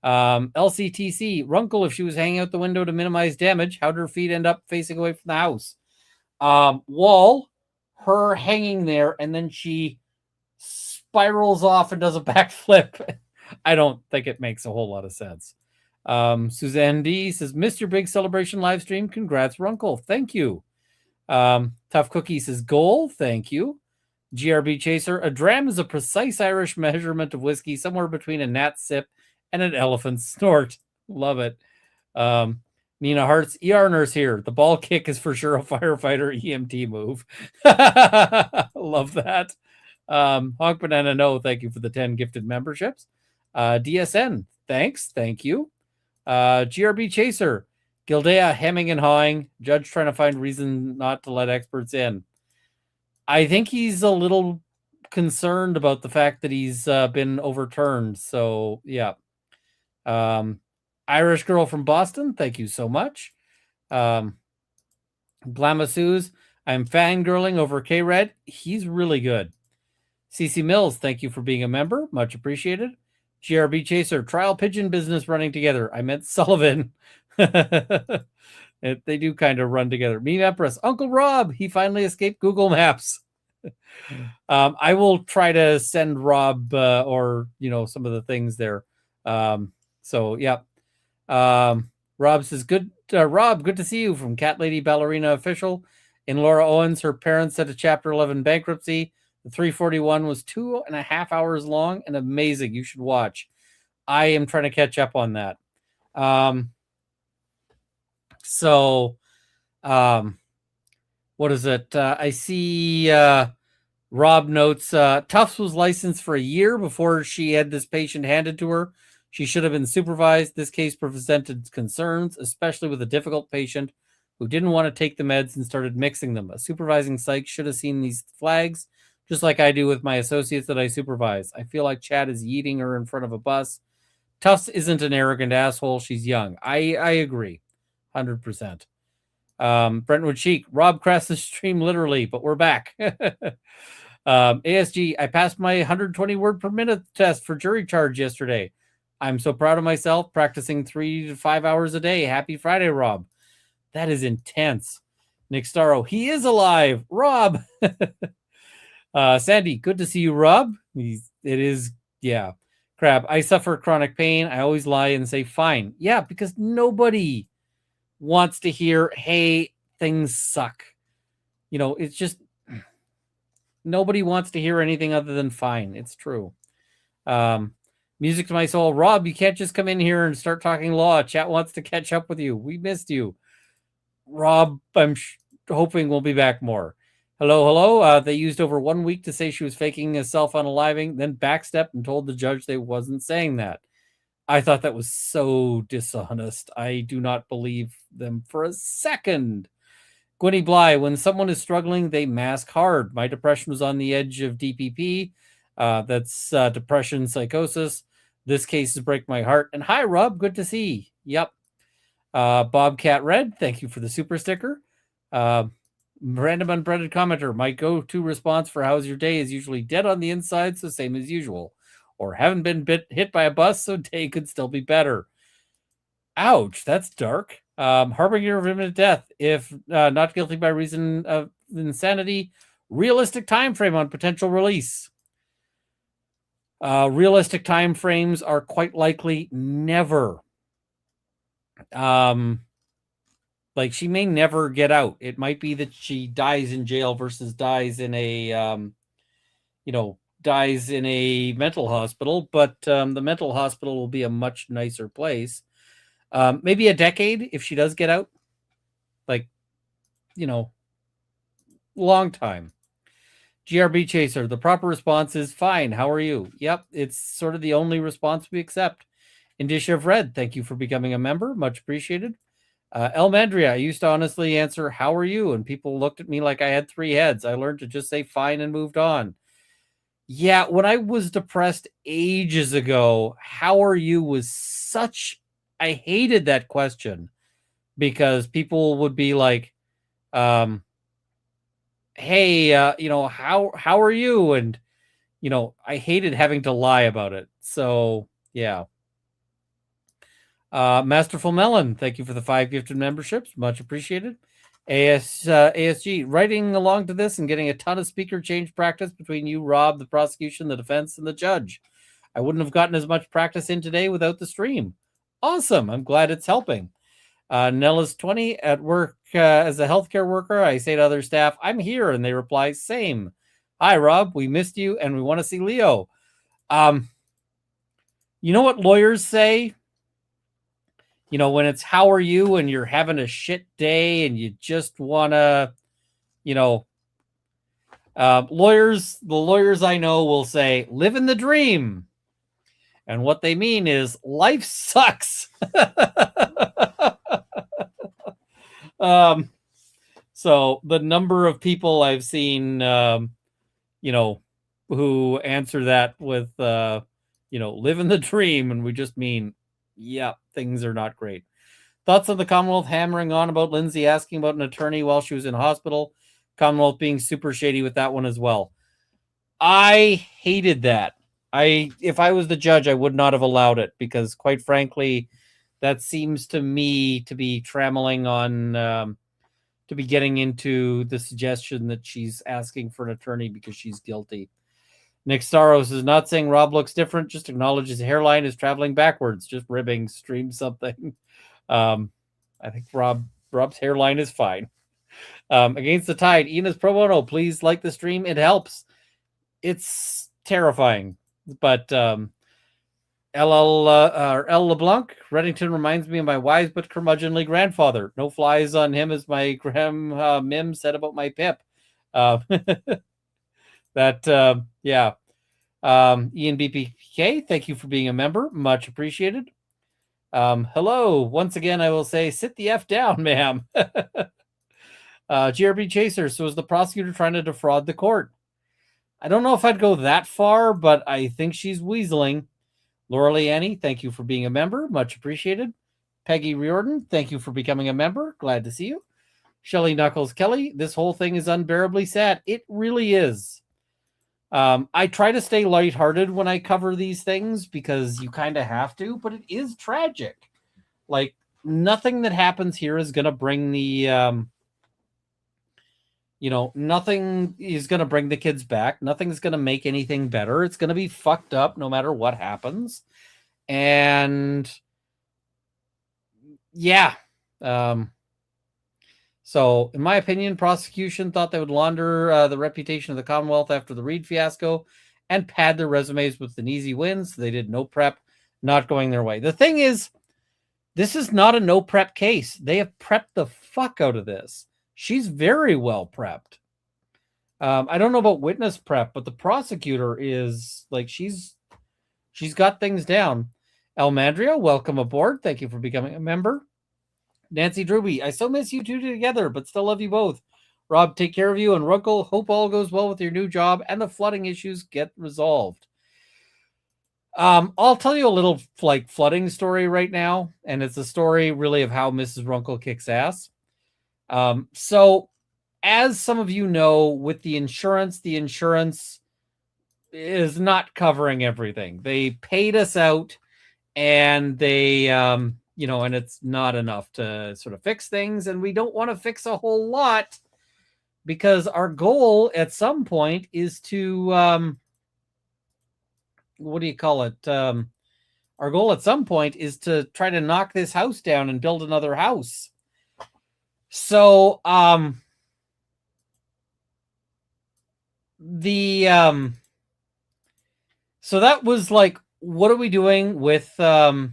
LCTC. Runkle, if she was hanging out the window to minimize damage, how did her feet end up facing away from the house? Wall, her hanging there, and then she spirals off and does a backflip. I don't think it makes a whole lot of sense. Suzanne D says, missed your big celebration live stream. Congrats, Runkle. Thank you. Tough Cookie says, goal. Thank you. GRB Chaser, a dram is a precise Irish measurement of whiskey, somewhere between a gnat sip and an elephant snort. Love it. Nina Hart's ER nurse here. The ball kick is for sure a firefighter EMT move. Love that. Honk Banana, no, thank you for the 10 gifted memberships. DSN, thanks. Thank you. GRB Chaser, Gildea hemming and hawing, judge trying to find reason not to let experts in. I think he's a little concerned about the fact that he's been overturned. So, yeah. Irish girl from Boston, thank you so much. Glamasues, I'm fangirling over K-Red. He's really good. CC Mills, thank you for being a member. Much appreciated. GRB Chaser, trial pigeon business running together. I meant Sullivan. They do kind of run together. Meme Empress, Uncle Rob, he finally escaped Google Maps. I will try to send Rob or, some of the things there. So, yeah. Rob says, Rob, good to see you from Cat Lady Ballerina Official. In Laura Owens, her parents had a Chapter 11 bankruptcy. The 341 was 2.5 hours long and amazing. You should watch. I am trying to catch up on that. What is it? I see Rob notes, Tufts was licensed for a year before she had this patient handed to her. She should have been supervised. This case presented concerns, especially with a difficult patient who didn't want to take the meds and started mixing them. A supervising psych should have seen these flags, just like I do with my associates that I supervise. I feel like Chad is yeeting her in front of a bus. Tufts isn't an arrogant asshole. She's young. I agree. 100%. Brentwood Chic, Rob crashed the stream literally, but we're back. ASG, I passed my 120 word per minute test for jury charge yesterday. I'm so proud of myself, practicing 3 to 5 hours a day. Happy Friday, Rob. That is intense. Nick Starro, he is alive. Rob. Sandy, good to see you, Rob. Yeah. Crab, I suffer chronic pain. I always lie and say fine. Yeah, because nobody wants to hear, hey, things suck. It's just nobody wants to hear anything other than fine. It's true. Music to my soul. Rob, you can't just come in here and start talking law. Chat wants to catch up with you. We missed you. Rob, hoping we'll be back more. Hello. They used over 1 week to say she was faking a self-unaliving, then backstepped and told the judge they wasn't saying that. I thought that was so dishonest. I do not believe them for a second. Gwynny Bly, when someone is struggling, they mask hard. My depression was on the edge of DPP. That's depression psychosis. This case is break my heart. And hi, Rob. Good to see. Yep. Bobcat Red, thank you for the super sticker. Random unbreaded commenter, my go-to response for how's your day is usually dead on the inside, so same as usual. Or haven't been hit by a bus, so day could still be better. Ouch, that's dark. Harbinger of imminent death, if not guilty by reason of insanity. Realistic time frame on potential release. Realistic time frames are quite likely never. Like she may never get out. It might be that she dies in jail versus dies in a dies in a mental hospital, but the mental hospital will be a much nicer place. Maybe a decade if she does get out. Like, long time. GRB Chaser, the proper response is fine. How are you? Yep, it's sort of the only response we accept. Indicia of Red, thank you for becoming a member. Much appreciated. El Mandria, I used to honestly answer, how are you? And people looked at me like I had 3 heads. I learned to just say fine and moved on. Yeah, when I was depressed ages ago, how are you was such... I hated that question because people would be like, hey, how are you? And, I hated having to lie about it. So, yeah. Masterful Melon, thank you for the 5 gifted memberships. Much appreciated. ASG, writing along to this and getting a ton of speaker change practice between you, Rob, the prosecution, the defense, and the judge. I wouldn't have gotten as much practice in today without the stream. Awesome. I'm glad it's helping. Nella's 20 at work as a healthcare worker. I say to other staff, I'm here. And they reply, same. Hi, Rob. We missed you and we want to see Leo. You know what lawyers say? When it's how are you and you're having a shit day and you just want to, the lawyers I know will say, living the dream. And what they mean is life sucks. So the number of people I've seen, who answer that with, living the dream. And we just mean, yeah, things are not great. Thoughts on the Commonwealth hammering on about Lindsay asking about an attorney while she was in hospital. Commonwealth being super shady with that one as well. I hated that. If I was the judge, I would not have allowed it because, quite frankly, that seems to me to be trammeling on, to be getting into the suggestion that she's asking for an attorney because she's guilty. Nick Staros is not saying Rob looks different, just acknowledge his hairline is traveling backwards, just ribbing, stream something. I think Rob's hairline is fine. Against the Tide, Ina's pro bono, please like the stream. It helps. It's terrifying. But L. LeBlanc, Reddington reminds me of my wise but curmudgeonly grandfather. No flies on him, as my Mim said about my Pip. Yeah. Ian BPK, thank you for being a member. Much appreciated. Hello. Once again, I will say, sit the F down, ma'am. GRB Chaser, so is the prosecutor trying to defraud the court? I don't know if I'd go that far, but I think she's weaseling. Laura Leanne, thank you for being a member. Much appreciated. Peggy Riordan, thank you for becoming a member. Glad to see you. Shelly Knuckles Kelly, this whole thing is unbearably sad. It really is. I try to stay lighthearted when I cover these things because you kind of have to, but it is tragic. Like, nothing that happens here is going to bring the, nothing is going to bring the kids back. Nothing's going to make anything better. It's going to be fucked up no matter what happens. And yeah. So, in my opinion, prosecution thought they would launder the reputation of the Commonwealth after the Reed fiasco and pad their resumes with an easy win. So they did no prep, not going their way. The thing is, this is not a no prep case. They have prepped the fuck out of this. She's very well prepped. I don't know about witness prep, but the prosecutor is like, she's got things down. Elmandria, welcome aboard. Thank you for becoming a member. Nancy Druby, I so miss you two together, but still love you both. Rob, take care of you. And Runkle, hope all goes well with your new job and the flooding issues get resolved. I'll tell you a little flooding story right now, and it's a story really of how Mrs. Runkle kicks ass. So, as some of you know, with the insurance is not covering everything. They paid us out, and they, and it's not enough to sort of fix things, and we don't want to fix a whole lot because our goal at some point is to, what do you call it? Our goal at some point is to try to knock this house down and build another house. So, so that was like, what are we doing with, what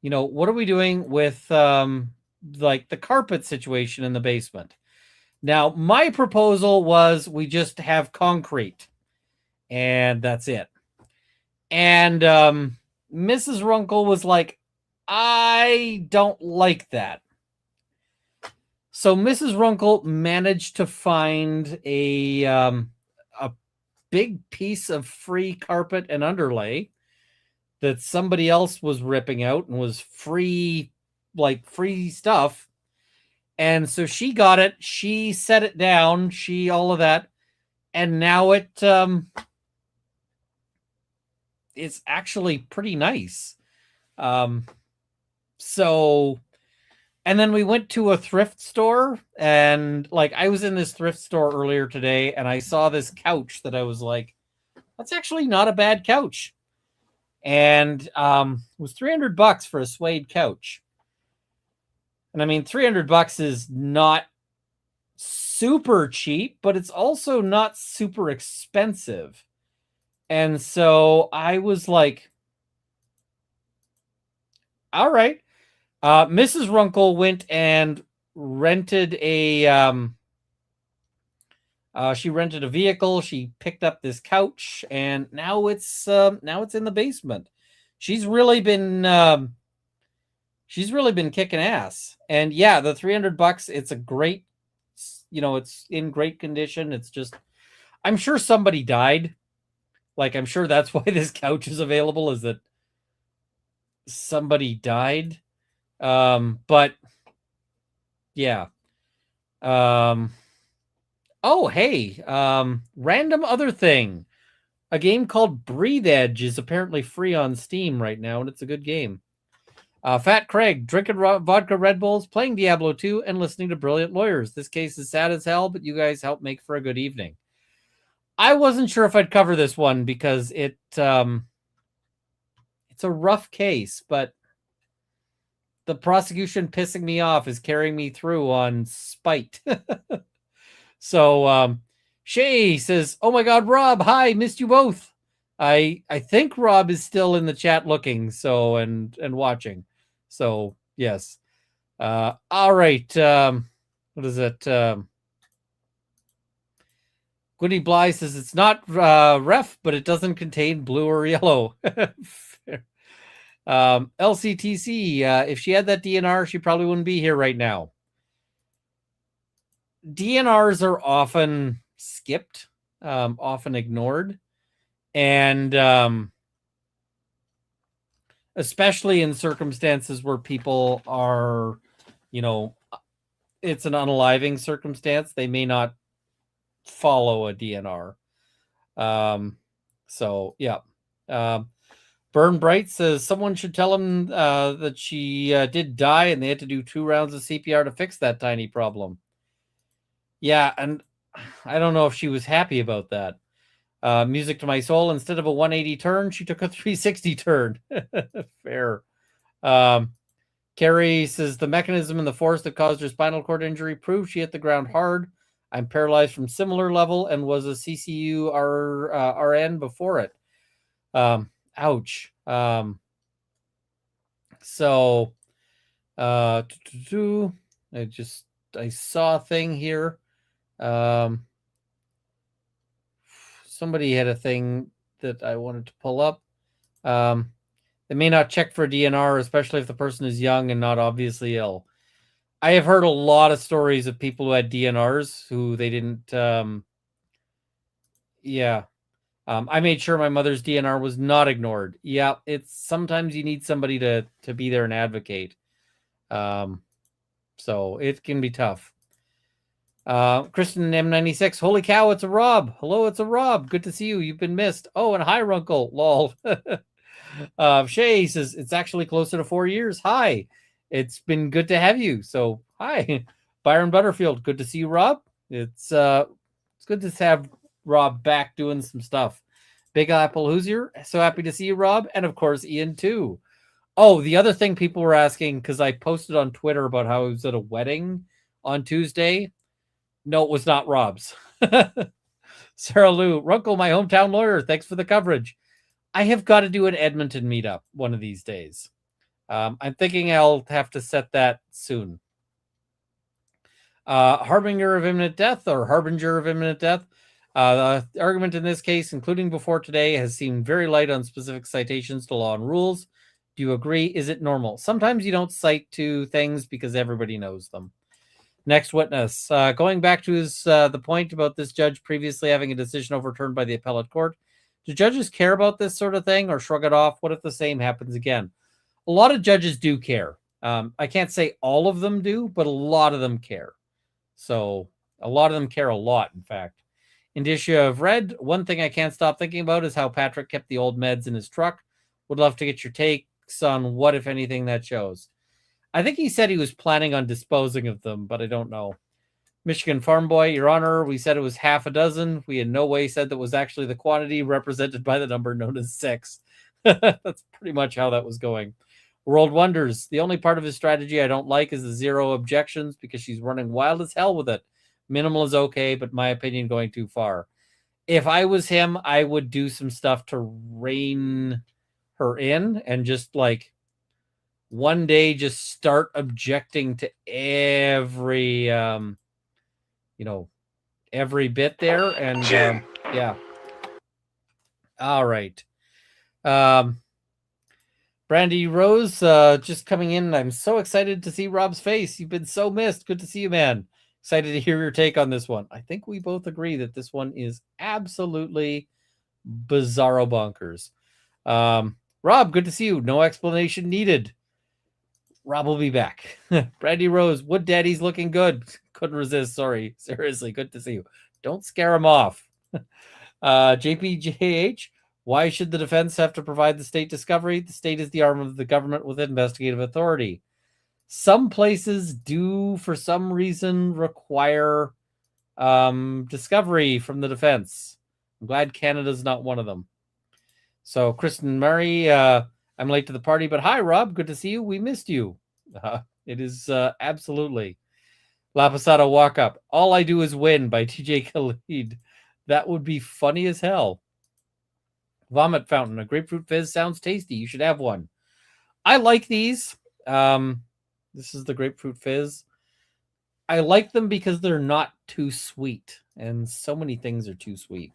are we doing with, like the carpet situation in the basement? Now, my proposal was we just have concrete and that's it. And Mrs. Runkle was like, I don't like that. So Mrs. Runkle managed to find a big piece of free carpet and underlay that somebody else was ripping out and was free stuff. And so she got it, she set it down, all of that. And now it's actually pretty nice. So, and then we went to a thrift store, and like I was in this thrift store earlier today and I saw this couch that I was like, that's actually not a bad couch. And it was $300 for a suede couch. And I mean, $300 is not super cheap, but it's also not super expensive. And so I was like, all right. Mrs. Runkle went and rented she rented a vehicle. She picked up this couch, and now it's in the basement. She's really been kicking ass. And yeah, the $300, it's a great, it's in great condition. It's just, I'm sure somebody died. Like, I'm sure that's why this couch is available, is that somebody died. But yeah. Oh, hey, random other thing. A game called Breathe Edge is apparently free on Steam right now, and it's a good game. Fat Craig, drinking vodka Red Bulls, playing Diablo 2, and listening to Brilliant Lawyers. This case is sad as hell, but you guys help make for a good evening. I wasn't sure if I'd cover this one because it's a rough case, but the prosecution pissing me off is carrying me through on spite. So Shay says, oh my God, Rob, hi, missed you both. I think Rob is still in the chat looking, so and watching. So yes. All right. What is it? Gwynny Bly says it's not ref, but it doesn't contain blue or yellow. LCTC, if she had that DNR, she probably wouldn't be here right now. DNRs are often skipped, often ignored, and especially in circumstances where people are, it's an unaliving circumstance, they may not follow a DNR. So yeah. Burn Bright says someone should tell him that she did die and they had to do 2 rounds of CPR to fix that tiny problem. Yeah, and I don't know if she was happy about that. Music to my soul, instead of a 180 turn, she took a 360 turn. Fair. Carrie says the mechanism in the force that caused her spinal cord injury proved she hit the ground hard. I'm paralyzed from similar level and was a CCU RN before it. Ouch. So I just I saw a thing here. Somebody had a thing that I wanted to pull up. They may not check for DNR, especially if the person is young and not obviously ill. I have heard a lot of stories of people who had DNRs who they didn't. I made sure my mother's DNR was not ignored. Yeah, it's sometimes you need somebody to be there and advocate. So it can be tough. Kristen M96, holy cow, it's a Rob. Hello, it's a Rob. Good to see you. You've been missed. Oh, and hi, Runkle. Lol. Shay says it's actually closer to 4 years. Hi. It's been good to have you. So hi. Byron Butterfield. Good to see you, Rob. It's good to have Rob back doing some stuff. Big Apple Hoosier. So happy to see you, Rob. And of course, Ian too. Oh, the other thing people were asking, because I posted on Twitter about how I was at a wedding on Tuesday. No, it was not Rob's. Sarah Lou, Runkle, my hometown lawyer. Thanks for the coverage. I have got to do an Edmonton meetup one of these days. I'm thinking I'll have to set that soon. Harbinger of imminent death or harbinger of imminent death. The argument in this case, including before today, has seemed very light on specific citations to law and rules. Do you agree? Is it normal? Sometimes you don't cite to things because everybody knows them. Next witness. Going back to the point about this judge previously having a decision overturned by the appellate court, do judges care about this sort of thing or shrug it off? What if the same happens again? A lot of judges do care. I can't say all of them do, but a lot of them care. So a lot of them care a lot, in fact. Indicia of red. One thing I can't stop thinking about is how Patrick kept the old meds in his truck. Would love to get your takes on what, if anything, that shows. I think he said he was planning on disposing of them, but I don't know. Michigan Farm Boy, Your Honor, we said it was half a dozen. We in no way said that was actually the quantity represented by the number known as 6. That's pretty much how that was going. World Wonders. The only part of his strategy I don't like is the 0 objections because she's running wild as hell with it. Minimal is okay, but my opinion going too far. If I was him, I would do some stuff to rein her in and just like one day just start objecting to every every bit there. And yeah. All right. Brandy Rose, just coming in. I'm so excited to see Rob's face. You've been so missed. Good to see you, man. Excited to hear your take on this one. I think we both agree that this one is absolutely bizarro bonkers. Rob, good to see you. No explanation needed. Rob will be back. Brandy Rose, Wood Daddy's looking good. Couldn't resist. Sorry. Seriously, good to see you. Don't scare him off. JPJH, why should the defense have to provide the state discovery? The state is the arm of the government with investigative authority. Some places do, for some reason, require discovery from the defense. I'm glad Canada's not one of them. So, Kristen Murray, I'm late to the party, but hi, Rob. Good to see you. We missed you. It is absolutely. La Posada Walk Up. All I Do Is Win by TJ Khalid. That would be funny as hell. Vomit Fountain. A grapefruit fizz sounds tasty. You should have one. I like these. This is the grapefruit fizz. I like them because they're not too sweet. And so many things are too sweet.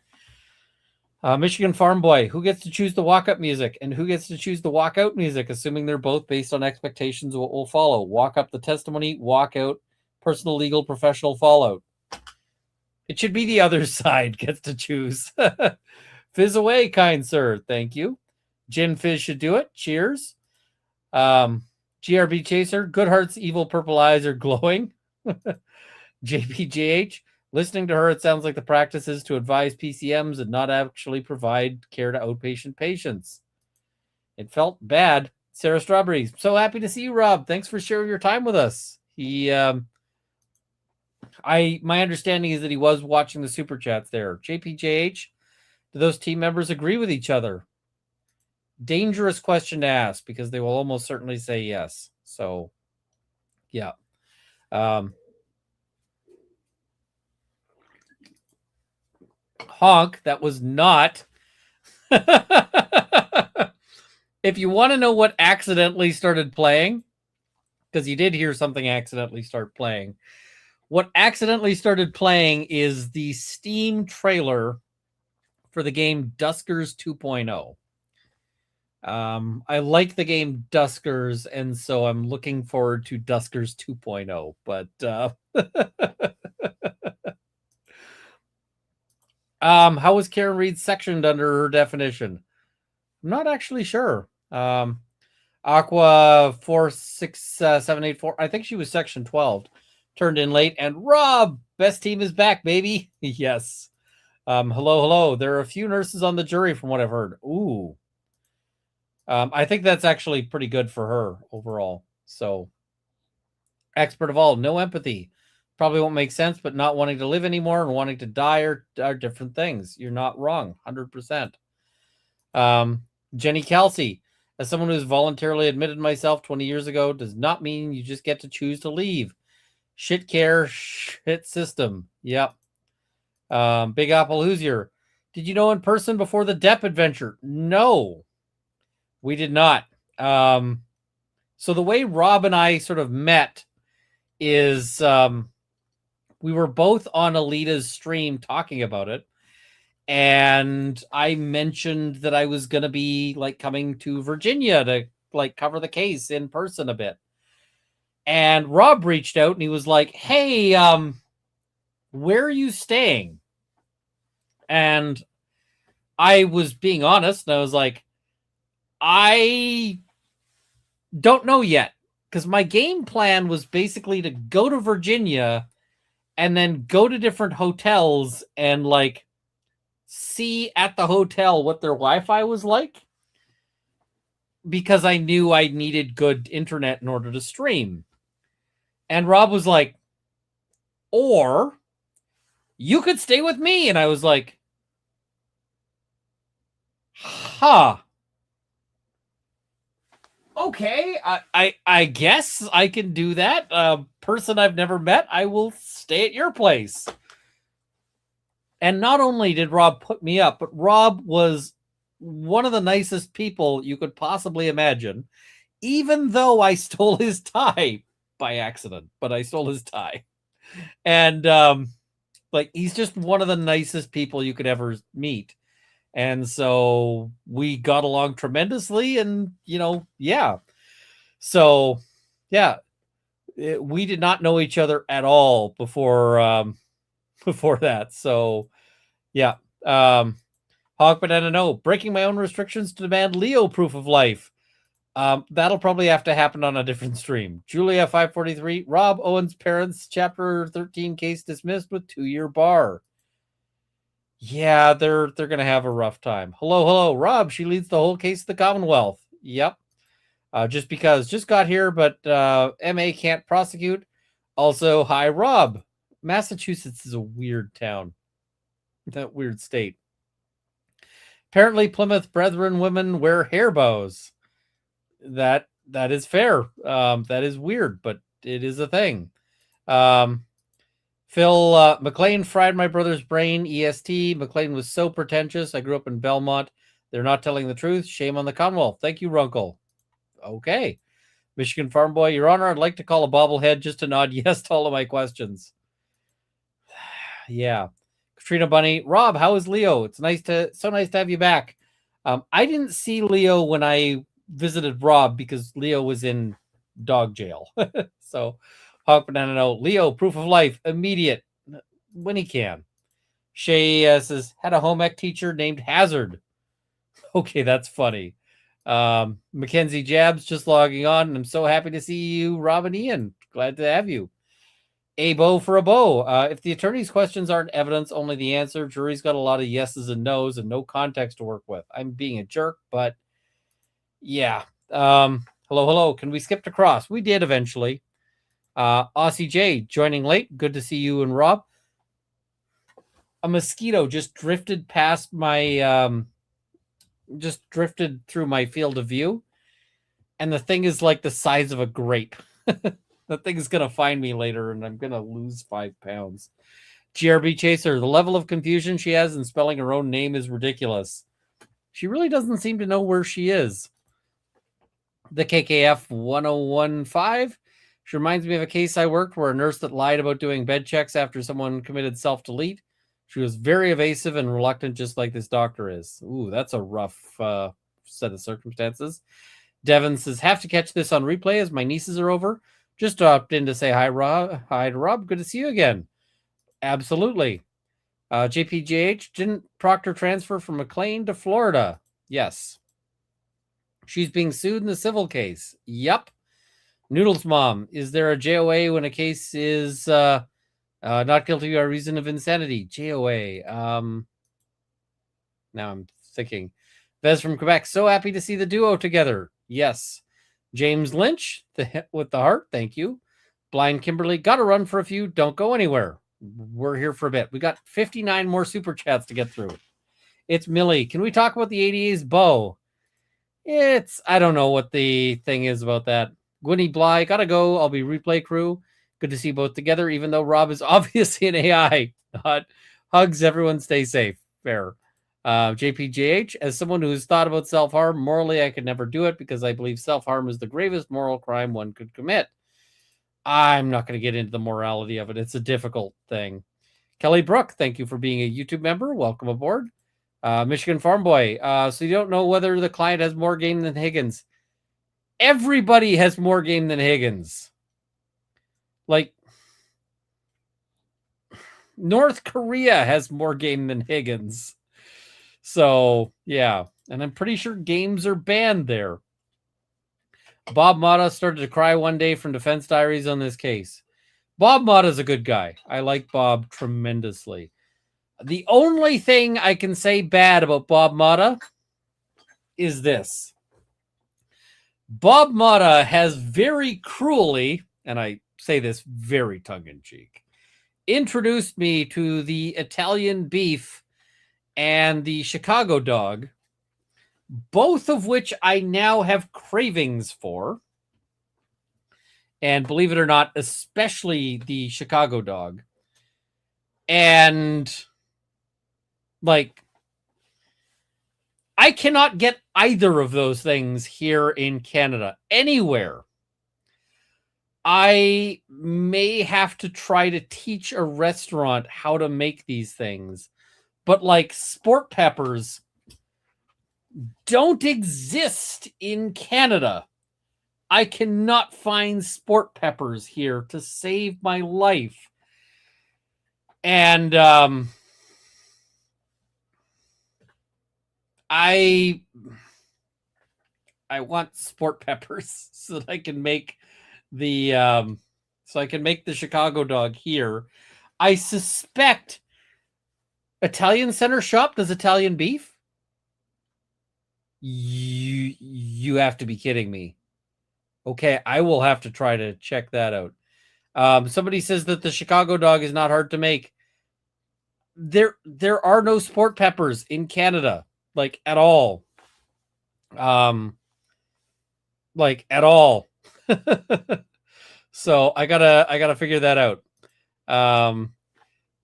Michigan Farm Boy, who gets to choose the walk-up music and who gets to choose the walk-out music, assuming they're both based on expectations of what will follow. Walk up the testimony, walk out, personal, legal, professional fallout. It should be the other side gets to choose. Fizz away, kind sir. Thank you. Gin Fizz should do it. Cheers. GRB Chaser, good hearts, evil purple eyes are glowing. JPJH, listening to her, it sounds like the practice is to advise PCMs and not actually provide care to outpatient patients. It felt bad. Sarah Strawberries, so happy to see you, Rob. Thanks for sharing your time with us. My understanding is that he was watching the super chats there. JPJH, do those team members agree with each other? Dangerous question to ask because they will almost certainly say yes. So, yeah. Honk, that was not. If you want to know what accidentally started playing, because you did hear something accidentally start playing, what accidentally started playing is the Steam trailer for the game Duskers 2.0. I like the game Duskers, and so I'm looking forward to Duskers 2.0. But how was Karen Reed sectioned under her definition? I'm not actually sure. Aqua 467884. I think she was section 12. Turned in late. And Rob, best team is back, baby. Yes. Hello. There are a few nurses on the jury from what I've heard. Ooh. I think that's actually pretty good for her overall. So, expert of all, no empathy. Probably won't make sense, but not wanting to live anymore and wanting to die are different things. You're not wrong, 100%. Jenny Kelsey, as someone who's voluntarily admitted myself 20 years ago, does not mean you just get to choose to leave. Shit care, shit system. Yep. Big Apple Hoosier. Did you know in person before the Depp adventure? No, we did not. So the way Rob and I sort of met is we were both on Alita's stream talking about it. And I mentioned that I was going to be like coming to Virginia to like cover the case in person a bit. And Rob reached out and he was like, hey, where are you staying? And I was being honest. And I was like, I don't know yet. Because my game plan was basically to go to Virginia and then go to different hotels and like see at the hotel what their Wi-Fi was like, because I knew I needed good internet in order to stream. And Rob was like, or you could stay with me. And I was like, huh. Okay, I guess I can do that. Person I've never met, I will stay at your place. And not only did Rob put me up, but Rob was one of the nicest people you could possibly imagine, even though I stole his tie by accident, but I stole his tie. And like, he's just one of the nicest people you could ever meet. And so we got along tremendously, and, you know, yeah. So, yeah, we did not know each other at all before that. So, yeah. Hawk Banana, no. Breaking my own restrictions to demand Leo proof of life. That'll probably have to happen on a different stream. Julia 543, Rob Owen's parents, chapter 13 case dismissed with 2-year bar. Yeah, they're gonna have a rough time. Hello, Rob. She leads the whole case to the Commonwealth. Yep. Just got here, but MA can't prosecute. Also, hi, Rob. Massachusetts is a weird town. That weird state. Apparently, Plymouth Brethren women wear hair bows. That is fair. That is weird, but it is a thing. Phil McLean fried my brother's brain. EST. McLean was so pretentious. I grew up in Belmont. They're not telling the truth. Shame on the Commonwealth. Thank you, Runkle. Okay. Michigan Farm Boy, Your Honor, I'd like to call a bobblehead just to nod yes to all of my questions. Yeah. Katrina Bunny, Rob, how is Leo? It's so nice to have you back. I didn't see Leo when I visited Rob because Leo was in dog jail. So, Hawk Banana, no. Leo, proof of life, immediate, when he can. Shay says, had a home ec teacher named Hazard. Okay, that's funny. Mackenzie Jabs just logging on, and I'm so happy to see you, Rob and Ian. Glad to have you. A bow for a bow. If the attorney's questions aren't evidence, only the answer. Jury's got a lot of yeses and nos and no context to work with. I'm being a jerk, but yeah. Hello. Can we skip to cross? We did eventually. Aussie J joining late. Good to see you and Rob. A mosquito just drifted past my just drifted through my field of view, and the thing is like the size of a grape. The thing is gonna find me later, and I'm gonna lose 5 pounds. GRB Chaser, the level of confusion she has in spelling her own name is ridiculous. She really doesn't seem to know where she is. The KKF 1015, She reminds me of a case I worked where a nurse that lied about doing bed checks after someone committed self-delete. She was very evasive and reluctant, just like this doctor is. Ooh, that's a rough set of circumstances. Devin says, have to catch this on replay as my nieces are over. Just dropped in to say hi, Rob. Hi to Rob. Good to see you again. Absolutely. JPJH, didn't Proctor transfer from McLean to Florida? Yes. She's being sued in the civil case. Yep. Noodles mom, is there a JOA when a case is not guilty by reason of insanity? JOA. Now I'm thinking. Vez from Quebec, so happy to see the duo together. Yes. James Lynch, with the heart, thank you. Blind Kimberly, gotta run for a few. Don't go anywhere. We're here for a bit. We got 59 more super chats to get through. It's Millie. Can we talk about the ADA's bow? I don't know what the thing is about that. Gwynny Bly, gotta go. I'll be replay crew. Good to see both together, even though Rob is obviously an AI. Hugs, everyone. Stay safe. Fair. JPJH, as someone who has thought about self-harm, morally I could never do it because I believe self-harm is the gravest moral crime one could commit. I'm not going to get into the morality of it. It's a difficult thing. Kelly Brook, thank you for being a YouTube member. Welcome aboard. Michigan Farm Boy, so you don't know whether the client has more game than Higgins. Everybody has more game than Higgins. Like, North Korea has more game than Higgins. So, yeah. And I'm pretty sure games are banned there. Bob Mata started to cry one day from Defense Diaries on this case. Bob Mata's a good guy. I like Bob tremendously. The only thing I can say bad about Bob Mata is this. Bob Mata has very cruelly, and I say this very tongue-in-cheek, introduced me to the Italian beef and the Chicago dog, both of which I now have cravings for. And believe it or not, especially the Chicago dog. And, like, I cannot get either of those things here in Canada, anywhere. I may have to try to teach a restaurant how to make these things. But, like, sport peppers don't exist in Canada. I cannot find sport peppers here to save my life. And I want sport peppers so that I can make the Chicago dog here. I suspect Italian Center Shop does Italian beef. You have to be kidding me. Okay, I will have to try to check that out. Somebody says that the Chicago dog is not hard to make. There are no sport peppers in Canada, like at all. Like at all. So I gotta figure that out.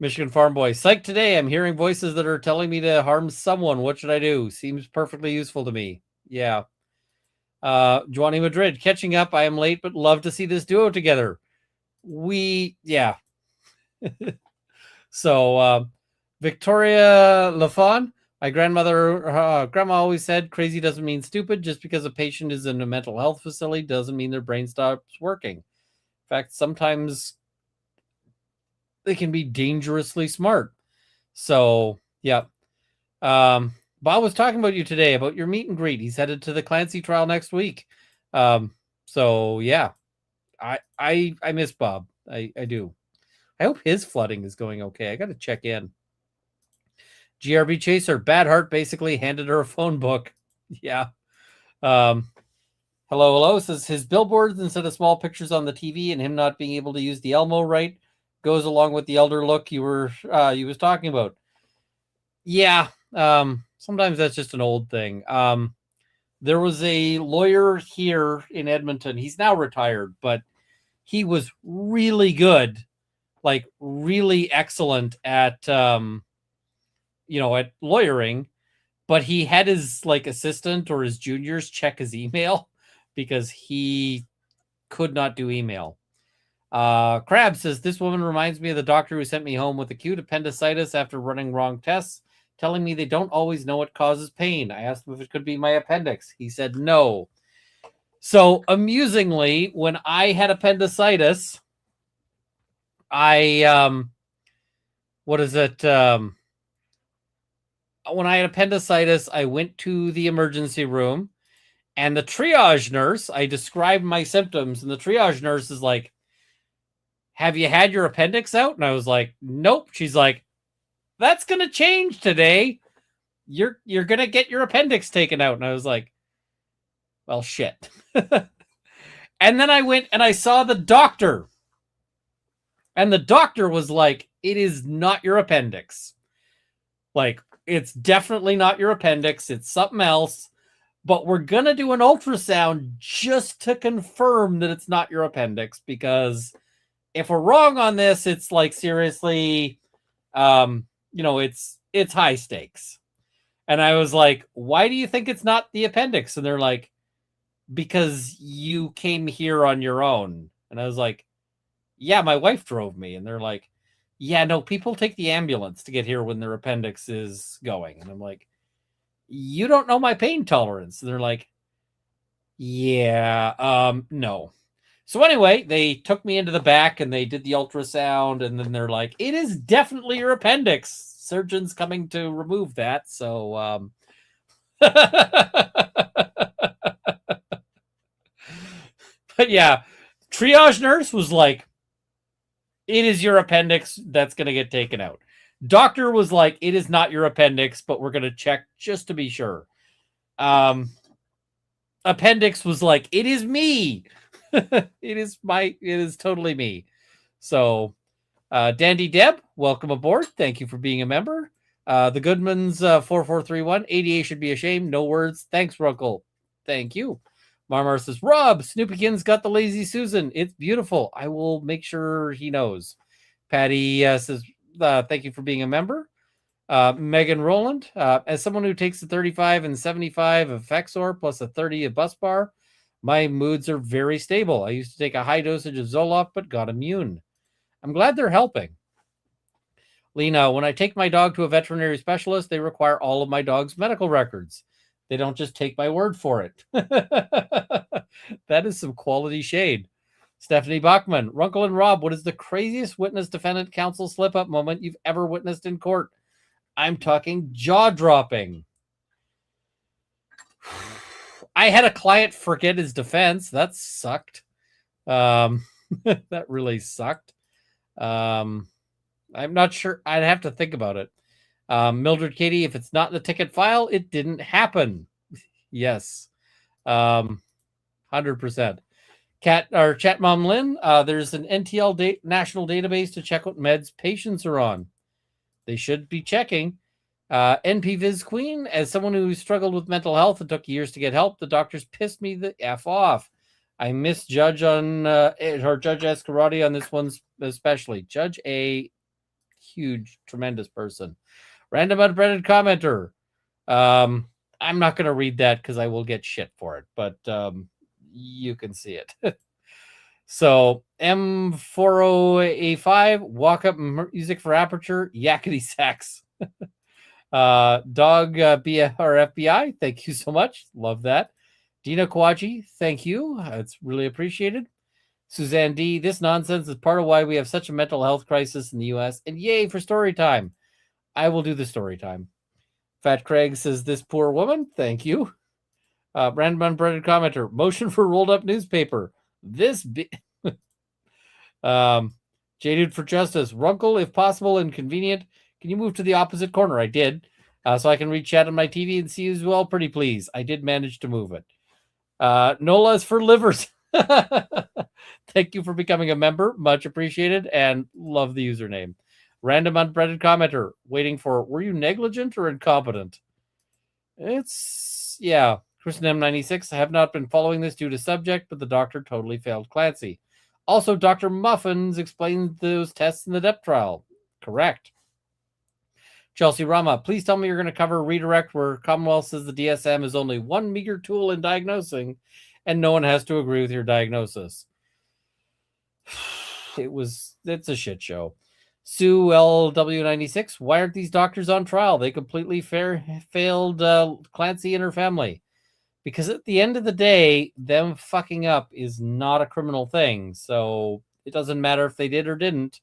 Michigan Farm Boy, psych today. I'm hearing voices that are telling me to harm someone. What should I do? Seems perfectly useful to me. Yeah. Giovanni Madrid, catching up. I am late, but love to see this duo together. Yeah. So, Victoria Lafon, my grandma always said, crazy doesn't mean stupid. Just because a patient is in a mental health facility doesn't mean their brain stops working. In fact, sometimes they can be dangerously smart. So, yeah. Bob was talking about you today, about your meet and greet. He's headed to the Clancy trial next week. So yeah, I miss Bob. I do. I hope his flooding is going okay. I got to check in. GRB Chaser, bad heart, basically handed her a phone book. Yeah. Hello says his billboards instead of small pictures on the TV and him not being able to use the Elmo right goes along with the elder look you was talking about. Yeah. Sometimes that's just an old thing. There was a lawyer here in Edmonton. He's now retired, but he was really good, like really excellent at, at lawyering, but he had his like assistant or his juniors check his email because he could not do email. Crab says, this woman reminds me of the doctor who sent me home with acute appendicitis after running wrong tests, telling me they don't always know what causes pain. I asked him if it could be my appendix. He said no. So amusingly, when I had appendicitis, when I had appendicitis, I went to the emergency room, and the triage nurse, I described my symptoms, and the triage nurse is like, have you had your appendix out? And I was like, nope. She's like, that's going to change today. You're going to get your appendix taken out. And I was like, well, shit. And then I went and I saw the doctor. And the doctor was like, it is not your appendix. Like, it's definitely not your appendix. It's something else. But we're going to do an ultrasound just to confirm that it's not your appendix, because if we're wrong on this, it's like seriously, it's high stakes. And I was like, why do you think it's not the appendix? And they're like, because you came here on your own. And I was like, yeah, my wife drove me. And they're like, yeah, no, people take the ambulance to get here when their appendix is going. And I'm like, you don't know my pain tolerance. And they're like, yeah, no. So anyway, they took me into the back and they did the ultrasound, and then they're like, it is definitely your appendix. Surgeon's coming to remove that. So, but yeah, triage nurse was like, it is your appendix that's going to get taken out. Doctor was like, it is not your appendix, but we're going to check just to be sure. Appendix was like, it is me. It is totally me. So, Dandy Deb, welcome aboard. Thank you for being a member. The Goodmans 4431, ADA should be ashamed. No words. Thanks, Runkle. Thank you. Marmar says, Rob, Snoopykins got the Lazy Susan. It's beautiful. I will make sure he knows. Patty says, thank you for being a member. Megan Rowland, as someone who takes the 35 and 75 of Fexor plus a 30 of Bus Bar, my moods are very stable. I used to take a high dosage of Zoloft, but got immune. I'm glad they're helping. Lena, when I take my dog to a veterinary specialist, they require all of my dog's medical records. They don't just take my word for it. That is some quality shade. Stephanie Bachman, Runkle and Rob, what is the craziest witness defendant counsel slip-up moment you've ever witnessed in court? I'm talking jaw-dropping. I had a client forget his defense. That sucked. That really sucked. I'm not sure. I'd have to think about it. Mildred Katie, if it's not in the ticket file, it didn't happen. Yes. 100%. Chat Mom Lynn, there's an NTL national database to check what meds patients are on. They should be checking. NP Viz Queen, as someone who struggled with mental health and took years to get help, the doctors pissed me the F off. I miss Judge on Judge Escarati on this one especially. Judge A, huge, tremendous person. Random unbreaded commenter. I'm not going to read that because I will get shit for it, but you can see it. So M40A5, walk up music for Aperture, yakety sax. Dog BRFBI, thank you so much. Love that. Dina Kawaji, thank you. It's really appreciated. Suzanne D, this nonsense is part of why we have such a mental health crisis in the US. And yay for story time. I will do the story time. Fat Craig says, this poor woman, thank you. Random unbreaded commenter, motion for rolled up newspaper. Jaded for justice. Runkle, if possible and convenient, can you move to the opposite corner? I did. So I can read chat on my TV and see you as well, pretty please. I did manage to move it. Nola's for livers. Thank you for becoming a member. Much appreciated and love the username. Random unbreaded commenter, waiting for, were you negligent or incompetent? Yeah. Kristen M96, I have not been following this due to subject, but the doctor totally failed Clancy. Also, Dr. Muffins explained those tests in the depth trial. Correct. Chelsea Rama, please tell me you're going to cover redirect where Commonwealth says the DSM is only one meager tool in diagnosing and no one has to agree with your diagnosis. it's a shit show. Sue LW96, why aren't these doctors on trial? They completely failed Clancy and her family. Because at the end of the day, them fucking up is not a criminal thing. So it doesn't matter if they did or didn't.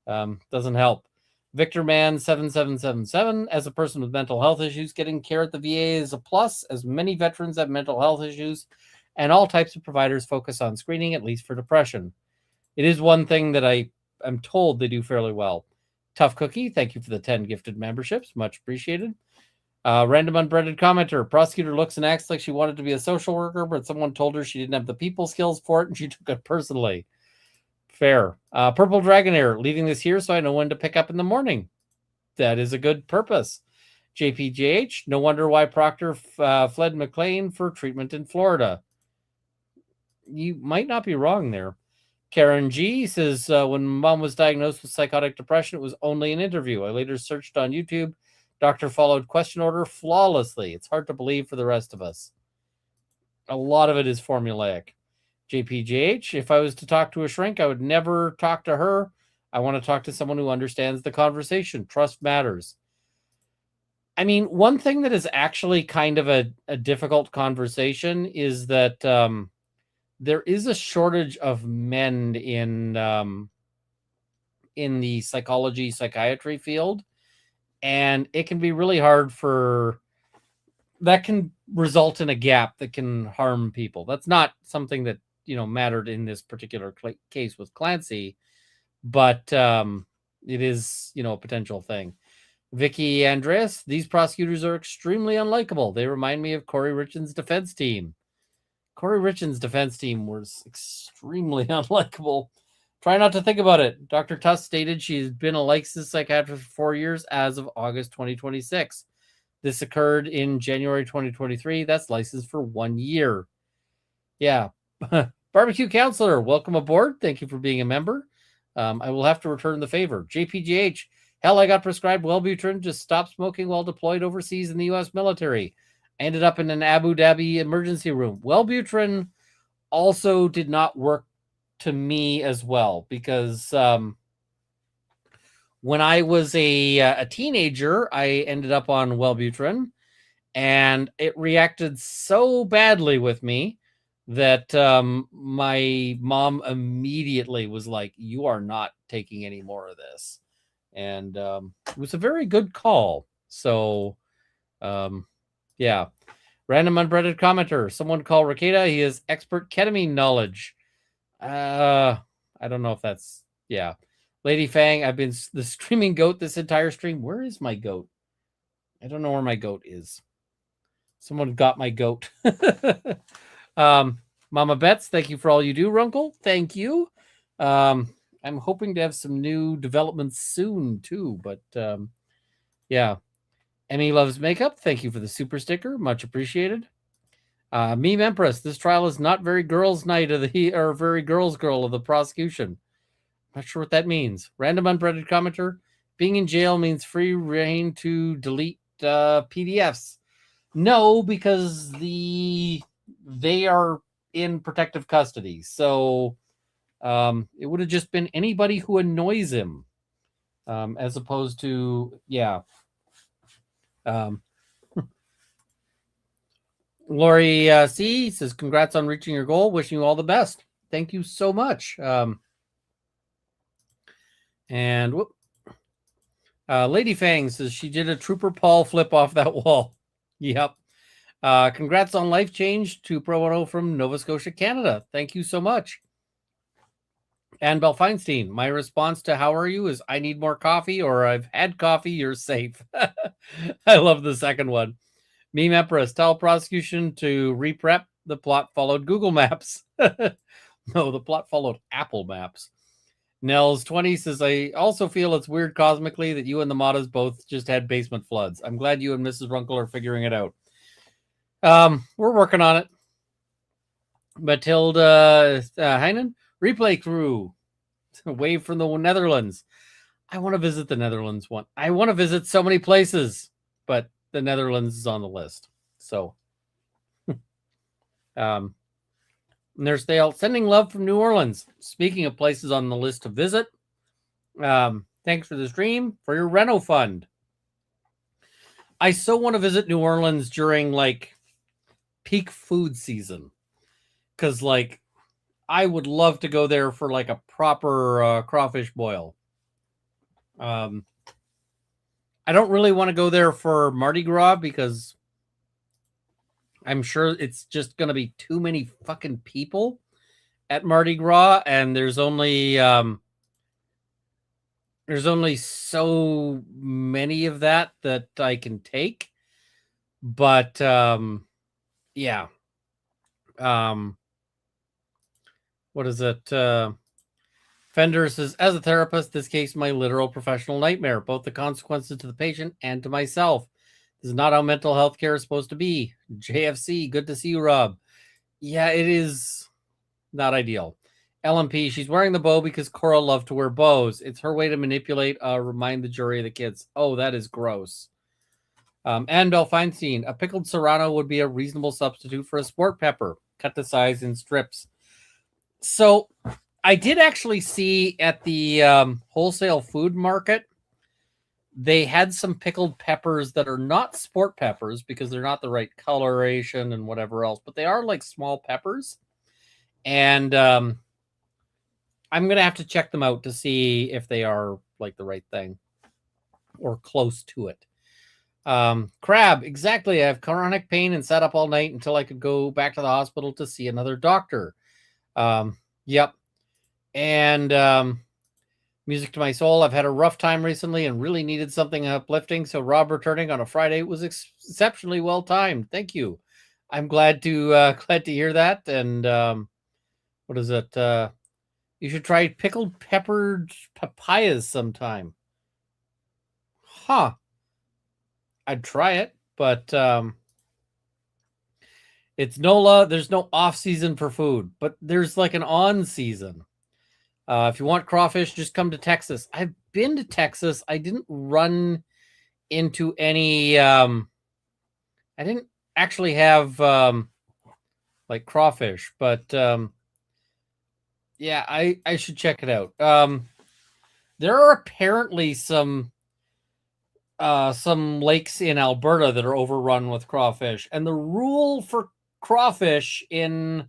Doesn't help. Victor Man 7777, as a person with mental health issues, getting care at the VA is a plus, as many veterans have mental health issues, and all types of providers focus on screening, at least for depression. It is one thing that I'm told they do fairly well. Tough Cookie, thank you for the 10 gifted memberships. Much appreciated. Random unbreaded commenter. Prosecutor looks and acts like she wanted to be a social worker, but someone told her she didn't have the people skills for it, and she took it personally. Fair. Purple Dragonair, leaving this here so I know when to pick up in the morning. That is a good purpose. JPJH, no wonder why Proctor fled McLean for treatment in Florida. You might not be wrong there. Karen G says, when mom was diagnosed with psychotic depression, it was only an interview. I later searched on YouTube. Doctor followed question order flawlessly. It's hard to believe for the rest of us. A lot of it is formulaic. JPJH, if I was to talk to a shrink, I would never talk to her. I want to talk to someone who understands the conversation. Trust matters. I mean, one thing that is actually kind of a difficult conversation is that there is a shortage of men in the psychiatry field, and it can be really hard that can result in a gap that can harm people. That's not something that mattered in this particular case with Clancy, but it is a potential thing. Vicky Andres, these prosecutors are extremely unlikable. They remind me of Corey Richards' defense team. Corey Richards' defense team was extremely unlikable. Try not to think about it. Dr. Tuss stated she's been a licensed psychiatrist for 4 years as of August 2026. This occurred in January 2023. That's licensed for 1 year. Yeah. Barbecue Counselor, welcome aboard. Thank you for being a member. I will have to return the favor. JPGH, hell, I got prescribed Wellbutrin to stop smoking while deployed overseas in the U.S. military. I ended up in an Abu Dhabi emergency room. Wellbutrin also did not work to me as well, because when I was a teenager, I ended up on Wellbutrin, and it reacted so badly with me that my mom immediately was like, you are not taking any more of this. And it was a very good call. So, yeah. Random unbreaded commenter. Someone call Rakeda. He has expert ketamine knowledge. I don't know if that's, yeah. Lady Fang, I've been the streaming goat this entire stream. Where is my goat? I don't know where my goat is. Someone got my goat. Mama Betts, thank you for all you do, Runkle. Thank you. I'm hoping to have some new developments soon too, but yeah. Emmy Loves Makeup, thank you for the super sticker. Much appreciated. Meme Empress, this trial is not very girls' night or very girls' girl of the prosecution. Not sure what that means. Random unbreaded commenter, being in jail means free reign to delete PDFs. No, because they are in protective custody. So it would have just been anybody who annoys him, as opposed to, yeah. Lori C says, congrats on reaching your goal. Wishing you all the best. Thank you so much. And Lady Fang says she did a Trooper Paul flip off that wall. Yep. Congrats on life change to Pro 1 from Nova Scotia, Canada. Thank you so much. Annabelle Feinstein, my response to how are you is I need more coffee, or I've had coffee, you're safe. I love the second one. Meme Empress, tell prosecution to reprep. The plot followed Google Maps. No, the plot followed Apple Maps. Nels 20 says, I also feel it's weird cosmically that you and the Matas both just had basement floods. I'm glad you and Mrs. Runkle are figuring it out. We're working on it. Matilda Heinen, replay crew, wave from the Netherlands. I want to visit the Netherlands one. I want to visit so many places, but the Netherlands is on the list. So, Nurse Dale, sending love from New Orleans. Speaking of places on the list to visit, thanks for the stream for your reno fund. I so want to visit New Orleans during like peak food season, because like I would love to go there for like a proper crawfish boil. I don't really want to go there for Mardi Gras because I'm sure it's just going to be too many fucking people at Mardi Gras, and there's only so many of that I can take. But yeah. What is it? Fender says, as a therapist, this case is my literal professional nightmare, both the consequences to the patient and to myself. This is not how mental health care is supposed to be. JFC, good to see you, Rob. Yeah, it is not ideal. LMP, she's wearing the bow because Cora loved to wear bows. It's her way to manipulate, remind the jury of the kids. Oh, that is gross. Annabelle Feinstein, a pickled serrano would be a reasonable substitute for a sport pepper. Cut to size in strips. So I did actually see at the wholesale food market, they had some pickled peppers that are not sport peppers because they're not the right coloration and whatever else, but they are like small peppers. And I'm going to have to check them out to see if they are like the right thing or close to it. Crab, exactly. I have chronic pain and sat up all night until I could go back to the hospital to see another doctor. Yep. And music to my soul. I've had a rough time recently and really needed something uplifting. So Rob returning on a Friday was exceptionally well timed. Thank you. I'm glad to hear that. And what is it? You should try pickled peppered papayas sometime. Huh. I'd try it, but it's NOLA. There's no off season for food, but there's like an on season. If you want crawfish, just come to Texas. I've been to Texas. I didn't run into any. I didn't actually have like crawfish, but yeah, I should check it out. There are apparently some lakes in Alberta that are overrun with crawfish, and the rule for crawfish in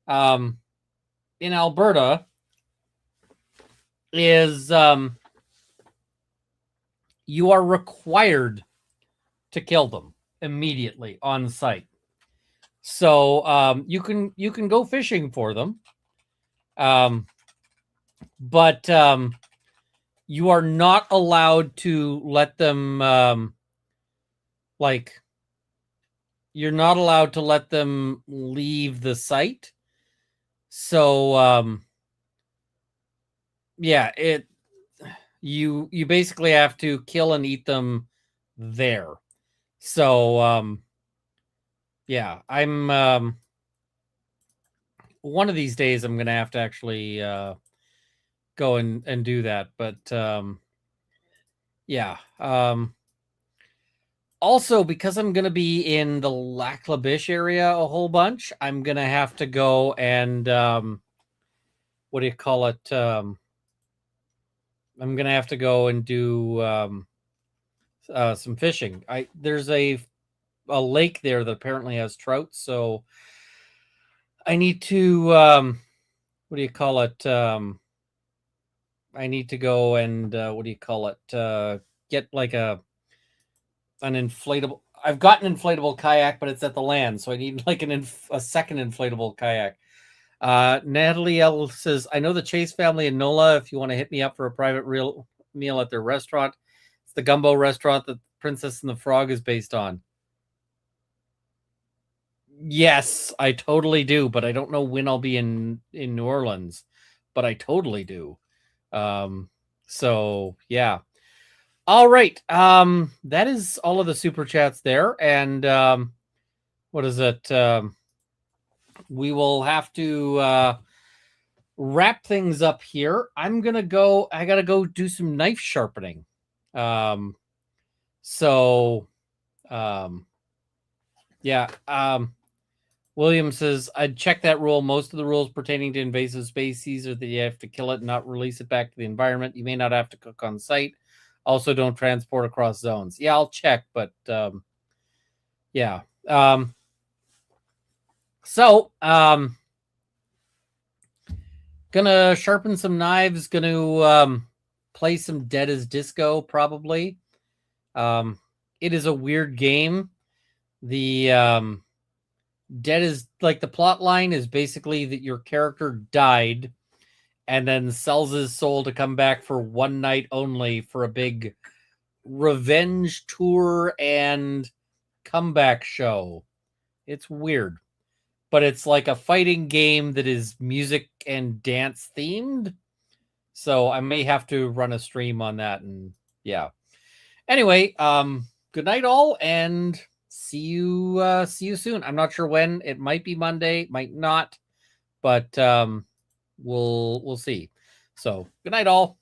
Alberta is you are required to kill them immediately on site. So you can go fishing for them, but you are not allowed to let them you're not allowed to let them leave the site. So yeah, you basically have to kill and eat them there. So yeah, I'm one of these days I'm gonna have to actually go and do that. But yeah. Also, because I'm gonna be in the Lac La Biche area a whole bunch, I'm gonna have to go and what do you call it? I'm gonna have to go and do some fishing. There's a lake there that apparently has trout, so I need to what do you call it? I need to go and what do you call it? Get like an inflatable. I've got an inflatable kayak, but it's at the land, so I need like a second inflatable kayak. Natalie L says, I know the Chase family in NOLA. If you want to hit me up for a private real meal at their restaurant, it's the gumbo restaurant that Princess and the Frog is based on. Yes, I totally do, but I don't know when I'll be in New Orleans, but I totally do. So yeah. All right. That is all of the super chats there. And what is it? We will have to wrap things up here. I gotta go do some knife sharpening. So yeah. William says, I'd check that rule. Most of the rules pertaining to invasive species are that you have to kill it and not release it back to the environment. You may not have to cook on site. Also, don't transport across zones. Yeah, I'll check, but yeah. Gonna sharpen some knives. Gonna play some Dead as Disco, probably. It is a weird game. The Dead is like the plot line is basically that your character died and then sells his soul to come back for one night only for a big revenge tour and comeback show. It's weird, but it's like a fighting game that is music and dance themed. So I may have to run a stream on that. And yeah. Anyway, good night all, and see you soon. I'm not sure when. It might be Monday, might not, but we'll see. So good night all.